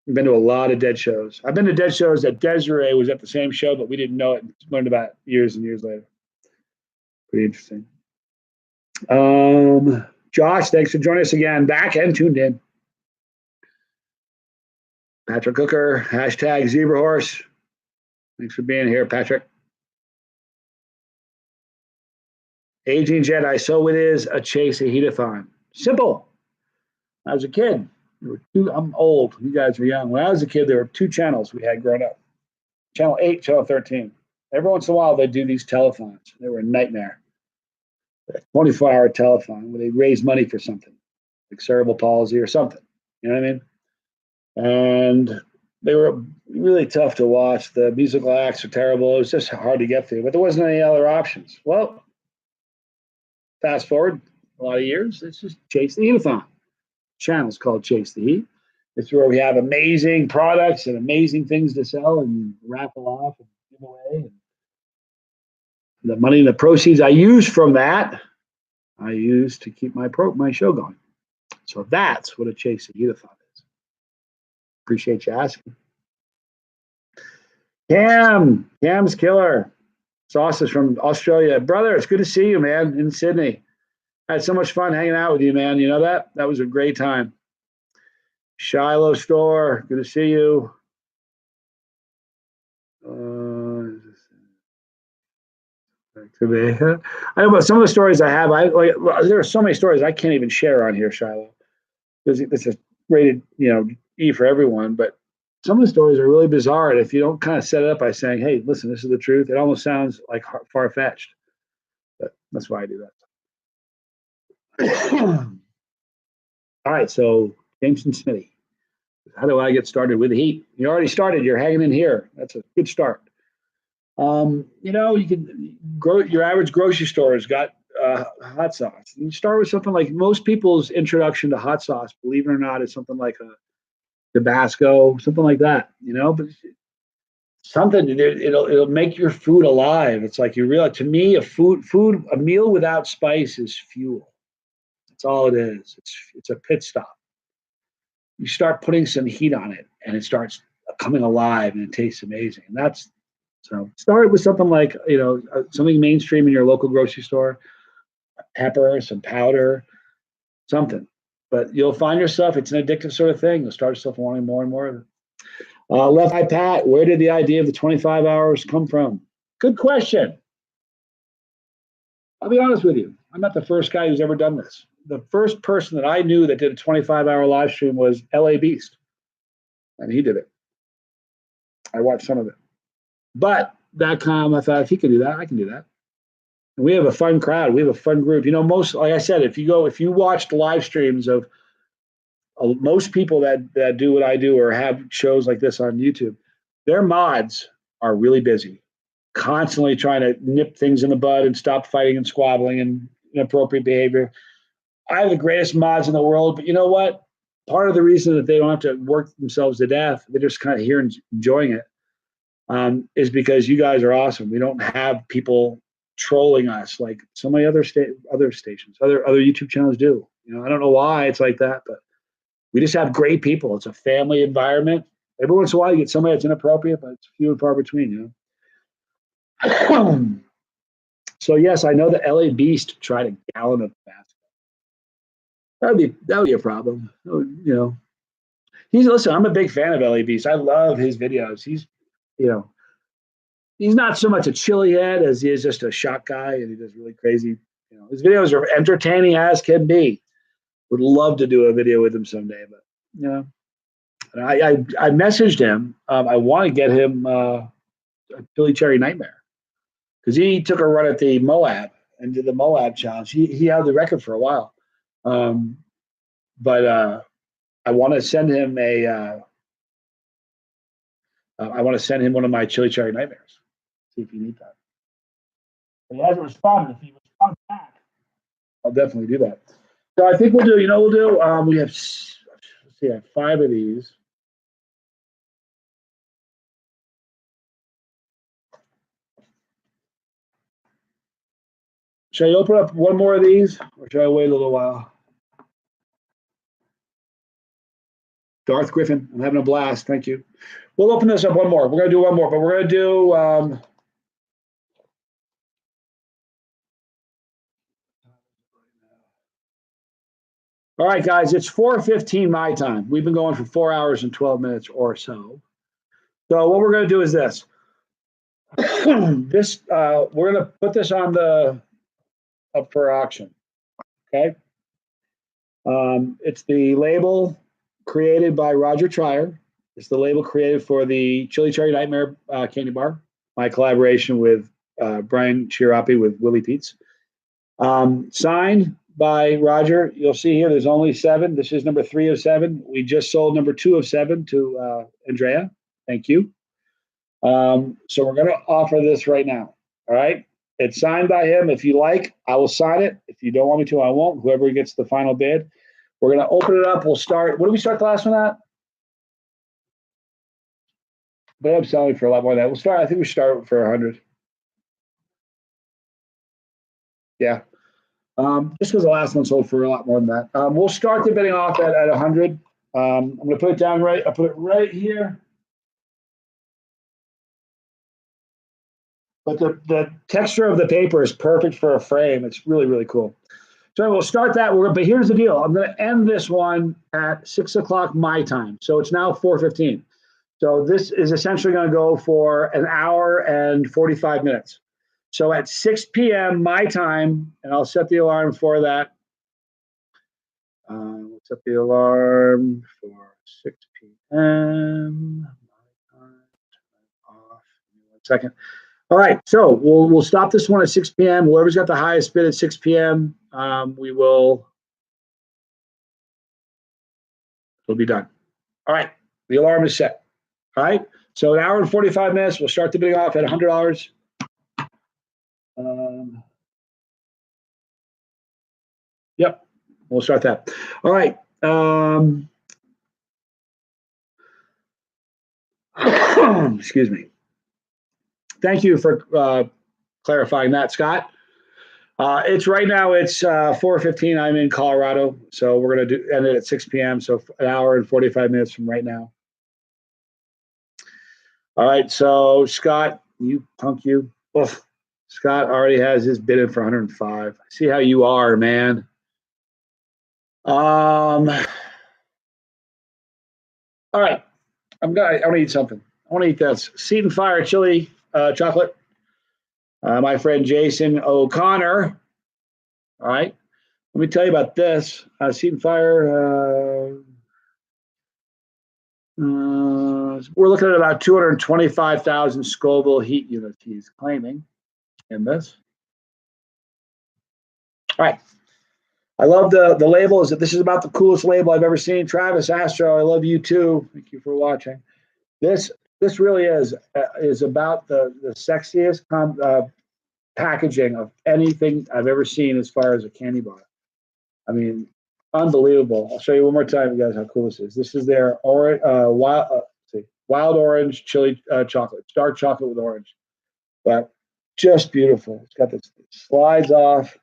I've been to a lot of Dead shows. I've been to Dead shows that Desiree was at the same show, but we didn't know it. Learned about it years and years later. Pretty interesting. Josh, thanks for joining us again. Back and tuned in. Patrick Cooker, hashtag Zebra Horse. Thanks for being here, Patrick. Aging Jedi, so it is a chase, a Heat-a-thon. Simple. I was a kid. I'm old. You guys are young. When I was a kid, there were 2 channels we had growing up. Channel 8, Channel 13. Every once in a while, they'd do these telethons. They were a nightmare. A 24-hour telethon where they'd raise money for something, like cerebral palsy or something. You know what I mean? And they were really tough to watch. The musical acts were terrible. It was just hard to get through, but there wasn't any other options. Well, fast forward a lot of years, it's just Chase the Heat-a-thon. Channel's called Chase the Heat. It's where we have amazing products and amazing things to sell and raffle off and give away. And the money and the proceeds I use from that, I use to keep my show going. So that's what a Chase the Heat-a-thon is. Appreciate you asking. Cam's killer. Sauces from Australia. Brother, it's good to see you, man, in Sydney. I had so much fun hanging out with you, man. You know that? That was a great time. Shiloh Store, good to see you. I know about some of the stories I have. There are so many stories I can't even share on here, Shiloh. This is rated, E for everyone, but some of the stories are really bizarre. And if you don't kind of set it up by saying, hey, listen, this is the truth, it almost sounds like far-fetched. But that's why I do that. All right, so Jameson Smitty. How do I get started with the Heat? You already started. You're hanging in here. That's a good start. You can grow your average grocery store has got hot sauce. You start with something like most people's introduction to hot sauce, believe it or not, is something like a Tabasco, something like that. But something it'll make your food alive. It's like you realize. To me, a meal without spice is fuel. That's all it is. It's a pit stop. You start putting some heat on it, and it starts coming alive, and it tastes amazing. And that's so. Start with something like something mainstream in your local grocery store, pepper, some powder, something. But you'll find yourself, it's an addictive sort of thing. You'll start yourself wanting more and more of it. Left Eye Pat, where did the idea of the 25 hours come from? Good question. I'll be honest with you. I'm not the first guy who's ever done this. The first person that I knew that did a 25-hour live stream was LA Beast. And he did it. I watched some of it. But I thought, if he can do that, I can do that. And we have a fun crowd. We have a fun group. Like I said, if you watched live streams of most people that do what I do or have shows like this on YouTube, their mods are really busy, constantly trying to nip things in the bud and stop fighting and squabbling and inappropriate behavior. I have the greatest mods in the world, but you know what? Part of the reason that they don't have to work themselves to death, they're just kind of here and enjoying it, is because you guys are awesome. We don't have people trolling us like so many other stations, other YouTube channels do. I don't know why it's like that, but we just have great people. It's a family environment. Every once in a while, you get somebody that's inappropriate, but it's few and far between. So yes, I know that LA Beast tried a gallon of basketball. That would be a problem. Listen. I'm a big fan of LA Beast. I love his videos. He's not so much a chili head as he is just a shot guy, and he does really crazy. His videos are entertaining as can be. Would love to do a video with him someday, but and I messaged him. I want to get him a Chili Cherry Nightmare because he took a run at the Moab and did the Moab challenge. He held the record for a while, but I want to send him one of my Chili Cherry Nightmares. See if you need that. He hasn't responded. If he responds back, I'll definitely do that. So I think we'll do. We have, let's see, I have 5 of these. Should I open up one more of these, or should I wait a little while? Darth Griffin, I'm having a blast. Thank you. We'll open this up one more. We're going to do one more, but we're going to do. All right, guys, it's 4:15 my time. We've been going for 4 hours and 12 minutes or so. So what we're going to do is this. We're going to put this on up for auction. Okay. It's the label created by Roger Trier. It's the label created for the Chili Cherry Nightmare candy bar, my collaboration with Brian Chirapi with Willie Pete's. Signed by Roger. You'll see here there's only 7. This is number 3 of 7. We just sold number 2 of 7 to Andrea. Thank you. So we're going to offer this right now. All right. It's signed by him. If you like, I will sign it. If you don't want me to, I won't. Whoever gets the final bid. We're going to open it up. We'll start. What did we start the last one at? But I'm selling for a lot more than that. We'll start. I think we start for 100. Yeah. Just because the last one sold for a lot more than that. We'll start the bidding off at 100. I'm going to put it down right. I put it right here. But the texture of the paper is perfect for a frame. It's really, really cool. So we'll start that. But here's the deal. I'm going to end this one at 6 o'clock my time. So it's now 4:15. So this is essentially going to go for an hour and 45 minutes. So at 6 p.m. my time, and I'll set the alarm for that. Set the alarm for 6 p.m. Off. 1 second. All right, so we'll stop this one at 6 p.m. Whoever's got the highest bid at 6 p.m., we'll be done. All right, the alarm is set. All right, so an hour and 45 minutes. We'll start the bidding off at $100. Yep, we'll start that. All right. Excuse me. Thank you for clarifying that, Scott. It's right now. It's 4:15. I'm in Colorado, so we're gonna end it at 6 p.m. So an hour and 45 minutes from right now. All right. So Scott, you punk, you. Oof. Scott already has his bid in for 105. I see how you are, man. All right. I want to eat something. I want to eat this Seat and Fire chili chocolate. My friend Jason O'Connor. All right. Let me tell you about this. Seat and Fire. We're looking at about 225,000 Scoville heat units he's claiming in this. All right. I love the label. Is that this is about the coolest label I've ever seen. Travis Astro, I love you too. Thank you for watching. This really is about the sexiest packaging of anything I've ever seen as far as a candy bar. I mean, unbelievable. I'll show you one more time, you guys, how cool this is. This is their wild orange chili chocolate, dark chocolate with orange, but just beautiful. It's got this, it slides off,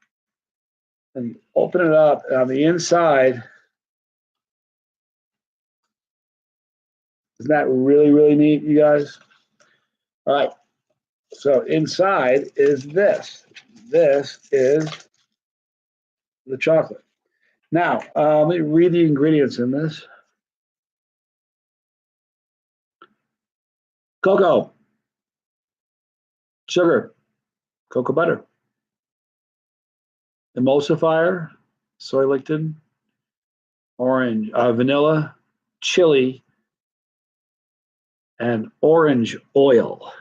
and you open it up, and on the inside, isn't that really, really neat, you guys? All right. So inside is this. This is the chocolate. Now, let me read the ingredients in this. Cocoa, sugar, cocoa butter, emulsifier, soy lecithin, orange, vanilla, chili, and orange oil.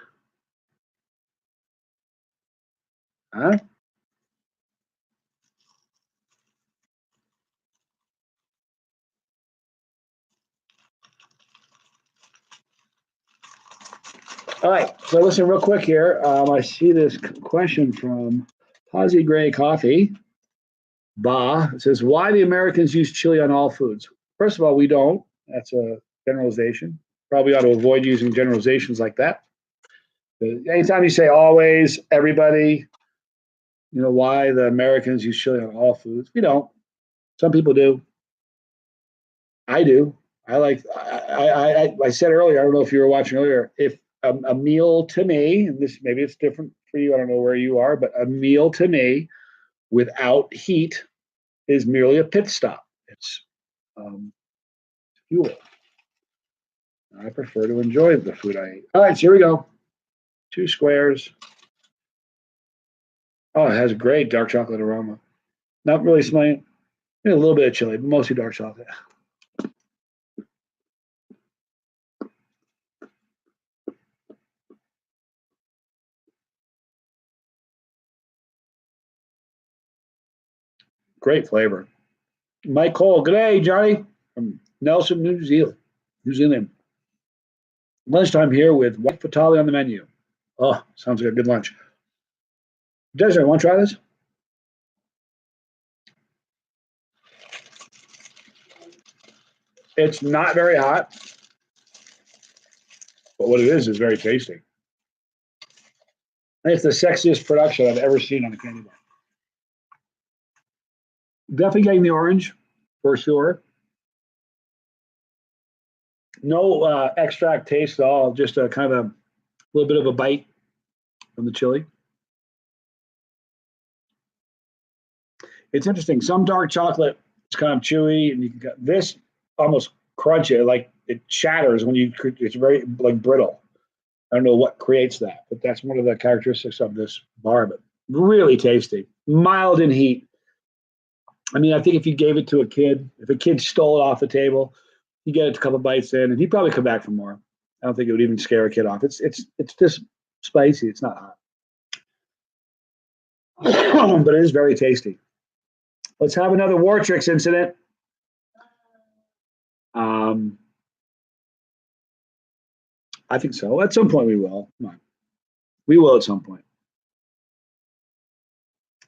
Huh? All right, so listen real quick here. I see this question from Posy Gray Coffee. It says, why the Americans use chili on all foods? First of all, we don't. That's a generalization. Probably ought to avoid using generalizations like that. Anytime you say always, everybody, you know, why the Americans use chili on all foods? We don't. Some people do. I do. I said earlier, I don't know if you were watching earlier, if a meal to me, and this maybe it's different for you, I don't know where you are, but a meal to me without heat is merely a pit stop. It's fuel. I prefer to enjoy the food I eat. All right, so here we go. 2 squares. Oh, it has a great dark chocolate aroma. Not really smelling, a little bit of chili, but mostly dark chocolate. Great flavor. Mike Cole, good day, Johnny, from Nelson, New Zealand. Lunchtime here with white fatale on the menu. Oh, sounds like a good lunch. Desiree, want to try this? It's not very hot, but what it is very tasty. It's the sexiest production I've ever seen on a candy bar. Definitely getting the orange for sure. No extract taste at all, just a kind of a little bit of a bite from the chili. It's interesting. Some dark chocolate is kind of chewy, and you can get this almost crunchy, like it shatters when you. It's very like brittle. I don't know what creates that, but that's one of the characteristics of this bar. But really tasty, mild in heat. I mean, I think if you gave it to a kid, if a kid stole it off the table, you get it a couple bites in, and he'd probably come back for more. I don't think it would even scare a kid off. It's just spicy. It's not hot, but it is very tasty. Let's have another War Tricks incident. I think so. At some point, we will. Come on. We will at some point.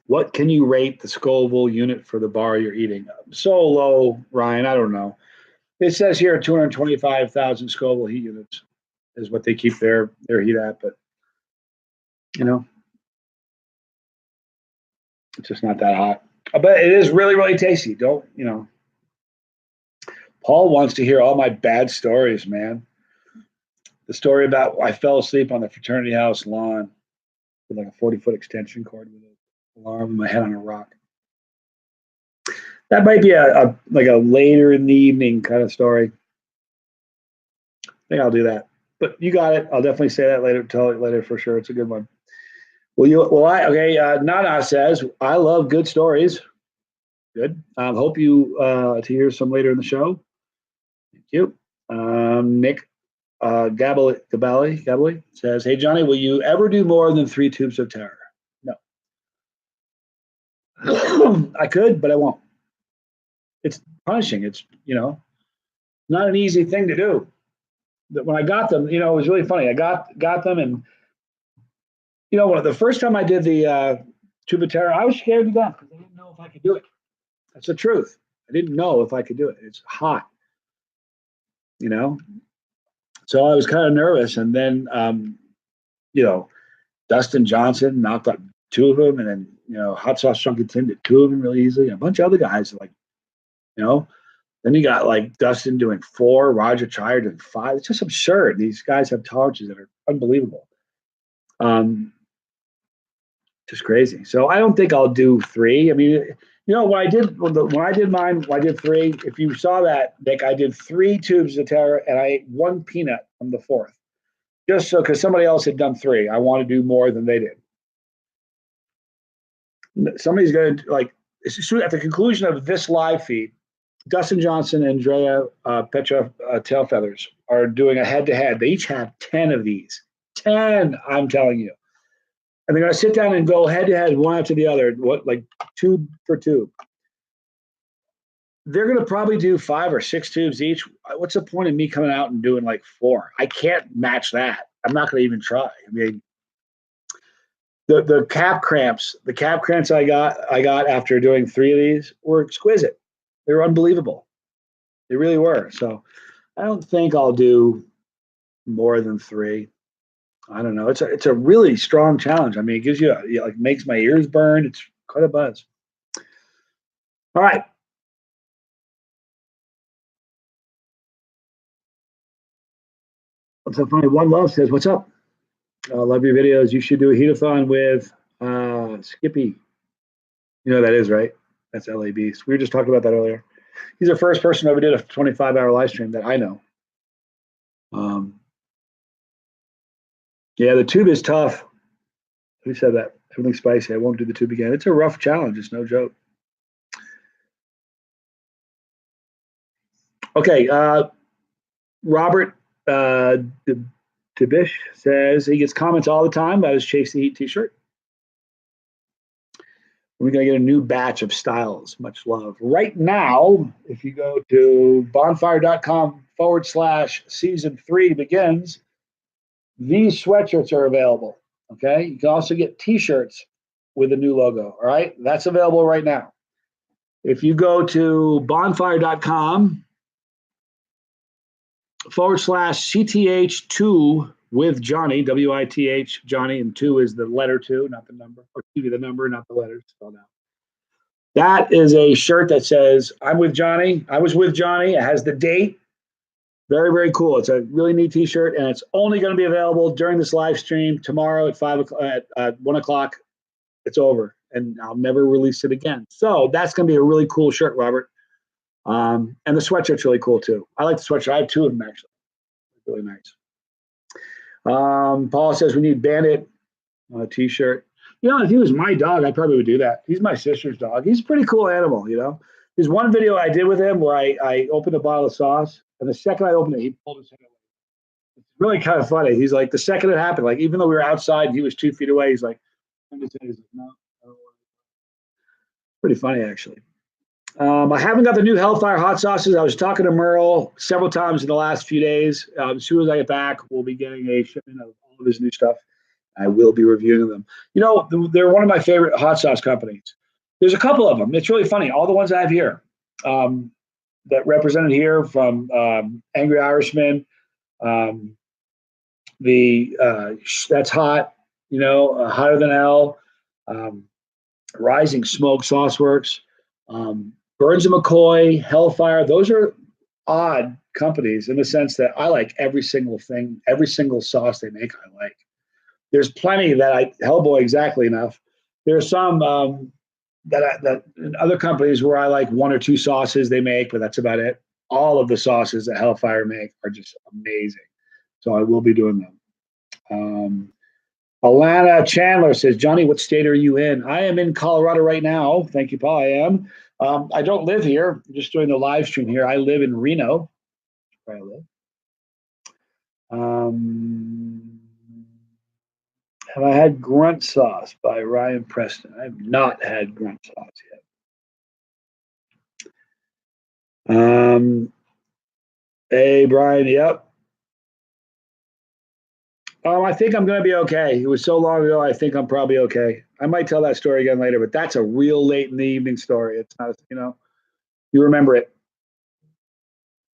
What can you rate the Scoville unit for the bar you're eating? So low, Ryan. I don't know. It says here 225,000 Scoville heat units is what they keep their heat at, but you know, it's just not that hot. But it is really, really tasty. Don't, you know. Paul wants to hear all my bad stories, man. The story about I fell asleep on the fraternity house lawn with like a 40-foot extension cord with an alarm in my head on a rock. That might be a like a later in the evening kind of story. I think I'll do that. But you got it. I'll definitely say that later. Tell it later for sure. It's a good one. Nana says, I love good stories. Good. Hope you to hear some later in the show. Thank you. Nick Gabali says, hey, Johnny, will you ever do more than 3 tubes of terror? No. I could, but I won't. It's punishing. It's, not an easy thing to do. When I got them, it was really funny. I got them, and, the first time I did the tube of terror, I was scared to death because I didn't know if I could do it. That's the truth. I didn't know if I could do it. It's hot, So I was kind of nervous, and then, Dustin Johnson knocked out 2 of them, and then, Hot Sauce Chunky Tim did 2 of them really easily. And a bunch of other guys, then you got like Dustin doing 4, Roger Chire doing 5. It's just absurd. These guys have tolerances that are unbelievable. Just crazy. So I don't think I'll do 3. I mean, when I did mine, I did 3. If you saw that, Nick, I did 3 tubes of terror, and I ate 1 peanut from the 4th, just so because somebody else had done 3. I want to do more than they did. Somebody's going to at the conclusion of this live feed, Dustin Johnson and Drea Petra Tailfeathers are doing a head-to-head. They each have 10 of these. 10, I'm telling you. And they're going to sit down and go head-to-head, one after the other, tube for tube. They're going to probably do 5 or 6 tubes each. What's the point of me coming out and doing 4? I can't match that. I'm not going to even try. I mean, the calf cramps I got after doing 3 of these were exquisite. They were unbelievable. They really were. So I don't think I'll do more than 3. I don't know. It's a really strong challenge. I mean, it gives you makes my ears burn. It's quite a buzz. All right. What's so funny? One Love says, "What's up? Love your videos. You should do a heat-a-thon with Skippy. You know who that is, right? That's LA Beast. We were just talking about that earlier. He's the first person who ever did a 25-hour live stream that I know. Yeah, the tube is tough. Who said that? Everything's spicy. I won't do the tube again. It's a rough challenge. It's no joke. Okay. Robert Tibish says he gets comments all the time about his Chase the Heat t-shirt. We're going to get a new batch of styles. Much love. Right now, if you go to bonfire.com/season 3 begins, these sweatshirts are available. Okay. You can also get t-shirts with a new logo. All right. That's available right now. If you go to bonfire.com/CTH2 with Johnny, WITH, Johnny, and 2 is the letter 2, not the number, or the number, not the letters spelled out. That is a shirt that says, I'm with Johnny. I was with Johnny. It has the date. Very, very cool. It's a really neat t-shirt, and it's only going to be available during this live stream tomorrow at 1 o'clock. It's over, and I'll never release it again. So that's going to be a really cool shirt, Robert. And the sweatshirt's really cool too. I like the sweatshirt. I have 2 of them actually. Really nice. Paul says we need Bandit t-shirt. You know, if he was my dog, I probably would do that. He's my sister's dog. He's a pretty cool animal, you know. There's one video I did with him where I opened a bottle of sauce, and the second I opened it, he pulled his head away. It's really kind of funny. He's like, the second it happened, like even though we were outside and he was 2 feet away, he's like, no, I don't want it. Pretty funny actually. I haven't got the new Hellfire hot sauces. I was talking to Merle several times in the last few days. As soon as I get back, we'll be getting a shipment of all of his new stuff. I will be reviewing them. You know, they're one of my favorite hot sauce companies. There's a couple of them. It's really funny. All the ones I have here that represented here from Angry Irishman, That's Hot, you know, Hotter Than Hell, Rising Smoke Sauce Works, Burns and McCoy, Hellfire. Those are odd companies in the sense that I like every single thing, every single sauce they make, I like. There's plenty that Hellboy, exactly enough. There's some that in other companies where I like one or two sauces they make, but that's about it. All of the sauces that Hellfire make are just amazing. So I will be doing them. Alana Chandler says, Johnny, what state are you in? I am in Colorado right now. Thank you, Paul. I am. I don't live here. I'm just doing the live stream here. I live in Reno, where I live. Have I had Grunt Sauce by Ryan Preston? I have not had Grunt Sauce yet. Hey, Brian. Yep. I think I'm going to be okay. It was so long ago. I think I'm probably okay. I might tell that story again later, but that's a real late in the evening story. It's not, you know, you remember it.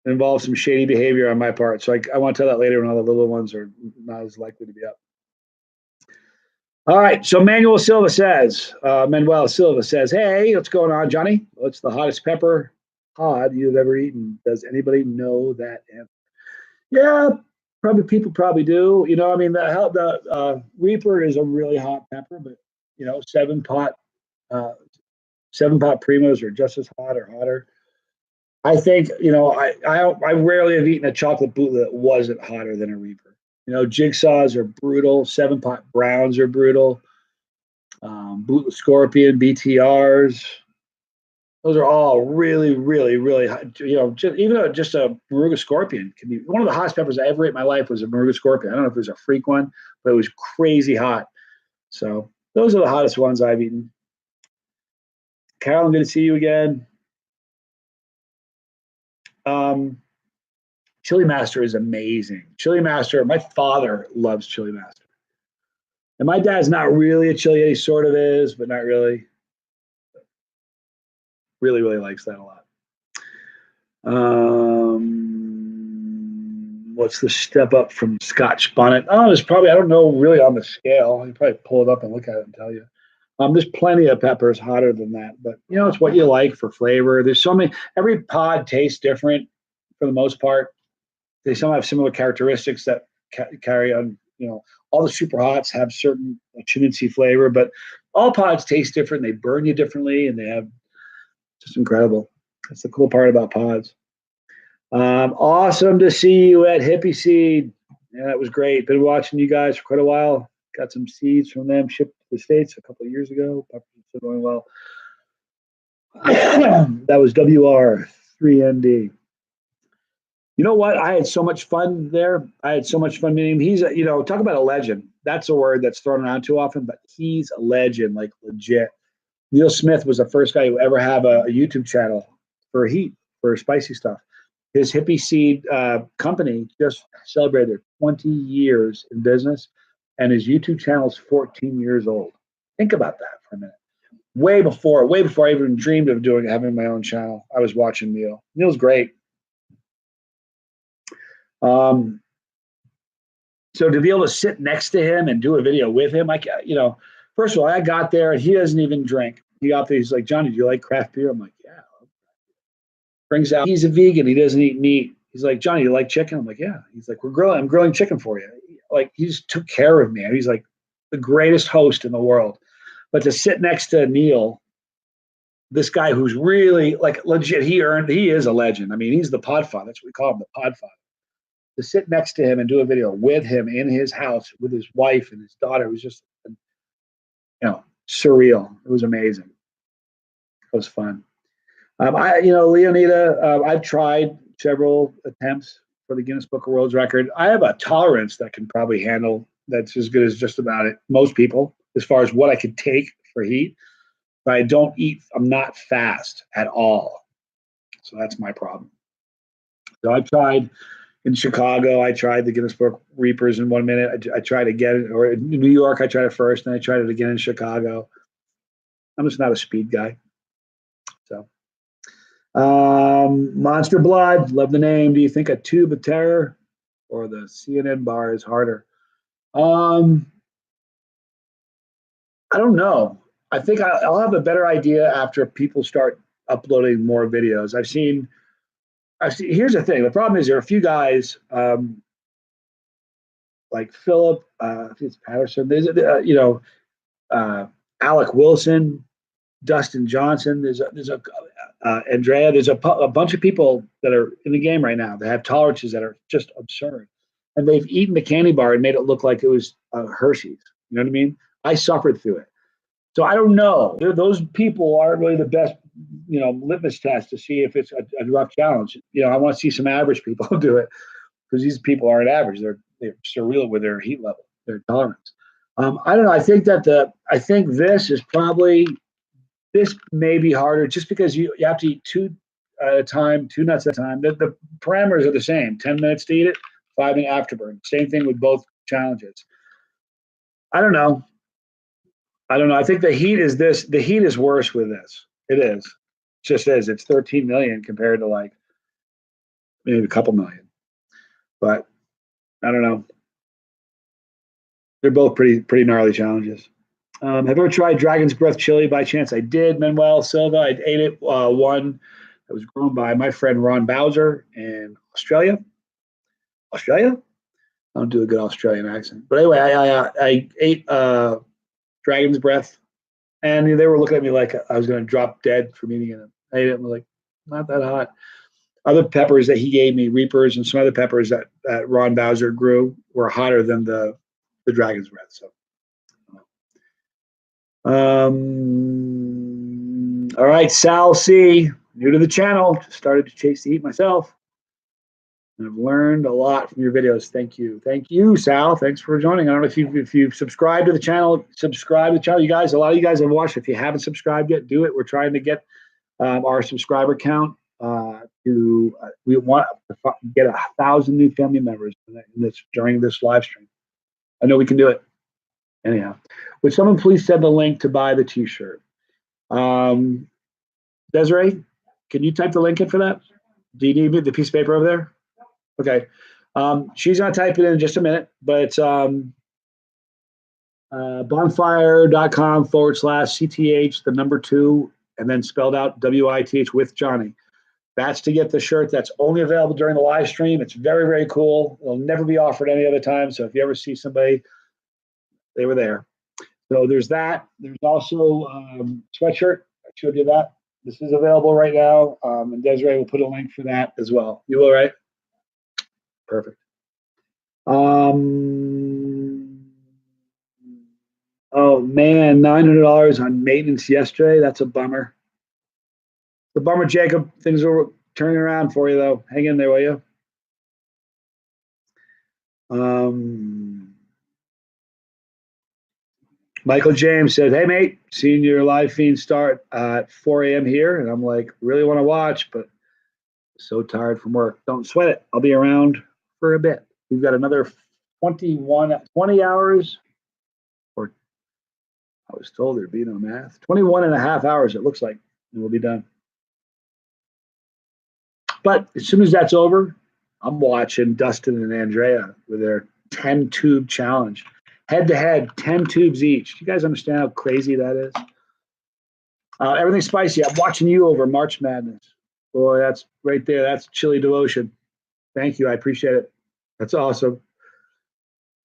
It involves some shady behavior on my part. So I want to tell that later when all the little ones are not as likely to be up. All right. So Manuel Silva says, hey, what's going on, Johnny? What's the hottest pepper pod you've ever eaten? Does anybody know that answer? Yeah, people probably do. You know, I mean, the Reaper is a really hot pepper, but you know, seven pot primos are just as hot or hotter. I think, you know, I rarely have eaten a chocolate bootlet that wasn't hotter than a Reaper. You know, jigsaws are brutal. 7-pot browns are brutal. Bootlet Scorpion, BTRs. Those are all really, really, really hot. You know, just a Moruga Scorpion can be one of the hottest peppers I ever ate in my life was a Moruga Scorpion. I don't know if it was a freak one, but it was crazy hot. So those are the hottest ones I've eaten. Carol, I'm good to see you again. Chili Master is amazing. Chili Master, my father loves Chili Master. And my dad's not really a chili, he sort of is, but not really. Really, really likes that a lot. What's the step up from Scotch bonnet? Oh, there's probably, I don't know really on the scale. You probably pull it up and look at it and tell you. There's plenty of peppers hotter than that, but you know, it's what you like for flavor. There's so many, every pod tastes different for the most part. They some have similar characteristics that carry on, you know, all the super hots have certain chimichurri flavor, but all pods taste different. They burn you differently and they have just incredible. That's the cool part about pods. Awesome to see you at Hippie Seed. Yeah, that was great. Been watching you guys for quite a while. Got some seeds from them shipped to the States a couple of years ago. Peppers are still going well. That was WR3ND. You know what? I had so much fun there. I had so much fun meeting him. He's, you know, talk about a legend. That's a word that's thrown around too often, but he's a legend, like legit. Neil Smith was the first guy who ever had a YouTube channel for Heat, for spicy stuff. His Hippie Seed company just celebrated their 20 years in business, and his YouTube channel is 14 years old. Think about that for a minute. Way before I even dreamed of having my own channel, I was watching Neil. Neil's great. So to be able to sit next to him and do a video with him, you know, first of all, I got there and he doesn't even drink. He got there, he's like, Johnny, do you like craft beer? I'm like, yeah. Brings out, he's a vegan, he doesn't eat meat. He's like, Johnny, you like chicken? I'm like, yeah. He's like, I'm grilling chicken for you. Like, he just took care of me. He's like the greatest host in the world. But to sit next to Neil, this guy who's really like legit, he is a legend. I mean, he's the Podfather. That's what we call him, the Podfather. To sit next to him and do a video with him in his house with his wife and his daughter was just surreal. It was amazing. It was fun. Leonida, I've tried several attempts for the Guinness Book of World Record. I have a tolerance that can probably handle that's as good as just about most people as far as what I could take for heat. But I don't eat. I'm not fast at all, so that's my problem. So I tried in Chicago. I tried the Guinness Book Reapers in 1 minute. I tried again, or in New York, I tried it first, and I tried it again in Chicago. I'm just not a speed guy. So, Monster Blood, love the name. Do you think a Tube of Terror or the CNN bar is harder? I don't know. I think I'll have a better idea after people start uploading more videos. I've seen. Here's the thing. The problem is there are a few guys like Philip, it's Patterson. There's Alec Wilson, Dustin Johnson. There's Andrea. There's a bunch of people that are in the game right now that have tolerances that are just absurd, and they've eaten the candy bar and made it look like it was Hershey's. You know what I mean? I suffered through it, so I don't know. Those people aren't really the best, litmus test to see if it's a rough challenge. I want to see some average people do it because these people aren't average. They're surreal with their heat level, their tolerance. I don't know. I think this may be harder just because you have to eat two at a time, 2 nuts at a time. The parameters are the same: 10 minutes to eat it, 5 minute afterburn. Same thing with both challenges. I don't know. I think the heat is worse with this. It is. It just is. It's 13 million compared to like maybe a couple million. But I don't know. They're both pretty gnarly challenges. Have you ever tried Dragon's Breath chili by chance? I did. Manuel Silva. I ate it. One that was grown by my friend Ron Bowser in Australia. Australia? I don't do a good Australian accent. But anyway, I ate Dragon's Breath, and they were looking at me like I was going to drop dead from eating it. I ate it and was like, not that hot. Other peppers that he gave me, Reapers, and some other peppers that Ron Bowser grew were hotter than the Dragon's Breath. So, all right, Sal C, new to the channel, just started to chase the heat myself, and I've learned a lot from your videos. Thank you, Sal. Thanks for joining. I don't know if you subscribe to the channel. Subscribe to the channel, you guys. A lot of you guys have watched. If you haven't subscribed yet, do it. We're trying to get our subscriber count. We want to get 1,000 new family members during this live stream. I know we can do it. Anyhow, would someone please send the link to buy the T-shirt? Desiree, can you type the link in for that? Do you need the piece of paper over there? Okay. She's gonna type it in just a minute, but it's bonfire.com/CTH, the number 2, and then spelled out WITH with Johnny. That's to get the shirt. That's only available during the live stream. It's very, very cool. It'll never be offered any other time. So if you ever see somebody, they were there. So there's that. There's also sweatshirt. I showed you that. This is available right now. And Desiree will put a link for that as well. You all right? Perfect. Oh man, $900 on maintenance yesterday. That's a bummer. The bummer, Jacob. Things are turning around for you, though. Hang in there, will you? Michael James said, "Hey, mate, seeing your live feed start at 4 a.m. here." And I'm like, really want to watch, but so tired from work. Don't sweat it. I'll be around for a bit. We've got another 20 hours, or I was told there'd be no math. 21 and a half hours, it looks like, and we'll be done. But as soon as that's over, I'm watching Dustin and Andrea with their 10-tube challenge. Head-to-head, 10 tubes each. Do you guys understand how crazy that is? Everything's spicy. I'm watching you over March Madness. Boy, that's right there. That's chili devotion. Thank you. I appreciate it. That's awesome.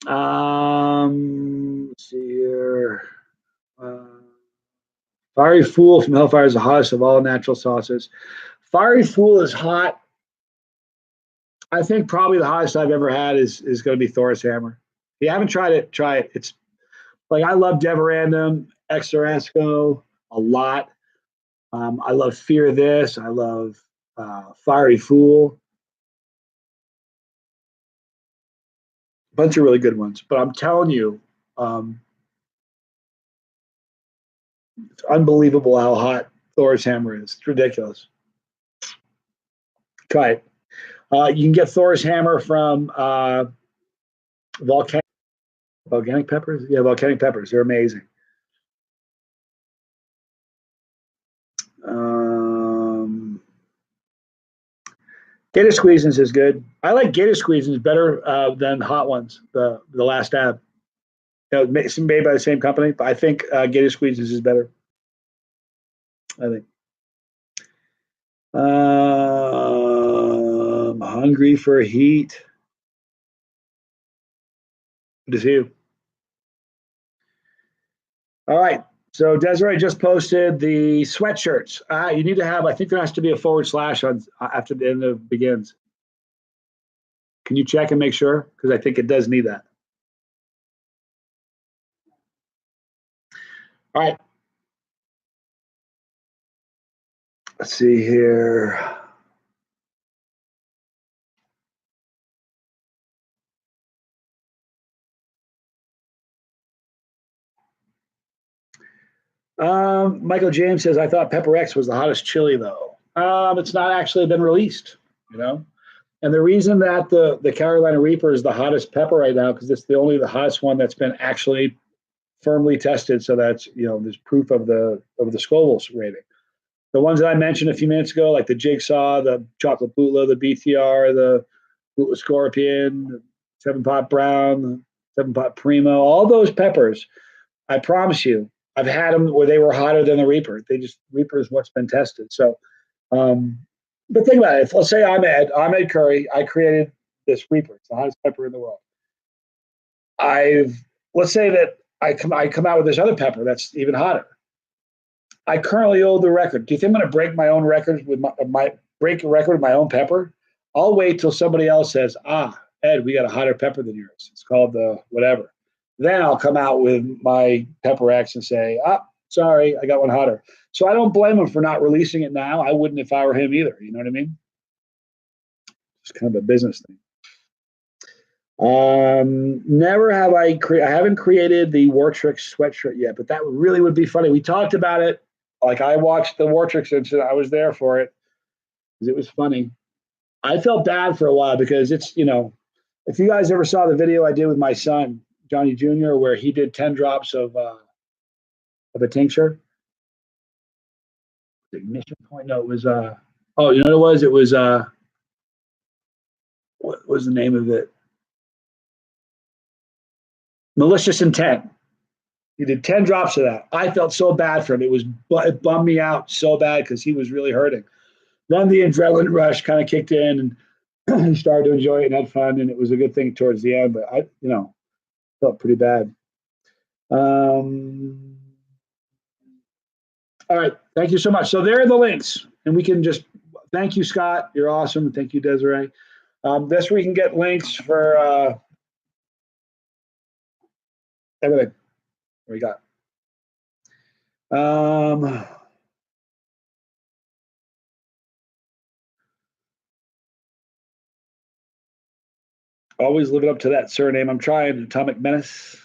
Let's see here. Fiery Fool from Hellfire is the hottest of all natural sauces. Fiery Fool is hot. I think probably the hottest I've ever had is going to be Thor's Hammer. If you haven't tried it, try it. It's like I love Deverandum Exorasco a lot. I love Fear This. I love Fiery Fool. Bunch of really good ones. But I'm telling you, it's unbelievable how hot Thor's hammer is. It's ridiculous. Try it. You can get Thor's hammer from volcanic peppers. Yeah, volcanic peppers. They're amazing. Gator squeezins is good. I like gator squeezins better than hot ones. The last dab. You know, it's made by the same company, but I think gator squeezins is better. I think. Hungry for heat. Good to see you. All right. So Desiree just posted the sweatshirts. You need to have, I think there has to be a / on after the end of begins. Can you check and make sure? Because I think it does need that. All right. Let's see here. Michael James says, I thought Pepper X was the hottest chili, though. It's not actually been released, you know? And the reason that the Carolina Reaper is the hottest pepper right now, because it's the hottest one that's been actually firmly tested. So that's, you know, there's proof of the Scoville rating. The ones that I mentioned a few minutes ago, like the Jigsaw, the Chocolate Bootla, the BTR, the Bootla Scorpion, the Seven Pot Brown, the Seven Pot Primo, all those peppers, I promise you, I've had them where they were hotter than the Reaper. Reaper is what's been tested. So, but think about it. Let's say I'm Ed Curry. I created this Reaper. It's the hottest pepper in the world. Let's say that I come out with this other pepper that's even hotter. I currently hold the record. Do you think I'm going to break my own record with break a record with my own pepper? I'll wait till somebody else says, Ed, we got a hotter pepper than yours. It's called the whatever. Then I'll come out with my Pepper X and say, sorry, I got one hotter. So I don't blame him for not releasing it now. I wouldn't if I were him either. You know what I mean? It's kind of a business thing. Never have I haven't created the Wartrix sweatshirt yet, but that really would be funny. We talked about it. Like I watched the Wartrix incident. I was there for it because it was funny. I felt bad for a while because it's, you know, if you guys ever saw the video I did with my son, Johnny Jr., where he did 10 drops of a tincture. The ignition point. No, it was you know what it was? It was what was the name of it? Malicious intent. He did 10 drops of that. I felt so bad for him. It bummed me out so bad because he was really hurting. Then the adrenaline rush kind of kicked in and he started to enjoy it and had fun, and it was a good thing towards the end, but I, you know, felt pretty bad. All right. Thank you so much. So there are the links, and we can just thank you, Scott. You're awesome. Thank you, Desiree. This we can get links for everything we got. Always living up to that surname. I'm trying. Atomic Menace.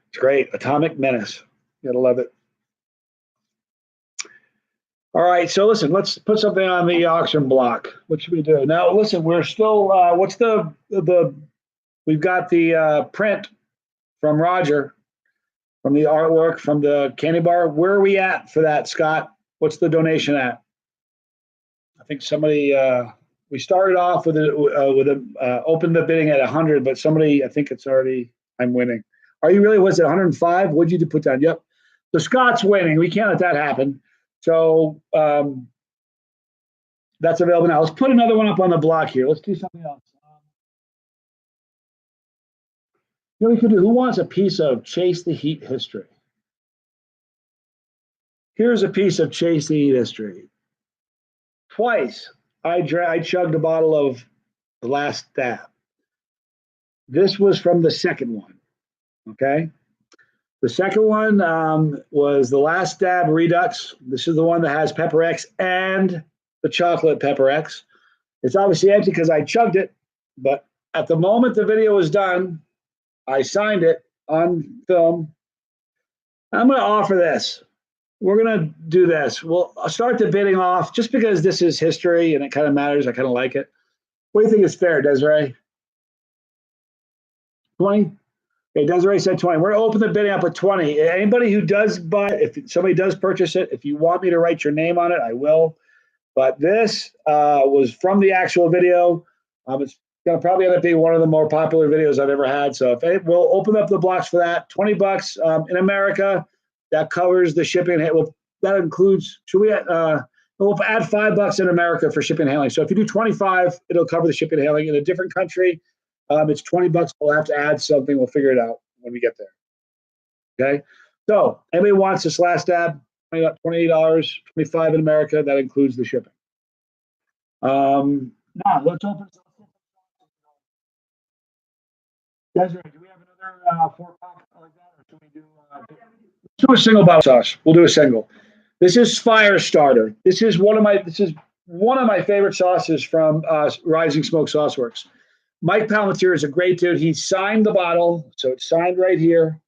It's great. Atomic Menace. You gotta love it. All right. So listen, let's put something on the auction block. What should we do? Now, listen, we're still, what's we've got the print from Roger, from the artwork, from the candy bar. Where are we at for that, Scott? What's the donation at? I think somebody, we started off with opened the bidding at 100, but somebody, I think it's already, I'm winning. Are you really? Was it 105? What'd you put down? Yep. So Scott's winning. We can't let that happen. So that's available now. Let's put another one up on the block here. Let's do something else. You know, we could do, who wants a piece of Chase the Heat history? Here's a piece of Chase the Heat history. Twice I chugged a bottle of the last dab. This was from the second one. Okay. The second one was the Last Dab Redux. This is the one that has Pepper X and the chocolate Pepper X. It's obviously empty because I chugged it, but at the moment the video was done, I signed it on film. I'm going to offer this. We're going to do this. I'll start the bidding off just because this is history and it kind of matters. I kind of like it. What do you think is fair, Desiree? 20? Okay, Desiree said 20. We're going to open the bidding up at 20. Anybody who does buy it, if somebody does purchase it, if you want me to write your name on it, I will. But this was from the actual video. It's going to probably end up being one of the more popular videos I've ever had. So we'll open up the blocks for that. $20 in America. That covers the shipping. Well, that includes. We'll add $5 in America for shipping and handling. So if you do 25, it'll cover the shipping and handling. In a different country, it's $20. We'll have to add something. We'll figure it out when we get there. Okay. So anybody wants this Last Dab? $28, 25 in America. That includes the shipping. Now let's open. Desiree, do we have another 4-pack like that, or should we do? Let's do a single bottle sauce. We'll do a single. This is Fire Starter. This is one of my favorite sauces from Rising Smoke Sauce Works. Mike Palmentier is a great dude. He signed the bottle, so it's signed right here.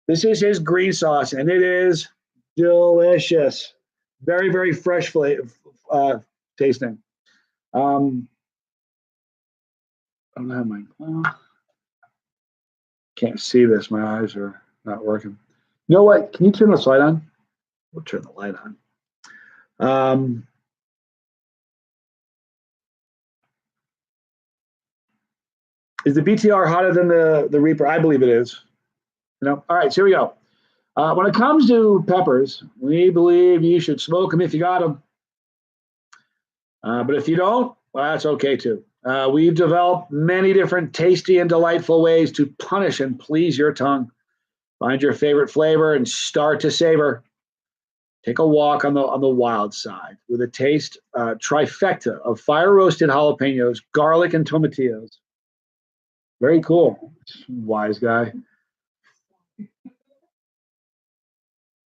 This is his green sauce, and it is delicious. Very, very fresh flavor, tasting. I don't have my. Can't see this. My eyes are not working. You know what? Can you turn this light on? We'll turn the light on. Is the BTR hotter than the Reaper? I believe it is. All right, so here we go. When it comes to peppers, we believe you should smoke them if you got them. But if you don't, well, that's okay too. We've developed many different tasty and delightful ways to punish and please your tongue. Find your favorite flavor and start to savor. Take a walk on the wild side with a taste trifecta of fire roasted jalapenos, garlic, and tomatillos. Very cool. Wise guy.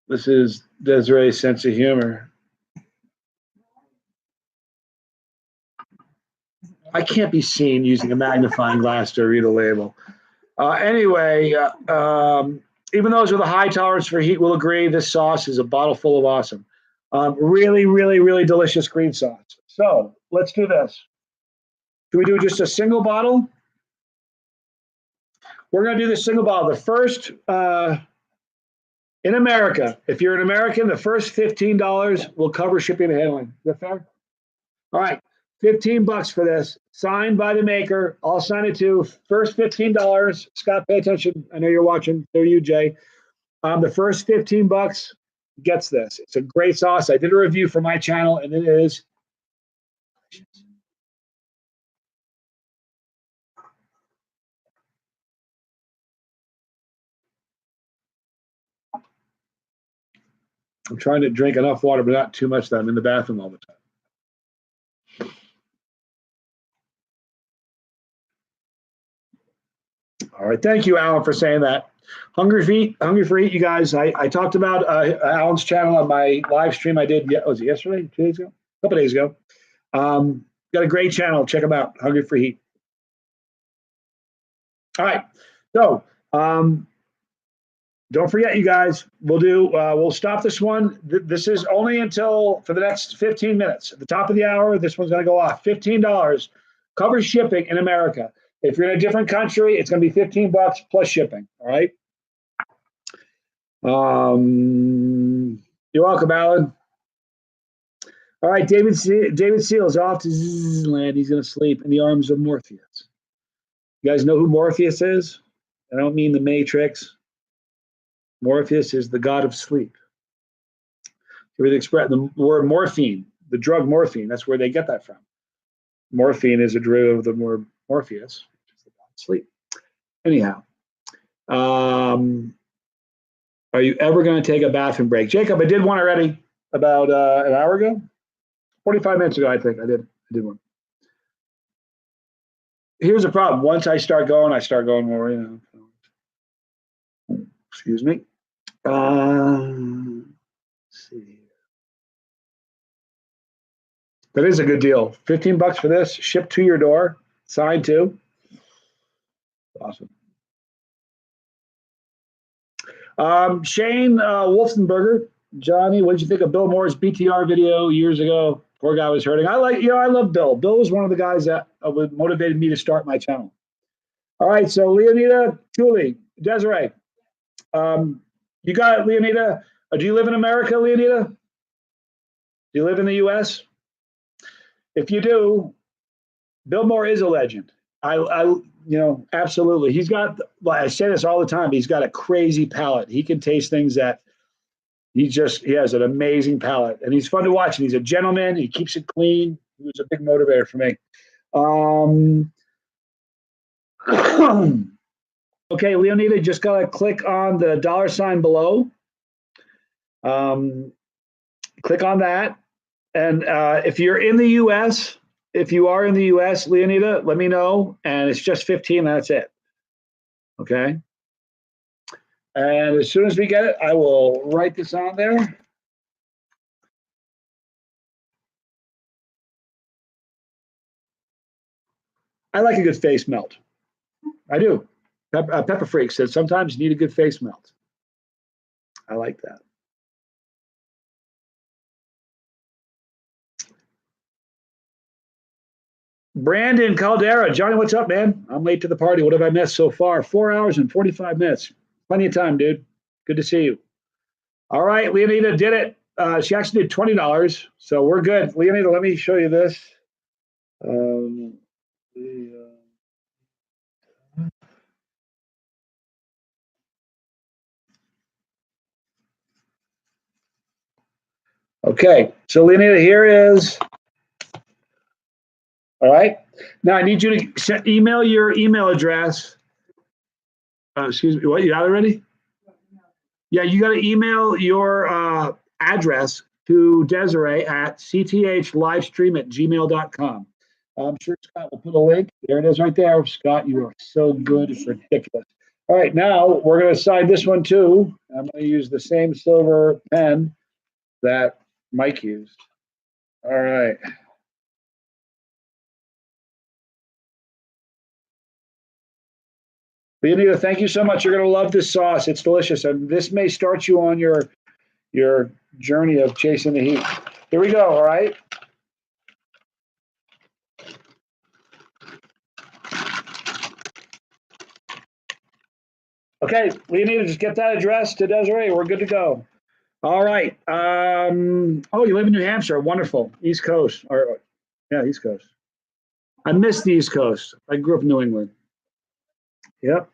This is Desiree's sense of humor. I can't be seen using a magnifying glass to read a label. Anyway, even those with a high tolerance for heat will agree this sauce is a bottle full of awesome. Really, really, really delicious green sauce. So let's do this. Can we do just a single bottle? We're going to do the single bottle. The first, in America, if you're an American, the first $15 will cover shipping and handling. Is that fair? All right. $15 for this, signed by the maker. I'll sign it too. First $15. Scott, pay attention. I know you're watching. So you, Jay. The first $15 gets this. It's a great sauce. I did a review for my channel, and it is delicious. I'm trying to drink enough water, but not too much that I'm in the bathroom all the time. All right, thank you, Alan, for saying that. Hungry for Eat, you guys. I talked about Alan's channel on my live stream I did. Was it yesterday? 2 days ago? A couple days ago. Got a great channel. Check them out. Hungry for Heat. All right. So don't forget, you guys. We'll stop this one. This is only until for the next 15 minutes. At the top of the hour, this one's going to go off. $15 covers shipping in America. If you're in a different country, it's going to be $15 plus shipping. All right. You're welcome, Alan. All right, David Seals off to land. He's going to sleep in the arms of Morpheus. You guys know who Morpheus is? I don't mean the Matrix. Morpheus is the god of sleep. The word morphine, the drug morphine, that's where they get that from. Morphine is a derivative of the word Morpheus, which is the god of sleep. Anyhow, are you ever going to take a bathroom break? Jacob, I did one already about an hour ago. 45 minutes ago, I think I did one. Here's the problem. Once I start going more, Excuse me. Let's see. That is a good deal. $15 for this, shipped to your door, signed too. Awesome. Shane Wolfenberger, Johnny, what did you think of Bill Moore's BTR video years ago? Poor guy was hurting. I love Bill. Bill was one of the guys that motivated me to start my channel. All right, so Leonida, Julie, Desiree, you got it, Leonida. Do you live in America, Leonida? Do you live in the U.S.? If you do, Bill Moore is a legend. Absolutely. He's got, I say this all the time, but he's got a crazy palate. He can taste things that he has an amazing palate, and he's fun to watch. And he's a gentleman. He keeps it clean. He was a big motivator for me. Okay, Leonida, just got to click on the $ below. Click on that. And if you are in the U.S., Leonida, let me know. And it's just 15. That's it. Okay. And as soon as we get it, I will write this on there. I like a good face melt. I do. Pepper Freak said sometimes you need a good face melt. I like that. Brandon Caldera, Johnny, what's up, man? I'm late to the party. What have I missed so far? 4 hours and 45 minutes. Plenty of time, dude. Good to see you. All right, Leonida did it. She actually did $20, so we're good. Leonida, let me show you this. Okay, so Leonida, here is. All right. Now I need you to email your email address. Excuse me. What, you got it already? Yeah, you got to email your address to Desiree at cthlivestream@gmail.com. I'm sure Scott will put a link. There it is right there. Scott, you are so good. It's ridiculous. All right, now we're going to sign this one too. I'm going to use the same silver pen that Mike used. All right. Leonida, thank you so much. You're going to love this sauce. It's delicious. And this may start you on your journey of chasing the heat. Here we go, all right? Okay, Leonida, just get that address to Desiree. We're good to go. All right. Oh, you live in New Hampshire. Wonderful. East Coast. Yeah, East Coast. I miss the East Coast. I grew up in New England. Yep.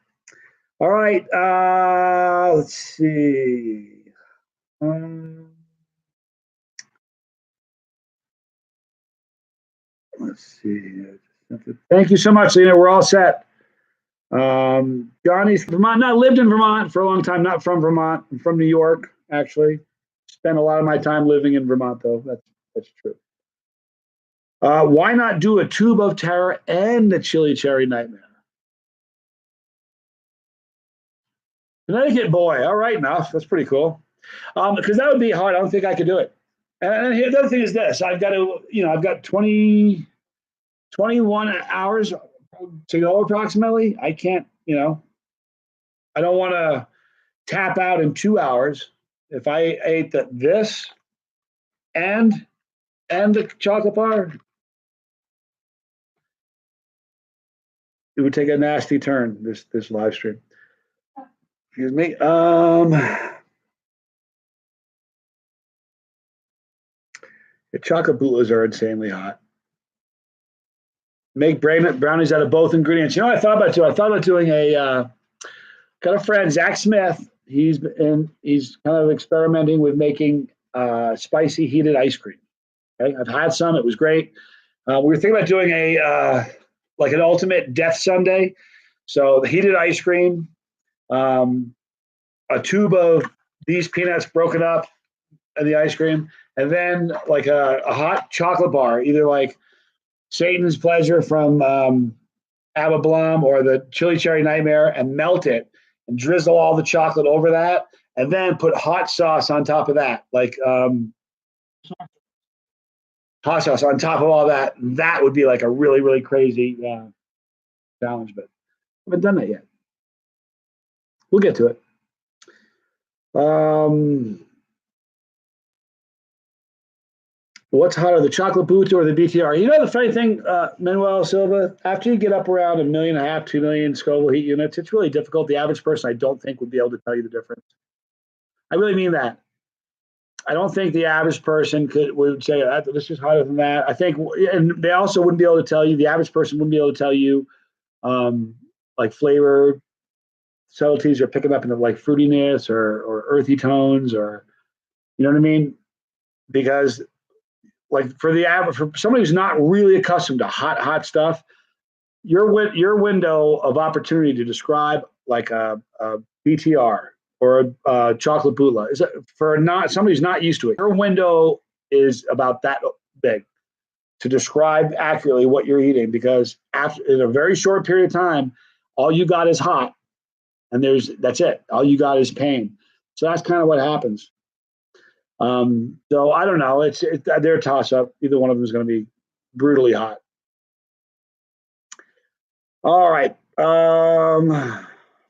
All right. Let's see. Let's see. Thank you so much, Lena. We're all set. Johnny's Vermont. No, I lived in Vermont for a long time. Not from Vermont. I'm from New York, actually. Spent a lot of my time living in Vermont, though. That's true. Why not do a Tube of Terror and the Chili Cherry Nightmare? Connecticut boy. All right, enough. That's pretty cool. Because that would be hard. I don't think I could do it. And the other thing is this: I've got 21 hours to go approximately. I can't, I don't want to tap out in 2 hours. If I ate this and the chocolate bar, it would take a nasty turn, this live stream. Excuse me. The chocolate bootlas are insanely hot. Make brownies out of both ingredients. You know what I thought about too? I thought about doing got a friend, Zach Smith. He's kind of experimenting with making spicy heated ice cream. Okay? I've had some. It was great. We were thinking about doing an ultimate death sundae. So the heated ice cream, a tube of these peanuts broken up and the ice cream, and then like a hot chocolate bar, either like Satan's Pleasure from Abba Blum or the Chili Cherry Nightmare, and melt it and drizzle all the chocolate over that, and then put hot sauce on top of that, like hot sauce on top of all that. That would be like a really, really crazy challenge, but I haven't done that yet. We'll get to it. What's hotter, the chocolate boots or the BTR? You know the funny thing, Manuel Silva, after you get up around 1.5 million, 2 million Scoville heat units, it's really difficult. The average person, I don't think, would be able to tell you the difference. I really mean that. I don't think the average person would say this is hotter than that. I think, and they also wouldn't be able to tell you. The average person wouldn't be able to tell you, like flavor subtleties or picking up into like fruitiness or earthy tones, or you know what I mean? Because like for somebody who's not really accustomed to hot stuff, your window of opportunity to describe like a BTR or a chocolate bootla is for somebody who's not used to it. Your window is about that big to describe accurately what you're eating, because in a very short period of time, all you got is hot, and that's it. All you got is pain. So that's kind of what happens. So I don't know. They're a toss up. Either one of them is going to be brutally hot. All right.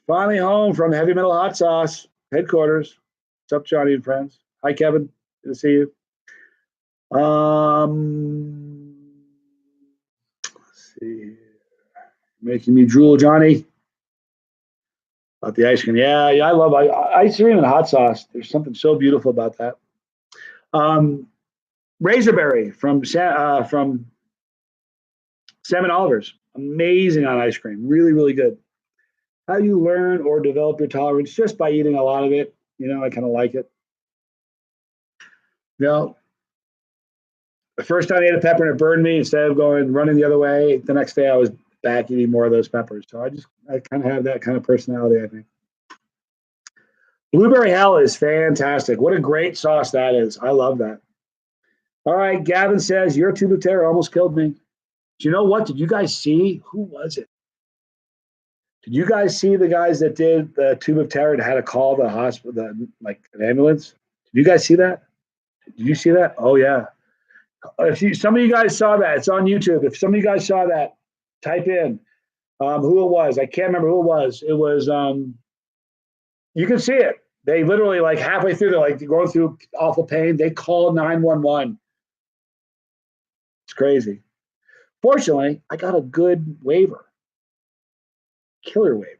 Finally home from Heavy Metal Hot Sauce headquarters. What's up, Johnny and friends? Hi, Kevin. Good to see you. Let's see. Making me drool, Johnny. About the ice cream. Yeah, I love ice cream and hot sauce. There's something so beautiful about that. Razorberry from Sam and Oliver's. Amazing on ice cream. Really, really good. How you learn or develop your tolerance? Just by eating a lot of it. You know, I kind of like it. You know, the first time I ate a pepper and it burned me, instead of running the other way, the next day I was back eating more of those peppers. So I kind of have that kind of personality, I think. Blueberry Hell is fantastic. What a great sauce that is. I love that. All right, Gavin says, your tube of terror almost killed me. Do you know what? Did you guys see? Who was it? Did you guys see the guys that did the tube of terror and had to call the hospital, like an ambulance? Did you guys see that? Did you see that? Oh, yeah. Some of you guys saw that, it's on YouTube. If some of you guys saw that, type in who it was. I can't remember who it was. It was, you can see it. They literally, like halfway through, they're like going through awful pain. They called 911. It's crazy. Fortunately, I got a good waiver. Killer waiver.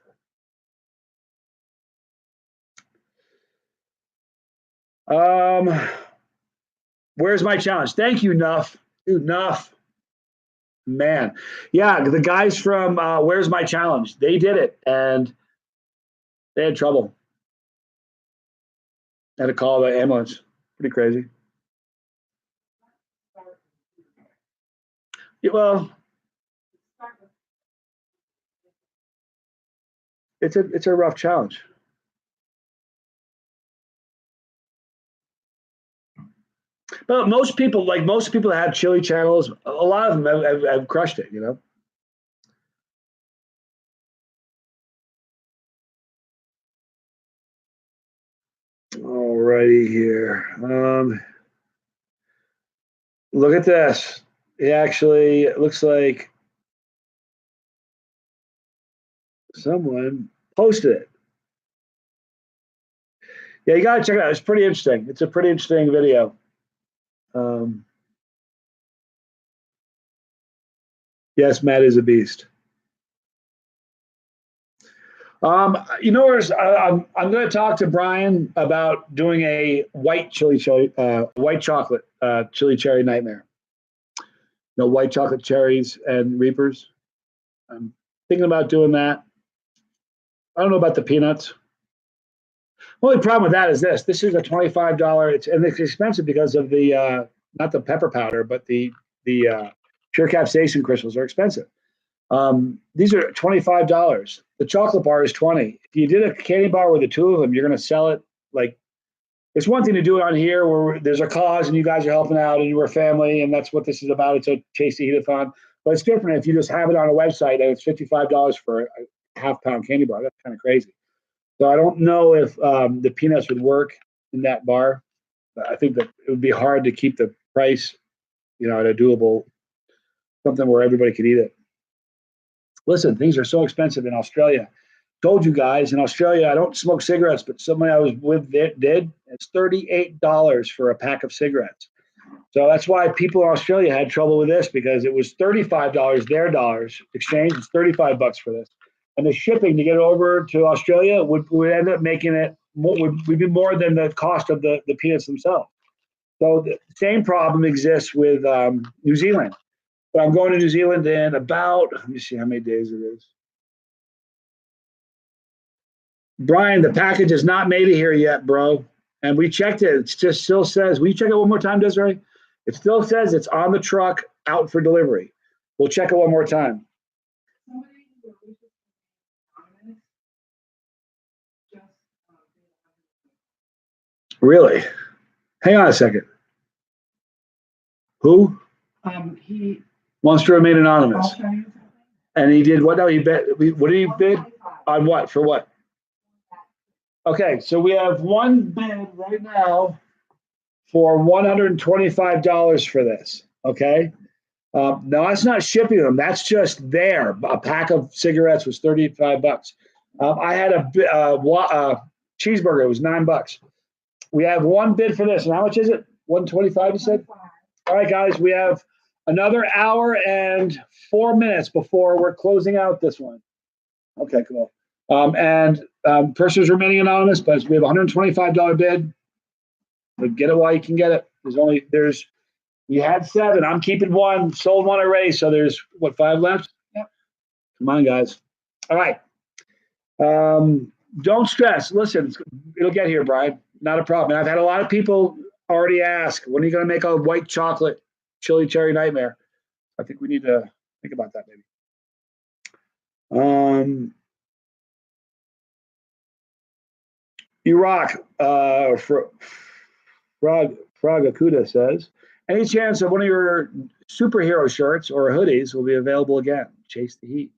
Where's my challenge? Thank you, Nuff. Dude, Nuff. Man. Yeah, the guys from Where's My Challenge? They did it, and they had trouble. Had to call the ambulance. Pretty crazy. Yeah, well, it's a rough challenge. But most people that have chili channels, a lot of them have crushed it, you know. Alrighty here. Look at this. It looks like someone posted it. Yeah, you gotta check it out. It's pretty interesting. It's a pretty interesting video. Yes, Matt is a beast. You know, I'm going to talk to Brian about doing a white chocolate chili cherry nightmare. You know, white chocolate cherries and Reapers. I'm thinking about doing that. I don't know about the peanuts. Only problem with that is this. This is a $25. And it's expensive because of the not the pepper powder, but the pure capsaicin crystals are expensive. These are $25. The chocolate bar is $20. If you did a candy bar with the two of them, you're going to sell it like. It's one thing to do it on here where there's a cause and you guys are helping out and you're a family and that's what this is about. It's a tasty Heat-a-thon. But it's different if you just have it on a website and it's $55 for a half-pound candy bar. That's kind of crazy. So I don't know if the peanuts would work in that bar. I think that it would be hard to keep the price, at a doable, something where everybody could eat it. Listen, things are so expensive in Australia. Told you guys, in Australia, I don't smoke cigarettes, but somebody I was with did. It's $38 for a pack of cigarettes. So that's why people in Australia had trouble with this, because it was $35 their dollars exchange. It's $35 for this, and the shipping to get it over to Australia would end up making it would be more than the cost of the peanuts themselves. So the same problem exists with New Zealand. But I'm going to New Zealand in about, let me see how many days it is. Brian, the package is not made it here yet, bro. And we checked it. It just still says, will you check it one more time, Desiree? It still says it's on the truck out for delivery. We'll check it one more time. Really? Hang on a second. Who? He wants to remain anonymous. And he did what now? He bet. What did he bid? On what? For what? Okay, so we have one bid right now for $125 for this. Okay. Now that's not shipping them. That's just there. A pack of cigarettes was $35. I had a cheeseburger. It was $9. We have one bid for this. And how much is it? 125, you said? All right, guys, we have another hour and 4 minutes before we're closing out this one. Okay, cool. Person is remaining anonymous, but we have a $125 bid. But get it while you can get it. You had 7. I'm keeping 1. Sold 1 already. So there's 5 left? Yep. Come on, guys. All right. Don't stress. Listen, it'll get here, Brian. Not a problem. And I've had a lot of people already ask, when are you going to make a white chocolate chili cherry nightmare? I think we need to think about that maybe. Iraq, Fragakuda says, any chance of one of your superhero shirts or hoodies will be available again? Chase the heat.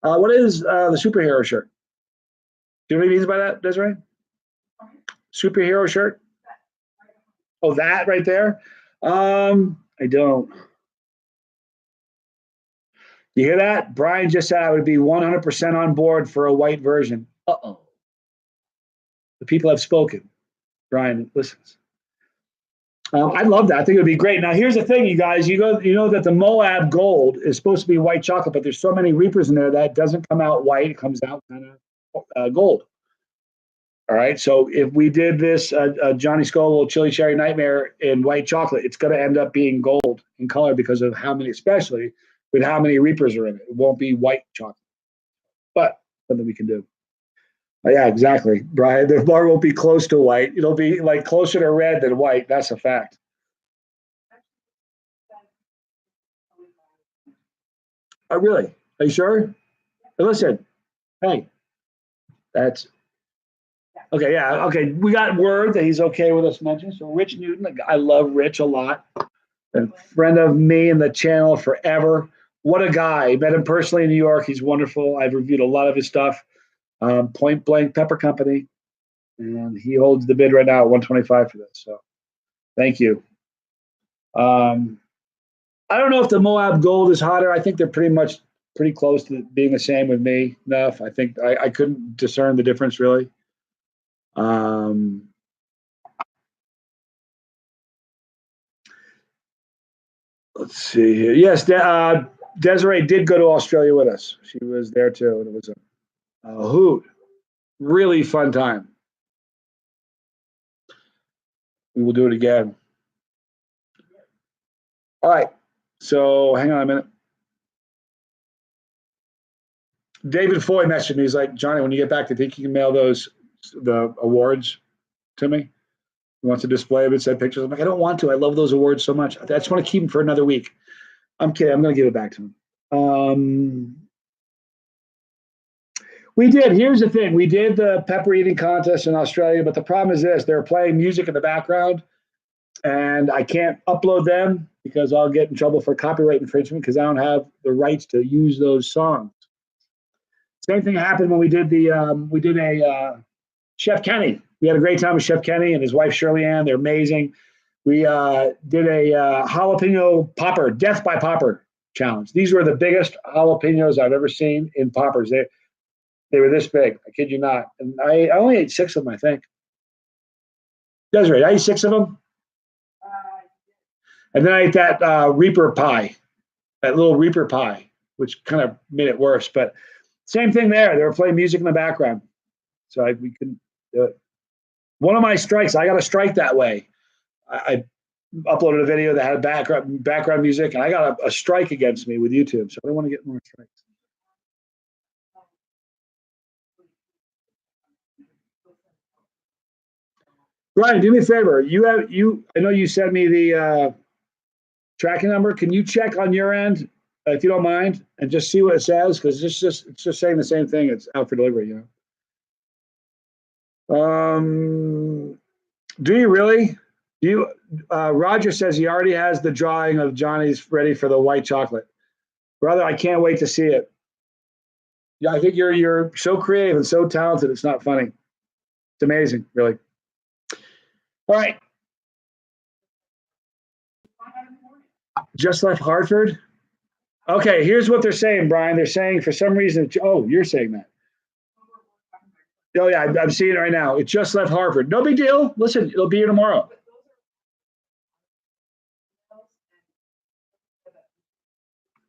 What is the superhero shirt? Do you know what he means by that, Desiree? Superhero shirt? Oh, that right there? I don't. You hear that? Brian just said I would be 100% on board for a white version. Uh-oh. The people have spoken. Brian listens. I love that. I think it would be great. Now, here's the thing, you guys. You know that the Moab Gold is supposed to be white chocolate, but there's so many Reapers in there that it doesn't come out white. It comes out kind of gold. All right. So if we did this Johnny Scoville Chili Cherry Nightmare in white chocolate, it's going to end up being gold in color because of especially with how many Reapers are in it. It won't be white chocolate, but something we can do. Yeah, exactly, Brian. The bar won't be close to white. It'll be like closer to red than white. That's a fact. Oh, really? Are you sure? Hey, listen, hey, that's okay. Yeah, okay. We got word that he's okay with us mentioning. So Rich Newton, I love Rich a lot. A friend of me in the channel forever. What a guy. I met him personally in New York. He's wonderful. I've reviewed a lot of his stuff. Point Blank Pepper Company, and he holds the bid right now at 125 for this. So, thank you. I don't know if the Moab Gold is hotter. I think they're pretty close to being the same with me. Enough. I think I couldn't discern the difference really. Let's see here. Yes, Desiree did go to Australia with us. She was there too, and it was a hoot. Really fun time. We will do it again. All right. So hang on a minute. David Foy messaged me. He's like, Johnny, when you get back, do you think you can mail the awards to me? He wants to display them and send pictures. I'm like, I don't want to. I love those awards so much. I just want to keep them for another week. I'm kidding. I'm going to give it back to him. We did. Here's the thing. We did the pepper eating contest in Australia, but the problem is this. They're playing music in the background, and I can't upload them because I'll get in trouble for copyright infringement because I don't have the rights to use those songs. Same thing happened when we did a Chef Kenny. We had a great time with Chef Kenny and his wife Shirley Ann. They're amazing. We did a jalapeno popper, death by popper challenge. These were the biggest jalapenos I've ever seen in poppers. They were this big. I kid you not. And I only ate 6 of them, I think. Desiree, I ate 6 of them. And then I ate that Reaper pie, that little Reaper pie, which kind of made it worse. But same thing there. They were playing music in the background. So we couldn't do it. One of my strikes, I got a strike that way. I uploaded a video that had background music, and I got a strike against me with YouTube. So I don't want to get more strikes. Brian, do me a favor. I know you sent me the tracking number. Can you check on your end, if you don't mind, and just see what it says? Because it's just saying the same thing. It's out for delivery, you know. Do you really? Roger says he already has the drawing of Johnny's ready for the white chocolate. Brother, I can't wait to see it. Yeah, I think you're so creative and so talented. It's not funny. It's amazing, really. All right. Just left Hartford. Okay, here's what they're saying, Brian. They're saying for some reason. Oh, you're saying that. Oh yeah, I'm seeing it right now. It just left Hartford. No big deal. Listen, it'll be here tomorrow.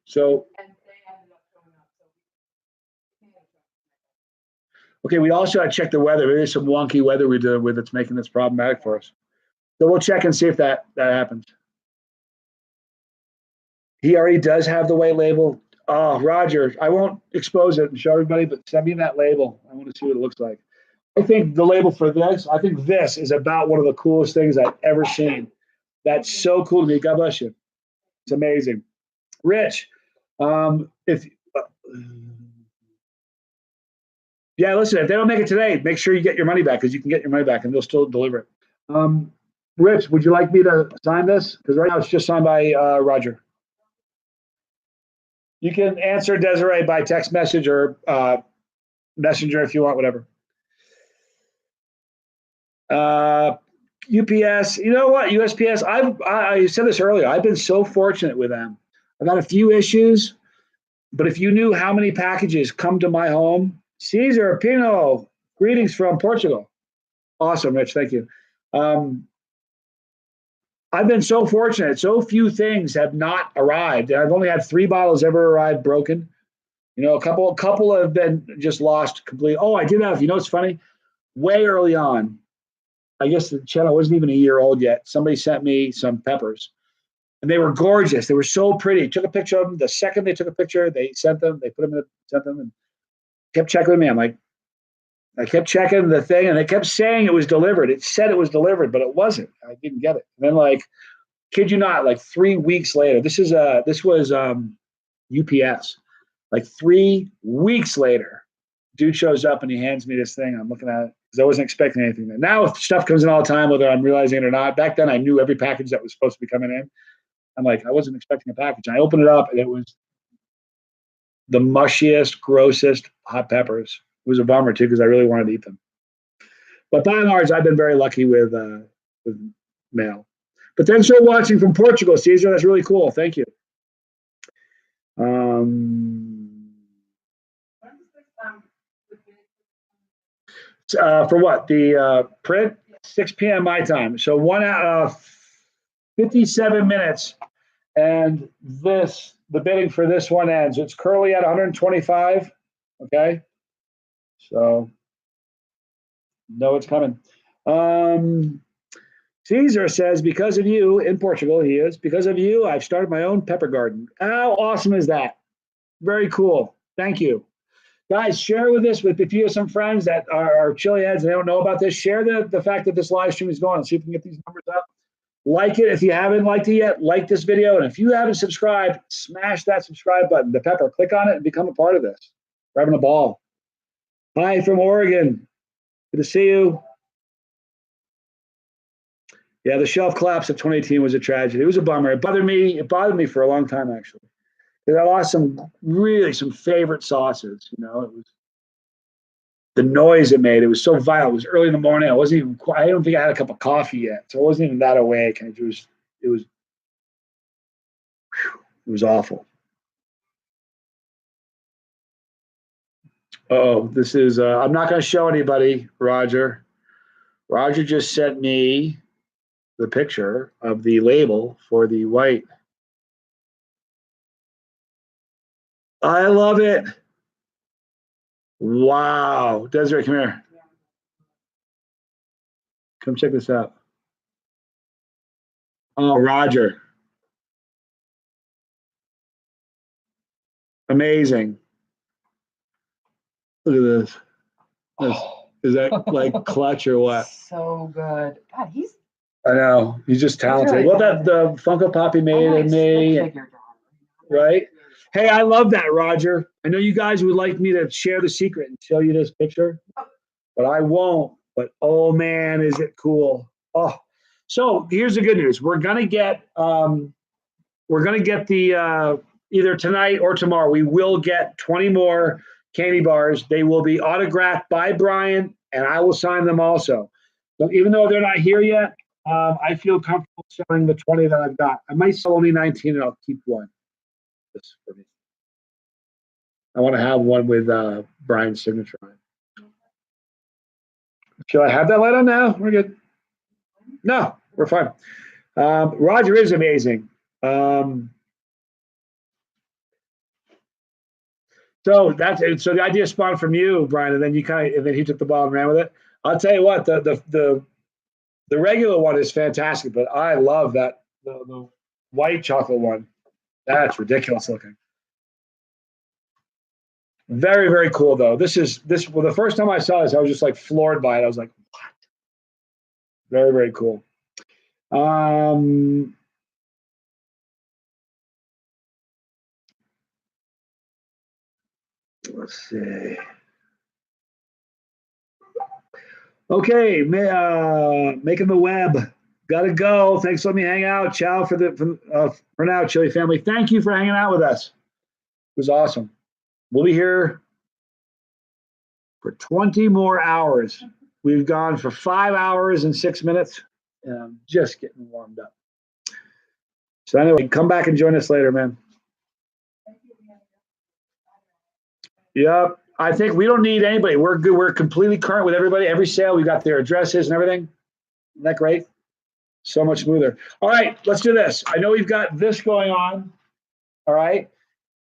So, okay, we also got to check the weather. There's some wonky weather we're dealing with that's making this problematic for us. So we'll check and see if that happens. He already does have the white label. Oh, Roger, I won't expose it and show everybody, but send me that label. I want to see what it looks like. I think the label for this, I think this is about one of the coolest things I've ever seen. That's so cool to me. God bless you. It's amazing. Rich, if listen, if they don't make it today, make sure you get your money back, because you can get your money back and they'll still deliver it. Rich, would you like me to sign this? Because right now it's just signed by Roger. You can answer Desiree by text message or messenger if you want, whatever. UPS, you know what? USPS, I said this earlier. I've been so fortunate with them. I've had a few issues, but if you knew how many packages come to my home, Cesar Pino, greetings from Portugal. Awesome, Rich. Thank you. I've been so fortunate. So few things have not arrived. I've only had 3 bottles ever arrive broken. You know, a couple have been just lost completely. Oh, I did have, you know, it's funny. Way early on, I guess the channel wasn't even a year old yet. Somebody sent me some peppers, and they were gorgeous. They were so pretty. Took a picture of them. The second they took a picture, they sent them. They put them in, sent them, and kept checking with me. I'm like, I kept checking the thing, and they kept saying it was delivered. It said it was delivered, but it wasn't. I didn't get it. And then, like, kid you not, like 3 weeks later, this was UPS. Like 3 weeks later, dude shows up and he hands me this thing. I'm looking at it because I wasn't expecting anything. Now stuff comes in all the time, whether I'm realizing it or not. Back then, I knew every package that was supposed to be coming in. I'm like, I wasn't expecting a package. I opened it up, and it was the mushiest, grossest hot peppers. It was a bummer too, because I really wanted to eat them. But by and large, I've been very lucky with mail. But thanks for watching from Portugal, Caesar. That's really cool. Thank you. For what? The print? 6 p.m. my time. So 1 hour, 57 minutes. And the bidding for this one ends. It's currently at 125. Okay. So, know it's coming. Caesar says, because of you, in Portugal, he is, because of you, I've started my own pepper garden. How awesome is that? Very cool. Thank you. Guys, share with this if you have some friends that are chili heads and they don't know about this. Share the fact that this live stream is going and see if we can get these numbers up. Like it if you haven't liked it yet. Like this video. And if you haven't subscribed, smash that subscribe button, the pepper. Click on it and become a part of this. We're having a ball. Hi from Oregon. Good to see you. Yeah, the shelf collapse of 2018 was a tragedy. It was a bummer. It bothered me for a long time, actually. Because I lost some favorite sauces. You know, the noise it made. It was so violent. It was early in the morning. I don't think I had a cup of coffee yet. So I wasn't even that awake. And it was awful. Oh, this is, I'm not going to show anybody, Roger. Roger just sent me the picture of the label for the white. I love it. Wow. Desiree, come here. Come check this out. Oh, Roger. Amazing. Look at this. Is that like clutch or what? So good. God, he's I know. He's just talented. really What that the Funko Pop he made of me, right? Hey, I love that, Roger. I know you guys would like me to share the secret and show you this picture, but I won't. But oh man, is it cool? Oh, so here's the good news. We're gonna get the either tonight or tomorrow. We will get 20 more candy bars. They will be autographed by Brian, and I will sign them also. So even though they're not here yet, I feel comfortable selling the 20 that I've got. I might sell only 19, and I'll keep one. Just for me. I want to have one with Brian's signature on it. Should I have that light on now? We're good. No, we're fine. Roger is amazing. So the idea spawned from you, Brian, and then he took the ball and ran with it. I'll tell you what, the regular one is fantastic, but I love that the white chocolate one. That's ridiculous looking. Very, very cool though. Well, the first time I saw this, I was just like floored by it. I was like, what? Very, very cool. Let's see. Okay, making the web. Gotta go. Thanks for letting me hang out. Ciao for now, Chili family. Thank you for hanging out with us. It was awesome. We'll be here for 20 more hours. We've gone for 5 hours and 6 minutes, and I'm just getting warmed up. So anyway, come back and join us later, man. Yep. I think we don't need anybody. We're good. We're completely current with everybody. Every sale, we got their addresses and everything. Isn't that great? So much smoother. All right, let's do this. I know we've got this going on. All right.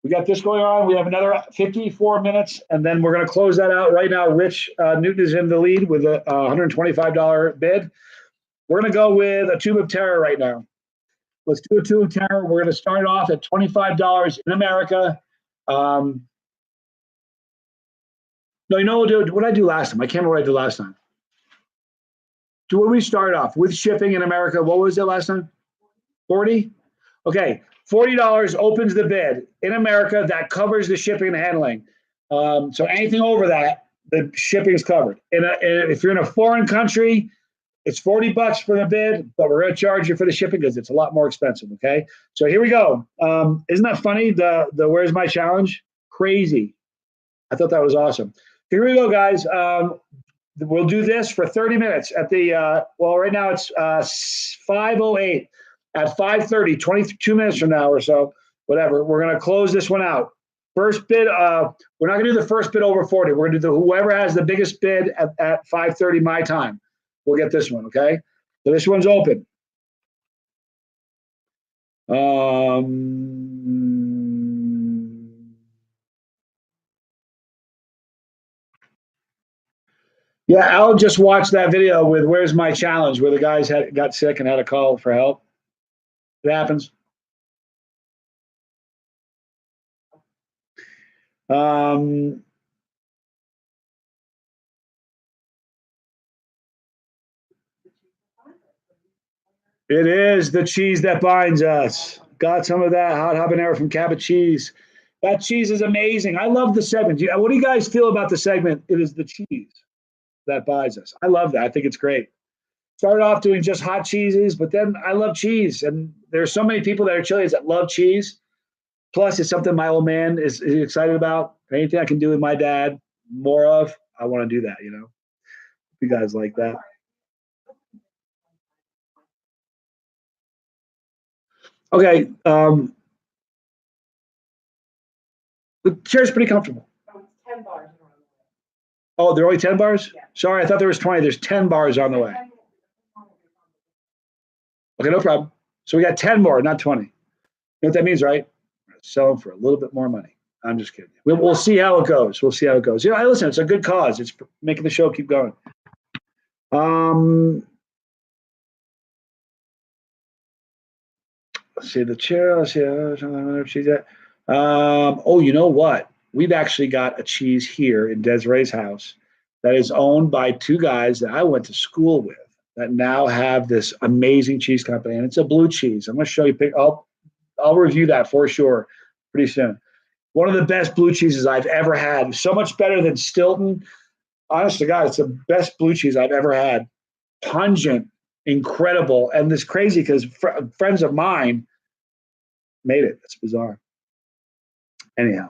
We got this going on. We have another 54 minutes, and then we're going to close that out right now. Rich Newton is in the lead with a $125 bid. We're going to go with a Tube of Terror right now. Let's do a Tube of Terror. We're going to start off at $25 in America. No, you know what did I do last time? I can't remember what I did last time. So what did we start off with shipping in America? What was it last time? 40? Okay, $40 opens the bid in America. That covers the shipping and handling. So anything over that, the shipping is covered. If you're in a foreign country, it's $40 for the bid, but we're going to charge you for the shipping because it's a lot more expensive. Okay, so here we go. Isn't that funny? The Where's My Challenge? Crazy. I thought that was awesome. Here we go, guys. We'll do this for 30 minutes at the, right now it's 5:08. At 5:30, 22 minutes from now or so, whatever, we're going to close this one out. First bid, we're not going to do the first bid over 40. We're going to do whoever has the biggest bid at 5:30 my time. We'll get this one, okay? So this one's open. Yeah, Al just watched that video with Where's My Challenge, where the guys got sick and had a call for help. It happens. It is the cheese that binds us. Got some of that hot habanero from Cabot Cheese. That cheese is amazing. I love the segment. What do you guys feel about the segment? It is the cheese that binds us. I love that. I think it's great. Started off doing just hot cheeses, but then I love cheese. And there's so many people that are Chileans that love cheese. Plus, it's something my old man is excited about. Anything I can do with my dad, more of. I want to do that, you know. You guys like that. Okay. The chair's pretty comfortable. 10 bars. Oh, there are only 10 bars? Yeah. Sorry, I thought there was 20. There's 10 bars on the way. Okay, no problem. So we got 10 more, not 20. You know what that means, right? Sell them for a little bit more money. I'm just kidding. We'll see how it goes. We'll see how it goes. You know, listen, it's a good cause. It's making the show keep going. Let's see the chair. Let's see where she's at. Oh, you know what? We've actually got a cheese here in Desiree's house that is owned by two guys that I went to school with that now have this amazing cheese company, and it's a blue cheese. I'm going to show you. I'll review that for sure pretty soon. One of the best blue cheeses I've ever had. So much better than Stilton. Honest to God, it's the best blue cheese I've ever had. Pungent, incredible, and this crazy because friends of mine made it. It's bizarre. Anyhow,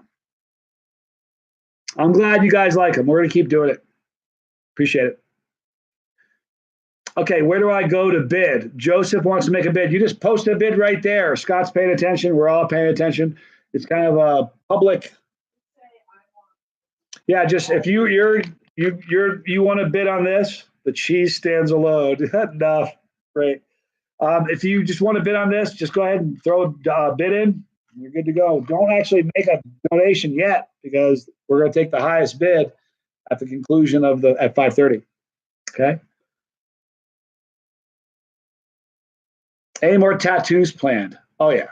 I'm glad you guys like them. We're going to keep doing it. Appreciate it. Okay, where do I go to bid? Joseph wants to make a bid. You just post a bid right there. Scott's paying attention. We're all paying attention. It's kind of a public. Yeah, just if you want to bid on this, the cheese stands alone. Enough. Great. If you just want to bid on this, just go ahead and throw a bid in. You're good to go. Don't actually make a donation yet because we're going to take the highest bid at the conclusion of at 5:30. Okay. Any more tattoos planned? Oh yeah.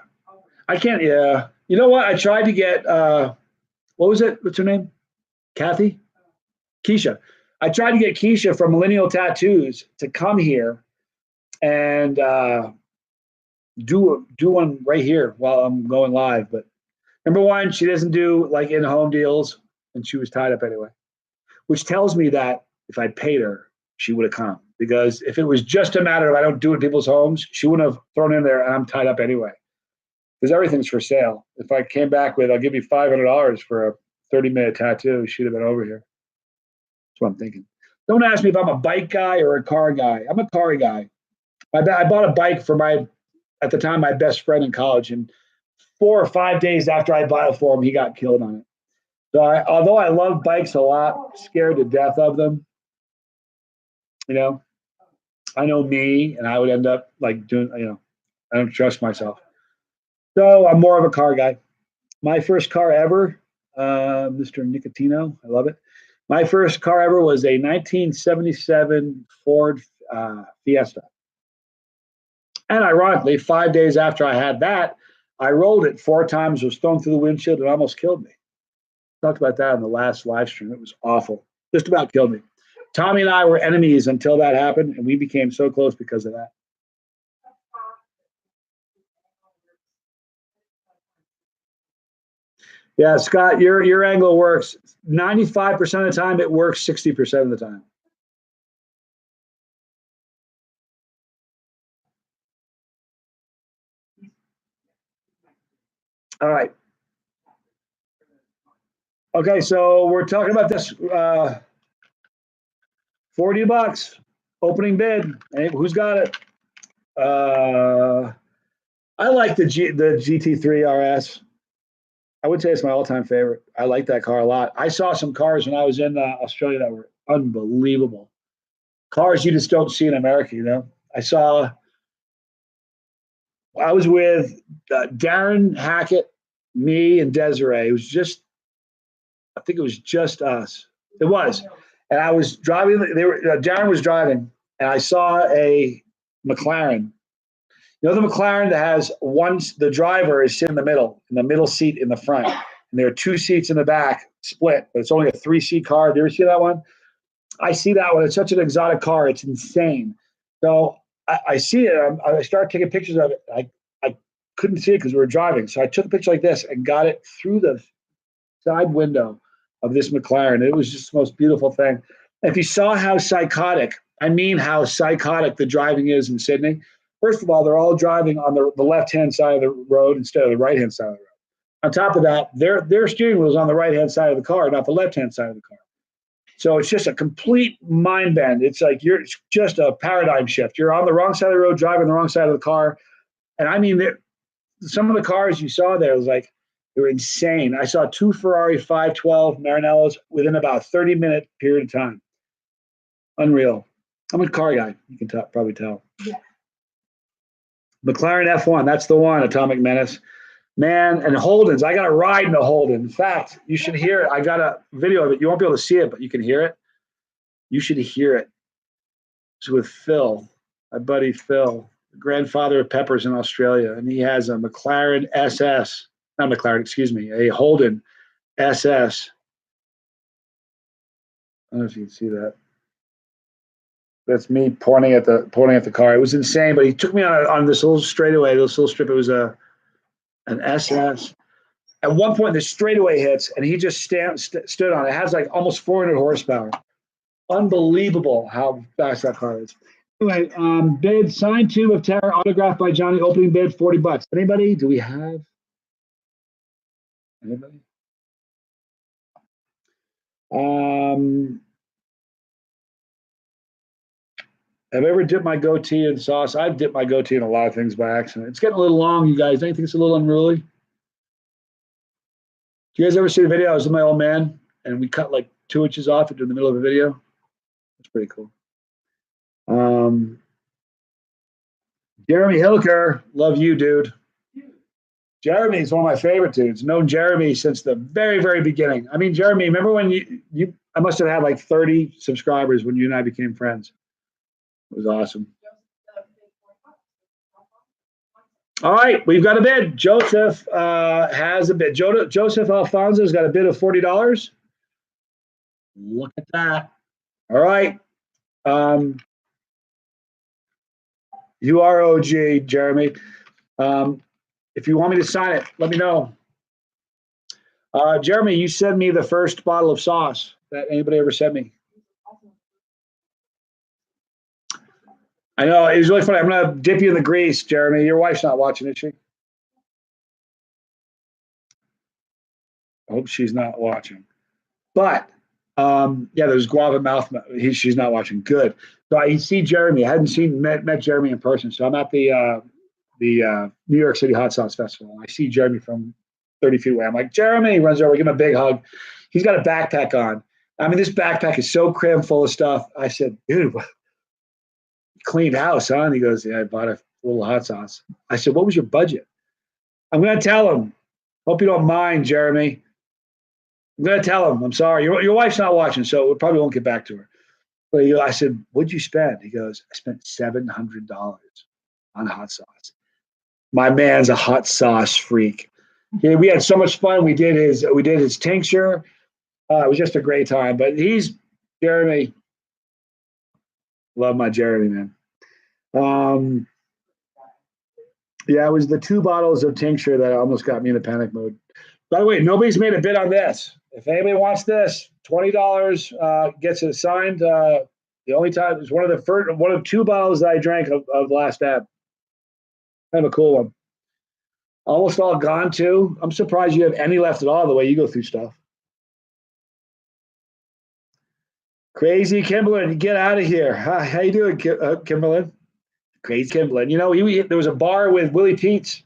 I can't. Yeah. You know what? I tried to get. What was it? What's her name? Kathy? Keisha. I tried to get Keisha from Millennial Tattoos to come here and do one right here while I'm going live. But number one, she doesn't do like in-home deals, and she was tied up anyway, which tells me that if I paid her, she would have come. Because if it was just a matter of I don't do it in people's homes, she wouldn't have thrown in there and I'm tied up anyway. Because everything's for sale. If I came back with, I'll give you $500 for a 30-minute tattoo, she'd have been over here. That's what I'm thinking. Don't ask me if I'm a bike guy or a car guy. I'm a car guy. I bought a bike for at the time, my best friend in college. And 4 or 5 days after I bought it for him, he got killed on it. So although I love bikes a lot, scared to death of them, you know, I know me, and I would end up like doing, you know, I don't trust myself. So I'm more of a car guy. My first car ever, Mr. Nicotino, I love it. My first car ever was a 1977 Ford Fiesta. And ironically, 5 days after I had that, I rolled it 4 times, was thrown through the windshield, and almost killed me. Talked about that in the last live stream. It was awful. Just about killed me. Tommy and I were enemies until that happened, and we became so close because of that. Yeah, Scott, your angle works. 95% of the time, it works 60% of the time. All right. Okay, so we're talking about this. $40 opening bid. Hey, who's got it? I like the GT3 RS. I would say it's my all-time favorite. I like that car a lot. I saw some cars when I was in Australia that were unbelievable. Cars you just don't see in America, you know. I was with Darren Hackett, me, and Desiree. I think it was just us. It was. And I was driving, Darren was driving, and I saw a McLaren. You know the McLaren that has the driver is sitting in the middle seat in the front, and there are 2 seats in the back split, but it's only a 3-seat car. Do you ever see that one? I see that one. It's such an exotic car. It's insane. So I see it. I started taking pictures of it. I couldn't see it because we were driving. So I took a picture like this and got it through the side window of this McLaren. It was just the most beautiful thing. If you saw how psychotic the driving is in Sydney, first of all, they're all driving on the left-hand side of the road instead of the right-hand side of the road. On top of that, their steering wheel is on the right-hand side of the car, not the left-hand side of the car. So it's just a complete mind bend. It's like it's just a paradigm shift. You're on the wrong side of the road, driving the wrong side of the car. And I mean, some of the cars you saw there was like, they were insane. I saw 2 Ferrari 512 Maranellos within about 30-minute period of time. Unreal. I'm a car guy. You can probably tell. Yeah. McLaren F1, that's the one, Atomic Menace. Man, and Holden's. I got a ride in a Holden. In fact, you should hear it. I got a video of it. You won't be able to see it, but you can hear it. You should hear it. It's with Phil, my buddy Phil, the grandfather of Peppers in Australia, and he has a McLaren SS. Not McLaren, excuse me, a Holden SS. I don't know if you can see that. That's me pointing at the car. It was insane, but he took me on this little straightaway, this little strip. It was an SS. At one point, the straightaway hits, and he just stood on it. It has like almost 400 horsepower. Unbelievable how fast that car is. Anyway, bid signed Tomb of Terror, autographed by Johnny. Opening bid $40. Anybody? Do we have anybody? Have I ever dipped my goatee in sauce? I've dipped my goatee in a lot of things by accident. It's getting a little long, you guys. Don't you think it's a little unruly? Do you guys ever see the video? I was with my old man, and we cut like 2 inches off it in the middle of a video. That's pretty cool. Jeremy Hilliker, love you, dude. Jeremy is one of my favorite dudes. Known Jeremy since the very, very beginning. I mean, Jeremy, remember when I must have had like 30 subscribers when you and I became friends. It was awesome. All right, we've got a bid. Joseph has a bid. Joseph Alfonso's got a bid of $40. Look at that. All right. You are OG, Jeremy. If you want me to sign it, let me know. Jeremy, you sent me the first bottle of sauce that anybody ever sent me. I know, it was really funny. I'm going to dip you in the grease, Jeremy. Your wife's not watching, is she? I hope she's not watching. But, yeah, there's guava mouth. She's not watching. Good. So I see Jeremy. I hadn't met Jeremy in person. So I'm at the New York City Hot Sauce Festival. I see Jeremy from 30 feet away. I'm like, Jeremy. He runs over, give him a big hug. He's got a backpack on. I mean, this backpack is so crammed full of stuff. I said, dude, cleaned house, huh? And he goes, yeah, I bought a little hot sauce. I said, what was your budget? I'm going to tell him. Hope you don't mind, Jeremy. I'm going to tell him. I'm sorry. Your wife's not watching, so we probably won't get back to her. But I said, what'd you spend? He goes, I spent $700 on hot sauce. My man's a hot sauce freak. Yeah, we had so much fun. We did his tincture. It was just a great time. But he's Jeremy. Love my Jeremy, man. Yeah, it was the 2 bottles of tincture that almost got me in a panic mode. By the way, nobody's made a bid on this. If anybody wants this, $20 gets it signed. The only time it was one of 2 bottles that I drank of Last Dab. Kind of a cool one. Almost all gone too. I'm surprised you have any left at all the way you go through stuff. Crazy Kimberlin, get out of here. How you doing, Kimberlin? Crazy Kimberlin. You know, there was a bar with Willie Pete's.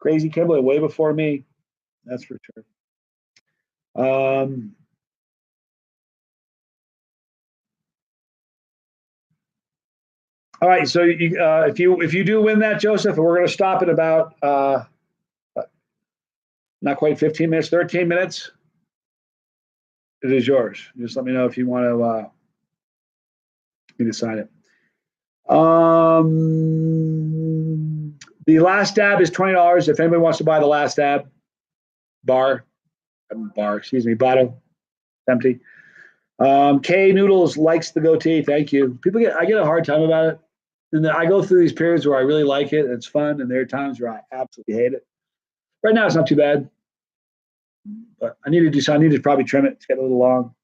Crazy Kimberlin, way before me. That's for sure. All right, so if you do win that, Joseph, we're going to stop at about not quite 15 minutes, 13 minutes. It is yours. Just let me know if you want to me to sign it. The Last Dab is $20. If anybody wants to buy the Last Dab bottle, empty. K Noodles likes the goatee. Thank you. I get a hard time about it. And then I go through these periods where I really like it and it's fun, and there are times where I absolutely hate it. Right now, it's not too bad, but I need to probably trim it. It's getting a little long,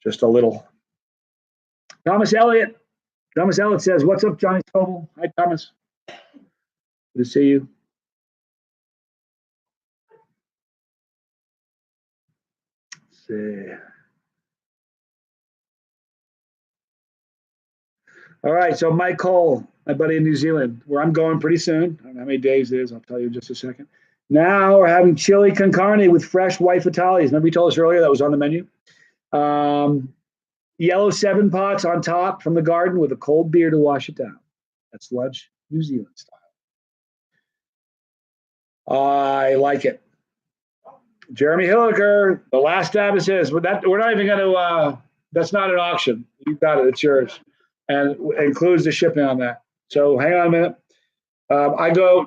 just a little. Thomas Elliott says, "What's up, Johnny Scoville?" Hi, Thomas. Good to see you. Let's see. All right, so Mike Cole, my buddy in New Zealand, where I'm going pretty soon. I don't know how many days it is. I'll tell you in just a second. Now we're having chili con carne with fresh white fatales. Remember you told us earlier that was on the menu? Yellow 7-pots on top from the garden with a cold beer to wash it down. That's lunch, New Zealand style. I like it. Jeremy Hilliker, the last dab is his. We're not even going to, that's not an auction. You got it. It's yours. And it includes the shipping on that. So hang on a minute.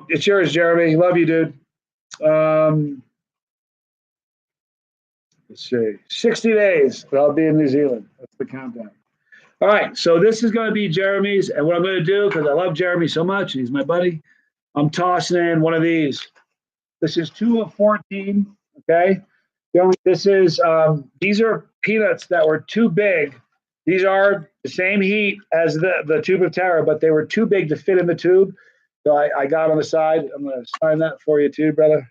It's yours, Jeremy. Love you, dude. Let's see. 60 days, but I'll be in New Zealand. That's the countdown. All right. So this is going to be Jeremy's. And what I'm going to do, because I love Jeremy so much, and he's my buddy, I'm tossing in one of these. This is 2 of 14. Okay. These are peanuts that were too big. These are the same heat as the tube of terror, but they were too big to fit in the tube. So I got on the side. I'm going to sign that for you too, brother.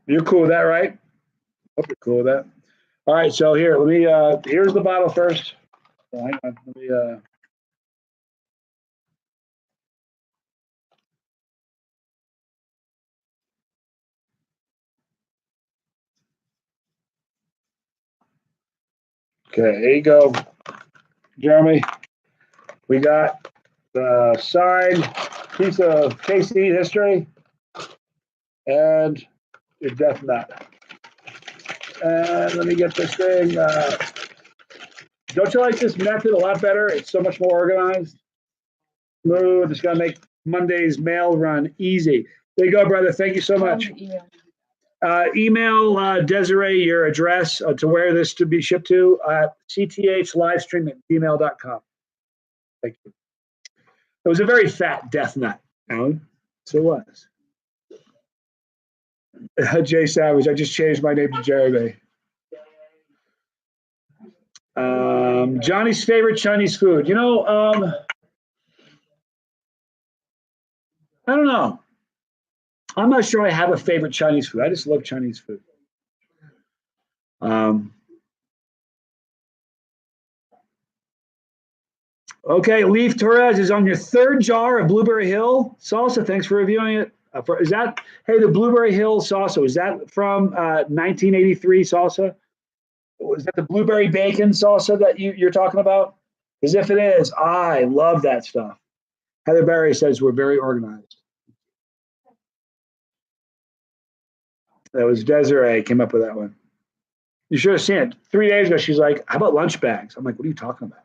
You're cool with that, right? Hope you're cool with that. All right, so here, let me, here's the bottle first. So hang on, let me, okay, here you go, Jeremy. We got the signed piece of KC history and your death nut. And let me get this thing. Don't you like this method a lot better? It's so much more organized. Smooth. It's going to make Monday's mail run easy. There you go, brother. Thank you so much. Email Desiree your address to where this to be shipped to at cthlivestream@gmail.com. Thank you. It was a very fat death nut, Alan. So it was. Jay Savage, I just changed my name to Jeremy. Johnny's favorite Chinese food. I don't know. I'm not sure I have a favorite Chinese food. I just love Chinese food. Okay, Leaf Torres is on your 3rd jar of Blueberry Hill salsa. Thanks for reviewing it. The Blueberry Hill salsa, is that from 1983 salsa? Was that the blueberry bacon salsa that you're talking about? Because if it is, I love that stuff. Heather Barry says we're very organized. That was Desiree came up with that one. You should have seen it. 3 days ago, she's like, how about lunch bags? I'm like, what are you talking about?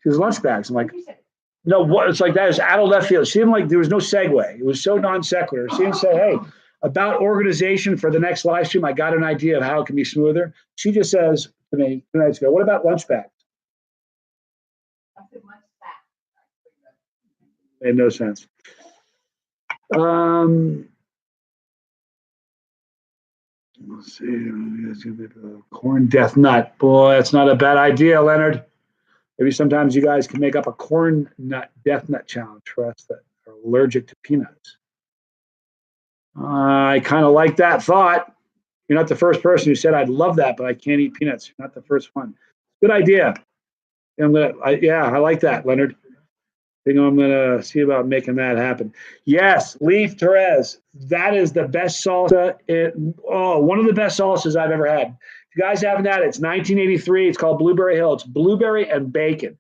She was lunch bags. I'm like, no, what? It's like that is out of left field. She didn't like, there was no segue. It was so non sequitur. She didn't say, hey, about organization for the next live stream, I got an idea of how it can be smoother. She just says to me 2 nights ago, what about lunch bags? Made no sense. Let's see. Corn death nut. Boy, that's not a bad idea, Leonard. Maybe sometimes you guys can make up a corn nut death nut challenge for us that are allergic to peanuts. I kind of like that thought. You're not the first person who said I'd love that, but I can't eat peanuts. You're not the first one. Good idea. I like that, Leonard. I think I'm gonna see about making that happen. Yes, Leaf Torres. That is the best salsa. One of the best salsas I've ever had. If you guys haven't had it, it's 1983. It's called Blueberry Hill. It's blueberry and bacon.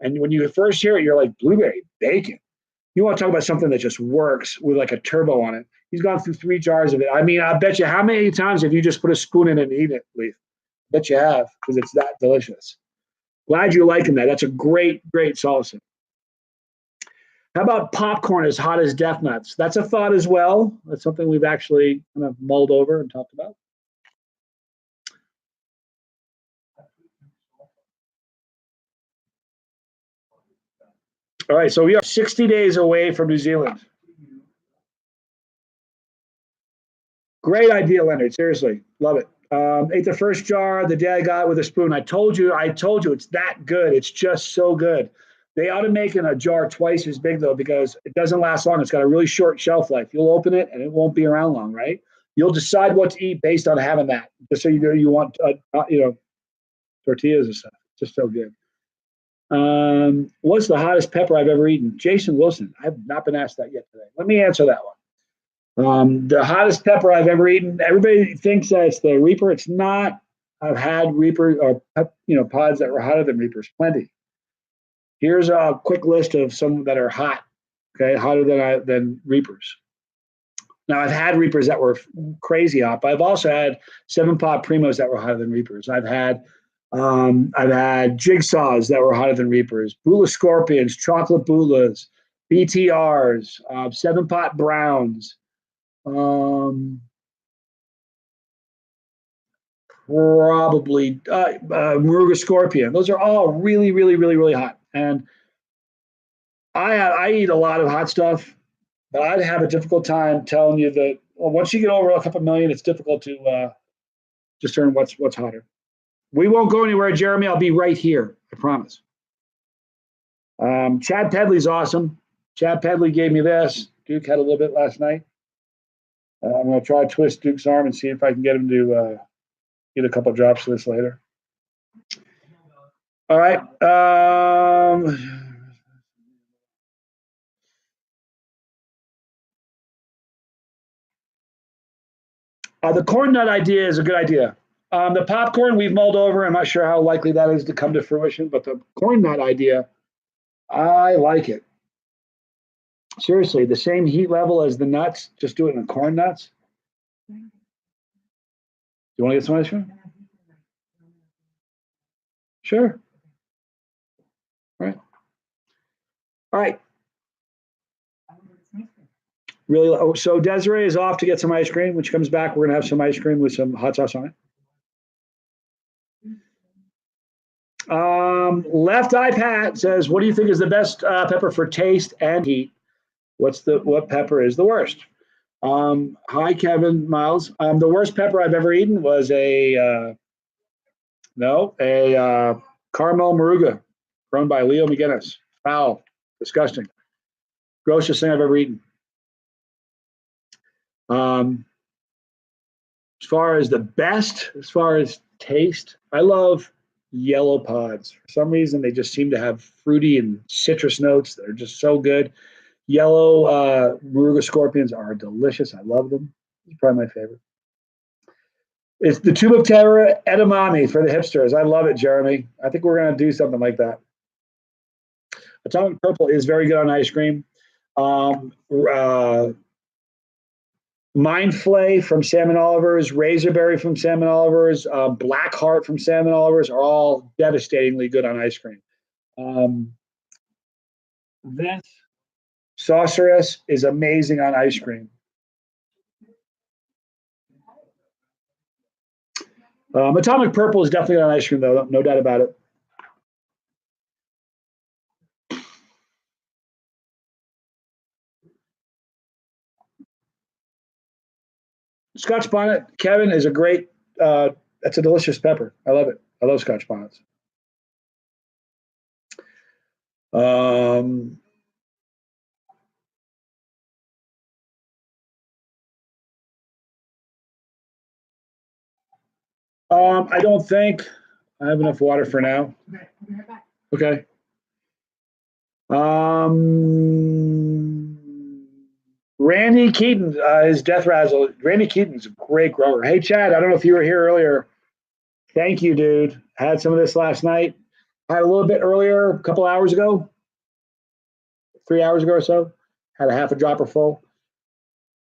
And when you first hear it, you're like, blueberry bacon. You want to talk about something that just works with like a turbo on it. He's gone through 3 jars of it. I mean, I bet you how many times have you just put a spoon in it and eat it, Leaf? I bet you have, because it's that delicious. Glad you're liking that. That's a great, great salsa. How about popcorn as hot as death nuts? That's a thought as well. That's something we've actually kind of mulled over and talked about. All right, so we are 60 days away from New Zealand. Great idea, Leonard. Seriously, love it. Ate the first jar the day I got it with a spoon. I told you, it's that good. It's just so good. They ought to make in a jar twice as big though, because it doesn't last long. It's got a really short shelf life. You'll open it and it won't be around long, right? You'll decide what to eat based on having that. Just so you know, you want tortillas and stuff. Just so good. What's the hottest pepper I've ever eaten? Jason Wilson. I've not been asked that yet today. Let me answer that one. The hottest pepper I've ever eaten. Everybody thinks that it's the Reaper. It's not. I've had Reaper or pods that were hotter than Reapers. Plenty. Here's a quick list of some that are hot. Okay, hotter than Reapers. Now I've had Reapers that were crazy hot, but I've also had 7-pot Primos that were hotter than Reapers. I've had Jigsaws that were hotter than Reapers, Bula Scorpions, Chocolate Bulas, BTRs, 7-pot Browns, probably Muruga Scorpion. Those are all really, really, really, really hot. And I eat a lot of hot stuff, but I'd have a difficult time telling you that once you get over a couple million, it's difficult to discern what's hotter. We won't go anywhere, Jeremy. I'll be right here. I promise. Chad Pedley's awesome. Chad Pedley gave me this. Duke had a little bit last night. I'm going to try to twist Duke's arm and see if I can get him to get a couple drops of this later. All right. The corn nut idea is a good idea. The popcorn we've mulled over. I'm not sure how likely that is to come to fruition, but the corn nut idea, I like it. Seriously, the same heat level as the nuts, just do it in corn nuts. You want to get some ice cream? Sure. All right. Really, so Desiree is off to get some ice cream. When she comes back, we're going to have some ice cream with some hot sauce on it. Left Eye Pat says, what do you think is the best pepper for taste and heat? What pepper is the worst? Hi, Kevin Miles. The worst pepper I've ever eaten was a caramel Muruga grown by Leo McGinnis. Foul. Disgusting. Grossest thing I've ever eaten. As far as the best, as far as taste, I love yellow pods. For some reason, they just seem to have fruity and citrus notes that are just so good. Yellow Muruga Scorpions are delicious. I love them. It's probably my favorite. It's the tube of terror edamame for the hipsters. I love it, Jeremy. I think we're going to do something like that. Atomic Purple is very good on ice cream. Mind Flay from Salmon Oliver's, Razorberry from Salmon Oliver's, Black Heart from Salmon Oliver's are all devastatingly good on ice cream. This Sorceress is amazing on ice cream. Atomic Purple is definitely on ice cream, though, no doubt about it. Scotch bonnet, Kevin, is a great, that's a delicious pepper. I love it. I love Scotch bonnets. I don't think I have enough water for now. Okay. Randy Keaton is Death Razzle. Randy Keaton's a great grower. Hey, Chad, I don't know if you were here earlier. Thank you, dude. Had some of this last night. Had a little bit earlier, a couple hours ago, 3 hours ago or so. Had a half a dropper full.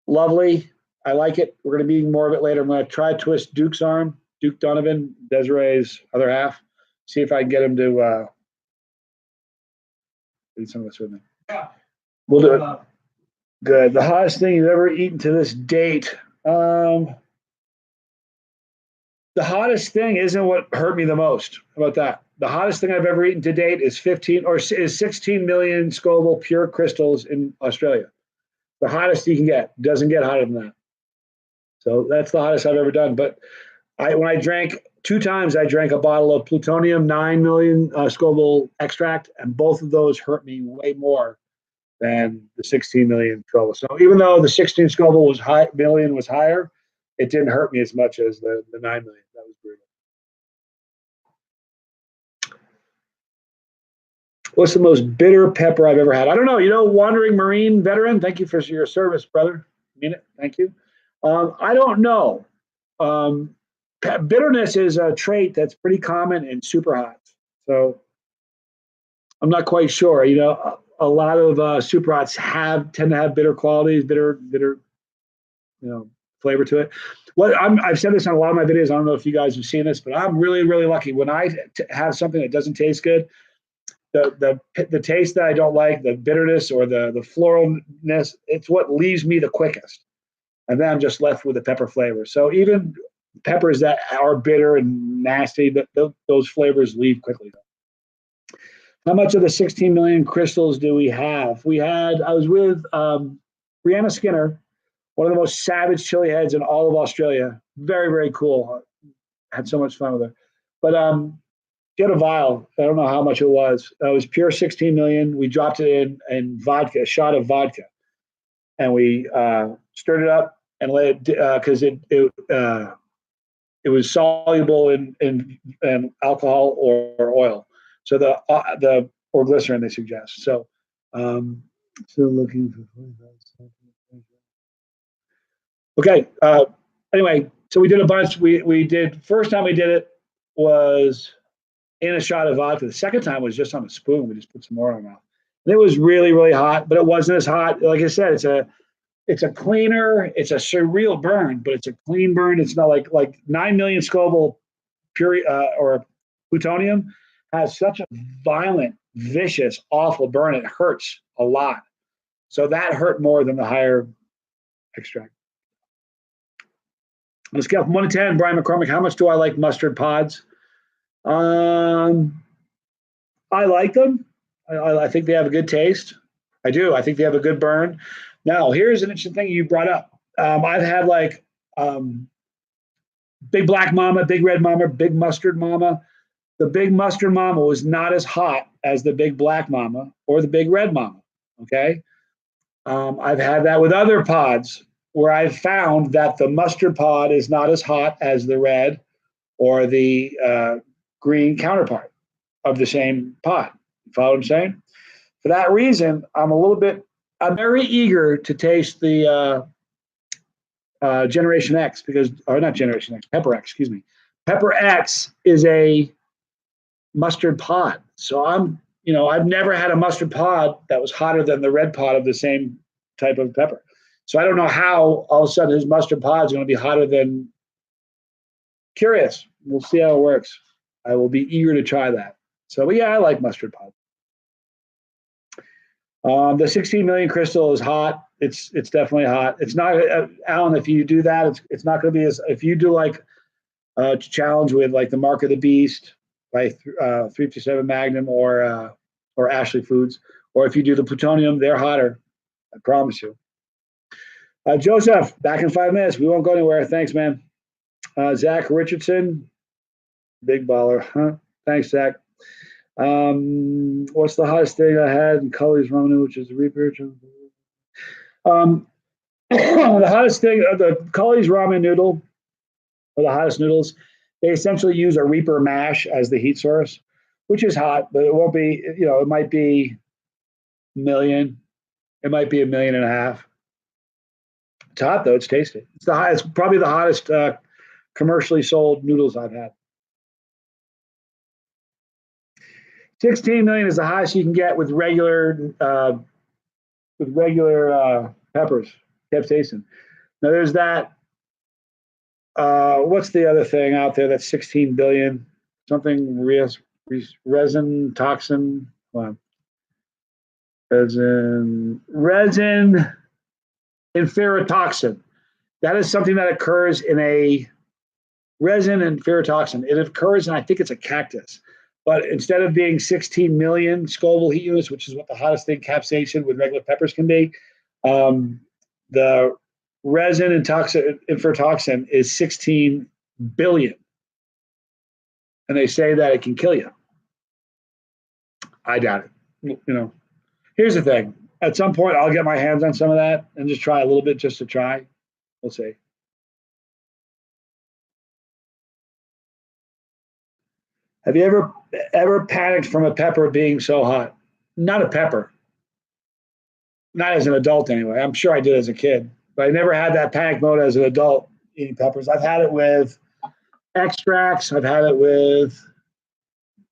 Lovely. I like it. We're going to be eating more of it later. I'm going to try to twist Duke's arm, Duke Donovan, Desiree's other half. See if I can get him to eat some of this with me. Yeah. We'll do it. Good. The hottest thing you've ever eaten to this date. The hottest thing isn't what hurt me the most. How about that? The hottest thing I've ever eaten to date is 16 million Scoville pure crystals in Australia. The hottest you can get. Doesn't get hotter than that. So that's the hottest I've ever done. But when I drank 2 times, I drank a bottle of plutonium 9 million Scoville extract, and both of those hurt me way more than the 16 million Scoville. So even though the 16 Scoville million was higher, it didn't hurt me as much as the 9 million. That was brutal. What's the most bitter pepper I've ever had? I don't know. Wandering Marine veteran, thank you for your service, brother. I mean it. Thank you. I don't know. Bitterness is a trait that's pretty common in super hots. So I'm not quite sure. A lot of super hots tend to have bitter qualities, bitter, flavor to it. I've said this on a lot of my videos. I don't know if you guys have seen this, but I'm really, really lucky when I have something that doesn't taste good. The taste that I don't like, the bitterness or the floralness, it's what leaves me the quickest. And then I'm just left with the pepper flavor. So even peppers that are bitter and nasty, but those flavors leave quickly. How much of the 16 million crystals do we have? I was with Brianna Skinner, one of the most savage chili heads in all of Australia. Very, very cool. Had so much fun with her. But she had a vial. I don't know how much it was. It was pure 16 million. We dropped it in vodka, a shot of vodka. And we stirred it up and let it, because it was soluble in alcohol or oil. So or glycerin, they suggest. So still looking for 45 seconds. Okay. Anyway, so we did a bunch. We did, first time we did it was in a shot of vodka. The second time was just on a spoon. We just put some more in our mouth. And it was really, really hot, but it wasn't as hot. Like I said, it's a cleaner, it's a surreal burn, but it's a clean burn. It's not like 9 million Scoville pure or plutonium has such a violent, vicious, awful burn. It hurts a lot. So that hurt more than the higher extract. On a scale from 1 to 10, Brian McCormick, how much do I like mustard pods? I like them. I think they have a good taste. I do. I think they have a good burn. Now, here's an interesting thing you brought up. I've had Big Black Mama, Big Red Mama, Big Mustard Mama. The Big Mustard Mama was not as hot as the Big Black Mama or the Big Red Mama. Okay. I've had that with other pods where I've found that the mustard pod is not as hot as the red or the green counterpart of the same pod. You follow what I'm saying? For that reason, I'm very eager to taste the Generation X or not Generation X, Pepper X, excuse me. Pepper X is a mustard pod. So I've never had a mustard pod that was hotter than the red pod of the same type of pepper. So I don't know how all of a sudden his mustard pod is going to be hotter than. Curious. We'll see how it works. I will be eager to try that. So, but yeah, I like mustard pod. The 16 million crystal is hot. It's definitely hot. It's not, Alan, if you do that, it's not going to be as, if you do like a challenge with like the Mark of the Beast by 357 Magnum or Ashley Foods, or if you do the plutonium, they're hotter. I promise you. Joseph, back in 5 minutes. We won't go anywhere. Thanks, man. Zach Richardson, big baller. Huh? Thanks, Zach. What's the hottest thing I had in Cully's ramen, which is a Reaper? The hottest thing, the Cully's ramen noodle, or the hottest noodles, they essentially use a Reaper mash as the heat source, which is hot, but it won't be, it might be a million. It might be 1.5 million. It's hot though. It's tasty. It's probably the hottest commercially sold noodles I've had. 16 million is the highest you can get with regular peppers, capsaicin. Now there's that. What's the other thing out there that's 16 billion? Something resin toxin. Resin enferrotoxin. That is something that occurs in a resin enferrotoxin. It occurs in, I think it's a cactus. But instead of being 16 million Scoville heat units, which is what the hottest thing capsaicin with regular peppers can be, the resin and enferrotoxin is 16 billion. And they say that it can kill you. I doubt it. Here's the thing. At some point, I'll get my hands on some of that and just try a little bit just to try. We'll see. Have you ever panicked from a pepper being so hot? Not a pepper. Not as an adult anyway. I'm sure I did as a kid, but I never had that panic mode as an adult eating peppers. I've had it with extracts. I've had it with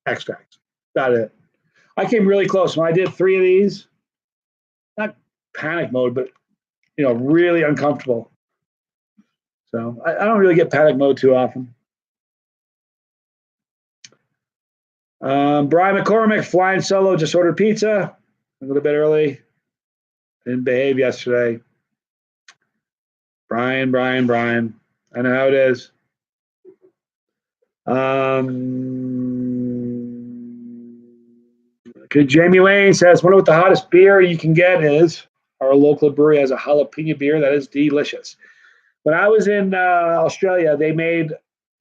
extracts. Got it. I came really close when I did 3 of these. Not panic mode, but really uncomfortable. So I don't really get panic mode too often. Brian McCormick, flying solo, just ordered pizza a little bit early. Didn't behave yesterday. Brian. I know how it is. Jamie Lane says, wonder what the hottest beer you can get is. Our local brewery has a jalapeno beer that is delicious. When I was in Australia, they made,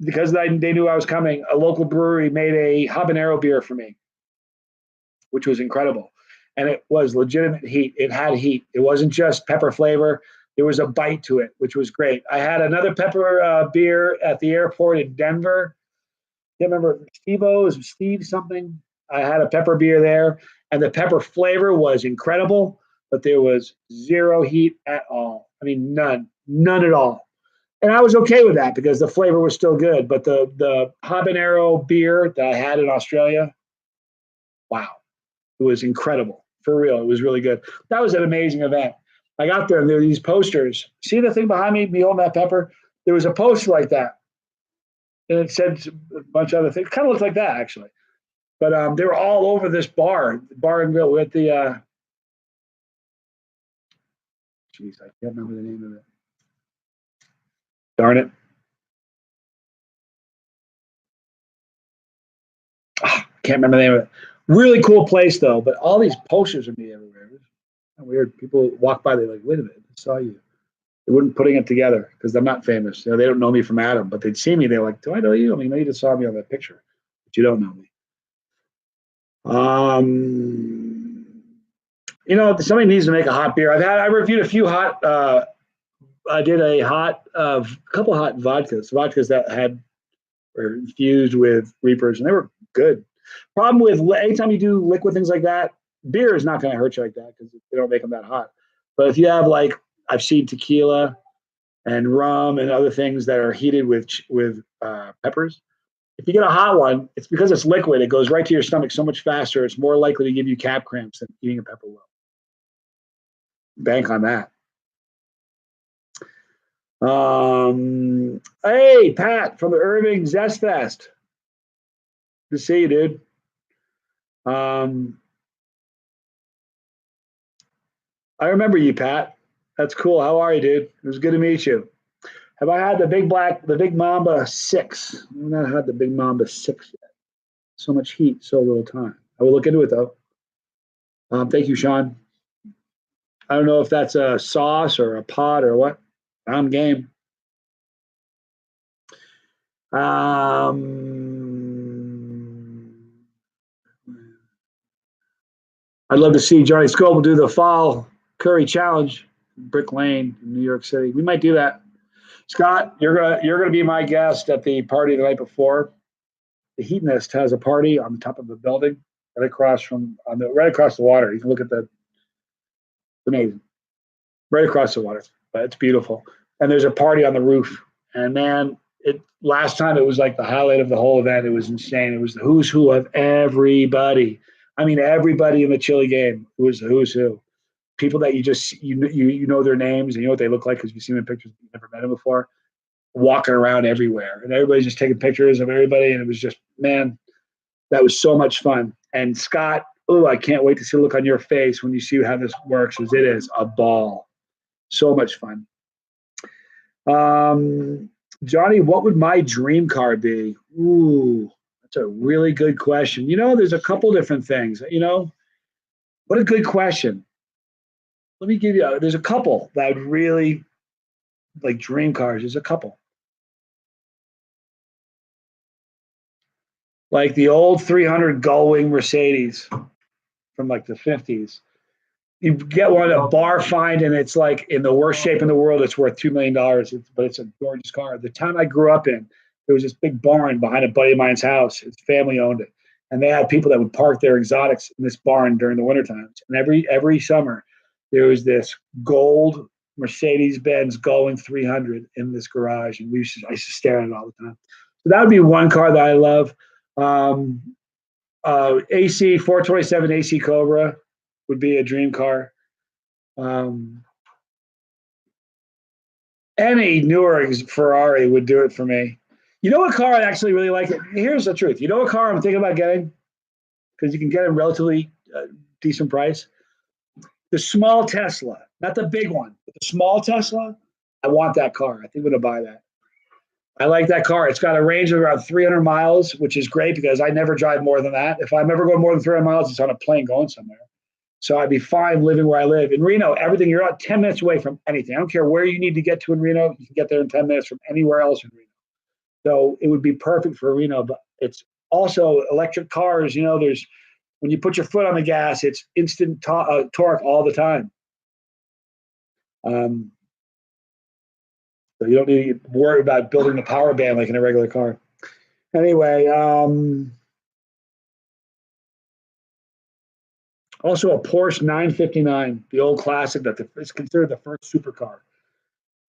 because they knew I was coming, a local brewery made a habanero beer for me, which was incredible. And it was legitimate heat. It had heat. It wasn't just pepper flavor. There was a bite to it, which was great. I had another pepper beer at the airport in Denver. I can't remember, Steve something. I had a pepper beer there, and the pepper flavor was incredible, but there was zero heat at all. I mean, none at all. And I was okay with that because the flavor was still good. But the habanero beer that I had in Australia, wow, it was incredible. For real, it was really good. That was an amazing event. I got there, and there were these posters. See the thing behind me holding that pepper? There was a poster like that. And it said a bunch of other things. It kind of looked like that, actually. But they were all over this bar and grill with the, jeez, I can't remember the name of it. Darn it. Can't remember the name of it. Really cool place, though, but all these posters would be everywhere. It was weird. People walk by, they're like, wait a minute, I saw you. They weren't putting it together because I'm not famous. They don't know me from Adam, but they'd see me. They're like, do I know you? I mean, maybe you just saw me on that picture, but you don't know me. Somebody needs to make a hot beer. I reviewed a few hot. I did a couple hot vodkas that were infused with Reapers, and they were good. Problem with anytime you do liquid things like that, beer is not going to hurt you like that because they don't make them that hot. But if you have I've seen tequila and rum and other things that are heated with peppers. If you get a hot one, it's because it's liquid. It goes right to your stomach so much faster. It's more likely to give you calf cramps than eating a pepper will. Bank on that. Hey, Pat from the Irving Zest Fest. Good to see you, dude. I remember you, Pat. That's cool. How are you, dude? It was good to meet you. Have I had the Big Mamba 6? I've not had the Big Mamba 6 yet. So much heat, so little time. I will look into it, though. Thank you, Sean. I don't know if that's a sauce or a pot or what. I'm game. I'd love to see Johnny Scoville do the fall curry challenge, Brick Lane in New York City. We might do that. Scott, you're gonna be my guest at the party the night before. The Heat Nest has a party on the top of the building, right across the water. You can look at the. It's amazing, right across the water. But it's beautiful, and there's a party on the roof. And man, last time it was like the highlight of the whole event. It was insane. It was the who's who of everybody. I mean, everybody in the Chili game. It was the who's who. People that you know their names and you know what they look like because you've seen them in pictures, you've never met them before, walking around everywhere, and everybody's just taking pictures of everybody, and it was just, man, that was so much fun. And Scott, I can't wait to see the look on your face when you see how this works, because it is a ball, so much fun. Johnny, what would my dream car be? Ooh, that's a really good question. There's a couple different things. What a good question. Let me give you, there's a couple that I'd really like dream cars. There's a couple. Like the old 300 Gullwing Mercedes from the 50s. You get one at bar find, and it's in the worst shape in the world. It's worth $2 million, but it's a gorgeous car. The town I grew up in, there was this big barn behind a buddy of mine's house. His family owned it. And they had people that would park their exotics in this barn during the winter times. And every summer, there was this gold Mercedes-Benz Gullwing 300 in this garage. And I used to stare at it all the time. So that would be one car that I love. AC 427 AC Cobra would be a dream car. Any newer Ferrari would do it for me. You know what car I actually really like? Here's the truth. You know what car I'm thinking about getting? Because you can get a relatively decent price. The small Tesla, not the big one, but the small Tesla. I want that car. I think I'm going to buy that. I like that car. It's got a range of around 300 miles, which is great because I never drive more than that. If I'm ever going more than 300 miles, it's on a plane going somewhere. So I'd be fine living where I live. In Reno, everything, you're about 10 minutes away from anything. I don't care where you need to get to in Reno. You can get there in 10 minutes from anywhere else in Reno. So it would be perfect for Reno, but it's also electric cars. You know, when you put your foot on the gas, it's instant torque all the time. So you don't need to worry about building the power band like in a regular car. Anyway, also a Porsche 959, the old classic it's considered the first supercar.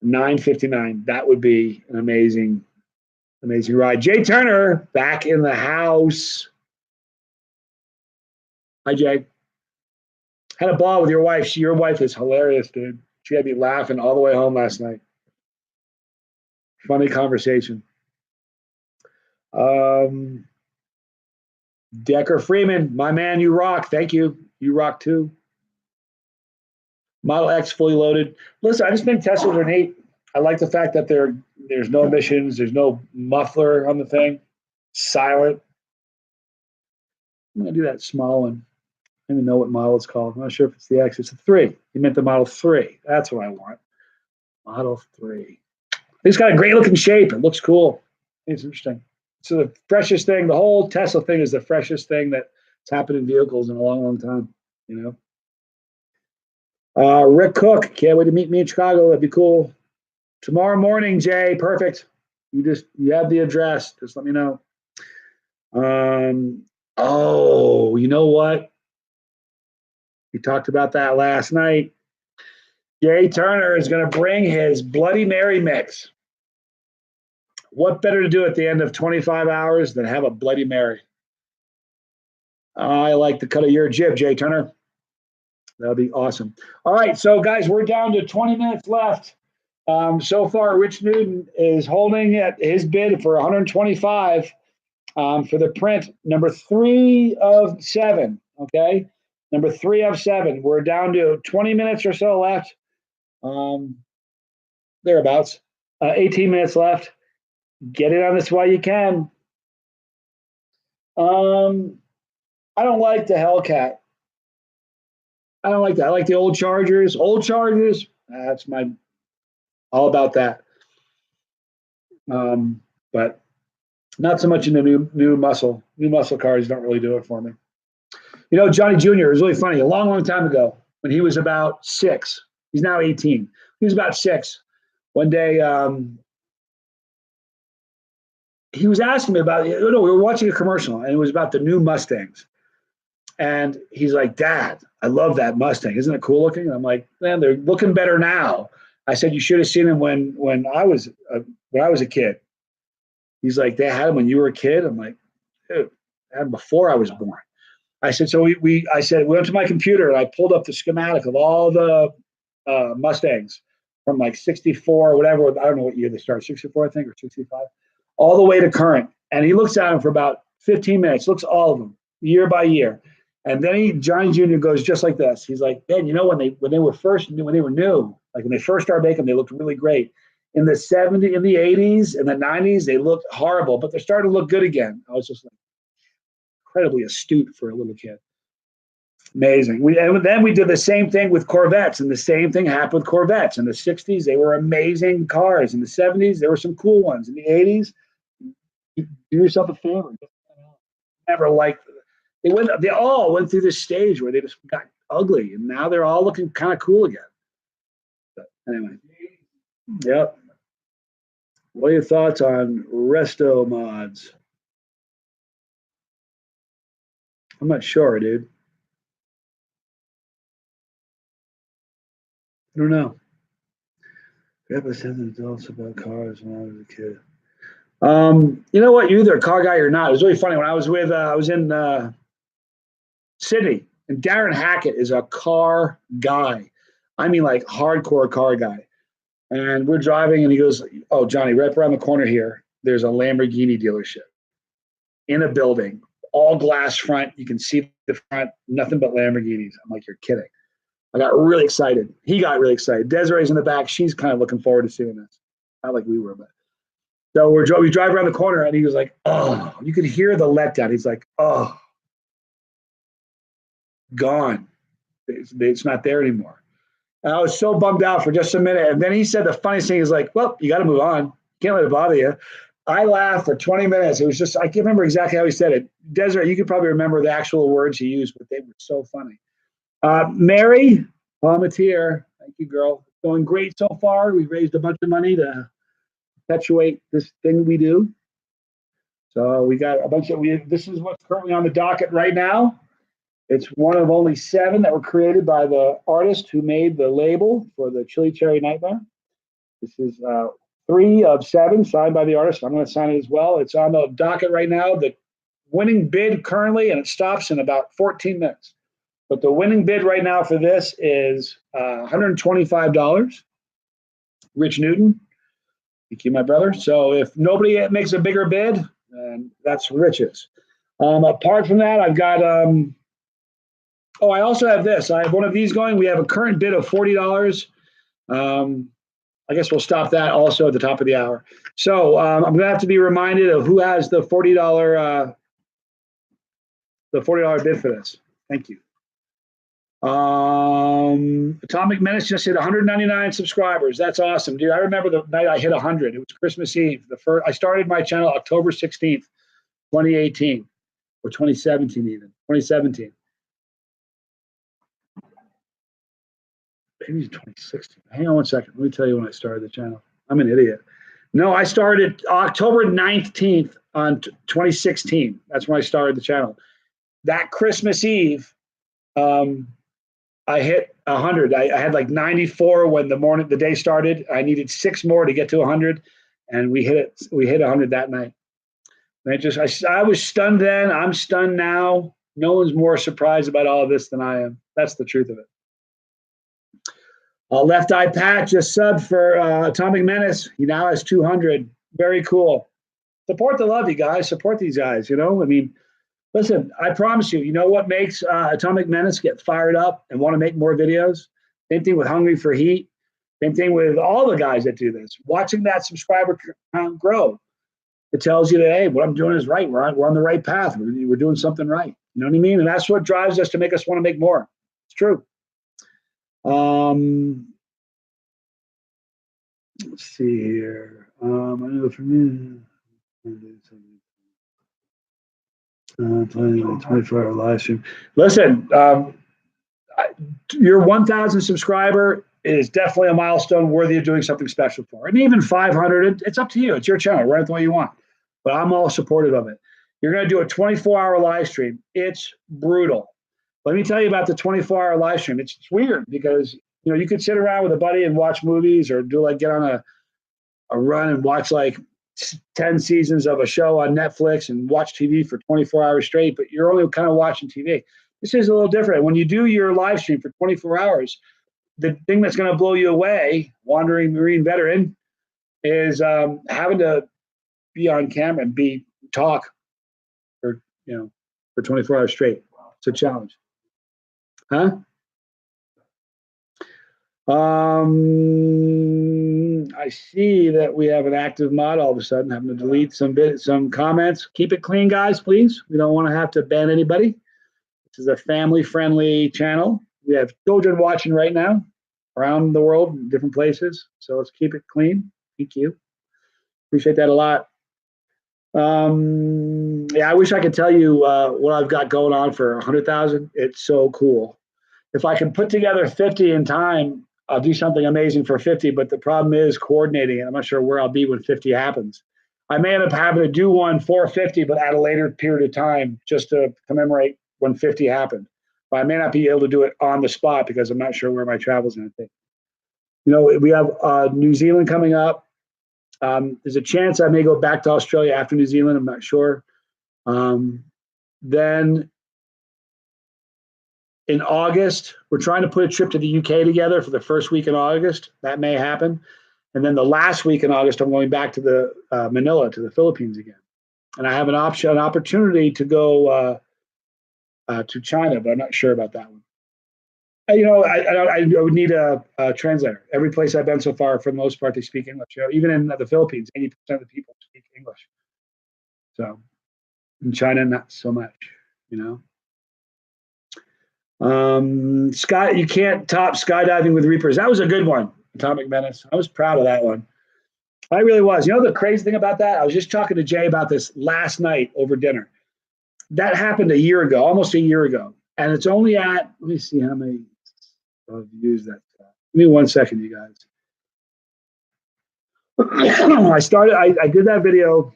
959, that would be an amazing ride. Jay Turner back in the house. Hi, Jay. Had a ball with your wife. Your wife is hilarious, dude. She had me laughing all the way home last night. Funny conversation. Decker Freeman, my man, you rock. Thank you. You rock too. Model X fully loaded. Listen, I just think Teslas are neat. I like the fact that there's no emissions, there's no muffler on the thing, silent. I'm gonna do that small one. I don't even know what model it's called. I'm not sure if it's the X. It's a 3. You meant the Model 3. That's what I want. Model 3. It's got a great looking shape. It looks cool. It's interesting. So the freshest thing, the whole Tesla thing is the freshest thing that's happened in vehicles in a long, long time. You know. Rick Cook, can't wait to meet me in Chicago. That'd be cool. Tomorrow morning, Jay. Perfect. You have the address. Just let me know. Oh, you know what? We talked about that last night. Jay Turner is going to bring his Bloody Mary mix. What better to do at the end of 25 hours than have a Bloody Mary? I like the cut of your jib, Jay Turner. That'll be awesome. All right, so guys, we're down to 20 minutes left. So far, Rich Newton is holding at his bid for 125 for the print, number 3 of 7. Okay, number 3 of 7. We're down to 20 minutes or so left. Thereabouts. 18 minutes left. Get in on this while you can. I don't like the Hellcat. I don't like that. I like the old Chargers. Old Chargers. That's all about that. But not so much in the new muscle. New muscle cars don't really do it for me. You know, Johnny Jr. is really funny. A long, long time ago, when he was about 6, he's now 18. He was about 6. One day, he was asking me about, we were watching a commercial, and it was about the new Mustangs. And he's like, Dad, I love that Mustang. Isn't it cool looking? And I'm like, man, they're looking better now. I said, you should have seen them when I was a kid. He's like, they had them when you were a kid? I'm like, dude, they had them before I was born. I said, so we went to my computer and I pulled up the schematic of all the Mustangs from like 64 or whatever. I don't know what year they started, 64, I think, or 65, all the way to current. And he looks at them for about 15 minutes, looks all of them, year by year. And then Johnny Jr. goes just like this. He's like, man, you know, when they were new, like when they first started making them, they looked really great. In the 70s, in the 80s, and the 90s, they looked horrible, but they're starting to look good again. I was just like incredibly astute for a little kid. Amazing. And then we did the same thing with Corvettes, and the same thing happened with Corvettes. In the 60s, they were amazing cars. In the 70s, there were some cool ones. In the 80s, do yourself a favor. Never liked them. They all went through this stage where they just got ugly, and now they're all looking kind of cool again. But anyway, yep. What are your thoughts on resto mods? I'm not sure, dude. I don't know. Grandpa said to adults about cars when I was a kid. You know what? You're either a car guy or not. It was really funny when I was I was in Sydney, and Darren Hackett is a car guy. I mean, like hardcore car guy. And we're driving, and he goes, "Oh, Johnny, right around the corner here, there's a Lamborghini dealership in a building, all glass front. You can see the front, nothing but Lamborghinis." I'm like, "You're kidding." I got really excited. He got really excited. Desiree's in the back. She's kind of looking forward to seeing this. Not like we were, but so we drive around the corner, and he was like, "Oh," you could hear the letdown. He's like, "Oh, gone. It's not there anymore." And I was so bummed out for just a minute. And then he said the funniest thing is like, "Well, you got to move on. Can't let it bother you." I laughed for 20 minutes. It was just, I can't remember exactly how he said it. Desiree, you could probably remember the actual words he used, but they were so funny. Mary Palmatier, thank you, girl. Going great so far. We raised a bunch of money to perpetuate this thing we do. So we got a bunch of, this is what's currently on the docket right now. It's one of only 7 that were created by the artist who made the label for the Chili Cherry Nightmare. This is 3 of 7 signed by the artist. I'm going to sign it as well. It's on the docket right now. The winning bid currently, and it stops in about 14 minutes. But the winning bid right now for this is $125. Rich Newton. Thank you, my brother. So if nobody makes a bigger bid, that's riches. Apart from that, I've got, I also have this. I have one of these going. We have a current bid of $40. I guess we'll stop that also at the top of the hour. So I'm going to have to be reminded of who has the $40 bid for this. Thank you. Atomic Menace just hit 199 subscribers. That's awesome, dude. I remember the night I hit 100. It was Christmas Eve. I started my channel October 16th, 2018, or 2017 even. 2017. Maybe 2016. Hang on one second. Let me tell you when I started the channel. I'm an idiot. No, I started October 19th on 2016. That's when I started the channel. That Christmas Eve, I hit 100. I had like 94 when the day started. I needed 6 more to get to 100, and we hit it. We hit 100 that night. And I was stunned then. I'm stunned now. No one's more surprised about all of this than I am. That's the truth of it. Left Eye Pat just subbed for Atomic Menace. He now has 200. Very cool. Support the love, you guys. Support these guys. You know, I mean, listen, I promise you, you know what makes Atomic Menace get fired up and want to make more videos? Same thing with Hungry for Heat. Same thing with all the guys that do this. Watching that subscriber count grow, it tells you that, hey, what I'm doing is right. We're on the right path. We're doing something right. You know what I mean? And that's what drives us to make us want to make more. It's true. Let's see here. I know for me, 24-hour live stream. Listen, your 1,000 subscriber is definitely a milestone worthy of doing something special for. And even 500, it's up to you. It's your channel. Run it the way you want. But I'm all supportive of it. You're going to do a 24-hour live stream. It's brutal. Let me tell you about the 24-hour live stream. It's weird because you could sit around with a buddy and watch movies, or get on a run and watch like 10 seasons of a show on Netflix and watch TV for 24 hours straight, but you're only kind of watching TV. This is a little different. When you do your live stream for 24 hours, the thing that's going to blow you away, wandering Marine veteran, is having to be on camera and talk for 24 hours straight. It's a challenge. Huh? I see that we have an active mod all of a sudden. Having to delete some comments. Keep it clean, guys, please. We don't want to have to ban anybody. This is a family-friendly channel. We have children watching right now around the world in different places. So let's keep it clean. Thank you. Appreciate that a lot. Yeah, I wish I could tell you what I've got going on for 100,000. It's so cool. If I can put together 50 in time, I'll do something amazing for 50, but the problem is coordinating it. I'm not sure where I'll be when 50 happens. I may end up having to do one for 50, but at a later period of time just to commemorate when 50 happened. But I may not be able to do it on the spot because I'm not sure where my travel is going to take. We have New Zealand coming up. There's a chance I may go back to Australia after New Zealand. I'm not sure. Then in August, we're trying to put a trip to the UK together for the first week in August. That may happen. And then the last week in August, I'm going back to the Manila, to the Philippines again. And I have an opportunity to go to China, but I'm not sure about that one. I would need a translator. Every place I've been so far, for the most part, they speak English. Even in the Philippines, 80% of the people speak English. So in China, not so much. Scott, you can't top skydiving with Reapers. That was a good one, Atomic Menace. I was proud of that one. I really was. The crazy thing about that, I was just talking to Jay about this last night over dinner. That happened a year ago, almost a year ago. And it's only at, let me see how many views that. Give me 1 second, you guys. I did that video, I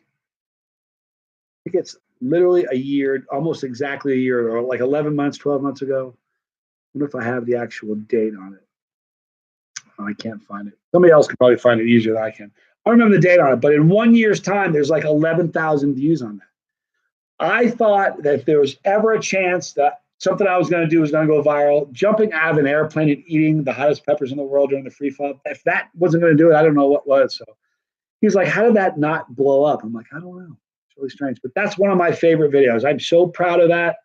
think it's literally a year, almost exactly a year, or like 11 months, 12 months ago. I wonder if I have the actual date on it. Oh, I can't find it. Somebody else can probably find it easier than I can. I don't remember the date on it, but in 1 year's time, there's like 11,000 views on that. I thought that if there was ever a chance that something I was going to do was going to go viral, jumping out of an airplane and eating the hottest peppers in the world during the free fall, if that wasn't going to do it, I don't know what was. So he's like, how did that not blow up? I'm like, I don't know. It's really strange. But that's one of my favorite videos. I'm so proud of that.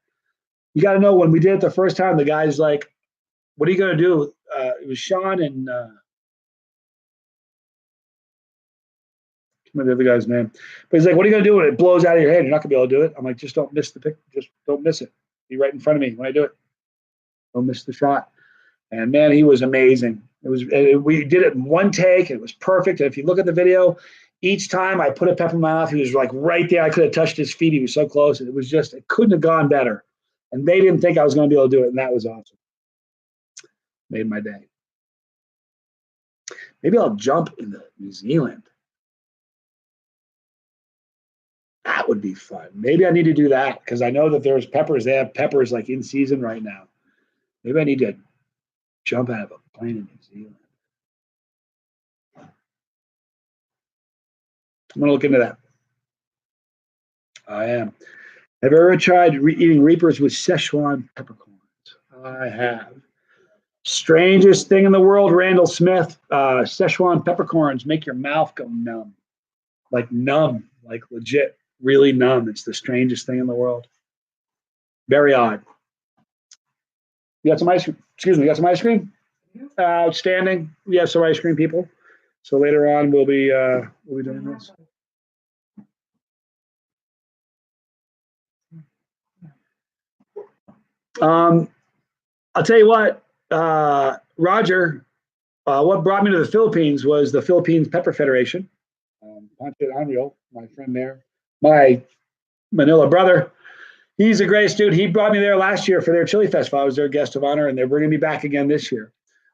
You got to know, when we did it the first time, the guy's like, what are you going to do? It was Sean and the other guy's name. But he's like, what are you going to do when it blows out of your head? You're not going to be able to do it. I'm like, just don't miss the pic. Just don't miss it. Be right in front of me when I do it. Don't miss the shot. And man, he was amazing. We did it in one take. It was perfect. And if you look at the video, each time I put a pepper in my mouth, he was like right there. I could have touched his feet. He was so close. And it couldn't have gone better. And they didn't think I was going to be able to do it. And that was awesome. Made my day. Maybe I'll jump into New Zealand. That would be fun. Maybe I need to do that because I know that there's peppers. They have peppers like in season right now. Maybe I need to jump out of a plane in New Zealand. I'm going to look into that. I am. Have you ever tried eating Reapers with Szechuan peppercorns? I have. Strangest thing in the world, Randall Smith. Szechuan peppercorns make your mouth go numb. Like numb, like legit. Really numb. It's the strangest thing in the world. Very odd. You got some ice cream? Excuse me, you got some ice cream? Outstanding. We have some ice cream, people. So later on, we'll be doing this. I'll tell you what, Roger. What brought me to the Philippines was the Philippines Pepper Federation. Ponce Anrio, my friend there. My Manila brother, he's the greatest dude. He brought me there last year for their chili festival. I was their guest of honor, and they're bringing me back again this year.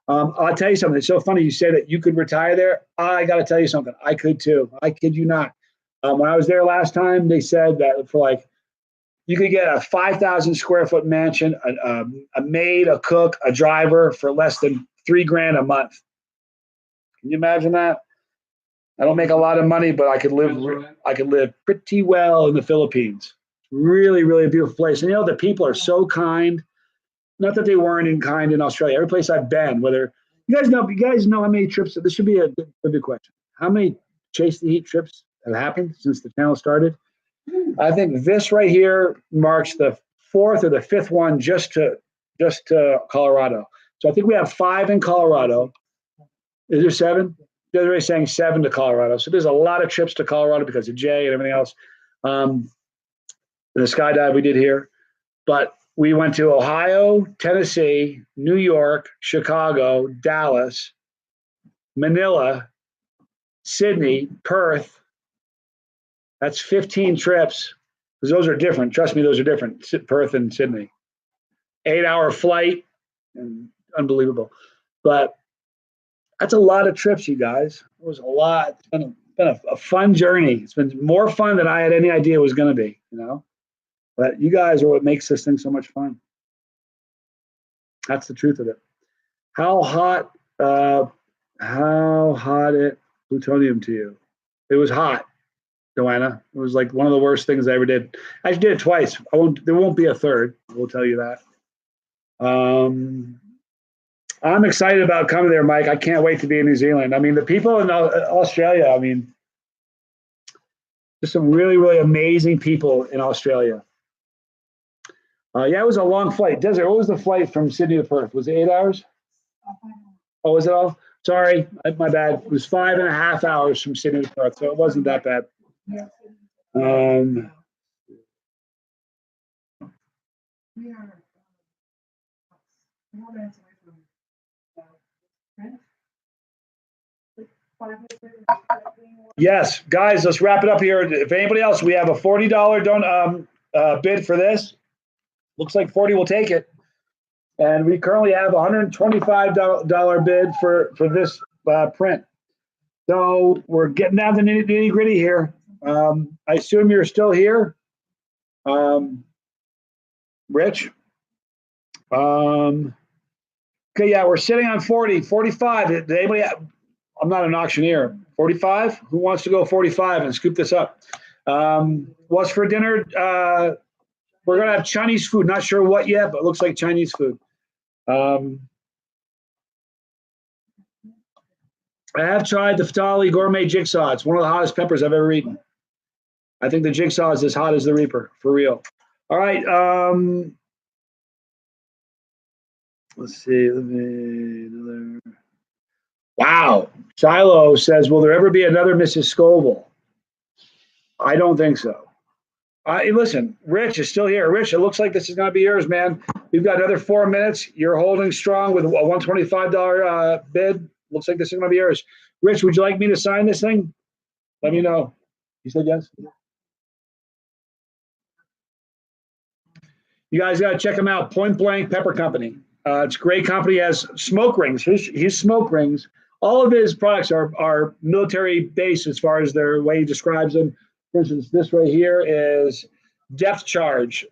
I'll tell you something. It's so funny you say that you could retire there. I got to tell you something. I could too. I kid you not. When I was there last time, they said that for like, you could get a 5,000 square foot mansion, a maid, a cook, a driver for less than $3,000 a month. Can you imagine that? I don't make a lot of money, but I could live pretty well in the Philippines. Really, really a beautiful place. And the people are so kind. Not that they weren't kind in Australia. Every place I've been, whether you guys know how many trips. This should be a good question. How many Chase the Heat trips have happened since the channel started? I think this right here marks the 4th or the 5th one just to Colorado. So I think we have 5 in Colorado. Is there 7? They're already saying 7 to Colorado. So there's a lot of trips to Colorado because of Jay and everything else. The skydive we did here. But we went to Ohio, Tennessee, New York, Chicago, Dallas, Manila, Sydney, Perth. That's 15 trips. Because those are different. Trust me, those are different. Perth and Sydney. 8-hour flight. And unbelievable. But That's a lot of trips, you guys. It was a lot. It's been a fun journey. It's been more fun than I had any idea it was going to be, you know. But you guys are what makes this thing so much fun. That's the truth of it. How hot? How hot it plutonium to you? It was hot, Joanna. It was like one of the worst things I ever did. I did it twice. There won't be a third. I will tell you that. I'm excited about coming there, Mike. I can't wait to be in New Zealand. I mean, the people in Australia, I mean, there's some really, really amazing people in Australia. Yeah, it was a long flight. Desert, what was the flight from Sydney to Perth? Was it 8 hours? Oh, was it all? Sorry, my bad. It was 5.5 hours from Sydney to Perth, so it wasn't that bad. Yes, guys, let's wrap it up here. If anybody else, we have a $40 bid for this. Looks like 40 will take it. And we currently have a $125 bid for this print. So we're getting down to the nitty gritty here. I assume you're still here, Rich. Okay, yeah, we're sitting on 40, 45. Did anybody have, I'm not an auctioneer. 45? Who wants to go 45 and scoop this up? What's for dinner? We're going to have Chinese food. Not sure what yet, but it looks like Chinese food. I have tried the Fatali Gourmet Jigsaw. It's one of the hottest peppers I've ever eaten. I think the Jigsaw is as hot as the Reaper, for real. All right. Let's see. Wow. Shiloh says, will there ever be another Mrs. Scoville? I don't think so. Listen, Rich is still here. Rich, it looks like this is going to be yours, man. We've got another 4 minutes. You're holding strong with a $125 bid. Looks like this is going to be yours. Rich, would you like me to sign this thing? Let me know. You said yes? You guys got to check him out. Point Blank Pepper Company. It's a great company. He has smoke rings. His smoke rings. All of his products are military based as far as their way he describes them. For instance, this right here is Depth Charge.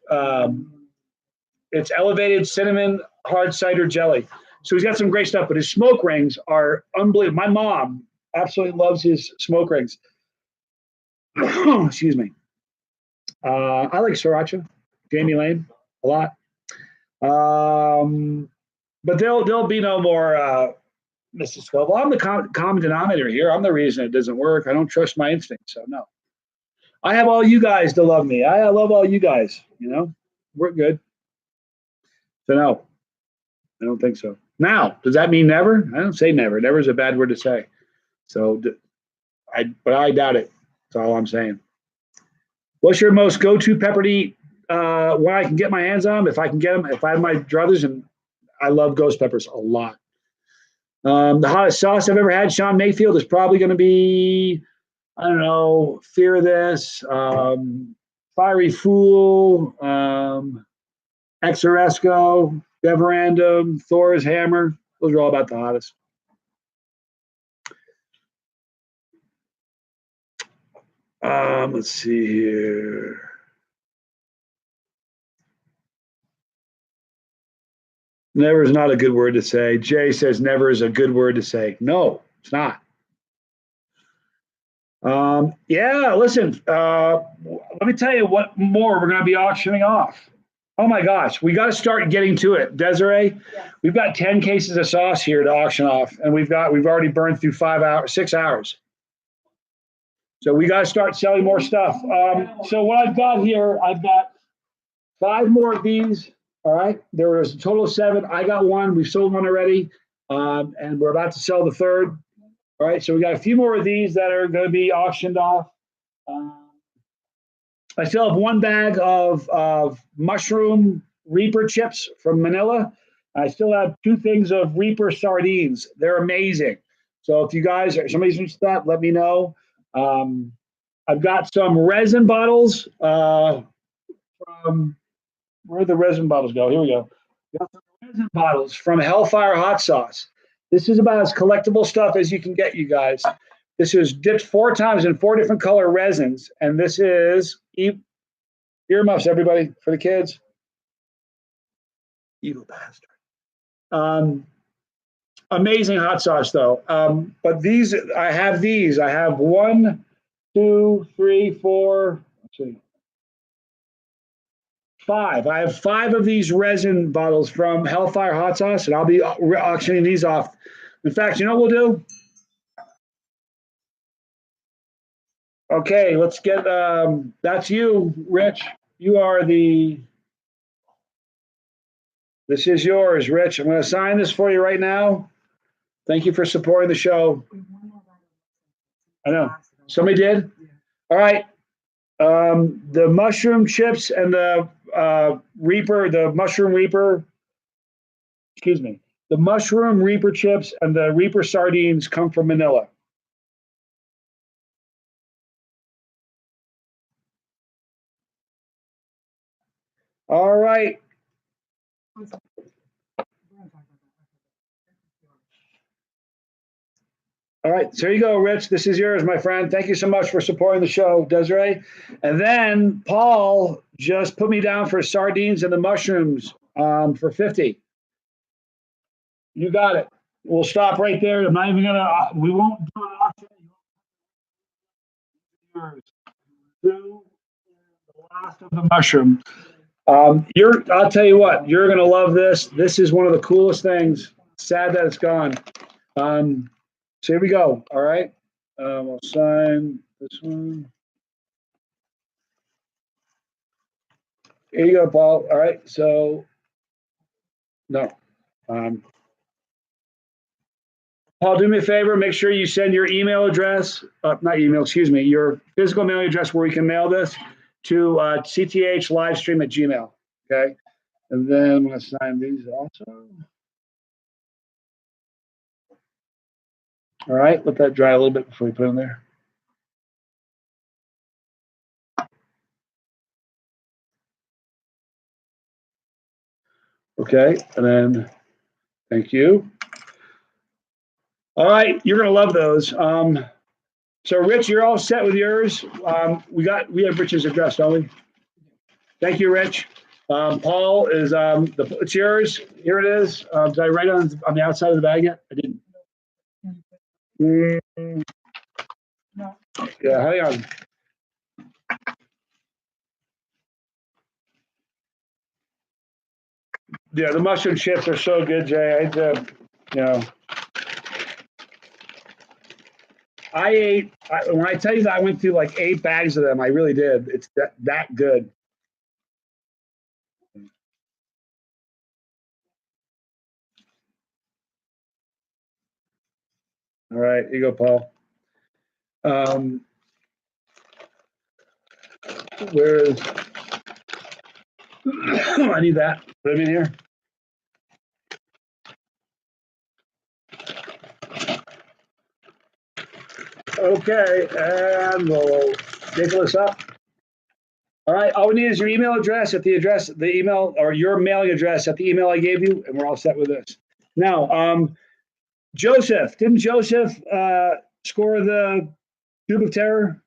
It's elevated cinnamon hard cider jelly. So he's got some great stuff, but his smoke rings are unbelievable. My mom absolutely loves his smoke rings. Excuse me. I like Sriracha, Jamie Lane, a lot. But there'll be no more Mrs. Scoville. I'm the common denominator here. I'm the reason it doesn't work. I don't trust my instincts, so no. I have all you guys to love me. I love all you guys. You know, we're good. So no, I don't think so. Now, does that mean never? I don't say never. Never is a bad word to say. So, but I doubt it. That's all I'm saying. What's your most go-to pepper to eat? When I can get my hands on them, if I can get them, if I have my druthers, and I love ghost peppers a lot. The hottest sauce I've ever had, Sean Mayfield, is probably going to be, I don't know, Fear This, Fiery Fool, Exoresco, Deverandum, Thor's Hammer. Those are all about the hottest. Let's see here. Never is not a good word to say. Jay says never is a good word to say. No, it's not. Yeah, listen, let me tell you what more we're going to be auctioning off. Oh my gosh, we got to start getting to it. Desiree, yeah. We've got 10 cases of sauce here to auction off, and we've already burned through 6 hours. So we got to start selling more stuff. So what I've got here, I've got 5 more of these. All right, there was a total of 7. I got 1. We've sold 1 already, and we're about to sell the 3rd. All right, so we got a few more of these that are going to be auctioned off. I still have 1 bag of mushroom Reaper chips from Manila. I still have 2 things of Reaper sardines. They're amazing. So if you guys are somebody's interested in that, let me know. I've got some resin bottles from. Where did the resin bottles go? Here we go. We got some resin bottles from Hellfire Hot Sauce. This is about as collectible stuff as you can get, you guys. This is dipped 4 times in 4 different color resins, and this is earmuffs, everybody, for the kids. Evil bastard. Amazing hot sauce, though. But these, I have these. I have 1, 2, 3, 4. Let's see. 5. I have 5 of these resin bottles from Hellfire Hot Sauce, and I'll be auctioning these off. In fact, you know what we'll do? Okay, let's get, that's you, Rich. You are this is yours, Rich. I'm going to sign this for you right now. Thank you for supporting the show. I know. Somebody did? All right. The mushroom chips and the mushroom Reaper, excuse me, the mushroom Reaper chips and the Reaper sardines come from Manila. All right. All right, so here you go, Rich. This is yours, my friend. Thank you so much for supporting the show, Desiree. And then Paul just put me down for sardines and the mushrooms for 50. You got it. We'll stop right there. I'm not even gonna. We won't do an auction. Yours. Do the last of the mushroom. I'll tell you what. You're gonna love this. This is one of the coolest things. Sad that it's gone. So here we go. All right. I'll sign this one. Here you go, Paul. All right. So, no. Paul, do me a favor. Make sure you send your email address, not email, excuse me, your physical mailing address where we can mail this to cthlivestream@gmail. Okay. And then I'm going to sign these also. All right. Let that dry a little bit before we put them there. Okay. And then thank you. All right. You're going to love those. So Rich, you're all set with yours. We have Rich's address, don't we? Thank you, Rich. Paul is it's yours. Here it is. Did I write on the outside of the bag yet? I didn't. No. Yeah, hang on. Yeah, the mushroom chips are so good, Jay. I had to, you know. When I tell you that I went through like 8 bags of them, I really did. It's that good. All right, here you go, Paul. Where is? I need that. Put them in here. Okay, and we'll tickle this up. All right, all we need is your email address at the email, or your mailing address at the email I gave you, and we're all set with this. Now, Joseph, didn't Joseph score the Tube of Terror?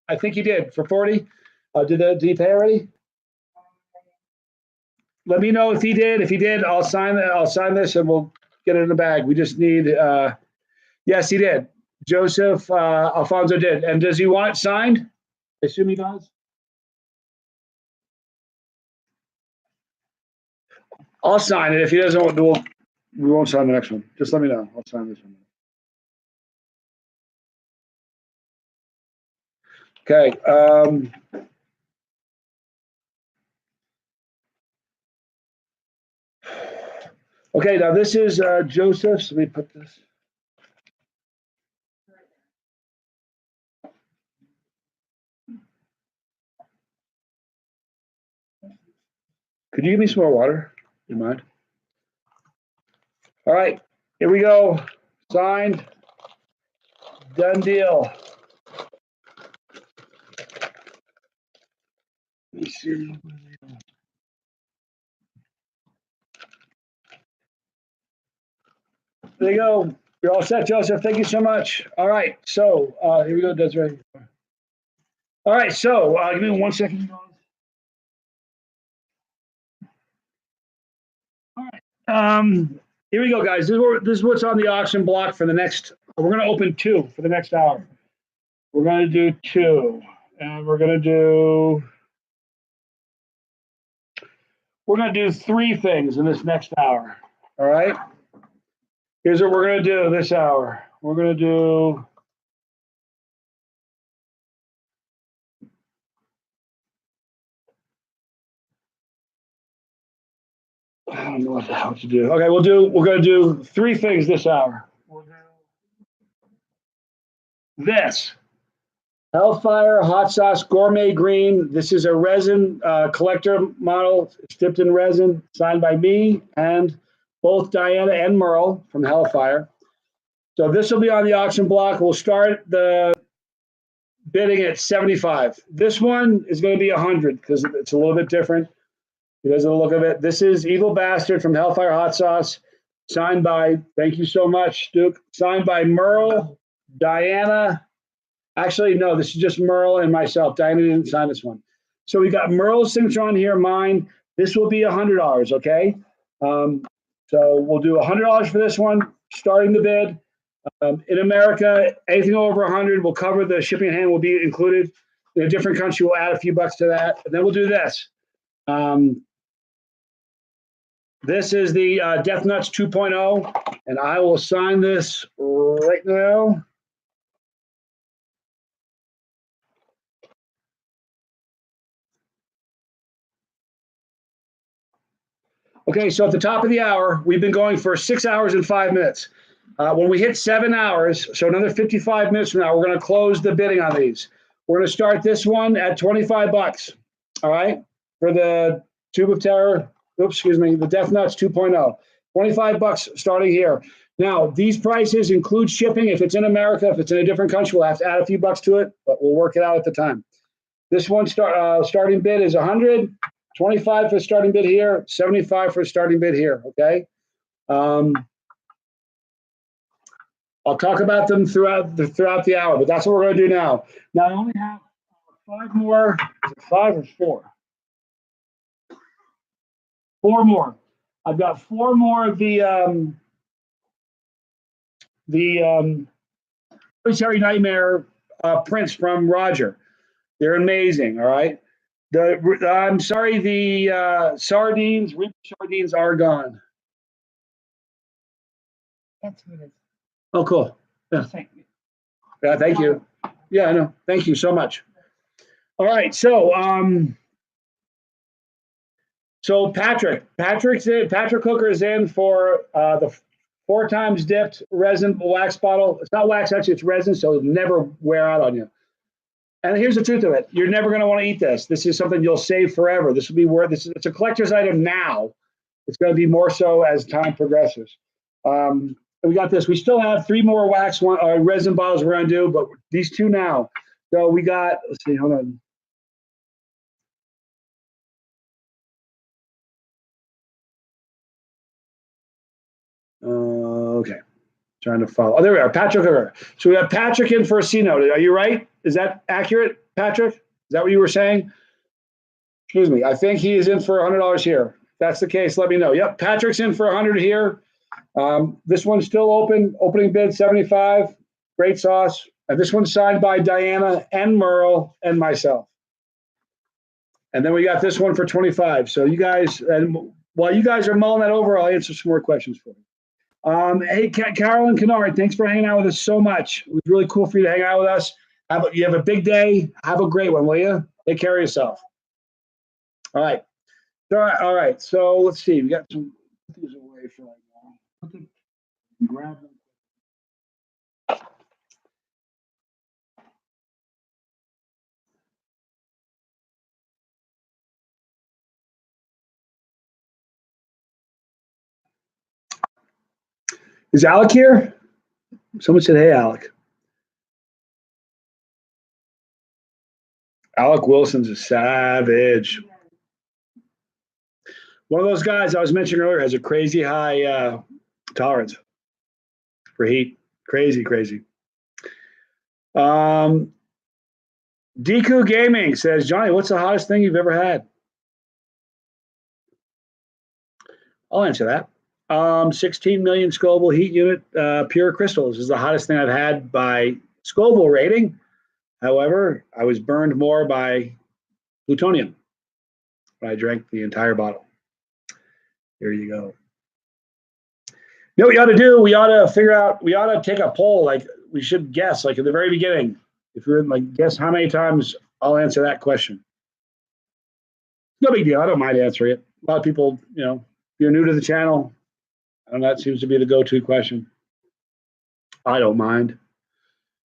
I think he did for 40. Did he pay already? Let me know if he did. If he did, I'll sign this and we'll get it in the bag. We just need. Yes, he did. Joseph Alfonso did. And does he want it signed? I assume he does. I'll sign it. If he doesn't want to, we won't sign the next one. Just let me know. I'll sign this one. Okay. Okay, now this is Joseph's. Let me put this. Could you give me some more water? You mind? All right, here we go. Signed. Done deal. Let me see. There you go. You're all set, Joseph. Thank you so much. All right. So here we go, Desiree. All right. So give me 1 second. All right. Here we go, guys. This is what's on the auction block for the next. We're going to open 2 for the next hour. We're going to do 2, and we're going to do 3 things in this next hour. All right. Here's what we're going to do this hour. We're going to do. I don't know what the hell to do. Okay, we're going to do 3 things this hour. We'll do this. Hellfire Hot Sauce Gourmet Green. This is a resin collector model. It's dipped in resin, signed by me and both Diana and Merle from Hellfire. So this will be on the auction block. We'll start the bidding at 75. This one is going to be 100 because it's a little bit different because of the look of it. This is Evil Bastard from Hellfire Hot Sauce, signed by, thank you so much, Duke, signed by Merle, Diana. Actually, no, this is just Merle and myself. Diana didn't sign this one. So we got Merle's signature on here, mine. This will be $100, okay? So we'll do $100 for this one, starting the bid. In America, anything over 100 will cover the shipping and handling will be included. In a different country, we'll add a few bucks to that. And then we'll do this. This is the Death Nuts 2.0, and I will sign this right now. Okay, so at the top of the hour, we've been going for 6 hours and 5 minutes. When we hit 7 hours, so another 55 minutes from now, we're going to close the bidding on these. We're going to start this one at 25 bucks, all right, for the Tube of Terror, the Death Nuts 2.0. 25 bucks starting here. Now, these prices include shipping. If it's in America, if it's in a different country, we'll have to add a few bucks to it, but we'll work it out at the time. This one starting bid is 100. 25 for the starting bid here, 75 for the starting bid here, okay? I'll talk about them throughout the hour, but that's what we're going to do now. Now, I only have 5 more. Is it 5 or 4? 4 more. I've got 4 more of the Cherry Nightmare prints from Roger. They're amazing, all right? I'm sorry, the sardines, rib sardines are gone. That's what it is. Oh, cool. Yeah. Yeah, thank you. Yeah, I know. Thank you so much. All right, so Patrick Hooker is in for the 4 times dipped resin wax bottle. It's not wax, actually, it's resin, so it'll never wear out on you. And here's the truth of it. You're never going to want to eat this. This is something you'll save forever. This will be worth this. It's a collector's item now. It's going to be more so as time progresses. We got this. We still have 3 more wax resin bottles we're going to do, but these 2 now. So we got, let's see, hold on. Okay. Trying to follow. Oh, there we are. Patrick Hooker. So we have Patrick in for a C note. Are you right? Is that accurate, Patrick? Is that what you were saying? Excuse me. I think he is in for $100 here. If that's the case, let me know. Yep, Patrick's in for 100 here. This one's still open. Opening bid 75. Great sauce. And this one's signed by Diana and Merle and myself. And then we got this one for 25. So you guys, and while you guys are mulling that over, I'll answer some more questions for you. Hey, Carolyn Kennard, thanks for hanging out with us so much. It was really cool for you to hang out with us. You have a big day. Have a great one, will you? Take care of yourself. All right. All right. So let's see. We got some put these away for right now. Put them, grab them. Is Alec here? Someone said, hey, Alec. Alec Wilson's a savage. One of those guys I was mentioning earlier has a crazy high tolerance. for Heat. Crazy. Deku Gaming says, Johnny, what's the hottest thing you've ever had? I'll answer that. 16 million Scoville heat unit pure crystals is the hottest thing I've had by Scoville rating. However, I was burned more by plutonium. I drank the entire bottle. Here you go. You know what we ought to do? We ought to take a poll. Like, we should guess, like at the very beginning. If you're like, guess how many times I'll answer that question. No big deal. I don't mind answering it. A lot of people, if you're new to the channel, and that seems to be the go-to question. I don't mind.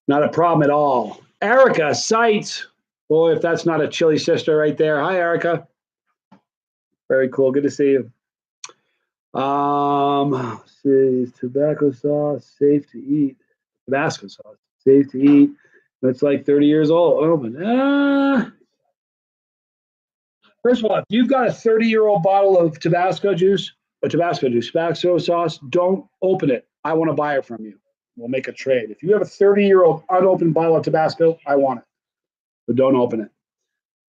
Not a problem at all. Erica Sites. Boy, if that's not a chilly sister right there. Hi, Erica. Very cool. Good to see you. See, tobacco sauce, safe to eat. Tabasco sauce, safe to eat. That's like 30 years old. Oh, but first of all, if you've got a 30-year-old bottle of Tabasco sauce, don't open it. I want to buy it from you. We'll make a trade. If you have a 30-year-old unopened bottle of Tabasco, I want it. But don't open it.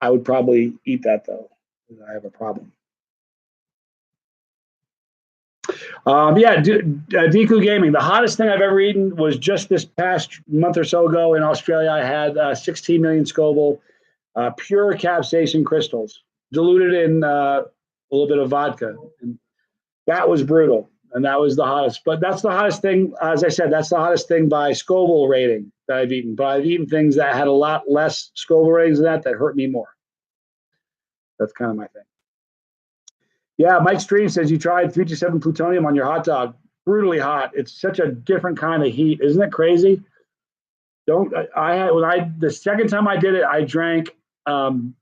I would probably eat that, though, because I have a problem. Deku Gaming. The hottest thing I've ever eaten was just this past month or so ago in Australia. I had 16 million Scoville pure capsaicin crystals, diluted in a little bit of vodka. And that was brutal, and that was the hottest. But that's the hottest thing. As I said, that's the hottest thing by Scoville rating that I've eaten. But I've eaten things that had a lot less Scoville ratings than that hurt me more. That's kind of my thing. Yeah, Mike Stream says you tried 327 plutonium on your hot dog. Brutally hot. It's such a different kind of heat. Isn't it crazy? The second time I did it, I drank the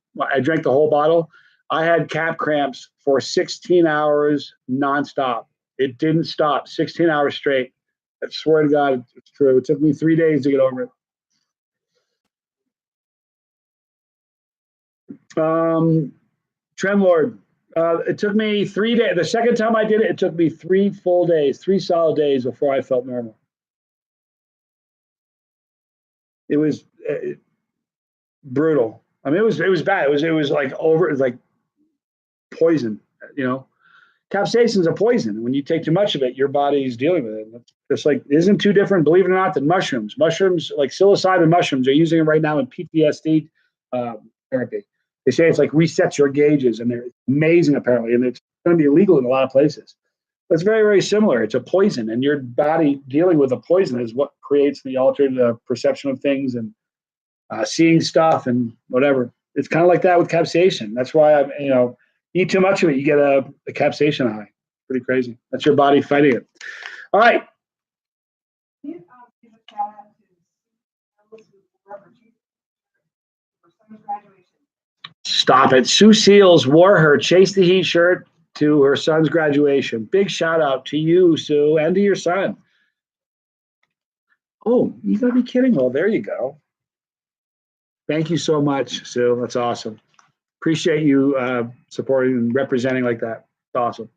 whole bottle. I had cap cramps for 16 hours nonstop. It didn't stop. 16 hours straight. I swear to God, it's true. It took me 3 days to get over it. Trendlord. It took me 3 days. The second time I did it, it took me 3 full days, 3 solid days before I felt normal. It was brutal. I mean, it was bad. It was like poison. Capsaicin is a poison. When you take too much of it, your body's dealing with it. It's just like isn't too different, believe it or not, than mushrooms. Mushrooms, like psilocybin mushrooms, are using it right now in PTSD therapy. They say it's like resets your gauges, and they're amazing apparently, and it's going to be illegal in a lot of places. But it's very, very similar. It's a poison, and your body dealing with a poison is what creates the altered perception of things and seeing stuff and whatever. It's kind of like that with capsaicin. That's why eat too much of it, you get a capsaicin high. Pretty crazy. That's your body fighting it. All right. Stop it. Sue Seals wore her Chase the Heat shirt to her son's graduation. Big shout out to you, Sue, and to your son. Oh, you gotta be kidding. Well, there you go. Thank you so much, Sue. That's awesome. Appreciate you supporting and representing like that. It's awesome.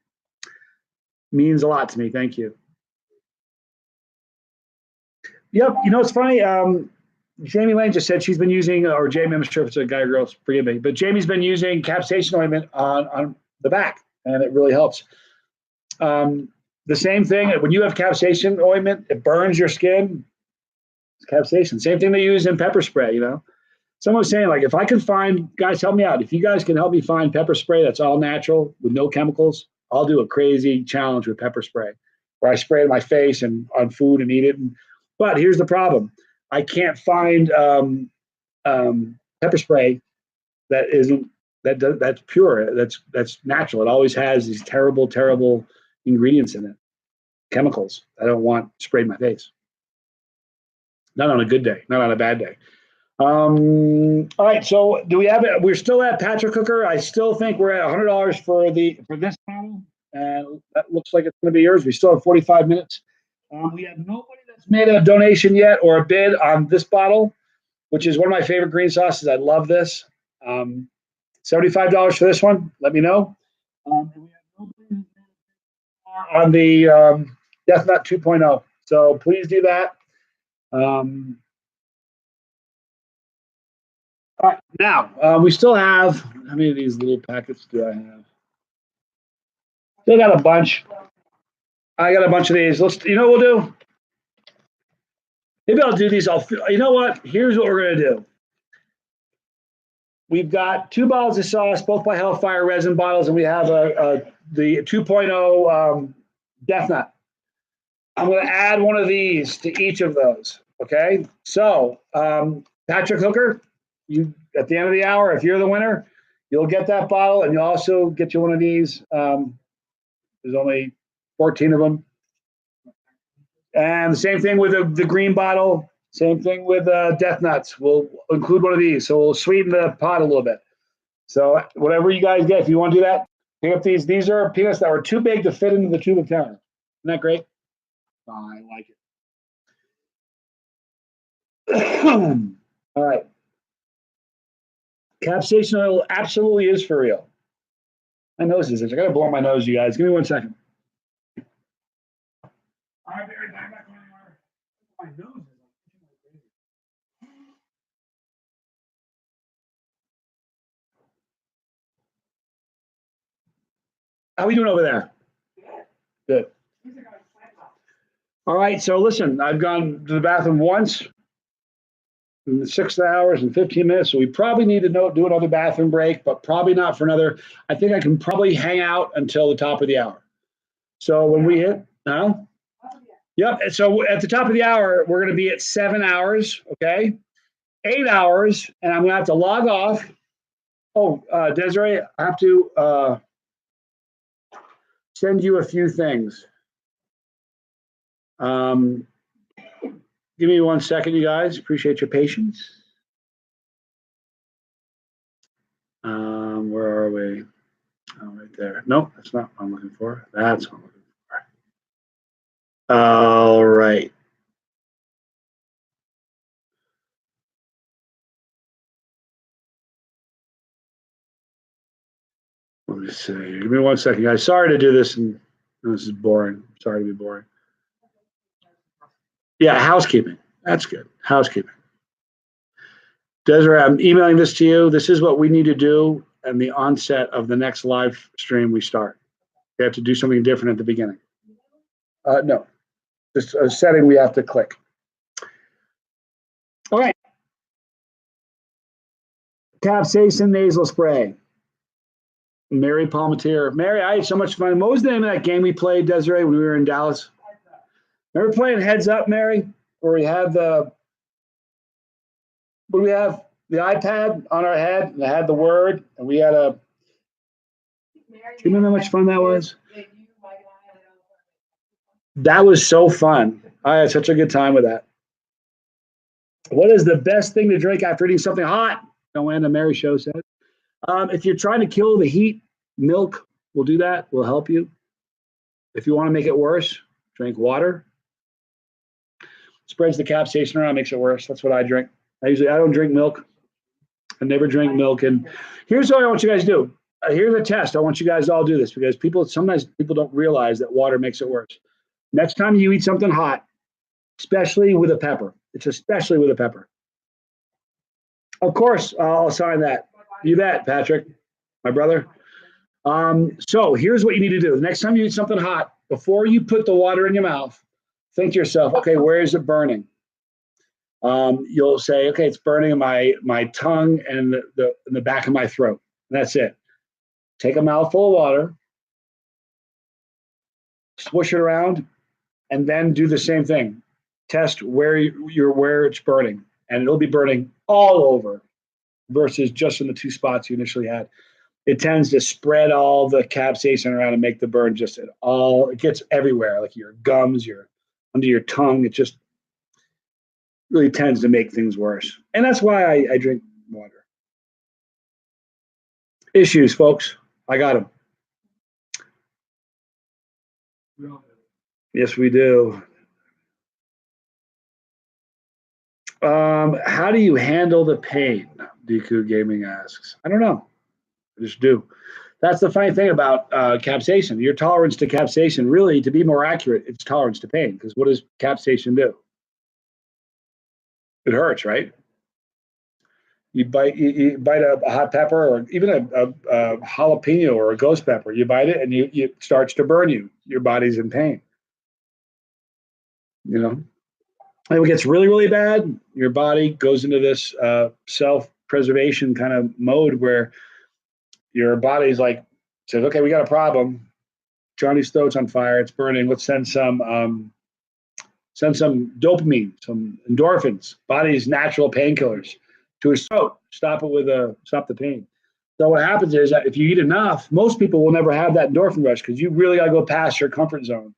Means a lot to me. Thank you. Yep. It's funny. Jamie Lane just said she's been using, or Jamie, I'm not sure if it's a guy or girl, forgive me, but Jamie's been using capsaicin ointment on the back, and it really helps. The same thing, when you have capsaicin ointment, it burns your skin. It's capsaicin. Same thing they use in pepper spray, Someone was saying, like, if I can find, guys, help me out. If you guys can help me find pepper spray that's all natural with no chemicals, I'll do a crazy challenge with pepper spray where I spray it in my face and on food and eat it. But here's the problem. I can't find pepper spray that's pure, that's natural. It always has these terrible, terrible ingredients in it, chemicals. I don't want sprayed in my face. Not on a good day, not on a bad day. All right, so do we have it? We're still at Patrick Cooker. I still think we're at $100 for this panel, and that looks like it's going to be yours. We still have 45 minutes. We have nobody that's made a donation yet or a bid on this bottle, which is one of my favorite green sauces. I love this. $75 for this one. Let me know. We have nobody on the Death Nut 2.0. So please do that. All right, now we still have, how many of these little packets do I have? Still got a bunch. I got a bunch of these. You know what we'll do? Maybe I'll do these. You know what? Here's what we're going to do. We've got 2 bottles of sauce, both by Hellfire resin bottles, and we have the 2.0 Death Nut. I'm going to add one of these to each of those. Okay. So, Patrick Hooker, you at the end of the hour, if you're the winner, you'll get that bottle, and you'll also get you one of these. There's only 14 of them. And the same thing with the green bottle. Same thing with Death Nuts. We'll include one of these, so we'll sweeten the pot a little bit. So whatever you guys get, if you want to do that, pick up these. These are peanuts that were too big to fit into the tube of terror. Isn't that great? Oh, I like it. All right. Capsaicin oil absolutely is for real. My nose is itching. I got to blow my nose, you guys. Give me 1 second. All right, Barry, back on anywhere. My nose is itching. How are we doing over there? Good. All right, so listen, I've gone to the bathroom once in 6 hours and 15 minutes, so we probably need to do another bathroom break, but probably not for another. I think I can probably hang out until the top of the hour. So when we hit, yep. So at the top of the hour, we're going to be at 7 hours, okay? 8 hours, and I'm going to have to log off. Oh, Desiree, I have to send you a few things. Give me 1 second, you guys. Appreciate your patience. Where are we? Oh, right there. Nope, that's not what I'm looking for. That's what I'm looking for. All right. Let me see. Give me 1 second, guys. Sorry to do this, and this is boring. Sorry to be boring. Yeah, housekeeping. That's good. Housekeeping. Desiree, I'm emailing this to you. This is what we need to do at the onset of the next live stream we start. We have to do something different at the beginning. No, just a setting we have to click. All right. Capsaicin nasal spray. Mary Palmatier. Mary, I had so much fun. What was the name of that game we played, Desiree, when we were in Dallas? Remember playing Heads Up, Mary? Where we had the iPad on our head, and it had the word, and we had a. Do you remember how much fun that was? That was so fun. I had such a good time with that. What is the best thing to drink after eating something hot? Joanna Mary Show said. If you're trying to kill the heat, milk will do that. Will help you. If you want to make it worse, drink water. Spreads the capsaicin around, makes it worse. That's what I drink. I don't drink milk. I never drink milk. And here's what I want you guys to do. Here's a test. I want you guys to all do this because sometimes people don't realize that water makes it worse. Next time you eat something hot, especially with a pepper, it's especially with a pepper. Of course, I'll sign that. You bet, Patrick, my brother. So here's what you need to do. The next time you eat something hot, before you put the water in your mouth, think to yourself, okay, where is it burning? You'll say, okay, it's burning in my tongue and the back of my throat. And that's it. Take a mouthful of water, swish it around, and then do the same thing. Test where it's burning, and it'll be burning all over versus just in the 2 spots you initially had. It tends to spread all the capsaicin around and make the burn it gets everywhere, like your gums, under your tongue. It just really tends to make things worse. And that's why I drink water. Issues, folks. I got them. Yes, we do. How do you handle the pain? Deku Gaming asks. I don't know. I just do. That's the funny thing about capsaicin. Your tolerance to capsaicin, really, to be more accurate, it's tolerance to pain. Because what does capsaicin do? It hurts, right? You bite a hot pepper or even a jalapeno or a ghost pepper. You bite it and it starts to burn you. Your body's in pain. You know, and it gets really, really bad. Your body goes into this self-preservation kind of mode where your body's like says, "Okay, we got a problem. Johnny's throat's on fire. It's burning. Let's send some dopamine, some endorphins, body's natural painkillers to his throat. Stop the pain." So what happens is that if you eat enough, most people will never have that endorphin rush because you really got to go past your comfort zone,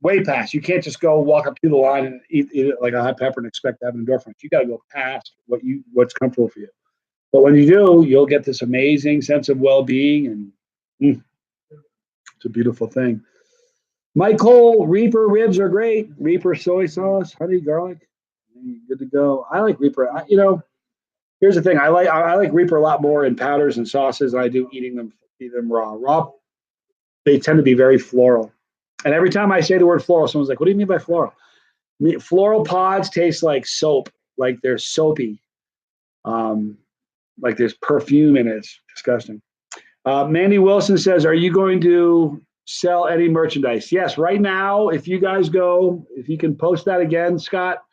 way past. You can't just go walk up to the line and eat it like a hot pepper and expect to have an endorphin rush. You got to go past what's comfortable for you. But when you do, you'll get this amazing sense of well-being, and it's a beautiful thing. Michael, Reaper ribs are great. Reaper soy sauce, honey, garlic, good to go. I like Reaper. Here's the thing: I like Reaper a lot more in powders and sauces than I do eating them raw. Raw, they tend to be very floral. And every time I say the word floral, someone's like, "What do you mean by floral?" Floral pods taste like soap, like they're soapy, like there's perfume in it. It's disgusting. Mandy Wilson says, "Are you going to sell any merchandise?" Yes, right now, if you guys go, if you can post that again, Scott,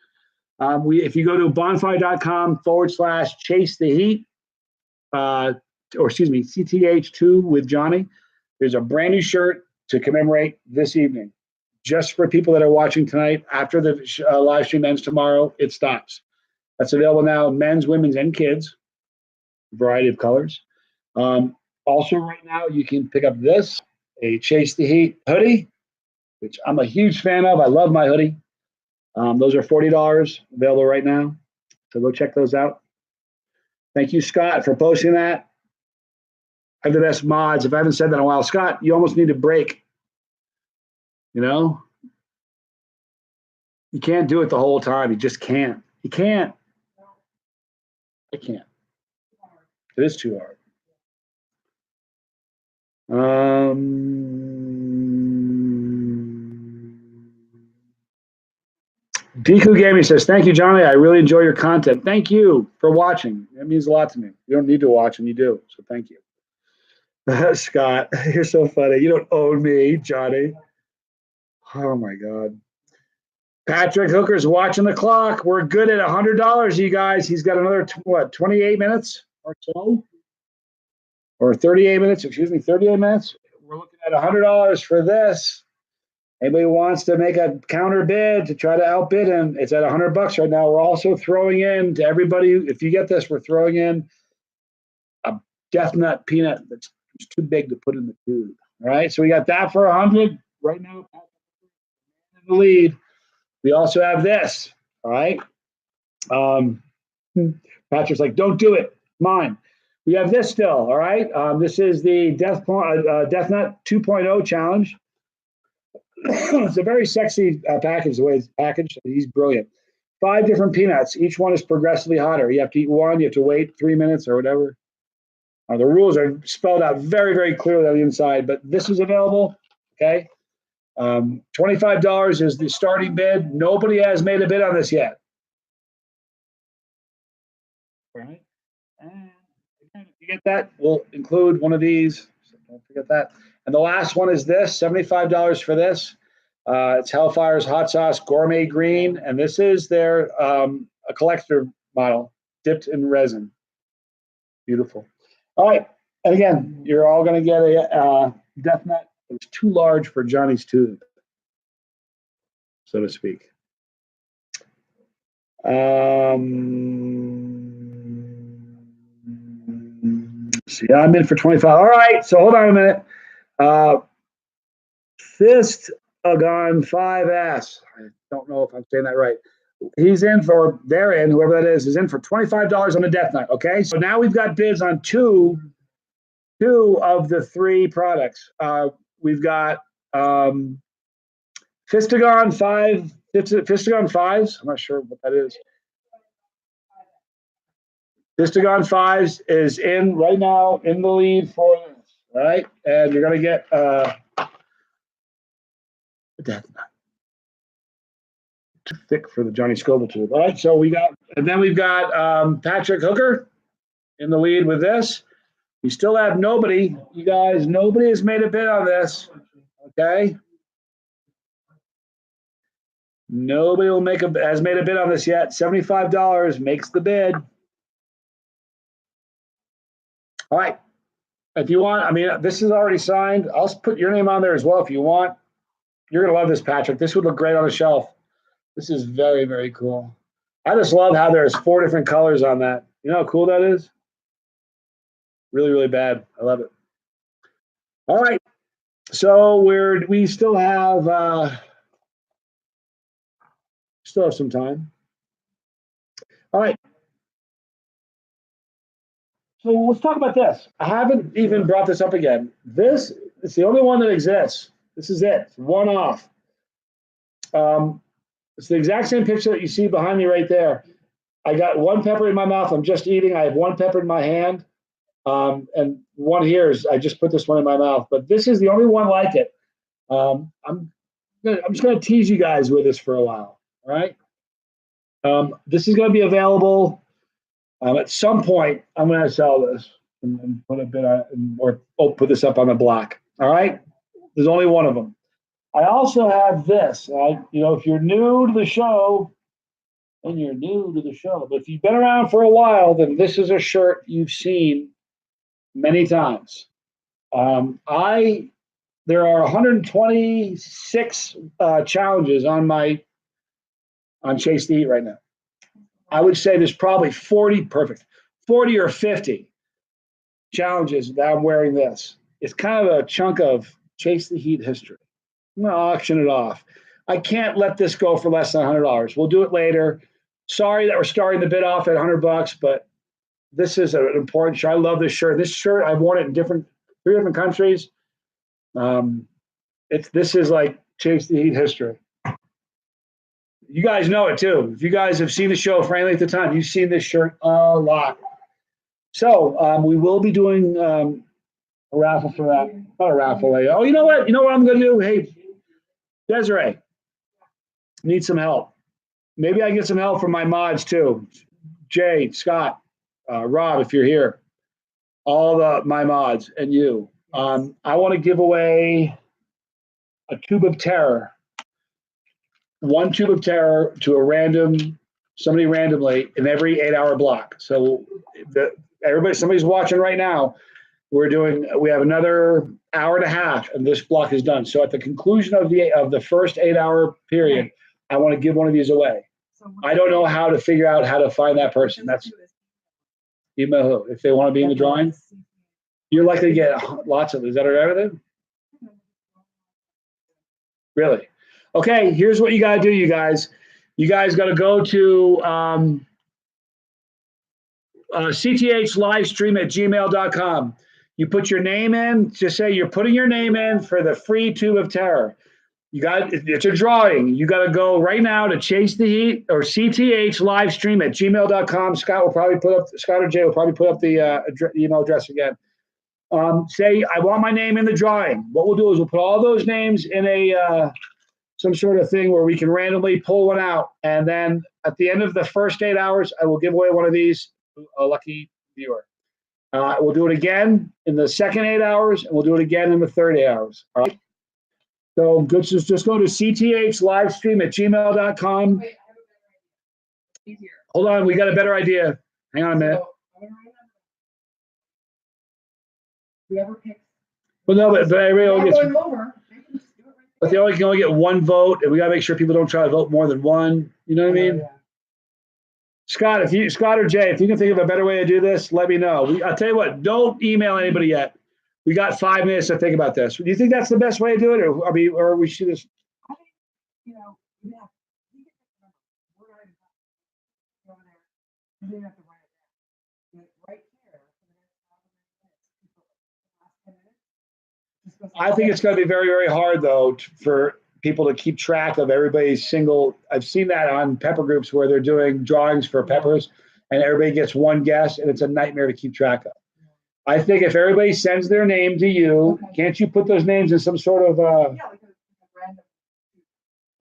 if you go to bonfire.com/chase the heat, or excuse me, CTH2 with Johnny, there's a brand new shirt to commemorate this evening. Just for people that are watching tonight, after the live stream ends tomorrow, it stops. That's available now, men's, women's, and kids, variety of colors. Also, right now, you can pick up this, a Chase the Heat hoodie, which I'm a huge fan of. I love my hoodie. Those are $40 available right now. So go check those out. Thank you, Scott, for posting that. I have the best mods. If I haven't said that in a while, Scott, you almost need a break. You know? You can't do it the whole time. You just can't. You can't. I can't. It is too hard. Deku Gaming says, "Thank you, Johnny. I really enjoy your content. Thank you for watching. That means a lot to me. You don't need to watch, and you do. So thank you." Scott, you're so funny. You don't own me, Johnny. Oh my God. Patrick Hooker's watching the clock. We're good at $100, you guys. He's got another 28 minutes or so, or 38 minutes. Excuse me, 38 minutes. We're looking at $100 for this. Anybody wants to make a counter bid to try to outbid him? It's at $100 right now. We're also throwing in to everybody. If you get this, we're throwing in a Death Nut peanut that's too big to put in the tube. All right, so we got that for 100 right now. In the lead. We also have this. All right. Patrick's like, "Don't do it. Mine." We have this still. All right. This is the Death Nut 2.0 challenge. It's a very sexy package, the way it's packaged. He's brilliant. 5 different peanuts. Each one is progressively hotter. You have to eat one. You have to wait 3 minutes or whatever. The rules are spelled out very, very clearly on the inside, but this is available. Okay. $25 is the starting bid. Nobody has made a bid on this yet. All right. And if you get that, we'll include one of these. So don't forget that. And the last one is this, $75 for this. It's Hellfire's Hot Sauce Gourmet Green. And this is their a collector model dipped in resin. Beautiful. All right. And again, you're all going to get a Death Nut. It's too large for Johnny's tube, so to speak. See, I'm in for 25. All right, so hold on a minute. Fist-a-gon 5S. I don't know if I'm saying that right. He's in for, they're in, whoever that is in for $25 on the Death Nut. Okay, so now we've got bids on two of the 3 products. We've got Fist-a-gon 5, Fist-a-gon 5s. I'm not sure what that is. Fist-a-gon 5s is in right now in the lead for this. All right, and you're gonna get that's not too thick for the Johnny Scoville tube. All right, so we've got Patrick Hooker in the lead with this. We still have nobody, you guys. Nobody has made a bid on this. Okay. Nobody has made a bid on this yet. $75 makes the bid. All right. If you want, I mean, this is already signed. I'll put your name on there as well if you want. You're going to love this, Patrick. This would look great on a shelf. This is very, very cool. I just love how there's 4 different colors on that. You know how cool that is? Really, really bad. I love it. All right. So we still have some time. All right. So let's talk about this. I haven't even brought this up again. This is the only one that exists. This is it. It's one off. It's the exact same picture that you see behind me right there. I got 1 pepper in my mouth. I'm just eating. I have 1 pepper in my hand. And one here is I just put this one in my mouth. But this is the only one like it. I'm just going to tease you guys with this for a while. All right. This is going to be available. At some point, I'm going to sell this and put a bid on, or put this up on the block. All right. There's only one of them. I also have this. You know, if you're new to the show, then you're new to the show. But if you've been around for a while, then this is a shirt you've seen many times. There are 126 challenges on Chase the Heat right now. I would say there's probably 40 or 50 challenges that I'm wearing this. It's kind of a chunk of Chase the Heat history. I'm going to auction it off. I can't let this go for less than $100. We'll do it later. Sorry that we're starting the bid off at $100, but this is an important shirt. I love this shirt. This shirt, I've worn it in 3 different countries. This is like Chase the Heat history. You guys know it too. If you guys have seen the show for any length of time, you've seen this shirt a lot. So we will be doing a raffle for that. Not a raffle. Oh, you know what? You know what I'm going to do? Hey, Desiree, need some help. Maybe I can get some help from my mods too. Jay, Scott, Rob, if you're here, all my mods and you. I want to give away a tube of terror. 1 tube of terror to somebody randomly in every 8-hour block. So somebody's watching right now. We have another hour and a half, and this block is done. So at the conclusion of the first 8-hour period, I want to give one of these away. I don't know how to figure out how to find that person. That's email who if they want to be in the drawing. You're likely to get lots of. Is that everything? Really? Okay, here's what you got to do, you guys. You guys got to go to cthlivestream@gmail.com. You put your name in. Just say you're putting your name in for the free tube of terror. It's a drawing. You got to go right now to Chase the Heat or cthlivestream@gmail.com. Scott or Jay will probably put up the email address again. Say I want my name in the drawing. What we'll do is we'll put all those names in a some sort of thing where we can randomly pull one out. And then at the end of the first 8 hours, I will give away one of these to a lucky viewer. We'll do it again in the second 8 hours, and we'll do it again in the third 8 hours. All right. So just go to cthlivestream@gmail.com. Hold on, we got a better idea. Hang on a minute. Whoever picks. Well, no, but everybody gets. But they can only get 1 vote, and we got to make sure people don't try to vote more than 1. You know what I mean? Yeah. Scott or Jay, if you can think of a better way to do this, let me know. I'll tell you what, don't email anybody yet. We got 5 minutes to think about this. Do you think that's the best way to do it, or we should just? I think, yeah. I think it's going to be very, very hard, though, for people to keep track of everybody's single. I've seen that on pepper groups where they're doing drawings for peppers, and everybody gets 1 guess, and it's a nightmare to keep track of. I think if everybody sends their name to you, can't you put those names in some sort of,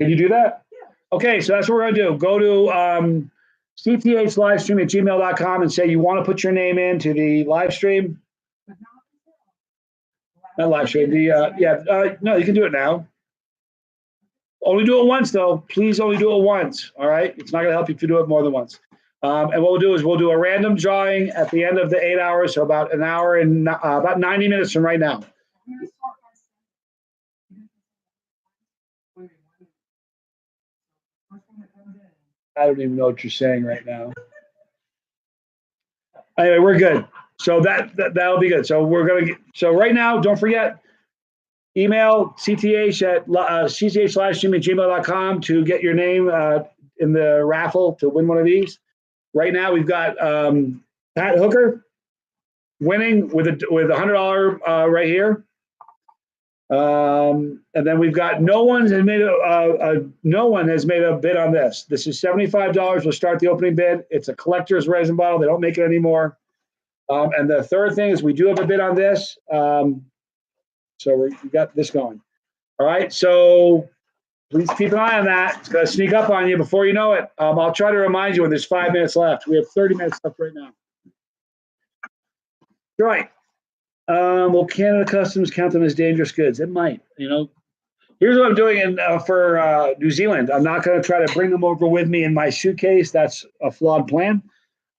can you do that? Okay, so that's what we're gonna do. Go to cthlivestream@gmail.com and say you want to put your name into the live stream. Not live stream, no, you can do it now. Only do it once though. Please only do it once, all right? It's not gonna help you if you do it more than once. And what we'll do is we'll do a random drawing at the end of the 8 hours, so about an hour and about 90 minutes from right now. I don't even know what you're saying right now. Anyway, we're good. So that'll be good. So we're gonna get, so right now, don't forget, email cth@cthlivestream@gmail.com to get your name in the raffle to win one of these. Right now, we've got Pat Hooker winning with $100 right here. And then we've got no one has made a bid on this. This is $75. We'll start the opening bid. It's a collector's resin bottle. They don't make it anymore. And the third thing is we do have a bid on this. So we got this going. All right. So please keep an eye on that. It's going to sneak up on you before you know it. I'll try to remind you when there's 5 minutes left. We have 30 minutes left right now. All right. Will Canada Customs count them as dangerous goods? It might. Here's what I'm doing for New Zealand. I'm not going to try to bring them over with me in my suitcase. That's a flawed plan.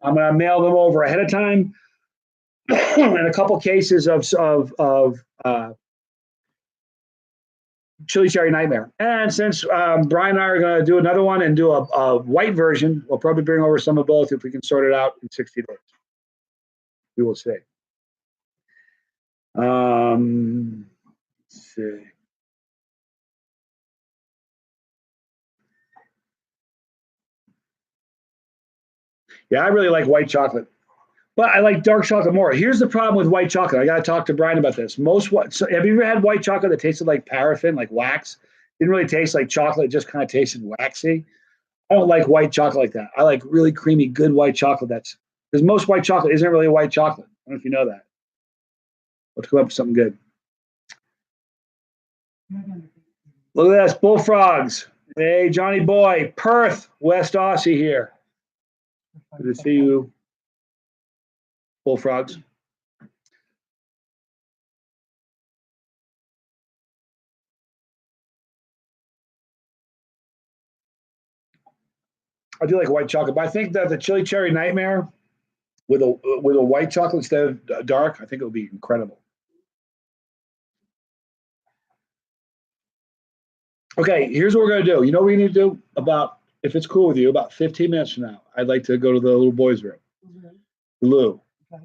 I'm going to mail them over ahead of time. And a couple cases of Chili Cherry Nightmare. And since Brian and I are going to do another one and do a white version, we'll probably bring over some of both if we can sort it out in 60 days. We will see. Let's see. Yeah, I really like white chocolate, but I like dark chocolate more. Here's the problem with white chocolate. I got to talk to Brian about this. So have you ever had white chocolate that tasted like paraffin, like wax? Didn't really taste like chocolate. It just kind of tasted waxy. I don't like white chocolate like that. I like really creamy, good white chocolate. Because most white chocolate isn't really white chocolate. I don't know if you know that. Let's come up with something good. Look at this, bullfrogs. Hey, Johnny boy, Perth, West Aussie here. Good to see you, bullfrogs. I do like white chocolate, but I think that the Chili Cherry Nightmare with a white chocolate instead of dark, I think it would be incredible. Okay, here's what we're gonna do. You know what we need to do if it's cool with you, about 15 minutes from now, I'd like to go to the little boys' room. The loo. Okay.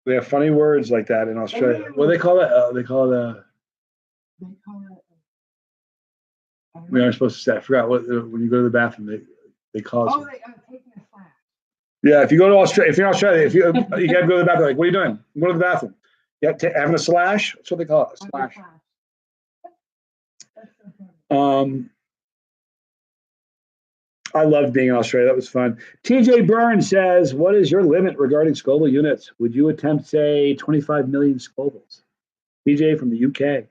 They have funny words like that in Australia. What do they call it? They call it. We aren't supposed to say. I forgot what when you go to the bathroom they call it. Oh, taking a flash. Yeah, if you go to Australia, if you're in Australia, you got to go to the bathroom. Like, what are you doing? Go to the bathroom. Yeah, having a slash. That's what they call it. A slash. I loved being in Australia. That was fun. TJ Byrne says, what is your limit regarding Scoville units? Would you attempt, say, 25 million Scovilles? TJ from the UK.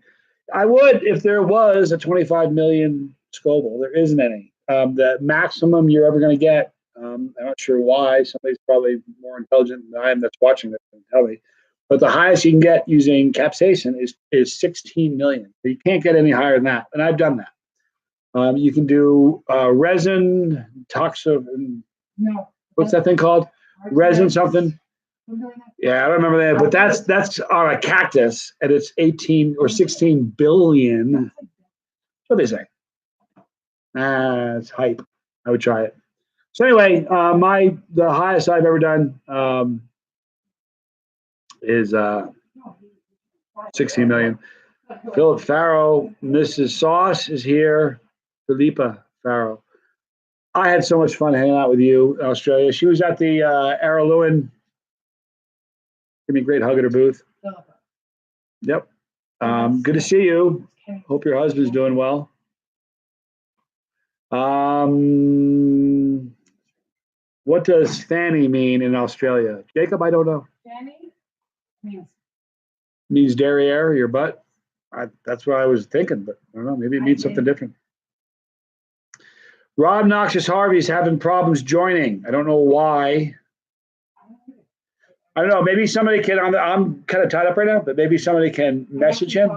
I would if there was a 25 million Scoville. There isn't any. The maximum you're ever going to get, I'm not sure why. Somebody's probably more intelligent than I am that's watching this and tell me. But the highest you can get using capsaicin is 16 million. So you can't get any higher than that. And I've done that. You can do resin, toxin. No. What's that thing called? Resin something. Yeah, I don't remember that. But that's on a cactus, and it's 18 or 16 billion. That's what they say. It's hype. I would try it. So anyway, the highest I've ever done is 16 million. Philip Farrow, Mrs. Sauce is here. Philippa Farrow. I had so much fun hanging out with you in Australia. She was at the Ara Lewin. Give me a great hug at her booth. Yep. Good to see you. Hope your husband's doing well. What does Fanny mean in Australia? Jacob, I don't know. Fanny? Means derriere, your butt. That's what I was thinking, but I don't know. Maybe it means something different. Rob Noxious Harvey's having problems joining. I don't know why. I don't know. Maybe somebody can. I'm kind of tied up right now, but maybe somebody can message him.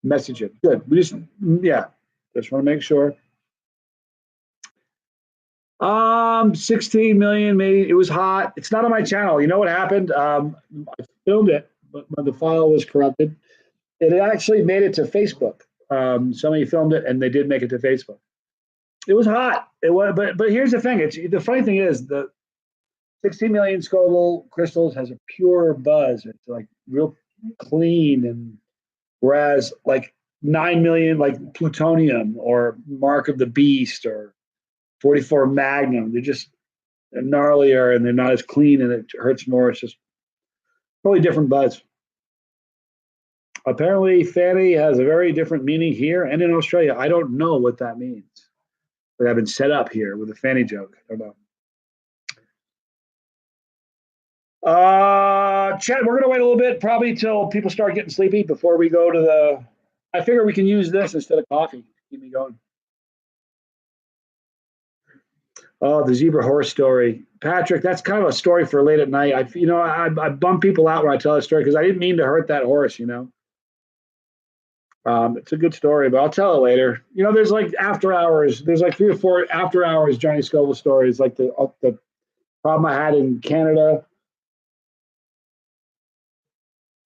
Message him. Good. Just want to make sure. 16 million. Maybe it was hot. It's not on my channel. You know what happened? I filmed it, but when the file was corrupted, it actually made it to Facebook. Somebody filmed it, and they did make it to Facebook. It was hot. It was, but here's the thing. The funny thing is the 16 million Scoville crystals has a pure buzz. It's like real clean, and whereas like 9 million, like plutonium or Mark of the Beast or 44 Magnum, they're gnarlier and they're not as clean, and it hurts more. It's just totally different buzz. Apparently, Fanny has a very different meaning here and in Australia. I don't know what that means, but I've been set up here with a Fanny joke. I don't know. Chad, we're gonna wait a little bit, probably till people start getting sleepy before we go to the. I figure we can use this instead of coffee. Keep me going. Oh, the zebra horse story, Patrick. That's kind of a story for late at night. I bum people out when I tell a story because I didn't mean to hurt that horse. It's a good story, but I'll tell it later. There's like after hours. There's like 3 or 4 after hours Johnny Scoville stories, like the problem I had in Canada.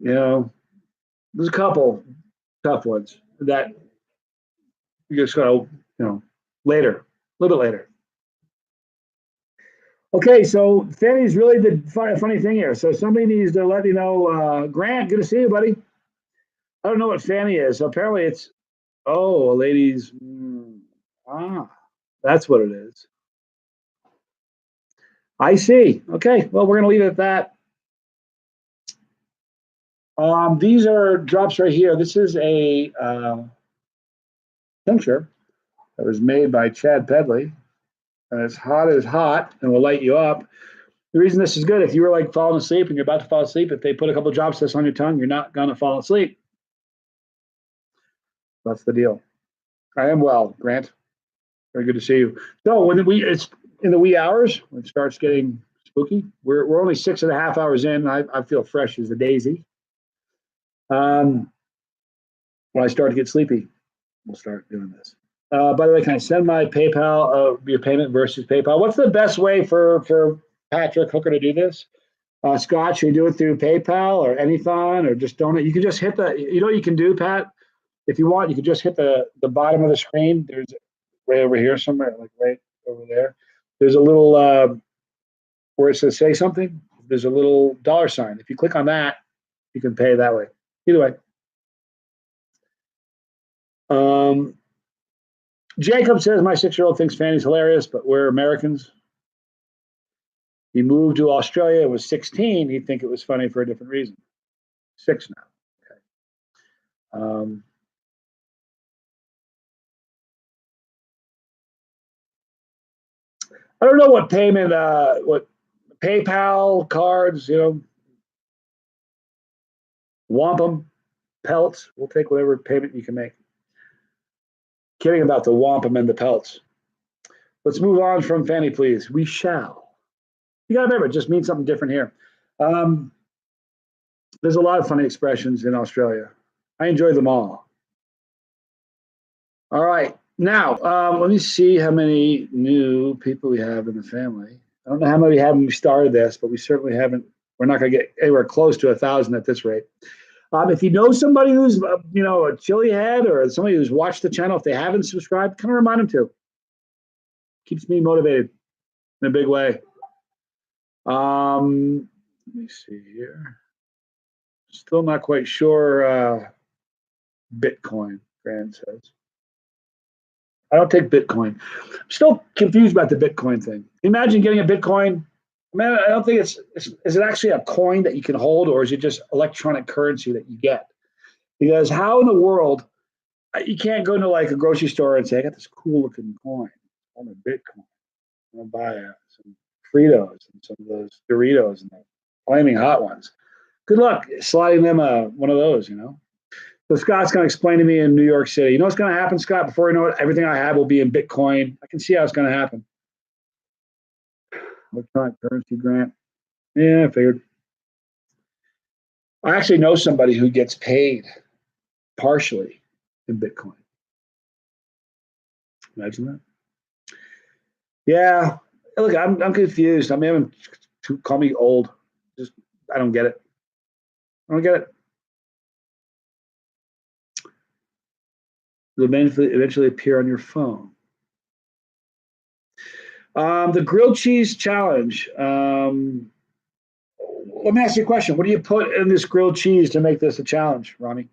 There's a couple tough ones that you just gotta, later, a little bit later. Okay, so Fanny's really the funny thing here. So somebody needs to let me know. Grant, good to see you, buddy. I don't know what Fanny is. So apparently it's, a lady's, that's what it is. I see. Okay, well, we're going to leave it at that. These are drops right here. This is a tincture that was made by Chad Pedley. And it's hot as hot and will light you up. The reason this is good, if you were like falling asleep and you're about to fall asleep, if they put a couple drops of this on your tongue, you're not going to fall asleep. That's the deal. I am well, Grant. Very good to see you. So it's in the wee hours, when it starts getting spooky. We're only 6.5 hours in. I feel fresh as a daisy. When I start to get sleepy, we'll start doing this. By the way, can I send my PayPal, your payment versus PayPal? What's the best way for Patrick Hooker to do this? Scott, should you do it through PayPal or Anython or just donate? You can just hit what you can do, Pat? If you want, you can just hit the bottom of the screen. There's right over here somewhere, like right over there. There's a little where it says say something. There's a little $sign. If you click on that, you can pay that way. Either way. Jacob says, my 6-year-old thinks Fanny's hilarious, but we're Americans. He moved to Australia, was 16. He'd think it was funny for a different reason. 6 now. Okay. I don't know what payment, what PayPal, cards, wampum, pelts. We'll take whatever payment you can make. Kidding about the wampum and the pelts. Let's move on from Fanny, please. We shall. You got to remember, it just means something different here. There's a lot of funny expressions in Australia. I enjoy them all. All right. Now, let me see how many new people we have in the family. I don't know how many we had when we started this, but we certainly haven't. We're not going to get anywhere close to 1,000 at this rate. If you know somebody who's, a chili head or somebody who's watched the channel, if they haven't subscribed, kind of remind them to. Keeps me motivated in a big way. Let me see here. Still not quite sure. Bitcoin, Grant says. I don't take Bitcoin. I'm still confused about the Bitcoin thing. Imagine getting a Bitcoin. Man, I don't think is it actually a coin that you can hold, or is it just electronic currency that you get? Because how in the world, you can't go into like a grocery store and say, I got this cool looking coin on a Bitcoin. I'm going to buy some Fritos and some of those Doritos and flaming hot ones. Good luck sliding them one of those, you know. So Scott's going to explain to me in New York City. You know what's going to happen, Scott? Before you know it, everything I have will be in Bitcoin. I can see how it's going to happen. Electronic currency grant. Yeah, I figured. I actually know somebody who gets paid partially in Bitcoin. Imagine that. Yeah. Look, I'm confused. I'm even call me old. Just I don't get it. I don't get it. It'll eventually appear on your phone. The grilled cheese challenge. Let me ask you a question. What do you put in this grilled cheese to make this a challenge, Ronnie?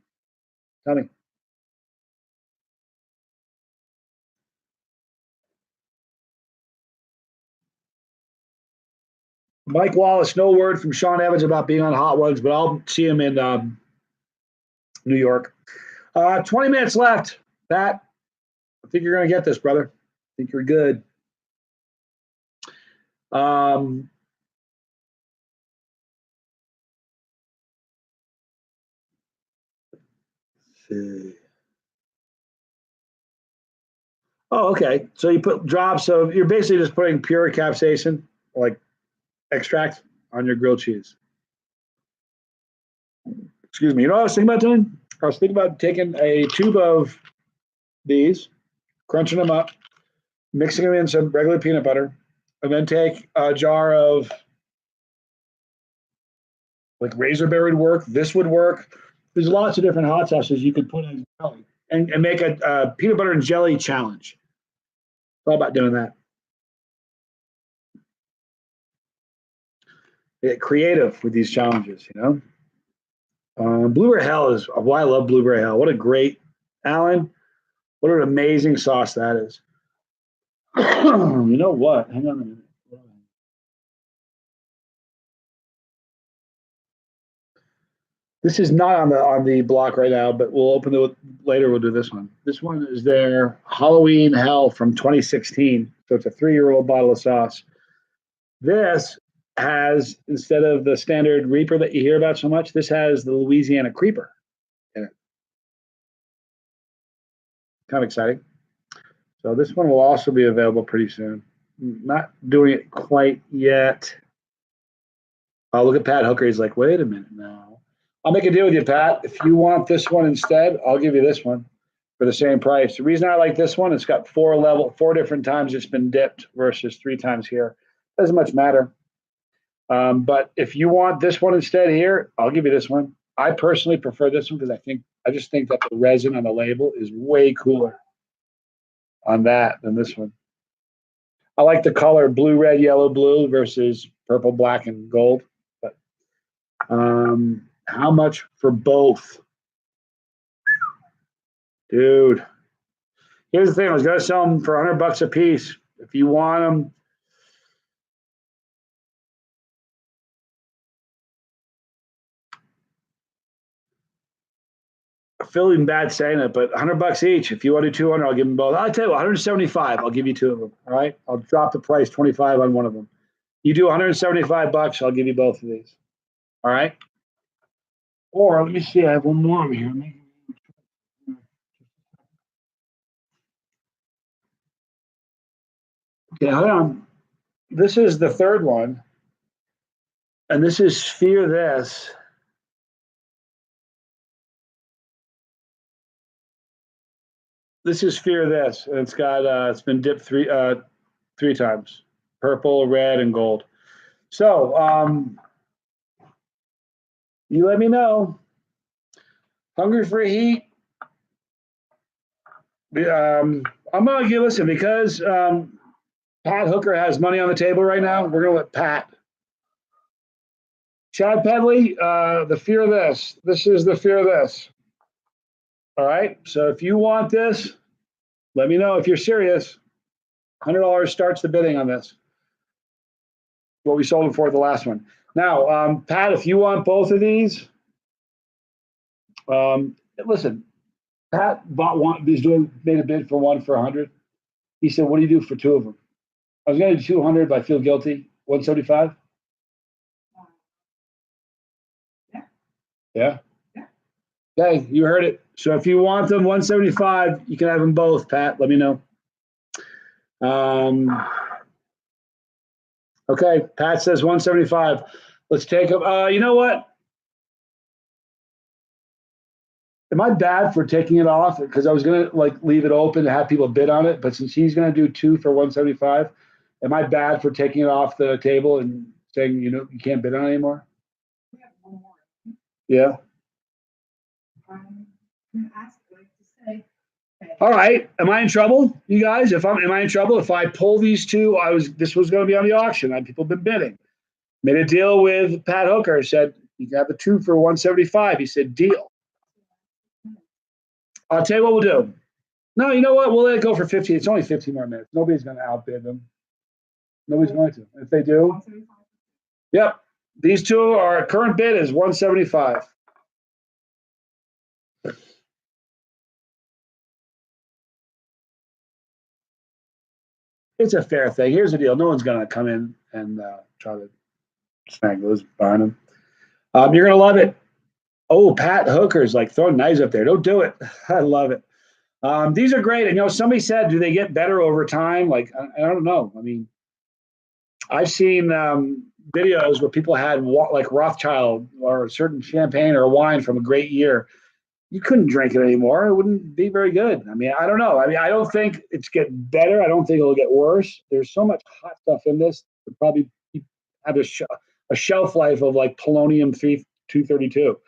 Tell me. Mike Wallace, no word from Sean Evans about being on Hot Ones, but I'll see him in New York. 20 minutes left. Pat, I think you're going to get this, brother. I think you're good. See. Oh, okay. So you put drops of, you're basically just putting pure capsaicin, like extract, on your grilled cheese. Excuse me. You know what I was thinking about doing? I was thinking about taking a tube of these, crunching them up, mixing them in some regular peanut butter, and then take a jar of like Razorberry would work. This would work. There's lots of different hot sauces you could put in jelly and make a peanut butter and jelly challenge. It's all about doing that. Get creative with these challenges, you know. Blueberry Hell is why I love Blueberry Hell. What a great, Alan, what an amazing sauce that is. You know what? Hang on a minute. This is not on the block right now, but we'll open it later. We'll do this one. This one is their Halloween Hell from 2016. So it's a 3-year-old bottle of sauce. This has, instead of the standard Reaper that you hear about so much, this has the Louisiana Creeper in it. Kind of exciting. So this one will also be available pretty soon. Not doing it quite yet. Oh, look at Pat Hooker. He's like, wait a minute now. I'll make a deal with you, Pat. If you want this one instead, I'll give you this one for the same price. The reason I like this one, it's got 4 different times it's been dipped versus 3 times here. Doesn't much matter. But if you want this one instead here, I'll give you this one. I personally prefer this one because I just think that the resin on the label is way cooler on that than this one. I like the color blue, red, yellow, blue versus purple, black, and gold. But how much for both? Dude. Here's the thing. I was going to sell them for $100 a piece. If you want them, I'm feeling bad saying it, but $100 each. If you want to do 200, I'll give them both. I'll tell you what, 175. I'll give you 2 of them. All right. I'll drop the price 25 on one of them. You do $175. I'll give you both of these. All right. Or let me see. I have one more over here. Okay, hold on. This is the third one, and this is Fear This. This is Fear This, and it's got it's been dipped 3 times: purple, red, and gold. So you let me know. Hungry for heat? I'm gonna give listen because Pat Hooker has money on the table right now. We're gonna let Pat. Chad Pedley, the Fear of This. This is the Fear of This. All right. So if you want this, let me know if you're serious. $100 starts the bidding on this. What we sold it for the last one. Now, Pat, if you want both of these, listen. Pat bought one. Made a bid for one for 100. He said, "What do you do for 2 of them?" I was going to do 200, but I feel guilty. 175. Yeah. Okay, you heard it. So if you want them 175, you can have them both, Pat. Let me know. Okay, Pat says 175. Let's take them. You know what? Am I bad for taking it off? Because I was gonna like leave it open to have people bid on it, but since he's gonna do 2 for 175, am I bad for taking it off the table and saying you can't bid on it anymore? Yeah. All right. Am I in trouble, you guys? Am I in trouble if I pull these two? This was going to be on the auction. People have been bidding. Made a deal with Pat Hooker. Said you can have the 2 for 175. He said deal. I'll tell you what we'll do. No, you know what? We'll let it go for 15. It's only 15 more minutes. Nobody's going to outbid them. Nobody's going to. If they do, yep. These two our current bid is 175. It's a fair thing. Here's the deal. No one's going to come in and try to snag those behind them. You're going to love it. Oh, Pat Hooker's like throwing knives up there. Don't do it. I love it. These are great. And, somebody said, do they get better over time? Like, I don't know. I mean, I've seen videos where people had like Rothschild or a certain champagne or wine from a great year. You couldn't drink it anymore. It wouldn't be very good. I mean, I don't know. I mean, I don't think it's getting better. I don't think it'll get worse. There's so much hot stuff in this. It'll probably have a shelf life of like polonium 232.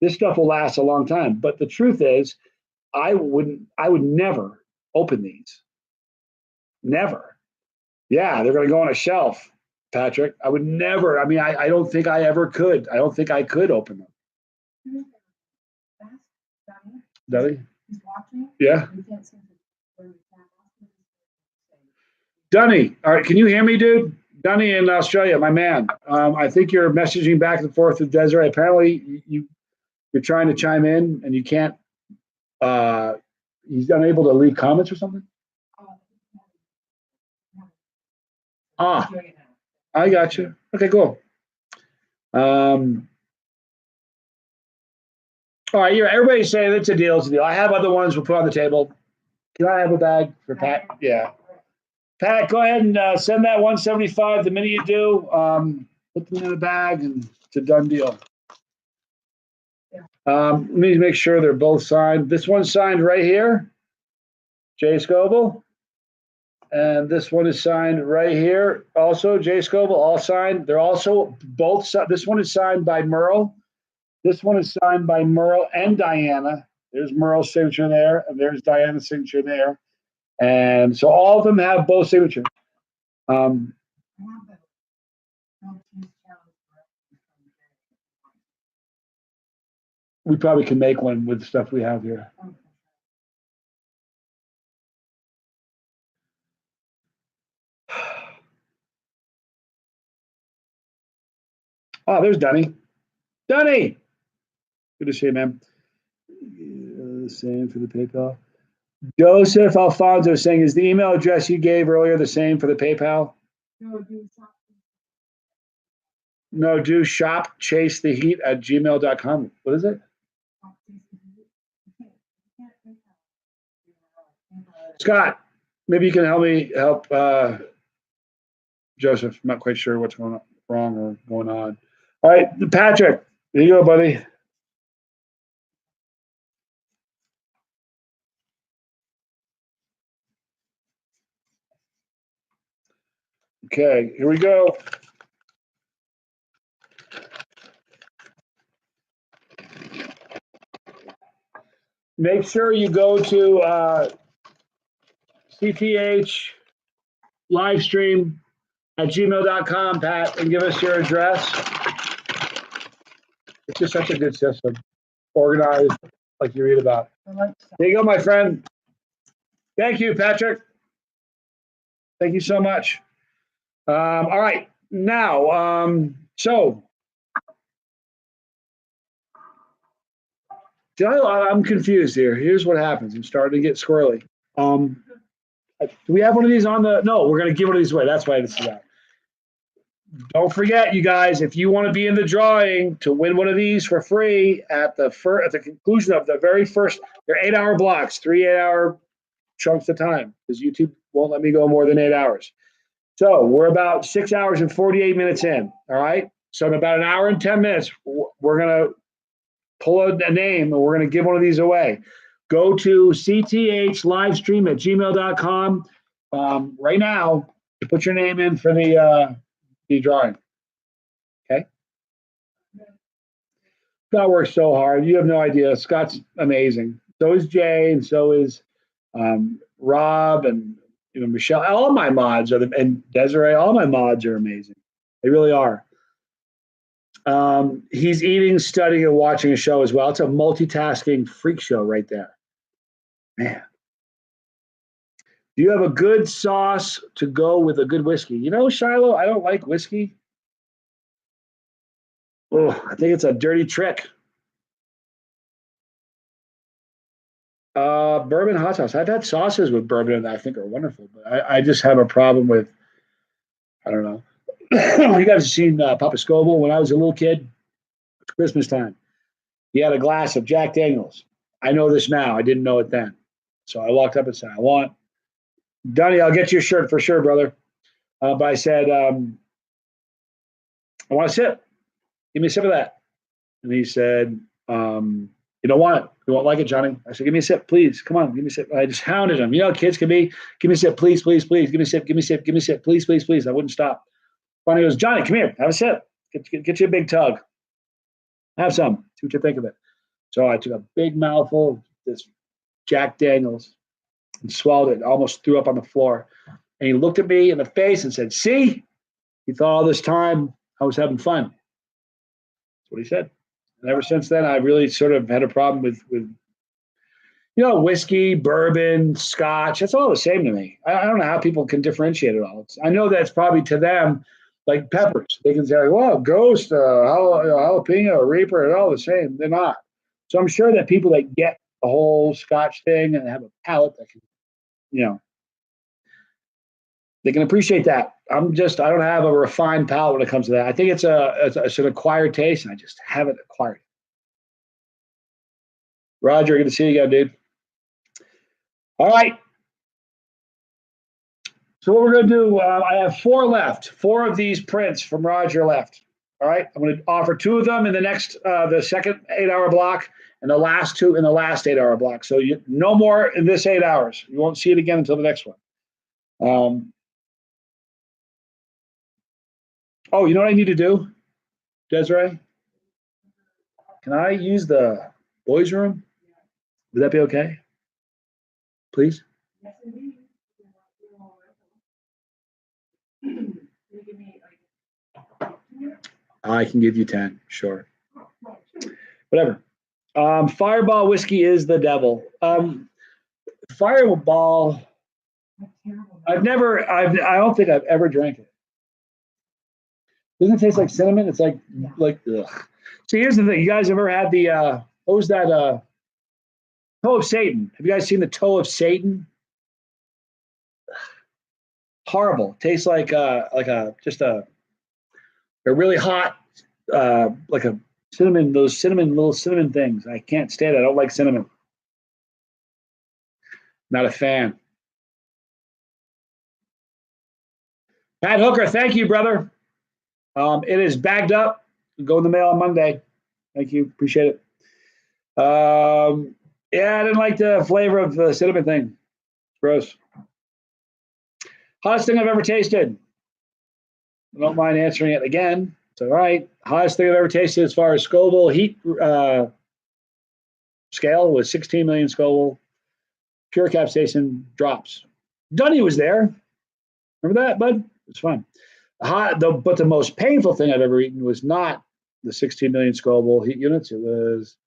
This stuff will last a long time. But the truth is, I would never open these. Never. Yeah, they're going to go on a shelf, Patrick. I would never. I mean, I don't think I ever could. I don't think I could open them. Dunny? Yeah. Dunny, all right, can you hear me, dude? Dunny in Australia, my man. I think you're messaging back and forth with Desiree. Apparently, you're trying to chime in and you can't. He's unable to leave comments or something. Ah, I got you. Okay, cool. All right, everybody's saying it's a deal. It's a deal. I have other ones we'll put on the table. Can I have a bag for Pat? Yeah. Pat, go ahead and send that 175 the minute you do. Put them in a bag and it's a done deal. Let me make sure they're both signed. This one's signed right here, Jay Scoville. And this one is signed right here, also Jay Scoville, all signed. They're also both, this one is signed by Merle. This one is signed by Merle and Diana. There's Merle's signature there, and there's Diana's signature there. And so all of them have both signatures. We probably can make one with the stuff we have here. Oh, there's Dunny. Dunny! Good to see you, man. Same for the PayPal. Joseph Alfonso saying, is the email address you gave earlier the same for the PayPal? No, do shop chase the heat at gmail.com. What is it? Scott, maybe you can help Joseph. I'm not quite sure what's going on, wrong or going on. All right, Patrick, there you go, buddy. Okay, here we go. Make sure you go to CTH livestream at gmail.com, Pat, and give us your address. It's just such a good system. Organized, like you read about. There you go, my friend. Thank you, Patrick. Thank you so much. All right, now, so I'm confused here. Here's what happens. I'm starting to get squirrely. Do we have one of these on the? No, we're going to give one of these away. That's why this is out. don't forget, you guys, if you want to be in the drawing to win one of these for free at the conclusion of the very first, they're 8-hour blocks, 3 8-hour chunks of time, because YouTube won't let me go more than 8 hours. So we're about 6 hours and 48 minutes in. All right. So in about an hour and 10 minutes, we're going to pull a name and we're going to give one of these away. Go to cthlivestream@gmail.com right now to put your name in for the drawing. Okay. Scott works so hard. You have no idea. Scott's amazing. So is Jay, and so is Rob, and Michelle. All my mods are and Desiree. All my mods are amazing. They really are. He's eating, studying, and watching a show as well. It's a multitasking freak show right there. Man. Do you have a good sauce to go with a good whiskey? Shiloh, I don't like whiskey. Oh, I think it's a dirty trick. Bourbon hot sauce. I've had sauces with bourbon that I think are wonderful, but I just have a problem with, I don't know. You guys have seen Papa Scoville when I was a little kid? It's Christmas time. He had a glass of Jack Daniels. I know this now. I didn't know it then. So I walked up and said, Donnie, I'll get you a shirt for sure, brother. But I said, I want a sip. Give me a sip of that. And he said, you don't want it. You won't like it, Johnny. I said, give me a sip, please. Come on, give me a sip. I just hounded him. Kids can be, give me a sip, please, please, please. Give me a sip, give me a sip, give me a sip, please, please, please. I wouldn't stop. Finally, he goes, Johnny, come here, have a sip. Get you a big tug. Have some. See what you think of it. So I took a big mouthful of this Jack Daniels and swallowed it. Almost threw up on the floor. And he looked at me in the face and said, see? He thought all this time I was having fun. That's what he said. And ever since then, I really sort of had a problem with whiskey, bourbon, scotch. It's all the same to me. I don't know how people can differentiate it all. I know that's probably to them like peppers. They can say, well, Ghost, jalapeno, Reaper, they're all the same. They're not. So I'm sure that people that get the whole scotch thing and have a palate that can, they can appreciate that. I don't have a refined palate when it comes to that. I think it's an acquired taste, and I just haven't acquired it. Roger, good to see you again, dude. All right. So what we're going to do, I have 4 left. 4 of these prints from Roger left. All right. I'm going to offer 2 of them in the second 8-hour block, and the last 2 in the last 8-hour block. So no more in this 8 hours. You won't see it again until the next one. Oh, you know what I need to do, Desiree? Can I use the boys' room? Would that be okay? Please? Yes, indeed. I can give you 10, sure. Whatever. Fireball whiskey is the devil. Fireball, I don't think I've ever drank it. Doesn't it taste like cinnamon? It's like ugh. See, here's the thing. You guys ever had what was that? Toe of Satan. Have you guys seen the Toe of Satan? Horrible. Tastes like just a really hot, like a cinnamon, those little cinnamon things. I can't stand it. I don't like cinnamon. Not a fan. Pat Hooker, thank you, brother. It is bagged up. Go in the mail on Monday. Thank you. Appreciate it. Yeah, I didn't like the flavor of the cinnamon thing. Gross. Hottest thing I've ever tasted. I don't mind answering it again. It's all right. Hottest thing I've ever tasted as far as Scoville heat scale was 16 million Scoville. Pure capsaicin drops. Dunny was there. Remember that, bud? It's fun. But the most painful thing I've ever eaten was not the 16 million Scoville heat units. It was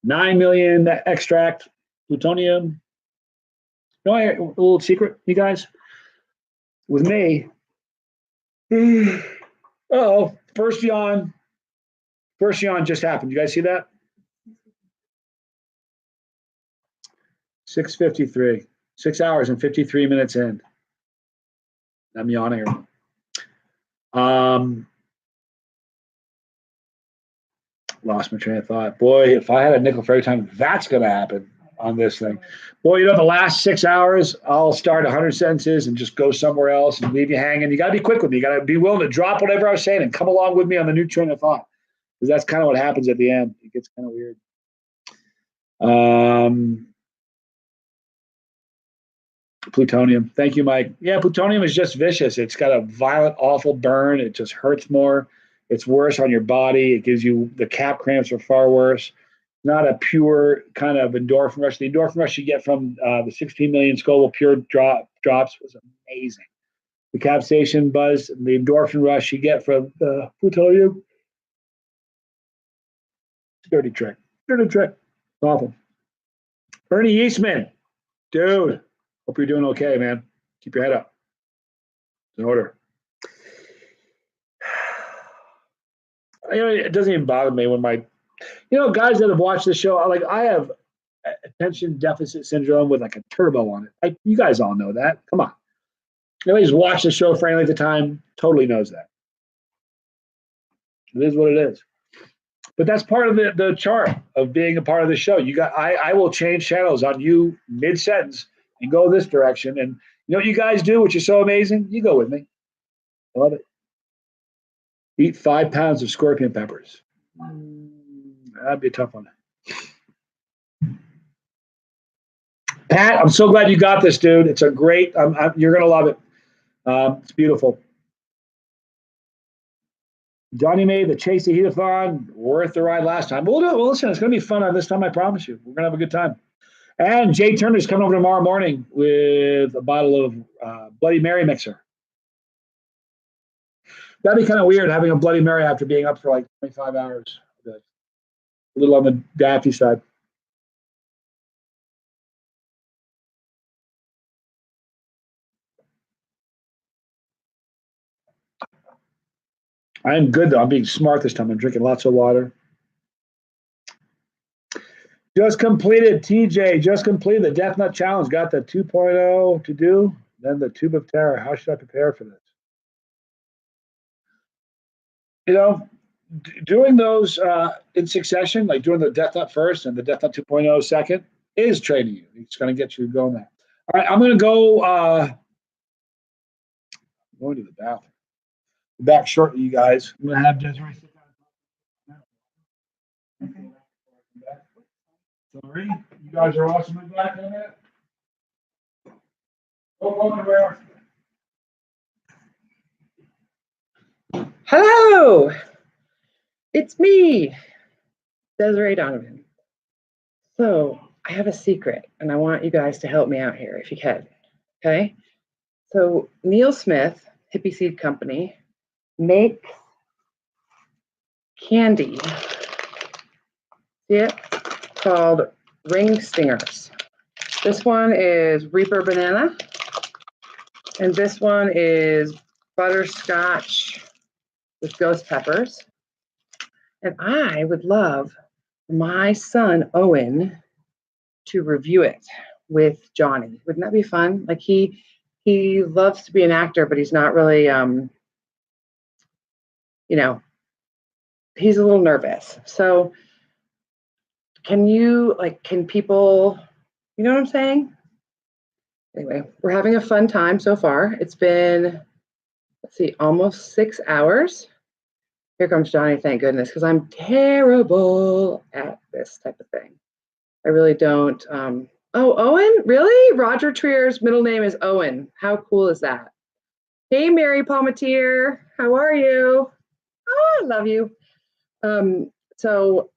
9 million extract plutonium. A little secret, you guys? With me, first yawn just happened. You guys see that? 6:53, 6 hours and 53 minutes in. I'm yawning. Lost my train of thought. Boy, if I had a nickel for every time that's going to happen on this thing. Boy, the last 6 hours, I'll start 100 sentences and just go somewhere else and leave you hanging. You got to be quick with me. You got to be willing to drop whatever I was saying and come along with me on the new train of thought. Because that's kind of what happens at the end. It gets kind of weird. Plutonium. Thank you, Mike. Yeah, plutonium is just vicious. It's got a violent, awful burn. It just hurts more. It's worse on your body. It gives you the cap cramps are far worse. Not a pure kind of endorphin rush. The endorphin rush you get from the 16 million Scoville pure drops was amazing. The capsaicin buzz, the endorphin rush you get from the plutonium. Dirty trick. Dirty trick. Awful. Ernie Eastman. Dude. Hope you're doing okay, man. Keep your head up. It's in order. It doesn't even bother me when guys that have watched the show, I have attention deficit syndrome with like a turbo on it. You guys all know that. Come on. Anybody's watched the show for any length of time totally knows that. It is what it is. But that's part of the charm of being a part of the show. I will change channels on you mid-sentence and go this direction. And you know what you guys do, which is so amazing? You go with me. I love it. Eat 5 pounds of scorpion peppers. That'd be a tough one. Pat, I'm so glad you got this, dude. It's a great, you're going to love it. It's beautiful. Johnny made the Chase the Heat-a-thon worth the ride last time. We'll do it. Well, listen, it's going to be fun on this time, I promise you. We're going to have a good time. And Jay Turner's coming over tomorrow morning with a bottle of Bloody Mary mixer. That'd be kind of weird having a Bloody Mary after being up for like 25 hours. A little on the daffy side. I'm good, though. I'm being smart this time. I'm drinking lots of water. Just completed, TJ, the Death Nut Challenge. Got the 2.0 to do, then the Tube of Terror. How should I prepare for this? Doing those in succession, like doing the Death Nut first and the Death Nut 2.0 second, is training you. It's going to get you going there. All right, I'm going to go going to the bathroom. Back shortly, you guys. I'm going to have Desiree sit down. Sorry, you guys are awesome. Be back in a minute. Hello, it's me, Desiree Donovan. So I have a secret, and I want you guys to help me out here, if you can. Okay. So Neil Smith, Hippie Seed Company, makes candy. See it? Called Ring Stingers. This one is Reaper Banana, and this one is Butterscotch with Ghost Peppers. And I would love my son Owen to review it with Johnny. Wouldn't that be fun? Like he loves to be an actor, but he's not really he's a little nervous. So can people, you know what I'm saying? Anyway, we're having a fun time so far. It's been, let's see, almost 6 hours. Here comes Johnny, thank goodness, because I'm terrible at this type of thing. I really don't. Oh, Owen? Really? Roger Trier's middle name is Owen. How cool is that? Hey, Mary Palmatier. How are you? Oh, I love you. So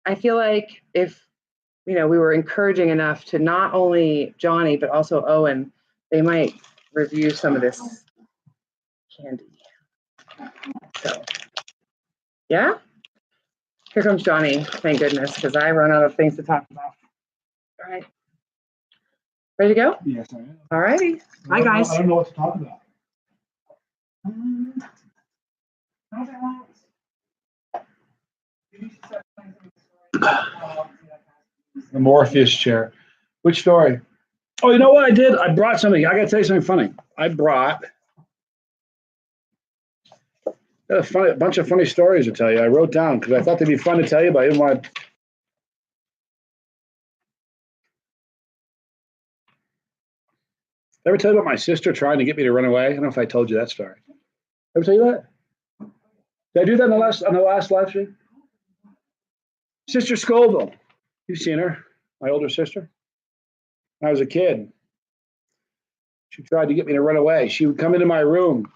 I feel like if, we were encouraging enough to not only Johnny, but also Owen, they might review some of this candy. So, yeah? Here comes Johnny, thank goodness, because I run out of things to talk about. All right. Ready to go? Yes, I am. All righty. Bye, guys. I don't know what to talk about. The Morpheus chair. Which story? Oh, you know what I did? I brought something. I got to tell you something funny. I brought Got a bunch of funny stories to tell you. I wrote down because I thought they'd be fun to tell you, but I didn't want to. Ever tell you about my sister trying to get me to run away? I don't know if I told you that story. Ever tell you that? Did I do that on the last live stream? Sister Scoville. You've seen her, my older sister. When I was a kid, she tried to get me to run away. She would come into my room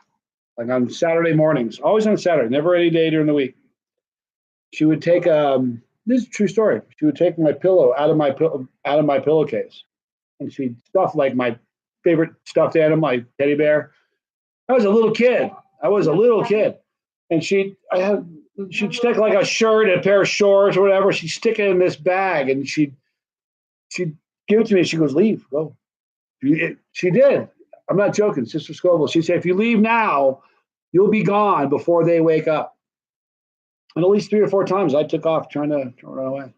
like on Saturday mornings, always on Saturday, never any day during the week. She would take this is a true story. She would take my pillow out of my pillowcase, and she'd stuff like my favorite stuffed animal, my teddy bear. I was a little kid. And she'd stick like a shirt, a pair of shorts or whatever. She'd stick it in this bag, and she'd give it to me. She goes, "Leave, go." She did. I'm not joking, Sister Scoville. She said, "If you leave now, you'll be gone before they wake up." And at least 3 or 4 times I took off trying to run away.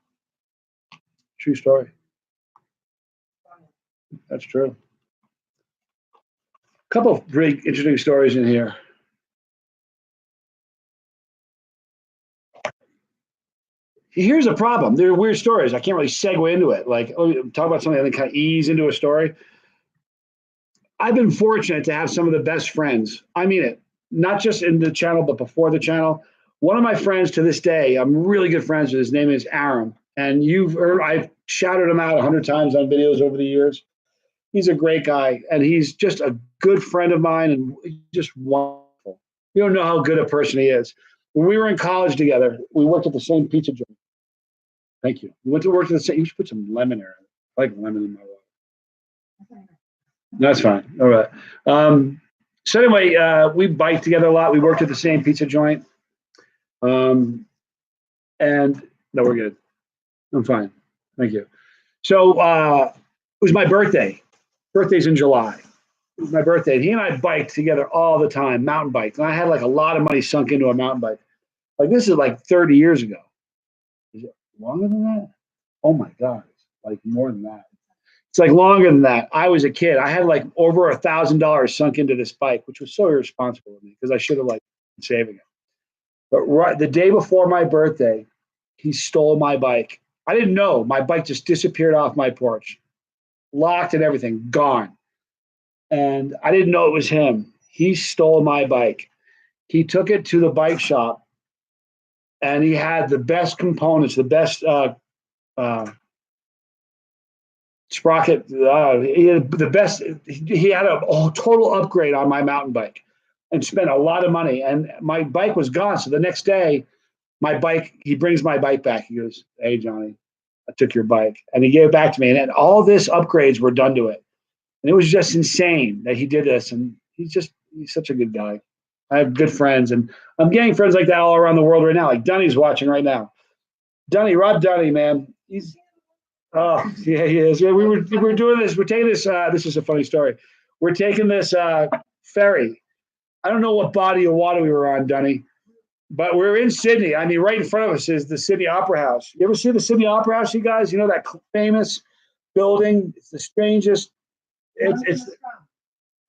True story. That's true. A couple of pretty interesting stories in here. Here's the problem. They're weird stories. I can't really segue into it. Like, talk about something and then kind of ease into a story. I've been fortunate to have some of the best friends. I mean it, not just in the channel, but before the channel. One of my friends to this day, I'm really good friends with. His name is Aaron. And I've shouted him out 100 times on videos over the years. He's a great guy, and he's just a good friend of mine and just wonderful. You don't know how good a person he is. When we were in college together, we worked at the same pizza joint. Thank you. We went to work at the same. You should put some lemon in it. I like lemon in my water. That's fine. All right. So anyway, we biked together a lot. We worked at the same pizza joint. And no, we're good. I'm fine. Thank you. So it was my birthday. Birthday's in July. It was my birthday. He and I biked together all the time, mountain bikes. And I had like a lot of money sunk into a mountain bike. Like this is like 30 years ago. Is it longer than that? Oh my God. It's like more than that. It's like longer than that. I was a kid. I had like over $1,000 sunk into this bike, which was so irresponsible of me because I should have like been saving it. But right the day before my birthday, he stole my bike. I didn't know. My bike just disappeared off my porch, locked and everything, gone. And I didn't know it was him. He stole my bike. He took it to the bike shop, and he had the best components, the best sprocket. He had the best. He had a total upgrade on my mountain bike, and spent a lot of money. And my bike was gone. So the next day, he brings my bike back. He goes, "Hey, Johnny, I took your bike," and he gave it back to me. And all this upgrades were done to it, and it was just insane that he did this. And he's such a good guy. I have good friends, and I'm getting friends like that all around the world right now. Like Dunny's watching right now. Rob Dunny, man. Oh yeah, he is. Yeah, we're doing this. We're taking this. This is a funny story. We're taking this ferry. I don't know what body of water we were on, Dunny, but we're in Sydney. I mean, right in front of us is the Sydney Opera House. You ever see the Sydney Opera House, you guys? You know that famous building? It's the strangest. It's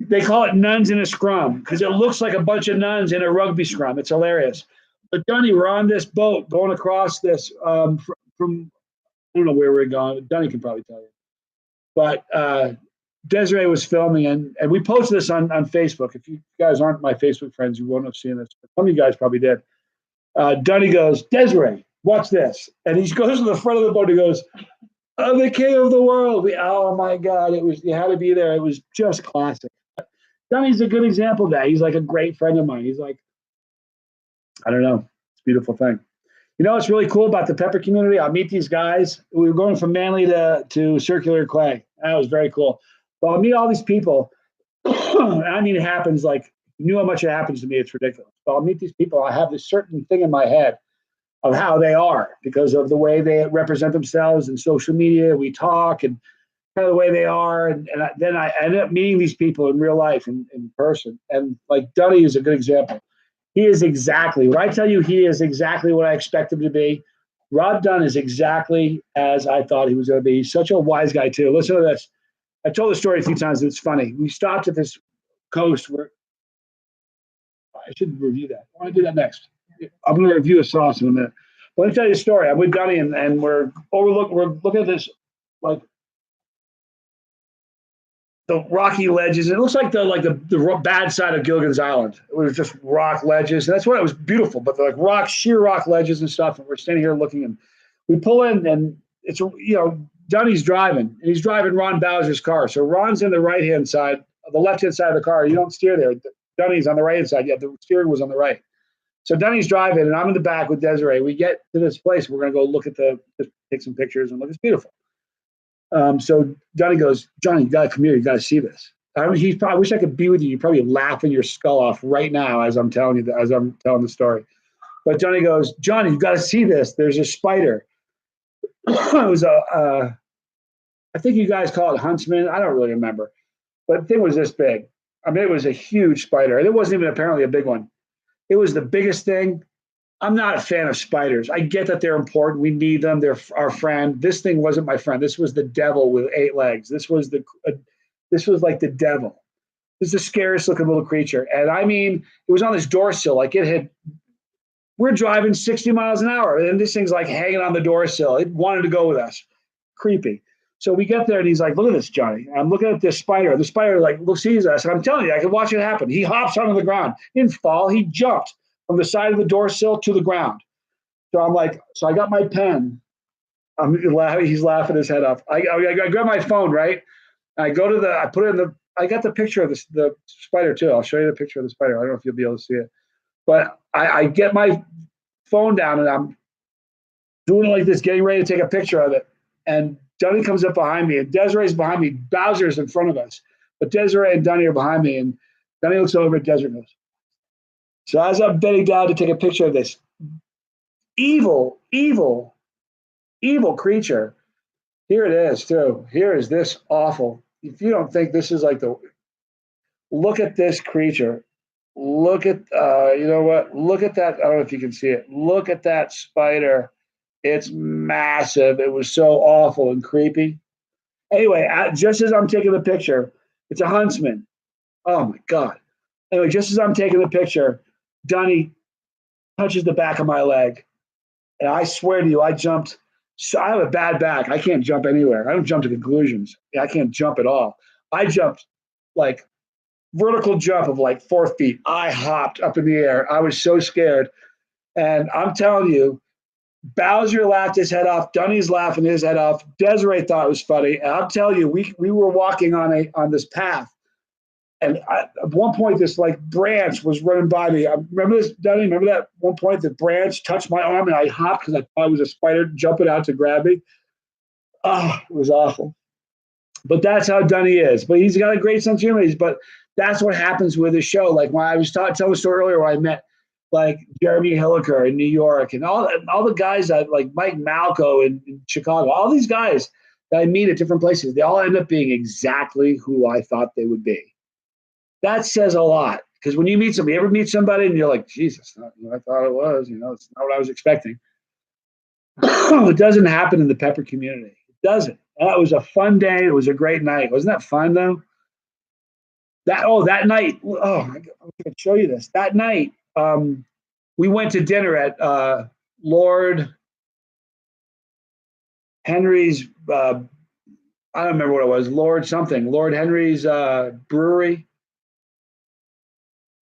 they call it nuns in a scrum because it looks like a bunch of nuns in a rugby scrum. It's hilarious. But Dunny, we're on this boat going across this from I don't know where we're going. Dunny can probably tell you. But Desiree was filming, and we posted this on Facebook. If you guys aren't my Facebook friends, you won't have seen this. But some of you guys probably did. Dunny goes, "Desiree, watch this." And he goes to the front of the boat. He goes, "I'm the king of the world." Oh, my God. You had to be there. It was just classic. Dunny's a good example of that. He's like a great friend of mine. He's like, I don't know. It's a beautiful thing. You know what's really cool about the Pepper community? I'll meet these guys. We were going from Manly to Circular Quay. That was very cool. But I'll meet all these people. I mean, it happens like, you knew how much it happens to me. It's ridiculous. But I'll meet these people. I have this certain thing in my head of how they are because of the way they represent themselves in social media. We talk and kind of the way they are. And then I ended up meeting these people in real life, in person. And like Dunny is a good example. He is exactly, when I tell you he is exactly what I expect him to be, Rob Dunn is exactly as I thought he was going to be. He's such a wise guy, too. Listen to this. I told the story a few times. It's funny. We stopped at this coast where I should review that. I want to do that next. I'm going to review a sauce in a minute. But let me tell you a story. I'm with Dunny, and we're looking at this like the rocky ledges. It looks like the bad side of Gilligan's Island. It was just rock ledges. And that's what it was beautiful, but they're like sheer rock ledges and stuff. And we're standing here looking, and we pull in, and it's Dunny's driving, and he's driving Ron Bowser's car. So Ron's in the right-hand side, the left-hand side of the car. You don't steer there. Dunny's on the right-hand side. Yeah, the steering was on the right. So Dunny's driving, and I'm in the back with Desiree. We get to this place. We're going to go look at just take some pictures and look. It's beautiful. So Dunny goes, Johnny, you got to come here. You got to see this. I wish I could be with you. You're probably laughing your skull off right now as I'm telling you, as I'm telling the story. But Dunny goes, Johnny, you got to see this. There's a spider. It was I think you guys call it huntsman. I don't really remember. But the thing was this big. I mean, it was a huge spider. And it wasn't even apparently a big one. It was the biggest thing. I'm not a fan of spiders. I get that they're important. We need them. They're our friend. This thing wasn't my friend. This was the devil with 8 legs. This was like the devil. This is the scariest looking little creature. And I mean, it was on this door sill. Like we're driving 60 miles an hour, and this thing's like hanging on the door sill. It wanted to go with us. Creepy. So we get there, and he's like, look at this, Johnny. And I'm looking at this spider. The spider sees us, and I'm telling you, I can watch it happen. He hops onto the ground. He didn't fall. He jumped from the side of the door sill to the ground. So I'm like, so I got my pen. He's laughing his head off. I grab my phone, right? I go to I put it in I got the picture of the spider too. I'll show you the picture of the spider. I don't know if you'll be able to see it. But I get my phone down, and I'm doing it like this, getting ready to take a picture of it. And Dunny comes up behind me, and Desiree's behind me. Bowser's in front of us. But Desiree and Dunny are behind me, and Dunny looks over at Desiree and goes, so as I'm bending down to take a picture of this evil, evil, evil creature, here it is too. Here is this awful. If you don't think this is like look at this creature. Look at, you know what? Look at that. I don't know if you can see it. Look at that spider. It's massive. It was so awful and creepy. Anyway, just as I'm taking the picture, it's a huntsman. Oh my God. Anyway, just as I'm taking the picture, Dunny touches the back of my leg. And I swear to you, I jumped. So I have a bad back. I can't jump anywhere. I don't jump to conclusions. I can't jump at all. I jumped like vertical jump of like 4 feet. I hopped up in the air. I was so scared. And I'm telling you, Bowser laughed his head off. Dunny's laughing his head off. Desiree thought it was funny. And I'm telling you, we were walking on this path. And at one point, this like branch was running by me. Remember this, Dunny? Remember that one point the branch touched my arm, and I hopped because I thought it was a spider jumping out to grab me. Oh, it was awful. But that's how Dunny is. But he's got a great sense of humor. But that's what happens with his show. Like when I was telling the story earlier, where I met like Jeremy Hilliker in New York, and all the guys that like Mike Malco in Chicago, all these guys that I meet at different places, they all end up being exactly who I thought they would be. That says a lot, because when you ever meet somebody and you're like, Jesus, I thought it was, it's not what I was expecting. It doesn't happen in the Pepper community. It doesn't. That was a fun day. It was a great night. Wasn't that fun though? That night. Oh, I can show you this. That night, we went to dinner at Lord Henry's. I don't remember what it was. Lord Henry's brewery.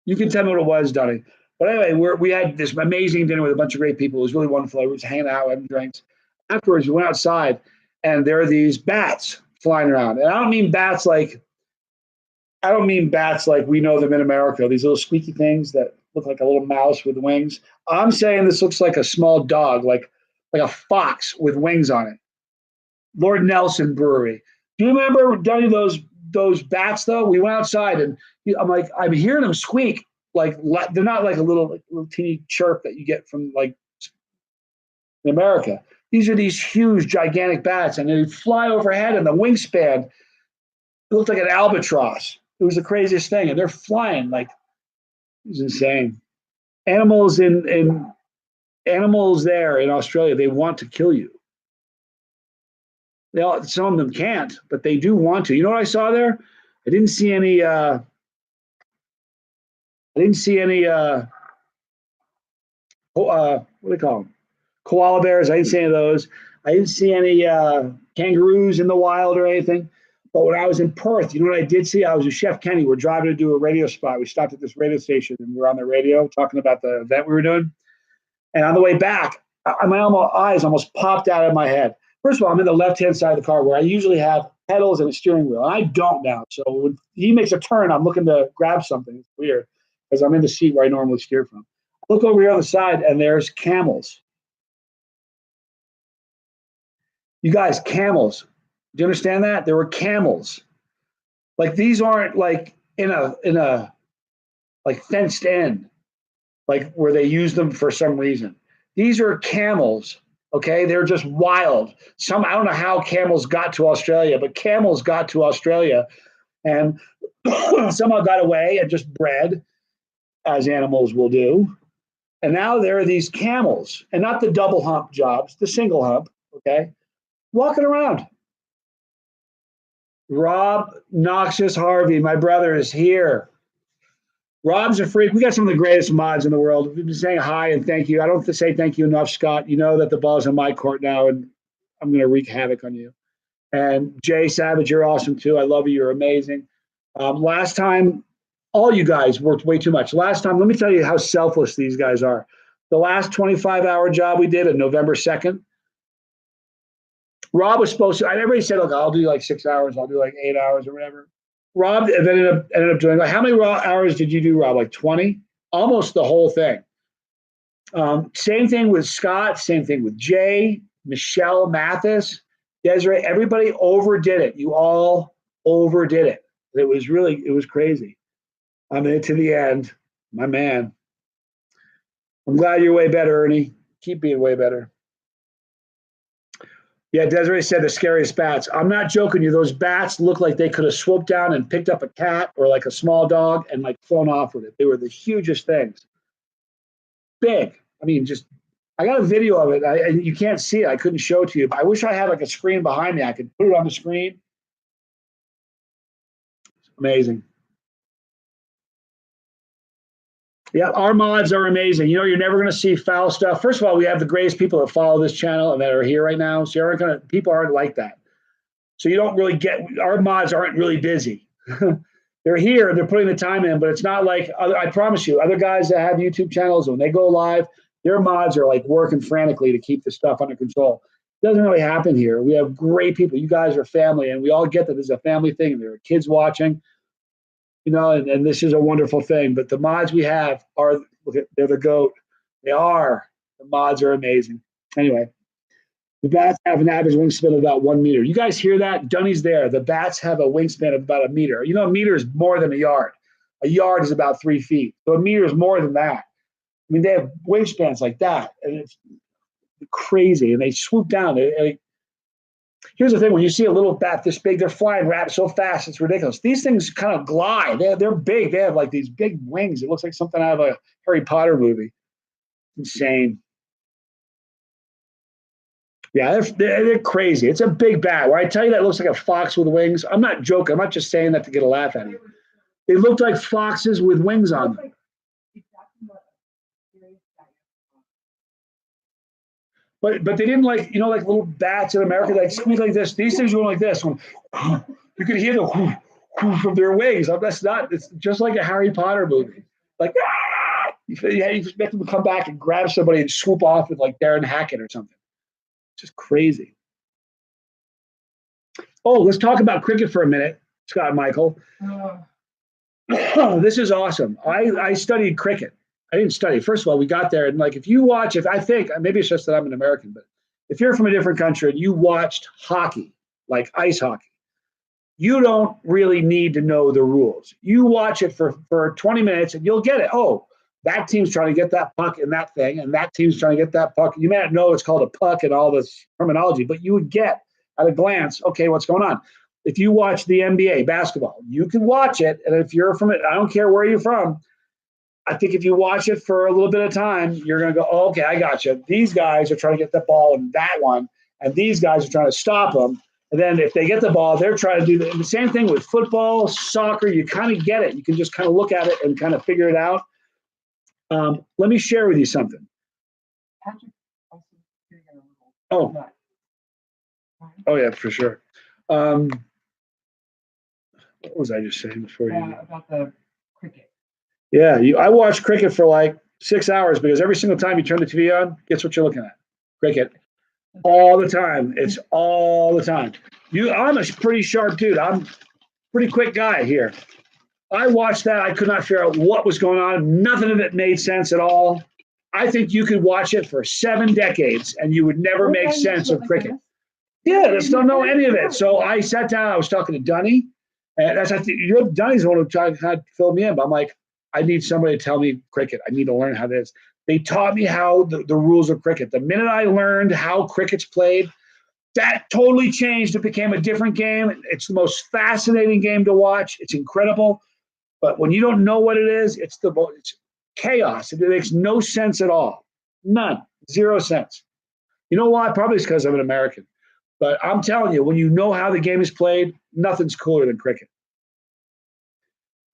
You can tell me what it was, Donnie. But anyway, we had this amazing dinner with a bunch of great people. It was really wonderful. I was hanging out, having drinks. Afterwards, we went outside, and there are these bats flying around. And I don't mean bats like we know them in America. These little squeaky things that look like a little mouse with wings. I'm saying this looks like a small dog, like a fox with wings on it. Lord Nelson Brewery. Do you remember, Donnie, those bats though? We went outside, and I'm hearing them squeak. Like they're not like a little teeny chirp that you get from like in America. These are these huge, gigantic bats, and they fly overhead, and the wingspan, it looked like an albatross. It was the craziest thing, and they're flying like it was insane. Animals animals there in Australia, they want to kill you. Some of them can't, but they do want to. You know what I saw there? I didn't see any. I didn't see any what do they call them? Koala bears. I didn't see any of those. I didn't see any kangaroos in the wild or anything. But when I was in Perth, you know what I did see? I was with Chef Kenny. We're driving to do a radio spot. We stopped at this radio station and we're on the radio talking about the event we were doing. And on the way back, my eyes almost popped out of my head. First of all, I'm in the left-hand side of the car where I usually have pedals and a steering wheel. And I don't now. So when he makes a turn, I'm looking to grab something. It's weird because I'm in the seat where I normally steer from. I look over here on the side and there's camels. You guys, camels. Do you understand that? There were camels. Like these aren't like in a like fenced in, like where they use them for some reason. These are camels. Okay, they're just wild. I don't know how camels got to Australia, but camels got to Australia and somehow got away and just bred, as animals will do. And now there are these camels, and not the double hump jobs, the single hump, okay, walking around. Rob Noxious Harvey, my brother, is here. Rob's a freak. We got some of the greatest mods in the world. We've been saying hi and thank you. I don't have to say thank you enough, Scott. You know that the ball's in my court now, and I'm going to wreak havoc on you. And Jay Savage, you're awesome too. I love you. You're amazing. Last time, all you guys worked way too much. Last time, let me tell you how selfless these guys are. The last 25-hour job we did on November 2nd, Rob was supposed to, everybody said, look, I'll do like 6 hours. I'll do like 8 hours or whatever. Rob ended up doing, how many hours did you do, Rob? Like 20? Almost the whole thing. Same thing with Scott. Same thing with Jay, Michelle Mathis, Desiree. Everybody overdid it. You all overdid it. It was crazy. I mean, to the end, my man. I'm glad you're way better, Ernie. Keep being way better. Yeah, Desiree said the scariest bats. I'm not joking you. Those bats look like they could have swooped down and picked up a cat or like a small dog and like flown off with it. They were the hugest things. Big. I mean, I got a video of it. And you can't see it. I couldn't show it to you. But I wish I had like a screen behind me. I could put it on the screen. It's amazing. Yeah, our mods are amazing. You know, you're never going to see foul stuff. First of all, we have the greatest people that follow this channel and that are here right now. So people aren't like that. So you don't really our mods aren't really busy. They're here, they're putting the time in, but it's not like, I promise you, other guys that have YouTube channels, when they go live, their mods are like working frantically to keep the stuff under control. It doesn't really happen here. We have great people. You guys are family, and we all get that this is a family thing, and there are kids watching. You know, and this is a wonderful thing. But the mods we have they're the GOAT. They are. The mods are amazing. Anyway, the bats have an average wingspan of about 1 meter. You guys hear that? Dunny's there. The bats have a wingspan of about a meter. You know, a meter is more than a yard. A yard is about 3 feet. So a meter is more than that. I mean, they have wingspans like that. And it's crazy. And they swoop down. Here's the thing: when you see a little bat this big, they're flying so fast, it's ridiculous. These things kind of glide. They're big. They have like these big wings. It looks like something out of a Harry Potter movie. Insane. Yeah, they're crazy. It's a big bat. When I tell you that it looks like a fox with wings, I'm not joking. I'm not just saying that to get a laugh out of you. They look like foxes with wings on them. But they didn't like little bats in America that squeak like this. These things go like this. When you could hear the whoo, whoo from their wings. That's not. It's just like a Harry Potter movie. Like you expect them to come back and grab somebody and swoop off with like Darren Hackett or something. It's just crazy. Oh, let's talk about cricket for a minute, Scott and Michael. This is awesome. I studied cricket. I didn't study. First of all, we got there, and like I think maybe it's just that I'm an American, but if you're from a different country and you watched hockey, like ice hockey, you don't really need to know the rules. You watch it for 20 minutes and you'll get it. Oh, that team's trying to get that puck in that thing, and that team's trying to get that puck. You may not know it's called a puck and all this terminology, but you would get at a glance, okay, what's going on. If you watch the NBA basketball, you can watch it, and if you're from it, I don't care where you're from, I think if you watch it for a little bit of time, you're going to go, oh, okay, I got you. These guys are trying to get the ball in that one, and these guys are trying to stop them. And then if they get the ball, they're trying to do the same thing with football, soccer. You kind of get it. You can just kind of look at it and kind of figure it out. Let me share with you something. Oh, oh yeah, for sure. What was I just saying before you? About the cricket. Yeah, I watch cricket for like 6 hours because every single time you turn the TV on, guess what you're looking at? Cricket. All the time. It's all the time. I'm a pretty sharp dude. I'm a pretty quick guy here. I watched that. I could not figure out what was going on. Nothing of it made sense at all. I think you could watch it for 7 decades and you would never make sense of cricket. Yeah, I just don't know any of it. So I sat down. I was talking to Dunny, and I think Dunny's the one who tried to fill me in. But I'm like, I need somebody to tell me cricket. I need to learn how it is. They taught me how the rules of cricket. The minute I learned how cricket's played, that totally changed. It became a different game. It's the most fascinating game to watch. It's incredible. But when you don't know what it is, it's chaos. It makes no sense at all. None. 0 sense. You know why? Probably it's because I'm an American. But I'm telling you, when you know how the game is played, nothing's cooler than cricket.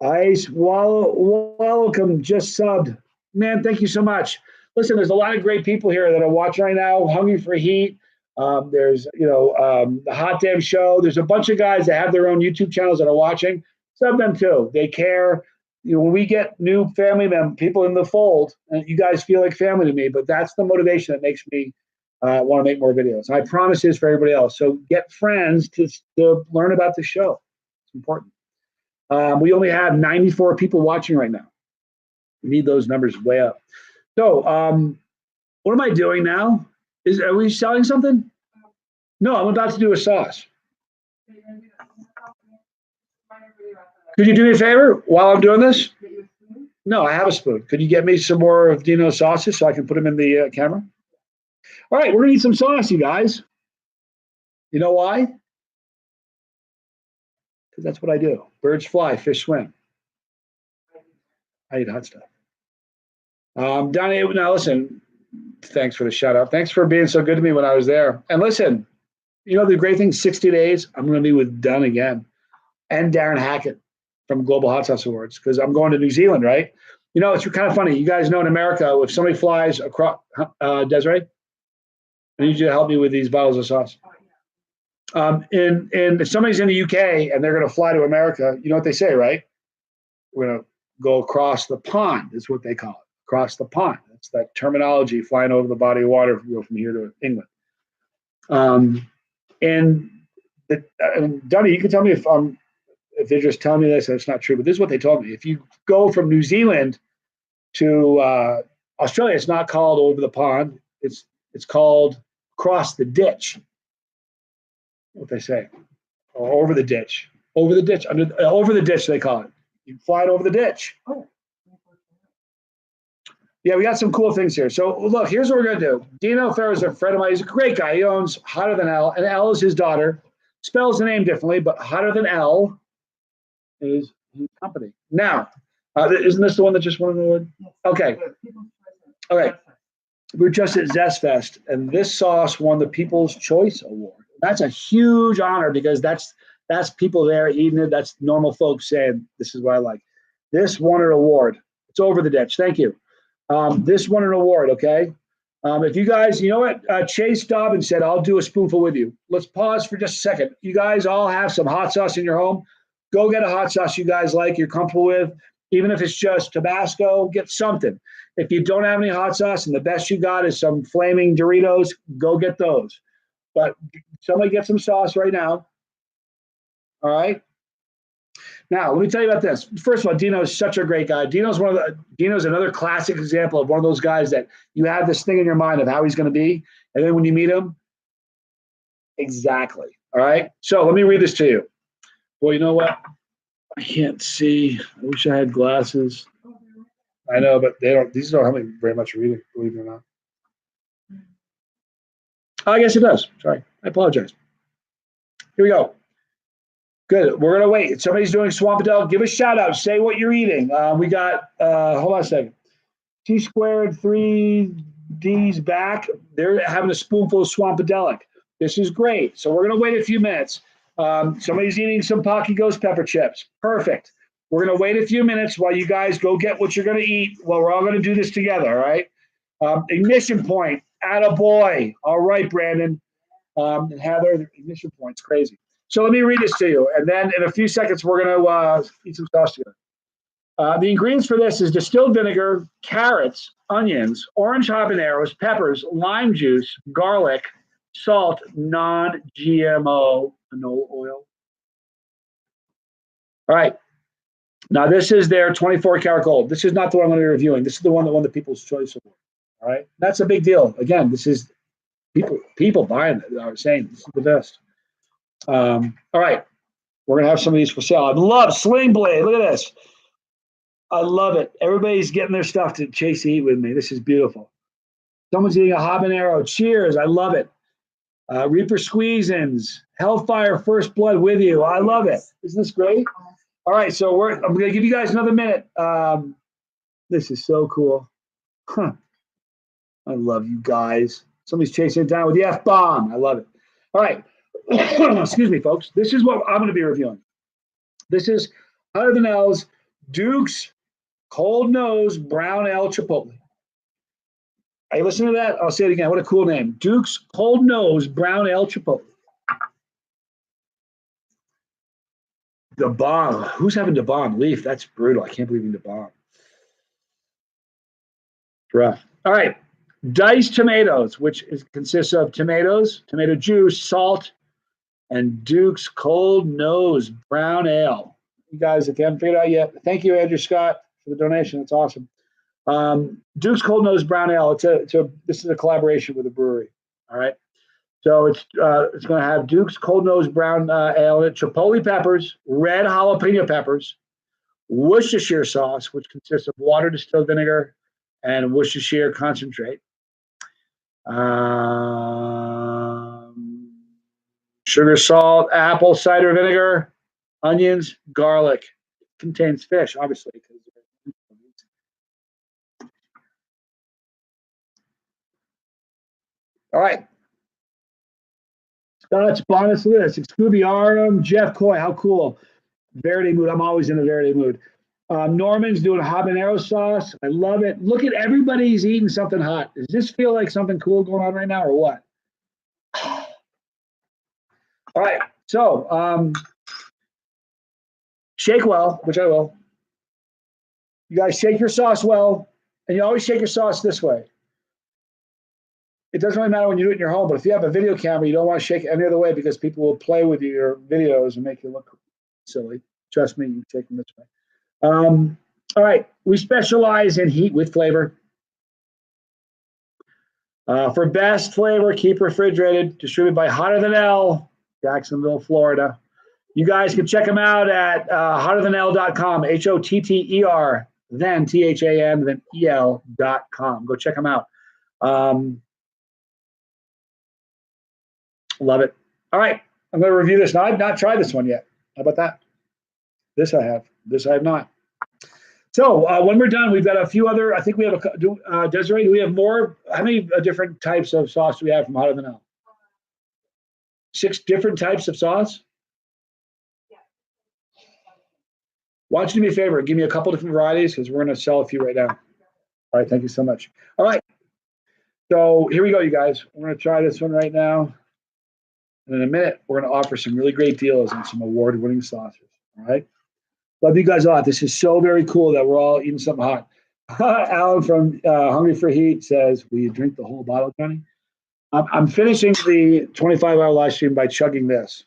Ice welcome, just subbed. Man, thank you so much. Listen, there's a lot of great people here that are watching right now, hungry for heat. There's, the Hot Damn Show. There's a bunch of guys that have their own YouTube channels that are watching. Sub them too. They care. When we get new family members, people in the fold, and you guys feel like family to me, but that's the motivation that makes me want to make more videos. And I promise this for everybody else. So get friends to learn about the show. It's important. We only have 94 people watching right now. We need those numbers way up. So what am I doing now? Are we selling something? No, I'm about to do a sauce. Could you do me a favor while I'm doing this? No, I have a spoon. Could you get me some more of Dino's sauces so I can put them in the camera? All right, we're gonna eat some sauce, you guys. You know why? Because that's what I do. Birds fly, fish swim. I eat hot stuff. Donnie, now listen, thanks for the shout out. Thanks for being so good to me when I was there. And listen, the great thing, 60 days, I'm going to be with Dunn again and Darren Hackett from Global Hot Sauce Awards because I'm going to New Zealand, right? It's kind of funny. You guys know in America, if somebody flies across, Desiree, I need you to help me with these bottles of sauce. And if somebody's in the UK and they're going to fly to America, you know what they say, right? We're going to go across the pond is what they call it. Across the pond. That's that terminology, flying over the body of water if you go from here to England. And Donnie, you can tell me if they're just telling me this, and it's not true, but this is what they told me. If you go from New Zealand to Australia, it's not called over the pond. It's called across the ditch. What they say, or over the ditch, over the ditch, over the ditch they call it. You fly it over the ditch. Oh. Yeah, we got some cool things here. So look, here's what we're gonna do. Dino Farrow is a friend of mine. He's a great guy. He owns Hotter Than L, and L is his daughter. Spells the name differently, but Hotter Than L is his company. Now, isn't this the one that just won an award? Okay. Okay. We're just at Zest Fest, and this sauce won the People's Choice Award. That's a huge honor because that's people there eating it. That's normal folks saying, this is what I like. This won an award. It's over the ditch. Thank you. This won an award, okay? If you guys, you know what? Chase Dobbins said, I'll do a spoonful with you. Let's pause for just a second. You guys all have some hot sauce in your home. Go get a hot sauce you guys like, you're comfortable with. Even if it's just Tabasco, get something. If you don't have any hot sauce and the best you got is some flaming Doritos, go get those. But somebody get some sauce right now. All right. Now, let me tell you about this. First of all, Dino is such a great guy. Dino's another classic example of one of those guys that you have this thing in your mind of how he's going to be. And then when you meet him, exactly. All right. So let me read this to you. Well, you know what? I can't see. I wish I had glasses. I know, but these don't help me very much reading, believe it or not. Oh, I guess it does. Sorry. I apologize. Here we go. Good. We're going to wait. Somebody's doing Swampadel. Give a shout out. Say what you're eating. We got, hold on a second. T squared 3D's back. They're having a spoonful of Swampadelic. This is great. So we're going to wait a few minutes. Somebody's eating some Pocky Ghost pepper chips. Perfect. We're going to wait a few minutes while you guys go get what you're going to eat. Well, we're all going to do this together, all right? Ignition point. Attaboy. All right, Brandon. And Heather, ignition point's crazy. So let me read this to you. And then in a few seconds, we're going to eat some sauce together. The ingredients for this is distilled vinegar, carrots, onions, orange habaneros, peppers, lime juice, garlic, salt, non-GMO, no oil. All right. Now, this is their 24 karat gold. This is not the one I'm going to be reviewing. This is the one that won the People's Choice Award. All right. That's a big deal. Again, this is people buying it are saying this is the best. All right. We're going to have some of these for sale. I love Sling Blade. Look at this. I love it. Everybody's getting their stuff to chase the heat with me. This is beautiful. Someone's eating a habanero. Cheers. I love it. Reaper Squeeze-ins. Hellfire First Blood with you. I love it. Isn't this great? All right. So I'm going to give you guys another minute. This is so cool. Huh. I love you guys. Somebody's chasing it down with the F-bomb. I love it. All right. Excuse me, folks. This is what I'm going to be reviewing. This is Hotter Than L's Duke's Cold Nose Brown Ale Chipotle. Hey, listen to that. I'll say it again. What a cool name. Duke's Cold Nose Brown Ale Chipotle. The bomb. Who's having the bomb? Leaf. That's brutal. I can't believe in the bomb. Rough. All right. Diced tomatoes, which consists of tomatoes, tomato juice, salt, and Duke's Cold Nose Brown Ale. You guys, if you haven't figured it out yet, thank you, Andrew Scott, for the donation. It's awesome. Duke's Cold Nose Brown Ale. This is a collaboration with a brewery. All right. So it's going to have Duke's Cold Nose Brown Ale in it, chipotle peppers, red jalapeno peppers, Worcestershire sauce, which consists of water, distilled vinegar, and Worcestershire concentrate. Sugar, salt, apple cider vinegar, onions, garlic. It contains fish, obviously. All right. Scott's bonus list. Scooby Aram, Jeff Coy. How cool. Verde mood. I'm always in a Verde mood. Norman's doing a habanero sauce. I love it. Look at everybody's eating something hot. Does this feel like something cool going on right now or what? All right. So shake well, which I will. You guys shake your sauce well, and you always shake your sauce this way. It doesn't really matter when you do it in your home, but if you have a video camera, you don't want to shake it any other way because people will play with your videos and make you look silly. Trust me, you shake them this way. All right. We specialize in heat with flavor. For best flavor, keep refrigerated. Distributed by Hotter Than L, Jacksonville, Florida. You guys can check them out at hotterthanl.com, HOTTER, then THAN, then EL.com. Go check them out. Love it. All right. I'm going to review this. Now, I've not tried this one yet. How about that? This I have. This I have not. So when we're done, we've got a few other, I think we have Desiree, do we have more? How many different types of sauce do we have from Hotter Than L? 6 different types of sauce? Yeah. Why don't you do me a favor? Give me a couple different varieties because we're going to sell a few right now. All right. Thank you so much. All right. So here we go, you guys. We're going to try this one right now. And in a minute, we're going to offer some really great deals on some award-winning sauces. All right. Love you guys a lot. This is so very cool that we're all eating something hot. Alan from Hungry for Heat says, will you drink the whole bottle, Johnny? I'm finishing the 25-hour live stream by chugging this.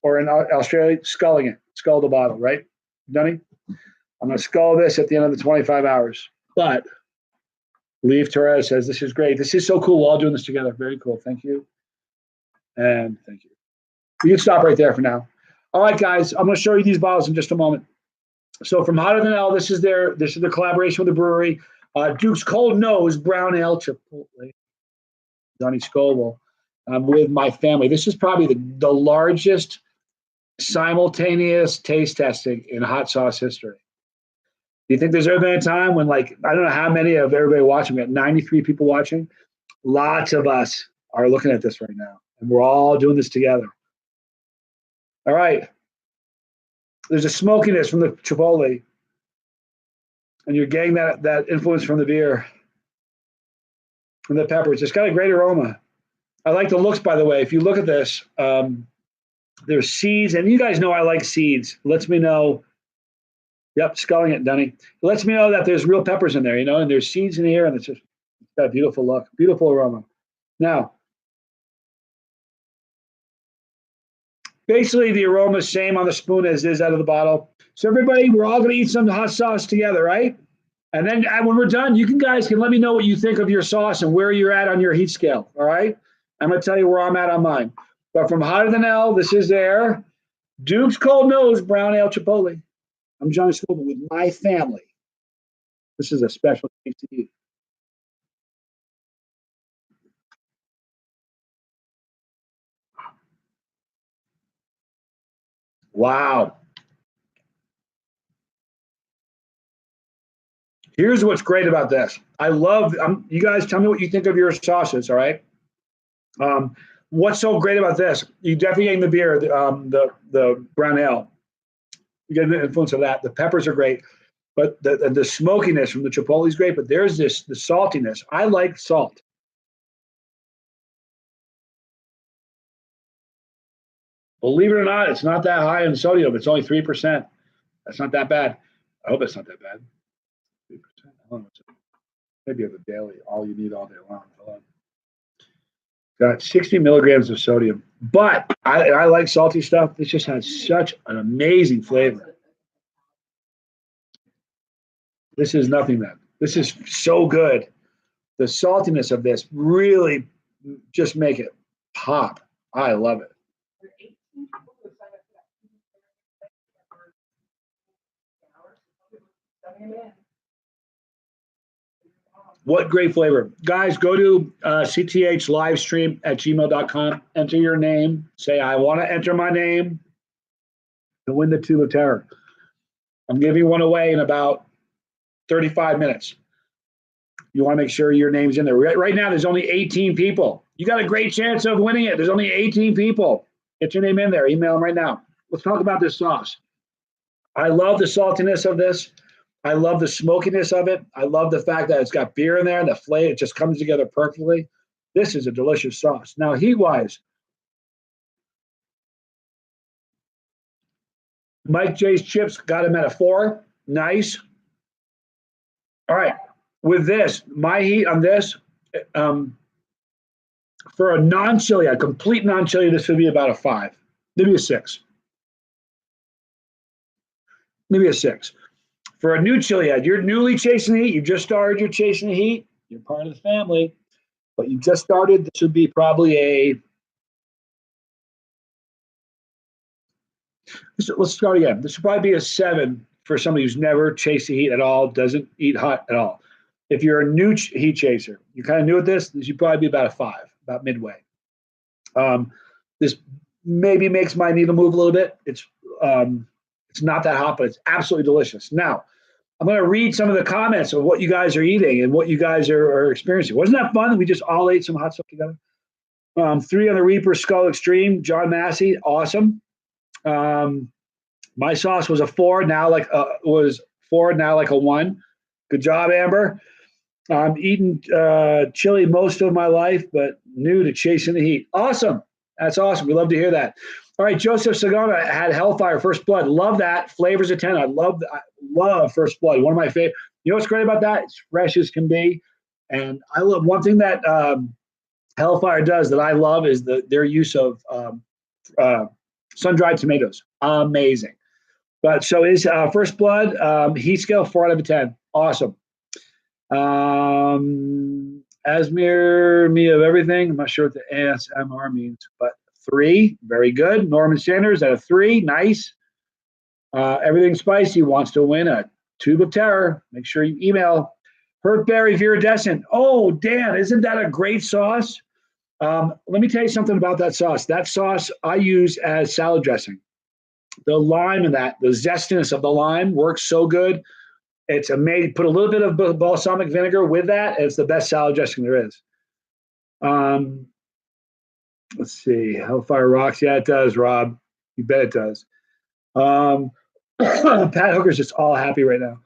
Or in Australia, sculling it. Scull the bottle, right? Johnny? I'm going to scull this at the end of the 25 hours. But Leaf Torres says, this is great. This is so cool. We're all doing this together. Very cool. Thank you. And thank you. You can stop right there for now. All right, guys. I'm going to show you these bottles in just a moment. So from Hotter Than L, this is their collaboration with the brewery. Duke's Cold Nose Brown Ale Chipotle. Johnny Scoville. I'm with my family. This is probably the largest simultaneous taste testing in hot sauce history. Do you think there's ever been a time when, like, I don't know how many of everybody watching, we got 93 people watching. Lots of us are looking at this right now. And we're all doing this together. All right. There's a smokiness from the chipotle. And you're getting that influence from the beer, from the peppers. It's got a great aroma. I like the looks, by the way. If you look at this, there's seeds, and you guys know I like seeds. Lets me know. Yep, sculling it, Dunny. It lets me know that there's real peppers in there, and there's seeds in here, and it's got a beautiful look, beautiful aroma. Now, basically the aroma is same on the spoon as is out of the bottle. So everybody, we're all going to eat some hot sauce together, right? And then when we're done, you guys can let me know what you think of your sauce and where you're at on your heat scale, all right? I'm going to tell you where I'm at on mine. But from hotter than hell, this is there. Duke's Cold Nose Brown Ale Chipotle. I'm Johnny Scoville with my family. This is a special thing to you. Wow. Here's what's great about this. I love, you guys tell me what you think of your sauces, all right? What's so great about this? You definitely getting the beer, the brown ale. You get the influence of that. The peppers are great, but the smokiness from the chipotle is great, but there's the saltiness. I like salt. Believe it or not, it's not that high in sodium. It's only 3%. That's not that bad. I hope it's not that bad. 3%. Maybe of the daily, all you need all day long. Got 60 milligrams of sodium. But I like salty stuff. This just has such an amazing flavor. This is nothing then. This is so good. The saltiness of this really just make it pop. I love it. What great flavor. Guys, go to cthlivestream@gmail.com. Enter your name. Say, I want to enter my name to win the Tube of Terror. I'm giving one away in about 35 minutes. You want to make sure your name's in there. Right now, there's only 18 people. You got a great chance of winning it. There's only 18 people. Get your name in there. Email them right now. Let's talk about this sauce. I love the saltiness of this. I love the smokiness of it. I love the fact that it's got beer in there and the flavor, it just comes together perfectly. This is a delicious sauce. Now, heat-wise, Mike J's chips got him at a 4. Nice. All right. With this, my heat on this, for a non-chili, a complete non-chili, this would be about a 5, maybe a 6. Maybe a 6. For a new chili head, you're newly chasing the heat. You just started your chasing the heat. You're part of the family, but you just started. This would be probably let's start again. This would probably be a 7 for somebody who's never chased the heat at all, doesn't eat hot at all. If you're a new heat chaser, you're kind of new at this should probably be about a 5, about midway. This maybe makes my needle move a little bit. It's not that hot, but it's absolutely delicious. Now, I'm going to read some of the comments of what you guys are eating and what you guys are experiencing. Wasn't that fun? We just all ate some hot stuff together. 3 on the Reaper Skull Extreme. John Massey, awesome. My sauce was a 4, now like a 1. Good job, Amber. I'm eating chili most of my life, but new to chasing the heat. Awesome. That's awesome. We love to hear that. All right, Joseph Sagona had Hellfire First Blood. Love that. Flavors of 10. I love First Blood. One of my favorite. You know what's great about that? It's fresh as can be. And I love one thing that Hellfire does that I love is their use of sun-dried tomatoes. Amazing. But so is First Blood heat scale 4 out of 10. Awesome. Asmir, me of everything. I'm not sure what the ASMR means, but 3, very good. Norman Sanders at a 3, nice. Everything Spicy wants to win a Tube of Terror. Make sure you email Hurtberry Viridescent. Oh, Dan, isn't that a great sauce? Let me tell you something about that sauce. That sauce I use as salad dressing. The lime in that, the zestiness of the lime works so good. It's amazing. Put a little bit of balsamic vinegar with that. It's the best salad dressing there is. Let's see. Hellfire rocks. Yeah, it does, Rob. You bet it does. Pat Hooker's just all happy right now.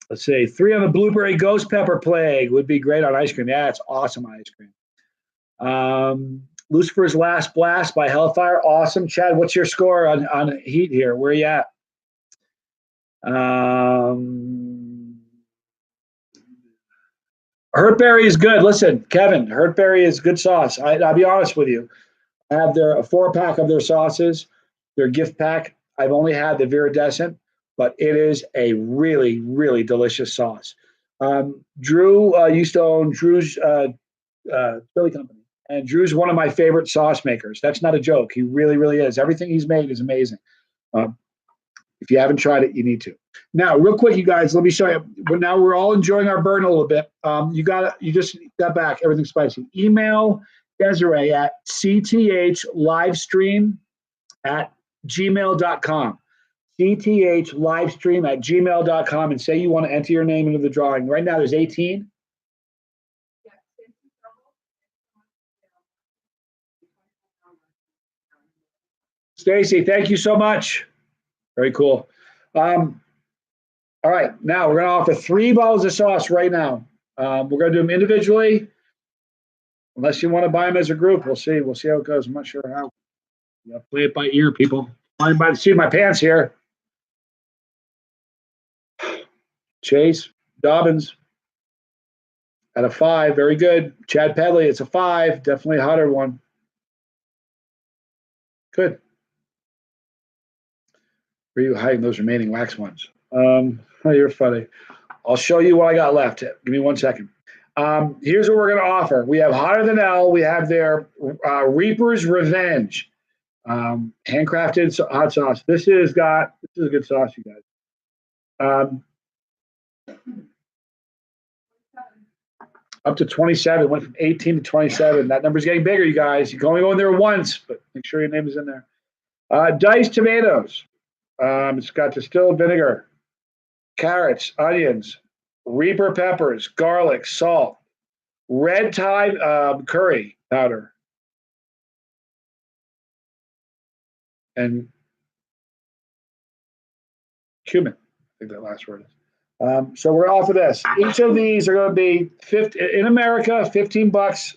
Let's see. 3 on the blueberry ghost pepper plague would be great on ice cream. Yeah, it's awesome on ice cream. Lucifer's Last Blast by Hellfire. Awesome. Chad, what's your score on Heat here? Where are you at? Hurtberry is good. Listen, Kevin, Hurtberry is good sauce. I'll be honest with you. I have a 4-pack of their sauces, their gift pack. I've only had the Viridescent, but it is a really, really delicious sauce. Drew used to own Drew's Philly Company, and Drew's one of my favorite sauce makers. That's not a joke. He really, really is. Everything he's made is amazing. If you haven't tried it, you need to. Now, real quick, you guys, let me show you. Now we're all enjoying our burn a little bit. You just got back everything spicy. Email Desiree at cthlivestream@gmail.com. cthlivestream@gmail.com and say you want to enter your name into the drawing. Right now, there's 18. Stacy, thank you so much. Very cool. All right, now we're going to offer 3 bottles of sauce right now. We're going to do them individually, unless you want to buy them as a group. We'll see. We'll see how it goes. I'm not sure how. You have to play it by ear, people. Flying by the seat of my pants here. Chase Dobbins at a 5. Very good. Chad Pedley, it's a 5. Definitely a hotter one. Good. Where are you hiding those remaining wax ones? Oh, you're funny. I'll show you what I got left. Give me 1 second. Here's what we're going to offer. We have Hotter Than Hell. We have their Reaper's Revenge. Handcrafted hot sauce. This is a good sauce, you guys. Up to 27. Went from 18 to 27. That number's getting bigger, you guys. You can only go in there once, but make sure your name is in there. Diced tomatoes. It's got distilled vinegar, carrots, onions, Reaper peppers, garlic, salt, red thyme curry powder, and cumin. I think that last word is. So we're off of this. Each of these are going to be in America, $15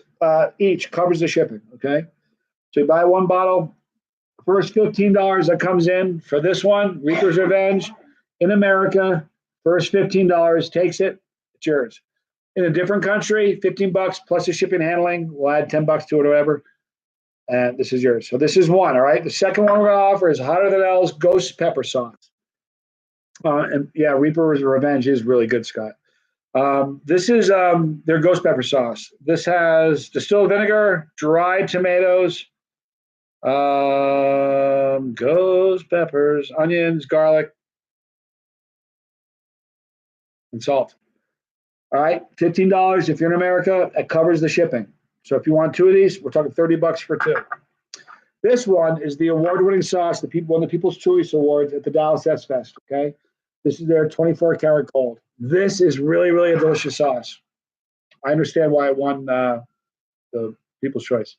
each covers the shipping. Okay, so you buy 1 bottle. First $15 that comes in for this one, Reaper's Revenge, in America, first $15 takes it. It's yours. In a different country, $15 plus the shipping and handling. We'll add $10 to it or whatever. And this is yours. So this is one. All right. The second one we're going to offer is Hotter Than Hell's Ghost Pepper Sauce. And yeah, Reaper's Revenge is really good, Scott. This is their Ghost Pepper Sauce. This has distilled vinegar, dried tomatoes, ghost peppers, onions, garlic, and salt. All right, $15 if you're in America. It covers the shipping. So if you want 2 of these, we're talking $30 for 2. This one is the award-winning sauce. Won the People's Choice Awards at the Dallas S Fest. Okay, this is their 24 karat gold. This is really, really a delicious sauce. I understand why it won the People's Choice.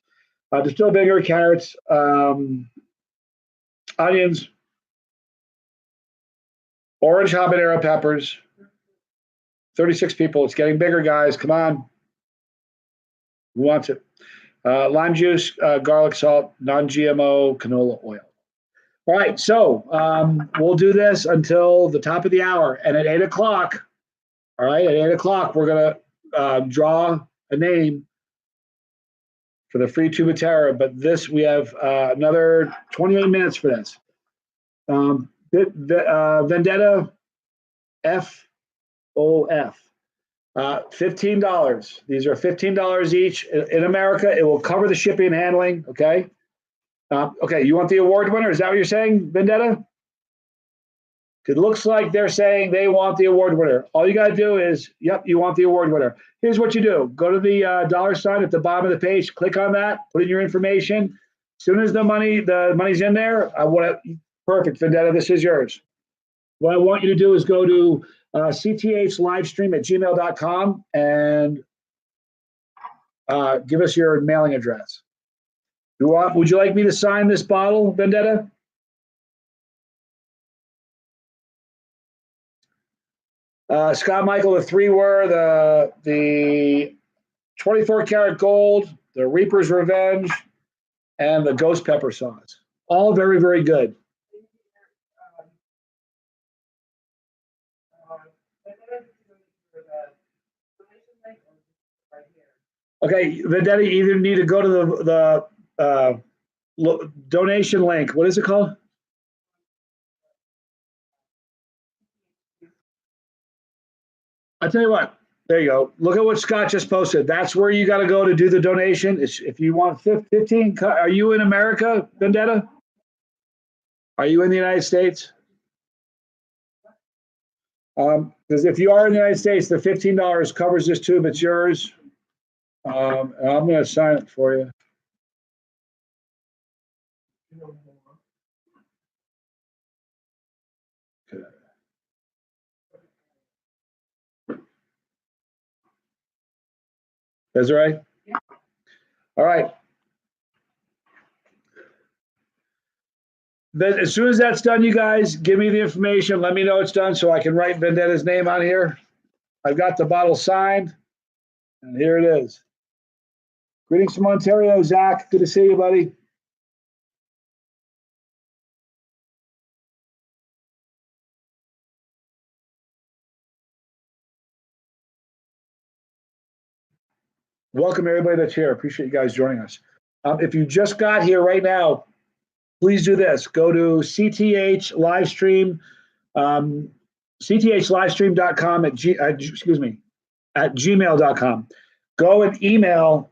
Distilled vinegar, carrots, onions, orange habanero peppers. 36 people. It's getting bigger, guys. Come on. Who wants it? Lime juice, garlic salt, non-GMO canola oil. All right, so we'll do this until the top of the hour. And at 8 o'clock, all right, at 8 o'clock, we're going to draw a name for the free Tuba Terra, but this, we have another 28 minutes for this. Vendetta FOF, $15. These are $15 each. In America, it will cover the shipping and handling, okay? Okay, you want the award winner? Is that what you're saying, Vendetta? It looks like they're saying they want the award winner. All you got to do is, yep, you want the award winner. Here's what you do. Go to the $ at the bottom of the page, click on that, put in your information. As soon as the money's in there, perfect, Vendetta, this is yours. What I want you to do is go to cthlivestream@gmail.com and give us your mailing address. Would you like me to sign this bottle, Vendetta? Scott Michael, the three were the 24 karat gold, the Reaper's Revenge, and the ghost pepper sauce. All very, very good. Okay, Vendetta, you either need to go to the donation link. What is it called? I'll tell you what. There you go. Look at what Scott just posted. That's where you got to go to do the donation. If you want 15, are you in America, Vendetta? Are you in the United States? Because if you are in the United States, the $15 covers this tube. It's yours. And I'm going to sign it for you. Okay. That's right. Yeah. All right. Then as soon as that's done, you guys give me the information. Let me know it's done so I can write Vendetta's name on here. I've got the bottle signed, and here it is. Greetings from Ontario, Zach. Good to see you, buddy. Welcome everybody that's here. Appreciate you guys joining us. If you just got here right now, please do this. Go to CTH Livestream, cthlivestream.com at gmail.com. Go and email.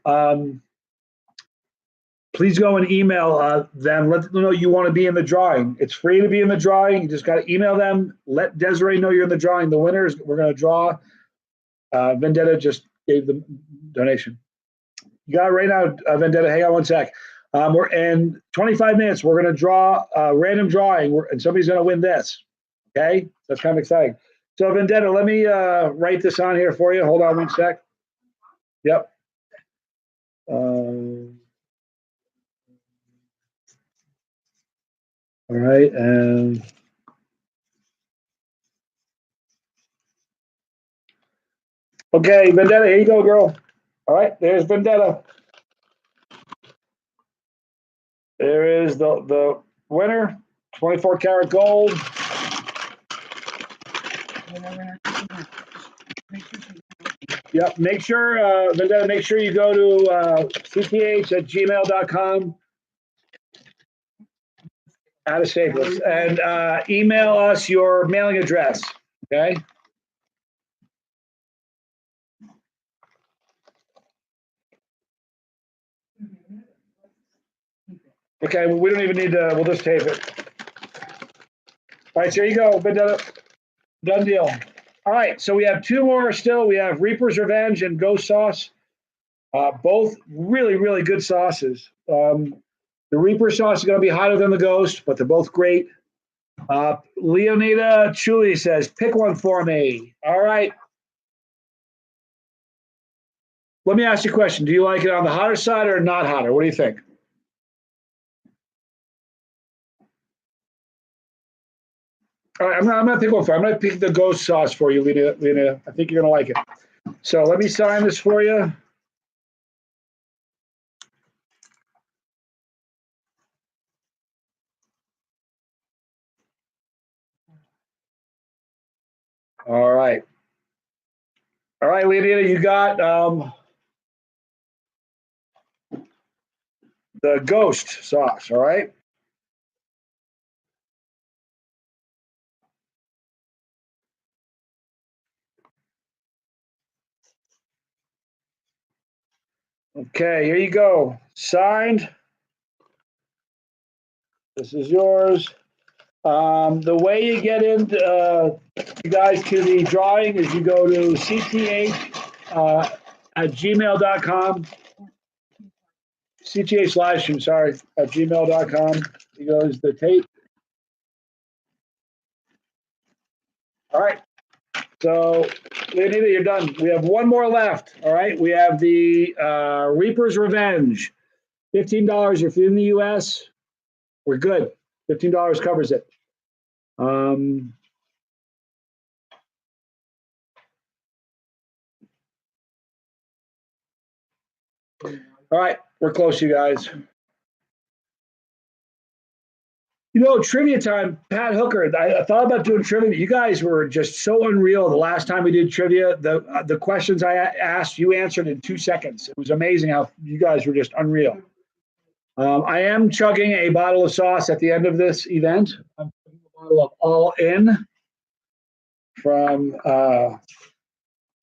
Please go and email them. Let them know you want to be in the drawing. It's free to be in the drawing. You just got to email them. Let Desiree know you're in the drawing. The winners we're going to draw. Vendetta just gave the donation. You got it right now, Vendetta. Hang on one sec. We're in 25 minutes. We're going to draw a random drawing, and somebody's going to win this. Okay, that's kind of exciting. So Vendetta, let me write this on here for you. Hold on one sec. Yep. All right, and okay, Vendetta, here you go, girl. All right, there's Vendetta. There is the winner, 24 karat gold. Yep, make sure, Vendetta, make sure you go to cth@gmail.com. Out of Staples. And email us your mailing address, okay? Okay, well, we don't even need to, we'll just tape it. All right, so here you go, Vendetta. Done deal. All right, so we have two more still. We have Reaper's Revenge and Ghost Sauce. Both really, really good sauces. The Reaper sauce is going to be hotter than the Ghost, but they're both great. Leonida Chuli says, pick one for me. All right. Let me ask you a question. Do you like it on the hotter side or not hotter? What do you think? All right, I'm gonna pick one for you. I'm gonna pick the Ghost sauce for you, Leonida. I think you're gonna like it. So let me sign this for you. All right. All right, Leonida, you got the Ghost sauce, all right? Okay, here you go. Signed. This is yours. The way you get into, you guys, to the drawing is you go to cth@gmail.com. CTH Livestream, sorry, at gmail.com. Here goes the tape. All right. So, Leonida, you're done. We have one more left. All right. We have the Reaper's Revenge. $15 if you're in the US. We're good. $15 covers it. All right. We're close, you guys. You know, trivia time, Pat Hooker. I thought about doing trivia. You guys were just so unreal the last time we did trivia. The questions I asked, you answered in 2 seconds. It was amazing how you guys were just unreal. I am chugging a bottle of sauce at the end of this event. I'm chugging a bottle of All In from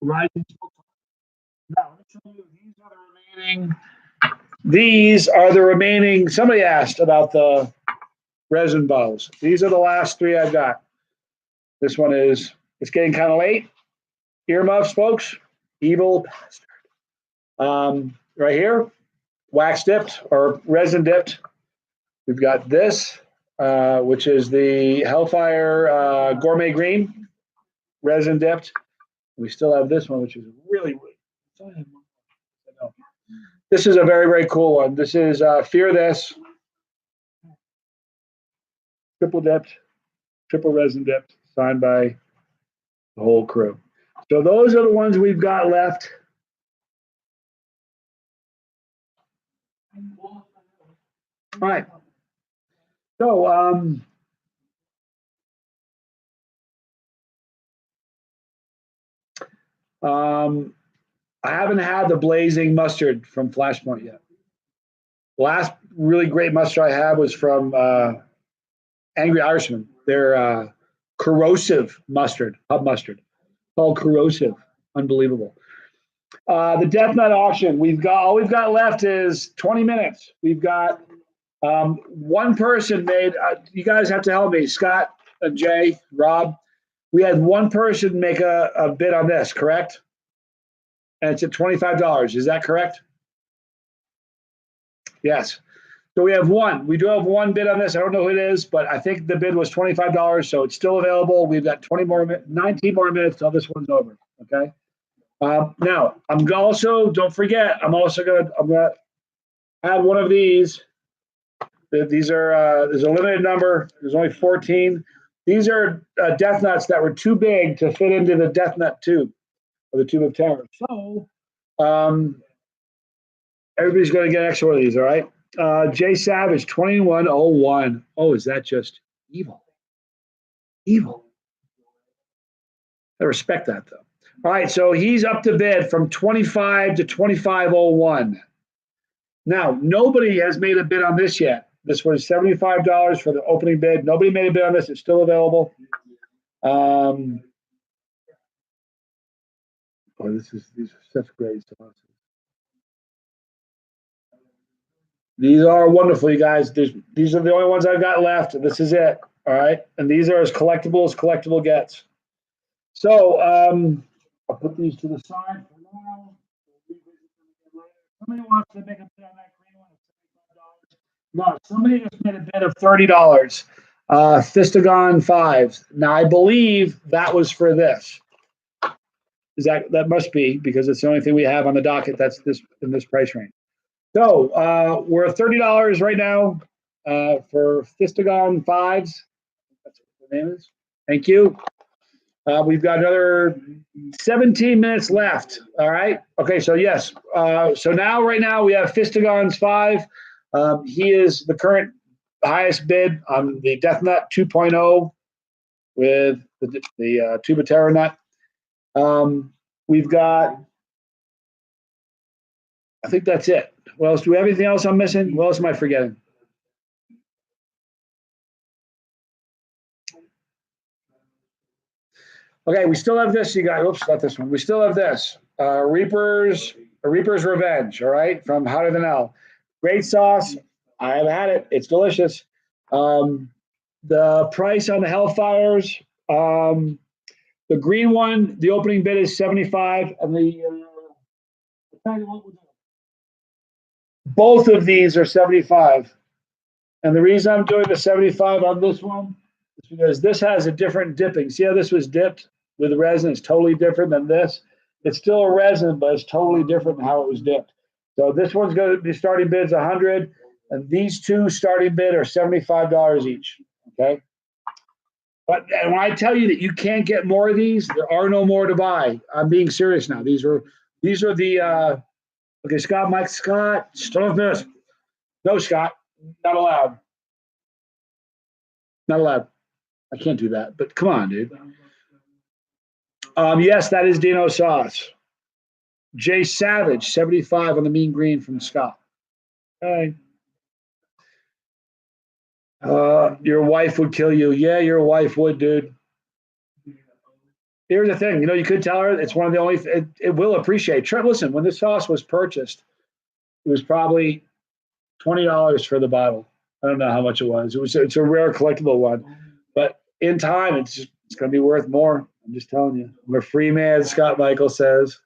Rising. Now, let me show you, these are the remaining. Somebody asked about the resin bottles. These are the last 3 I've got. This one is, it's getting kind of late. Earmuffs, folks. Evil bastard. Right here, wax dipped or resin dipped. We've got this, which is the Hellfire Gourmet Green, resin dipped. We still have this one, which is really, this is a very, very cool one. This is Fear This. Triple dipped, triple resin dipped, signed by the whole crew. So those are the ones we've got left. All right. So I haven't had the blazing mustard from Flashpoint yet. The last really great mustard I had was from Angry Irishman. They're corrosive mustard, hub mustard, called corrosive. Unbelievable. The Death Nut auction. All we've got left is 20 minutes. We've got one person made. You guys have to help me, Scott and Jay, Rob. We had one person make a bid on this, correct? And it's at $25. Is that correct? Yes. So we have one. We do have one bid on this. I don't know who it is, but I think the bid was $25, so it's still available. We've got 19 more minutes till this one's over. Okay. Now I'm also, don't forget, I'm gonna add one of these. These are there's a limited number. There's only 14. These are Death Nuts that were too big to fit into the Death Nut tube or the tube of terror. So everybody's going to get an extra one of these. All right. Jay Savage, 2101. Oh, is that just evil? Evil. I respect that, though. All right, so he's up to bid from 25 to 2501. Now, nobody has made a bid on this yet. This was $75 for the opening bid. Nobody made a bid on this. It's still available. These are such great sauces. These are wonderful, you guys. These are the only ones I've got left. This is it. All right. And these are as collectible gets. So I'll put these to the side for now. Somebody wants to make a bid on that green one at $75. No, somebody just made a bid of $30. Fistagon 5. Now I believe that was for this. That must be, because it's the only thing we have on the docket that's in this price range. So we're at $30 right now for Fistagon 5s. That's what the name is. Thank you. We've got another 17 minutes left. All right. Okay. So yes. So right now we have Fistagon's 5. He is the current highest bid on the Death Nut 2.0 with the Tube of Terror nut. We've got, I think that's it. What else? Do we have anything else I'm missing? What else am I forgetting? Okay, we still have this, you guys. Oops, not this one. We still have this. Reaper's Revenge, all right, from Hotter Than Hell. Great sauce. I have had it. It's delicious. The price on the Hellfires, the green one, the opening bid is $75, and both of these are $75. And the reason I'm doing the $75 on this one is because this has a different dipping. See how this was dipped with resin is totally different than this. It's still a resin, but it's totally different than how it was dipped. So this one's going to be starting bid's 100, and these two starting bid are $75 each. Okay. But and when I tell you that you can't get more of these, there are no more to buy. I'm being serious now. These are the okay, Scott, stop this. No, Scott, not allowed. Not allowed. I can't do that. But come on, dude. Yes, that is Dino sauce. Jay Savage, 75 on the mean green from Scott. Okay. Your wife would kill you. Yeah, your wife would, dude. Here's the thing. You know, you could tell her it's one of the only. It will appreciate. Listen, when this sauce was purchased, it was probably $20 for the bottle. I don't know how much it was. It's a rare collectible one, but in time, it's going to be worth more. I'm just telling you. I'm a free man, Scott Michael says.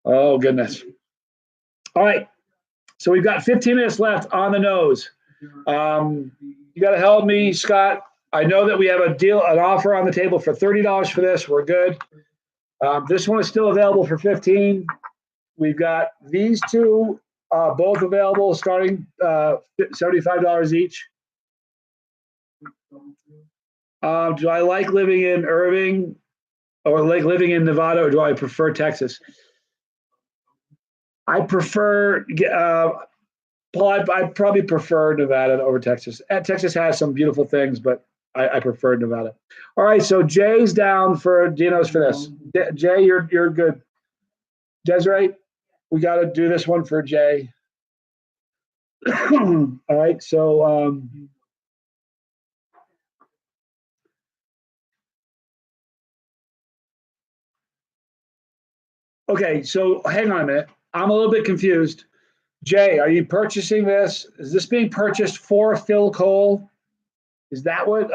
Oh, goodness. All right. So we've got 15 minutes left on the nose. You got to help me, Scott. I know that we have an offer on the table for $30 for this. We're good. This one is still available for 15. We've got these two both available, starting $75 each. Do I like living in Irving or like living in Nevada, or do I prefer Texas? I prefer, Paul, I probably prefer Nevada over Texas. Texas has some beautiful things, but I prefer Nevada. All right, so Jay's down for Dino's for this. Jay, you're good. Desiree, we got to do this one for Jay. All right, so okay, so hang on a minute. I'm a little bit confused. Jay, are you purchasing this? Is this being purchased for Phil Cole? Is that what?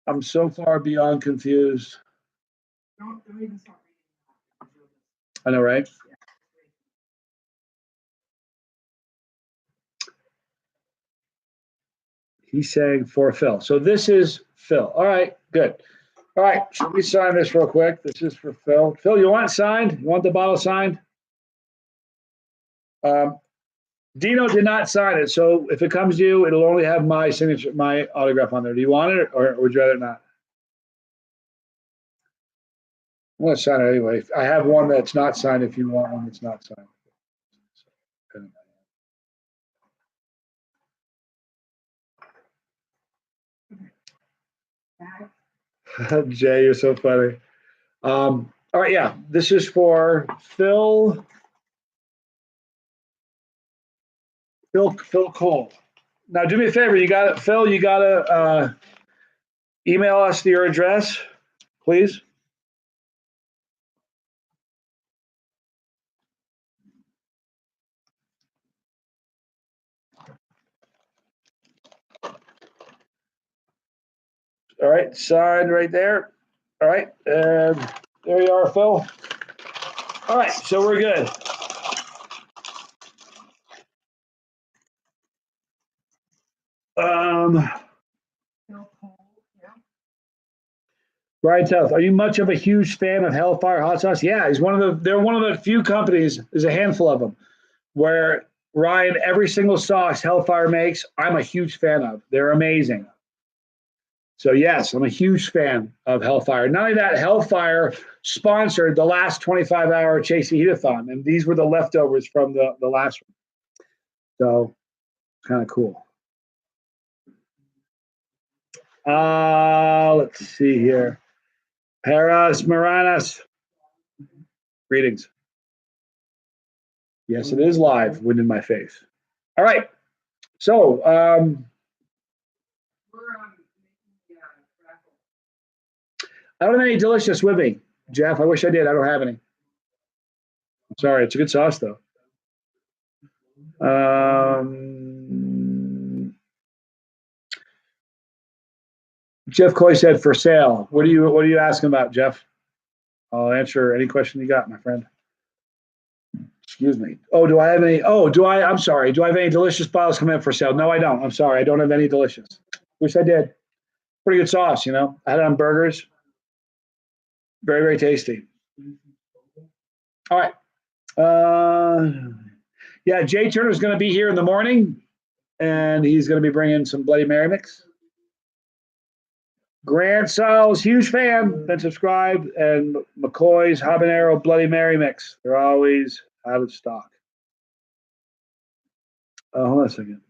I'm so far beyond confused. Don't even start reading. I know, right? He's saying for Phil. So this is Phil. All right, good. All right, should we sign this real quick? This is for Phil. Phil, you want it signed? You want the bottle signed? Dino did not sign it, so if it comes to you, it'll only have my signature, my autograph on there. Do you want it, or would you rather not? I'm going to sign it anyway. I have one that's not signed if you want one that's not signed. Jay, you're so funny. All right, yeah, this is for Phil Cole. Now, do me a favor. You got it, Phil. You got to email us your address, please. All right, signed right there. All right, and there you are, Phil. All right, so we're good. Brian South, are you much of a huge fan of Hellfire Hot Sauce? Yeah, they're one of the few companies, there's a handful of them, where Ryan, every single sauce Hellfire makes, I'm a huge fan of. They're amazing. So yes, I'm a huge fan of Hellfire. Not only that, Hellfire sponsored the last 25-hour Chasey Heat-a-thon, and these were the leftovers from the last one. So kind of cool. Let's see here. Paras Maranas. Greetings. Yes, it is live. Wind in my face. All right. So, I don't have any delicious with me, Jeff. I wish I did. I don't have any. I'm sorry. It's a good sauce, though. Jeff Coy said for sale. What are you asking about, Jeff? I'll answer any question you got, my friend. Excuse me. Oh, do I have any? Oh, I'm sorry. Do I have any delicious bottles coming up for sale? No, I don't. I'm sorry. I don't have any delicious. Wish I did. Pretty good sauce, you know. I had it on burgers. Very, very tasty. All right. Yeah, Jay Turner's going to be here in the morning, and he's going to be bringing some Bloody Mary mix. Grant Siles, huge fan, been subscribed, and McCoy's Habanero Bloody Mary mix. They're always out of stock. Hold on a second.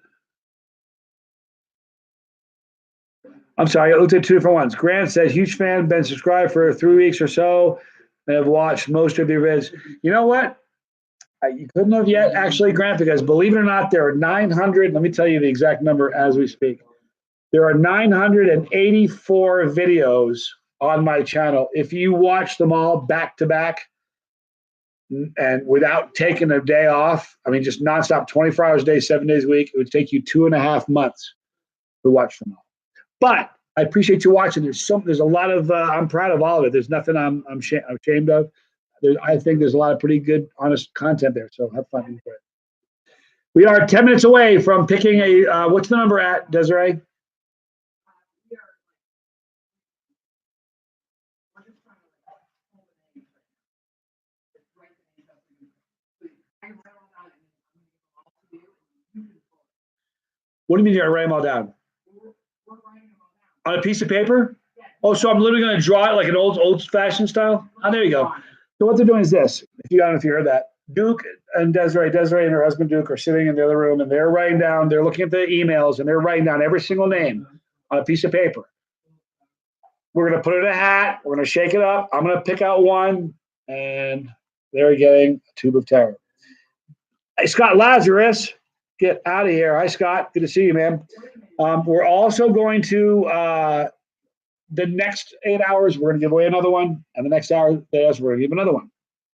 I'm sorry, I looked at two different ones. Grant says, huge fan, been subscribed for 3 weeks or so, and have watched most of your vids. You know what? You couldn't have yet, actually, Grant, because believe it or not, there are 900. Let me tell you the exact number as we speak. There are 984 videos on my channel. If you watch them all back to back and without taking a day off, I mean, just nonstop, 24 hours a day, 7 days a week, it would take you 2.5 months to watch them all. But I appreciate you watching. There's a lot of, I'm proud of all of it. There's nothing I'm ashamed of. I think there's a lot of pretty good, honest content there. So have fun. Enjoy it. We are 10 minutes away from picking a, what's the number at, Desiree? What do you mean you're going to write them all down? On a piece of paper? Oh, so I'm literally going to draw it like an old-fashioned style? Oh, there you go. So what they're doing is this. If you don't know if you heard that. Duke and Desiree and her husband Duke are sitting in the other room, and they're writing down, they're looking at the emails, and they're writing down every single name on a piece of paper. We're going to put it in a hat. We're going to shake it up. I'm going to pick out one, and they're getting a tube of terror. Hey, Scott Lazarus, get out of here. Hi, Scott. Good to see you, man. We're also going to, the next 8 hours, we're going to give away another one, and the next hour, we're going to give another one.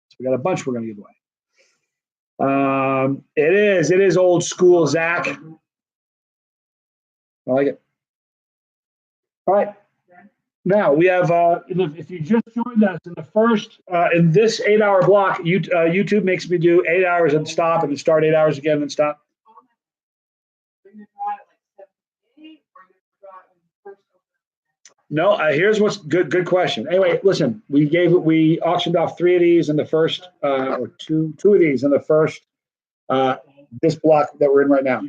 So we got a bunch we're going to give away. It is old school, Zach. I like it. All right. Now we have, if you just joined us in the first, in this 8 hour block, YouTube makes me do 8 hours and stop and then start 8 hours again and stop. No, here's what's good. Good question. Anyway, listen, we auctioned off 3 of these in the first, or two of these in the first, this block that we're in right now.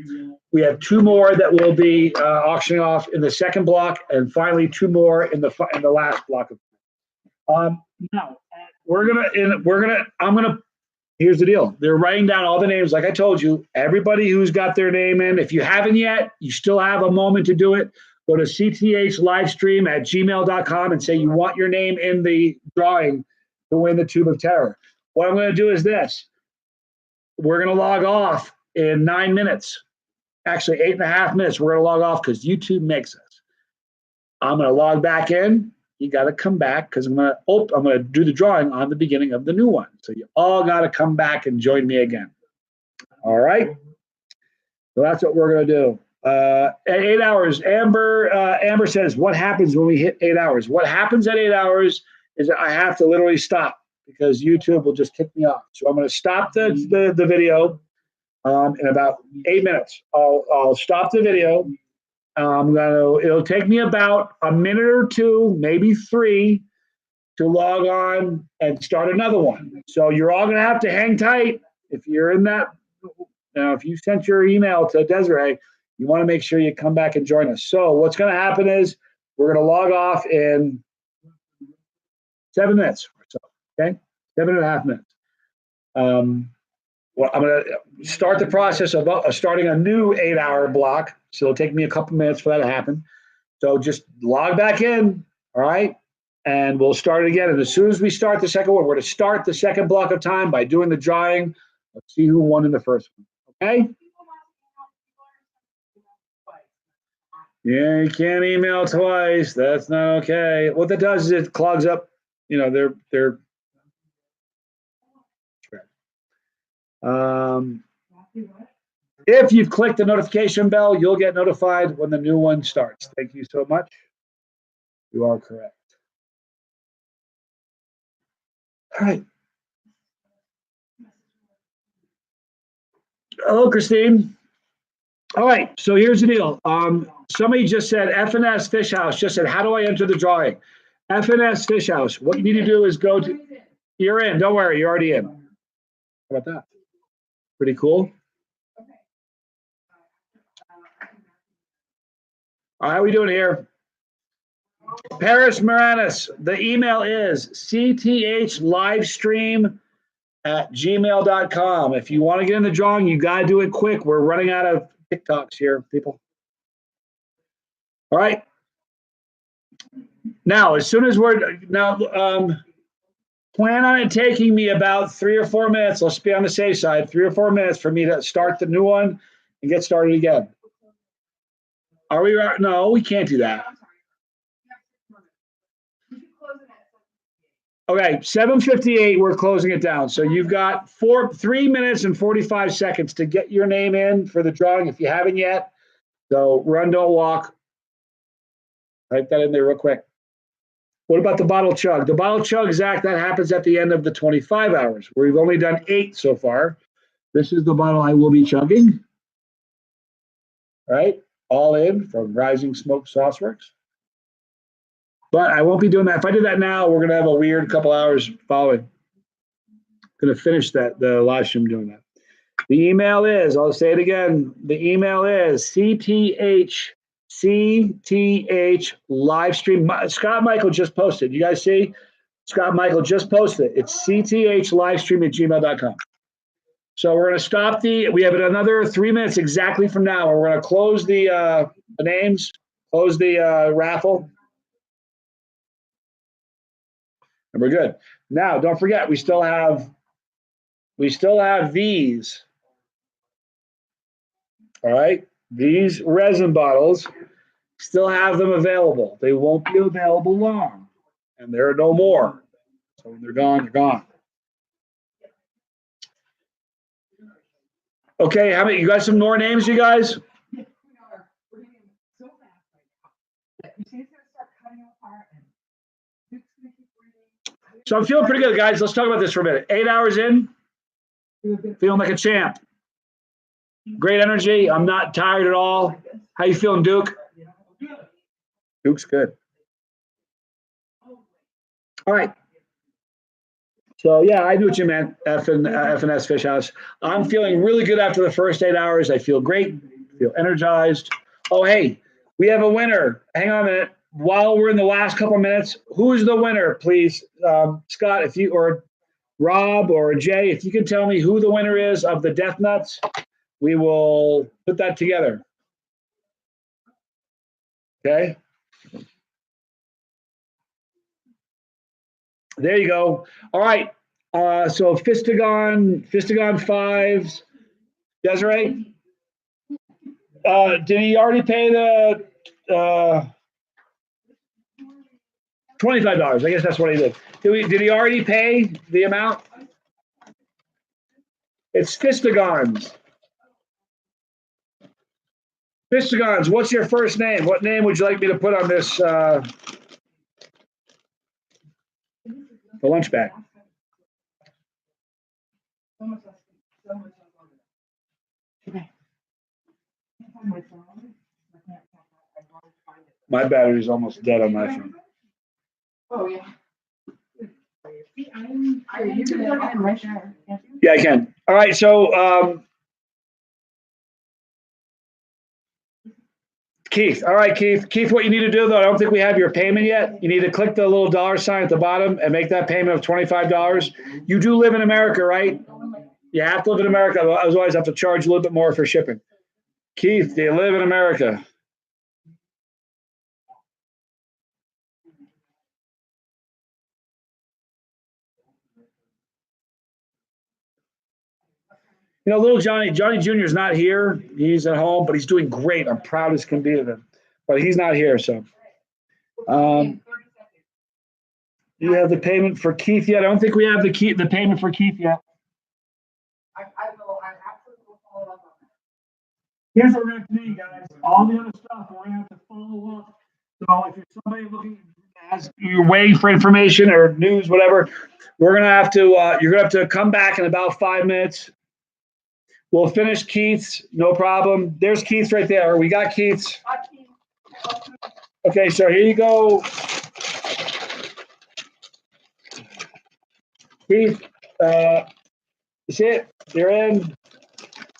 We have 2 more that will be auctioning off in the second block, and finally 2 more in the last block. Now here's the deal. They're writing down all the names. Like I told you, everybody who's got their name in, if you haven't yet, you still have a moment to do it. Go to cthlivestream@gmail.com and say you want your name in the drawing to win the Tube of Terror. What I'm going to do is this. We're going to log off in 9 minutes. Actually, 8.5 minutes. We're going to log off because YouTube makes us. I'm going to log back in. You got to come back because I'm going to do the drawing on the beginning of the new one. So you all got to come back and join me again. All right. So that's what we're going to do. At 8 hours, Amber says, what happens when we hit 8 hours? What happens at 8 hours is that I have to literally stop because YouTube will just kick me off. So I'm going to stop the video in about 8 minutes. I'll stop the video. It'll take me about a minute or 2, maybe 3, to log on and start another one. So you're all going to have to hang tight. If you're in that, if you sent your email to Desiree, you want to make sure you come back and join us. So what's going to happen is we're going to log off in 7 minutes or so. Okay, 7.5 minutes. Well, I'm going to start the process of starting a new 8 hour block. So it'll take me a couple minutes for that to happen. So just log back in, all right? And we'll start it again. And as soon as we start the second one, we're going to start the second block of time by doing the drawing. Let's see who won in the first one, okay? Yeah, you can't email twice. That's not okay. What that does is it clogs up, their if you've clicked the notification bell, you'll get notified when the new one starts. Thank you so much. You are correct. All right. Hello, Christine. All right, so here's the deal. Somebody just said, FNS Fish House just said, how do I enter the drawing? FNS Fish House, what you need to do is go to, you're in, don't worry, you're already in. How about that? Pretty cool. All right, how are we doing here? Paris Moranis, the email is cthlivestream@gmail.com. If you want to get in the drawing, you got to do it quick. We're running out of TikToks here, people. All right. Now, as soon as we're plan on it taking me about 3 or 4 minutes. Let's be on the safe side. 3 or 4 minutes for me to start the new one and get started again. Are we? No, we can't do that. Okay, 7:58. We're closing it down. So you've got 3 minutes and 45 seconds to get your name in for the drawing if you haven't yet. So run, don't walk. Type that in there real quick. What about the bottle chug? The bottle chug, Zach, that happens at the end of the 25 hours. We've only done 8 so far. This is the bottle I will be chugging. All right, all in from Rising Smoke Sauceworks. But I won't be doing that. If I do that now, we're going to have a weird couple hours following. Going to finish the live stream doing that. The email is, I'll say it again, the email is CTH live stream. Scott Michael just posted. You guys see? Scott Michael just posted. It's cthlivestream@gmail.com. So we're going to stop we have another 3 minutes exactly from now, and we're going to close the names, close the raffle. And we're good. Now, don't forget, we still have these. All right, these resin bottles, still have them available. They won't be available long, and there are no more. So when they're gone, they're gone. Okay, how many? You got some more names, you guys? So I'm feeling pretty good, guys. Let's talk about this for a minute. 8 hours in, feeling like a champ. Great energy. I'm not tired at all. How you feeling, Duke? Duke's good. All right. So yeah, I do what you meant. FNS Fish House. I'm feeling really good after the first 8 hours. I feel great. Feel energized. Oh, hey, we have a winner. Hang on a minute. While we're in the last couple of minutes, who's the winner, please? Scott, if you, or Rob or Jay, if you can tell me who the winner is of the Death Nuts, we will put that together. Okay. There you go. All right. So Fistagon 5s. Desiree, did he already pay the $25? I guess that's what he did. Did he already pay the amount? It's Fistagons. Fistagons, what's your first name? What name would you like me to put on this the lunch bag? My battery's almost dead on my phone. Oh, yeah. Yeah, I can. All right, so Keith. All right, Keith. Keith, what you need to do, though, I don't think we have your payment yet. You need to click the little $sign at the bottom and make that payment of $25. You do live in America, right? You have to live in America. Otherwise, I have to charge a little bit more for shipping. Keith, do you live in America? You know, little Johnny Jr. is not here. He's at home, but he's doing great. I'm proud as can be of him. But he's not here, so. You have the payment for Keith yet? I don't think we have the payment for Keith yet. I will. I absolutely will follow up on that. Here's what we're going to do, guys. All the other stuff, we're going to have to follow up. So if you're somebody looking, as you're waiting for information or news, whatever, we're going to have to, you're going to have to come back in about 5 minutes. We'll finish Keith's, no problem. There's Keith's right there. We got Keith's. Okay, so here you go. Keith, that's it. You're in.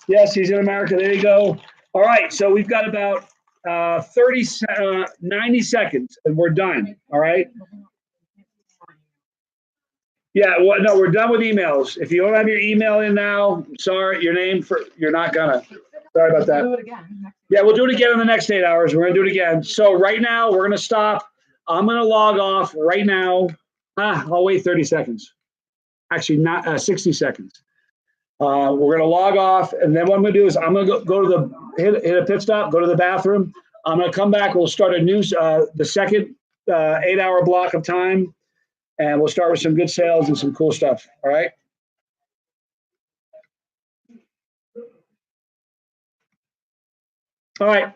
Yes, he's in America. There you go. All right, so we've got about 90 seconds, and we're done. All right. Yeah, well, no, we're done with emails. If you don't have your email in now, sorry, you're not gonna. Sorry about that. Do it again. Yeah, we'll do it again in the next 8 hours. We're gonna do it again. So right now, we're gonna stop. I'm gonna log off right now. I'll wait 30 seconds. Actually, not 60 seconds. We're gonna log off, and then what I'm gonna do is I'm gonna go to the hit a pit stop, go to the bathroom. I'm gonna come back. We'll start a new the second 8 hour block of time. And we'll start with some good sales and some cool stuff. All right. All right.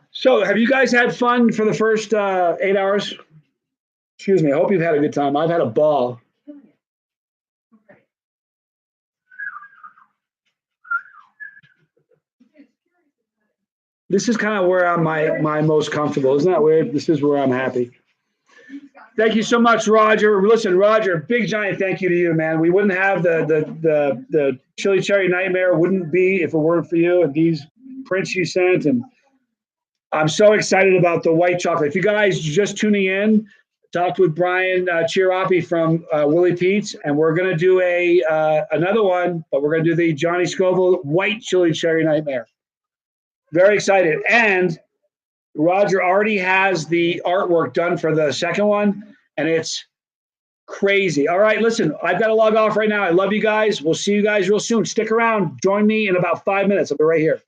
So have you guys had fun for the first 8 hours? Excuse me. I hope you've had a good time. I've had a ball. This is kind of where I'm my most comfortable. Isn't that weird? This is where I'm happy. Thank you so much, Roger. Listen, Roger, big giant thank you to you, man. We wouldn't have the Chili Cherry Nightmare wouldn't be if it weren't for you and these prints you sent. And I'm so excited about the white chocolate. If you guys just tuning in, talked with Brian Chiarapi from Willie Pete's, and we're gonna do another one, but we're gonna do the Johnny Scoville white Chili Cherry Nightmare. Very excited. And Roger already has the artwork done for the second one, and it's crazy. All right, listen, I've got to log off right now. I love you guys. We'll see you guys real soon. Stick around. Join me in about 5 minutes. I'll be right here.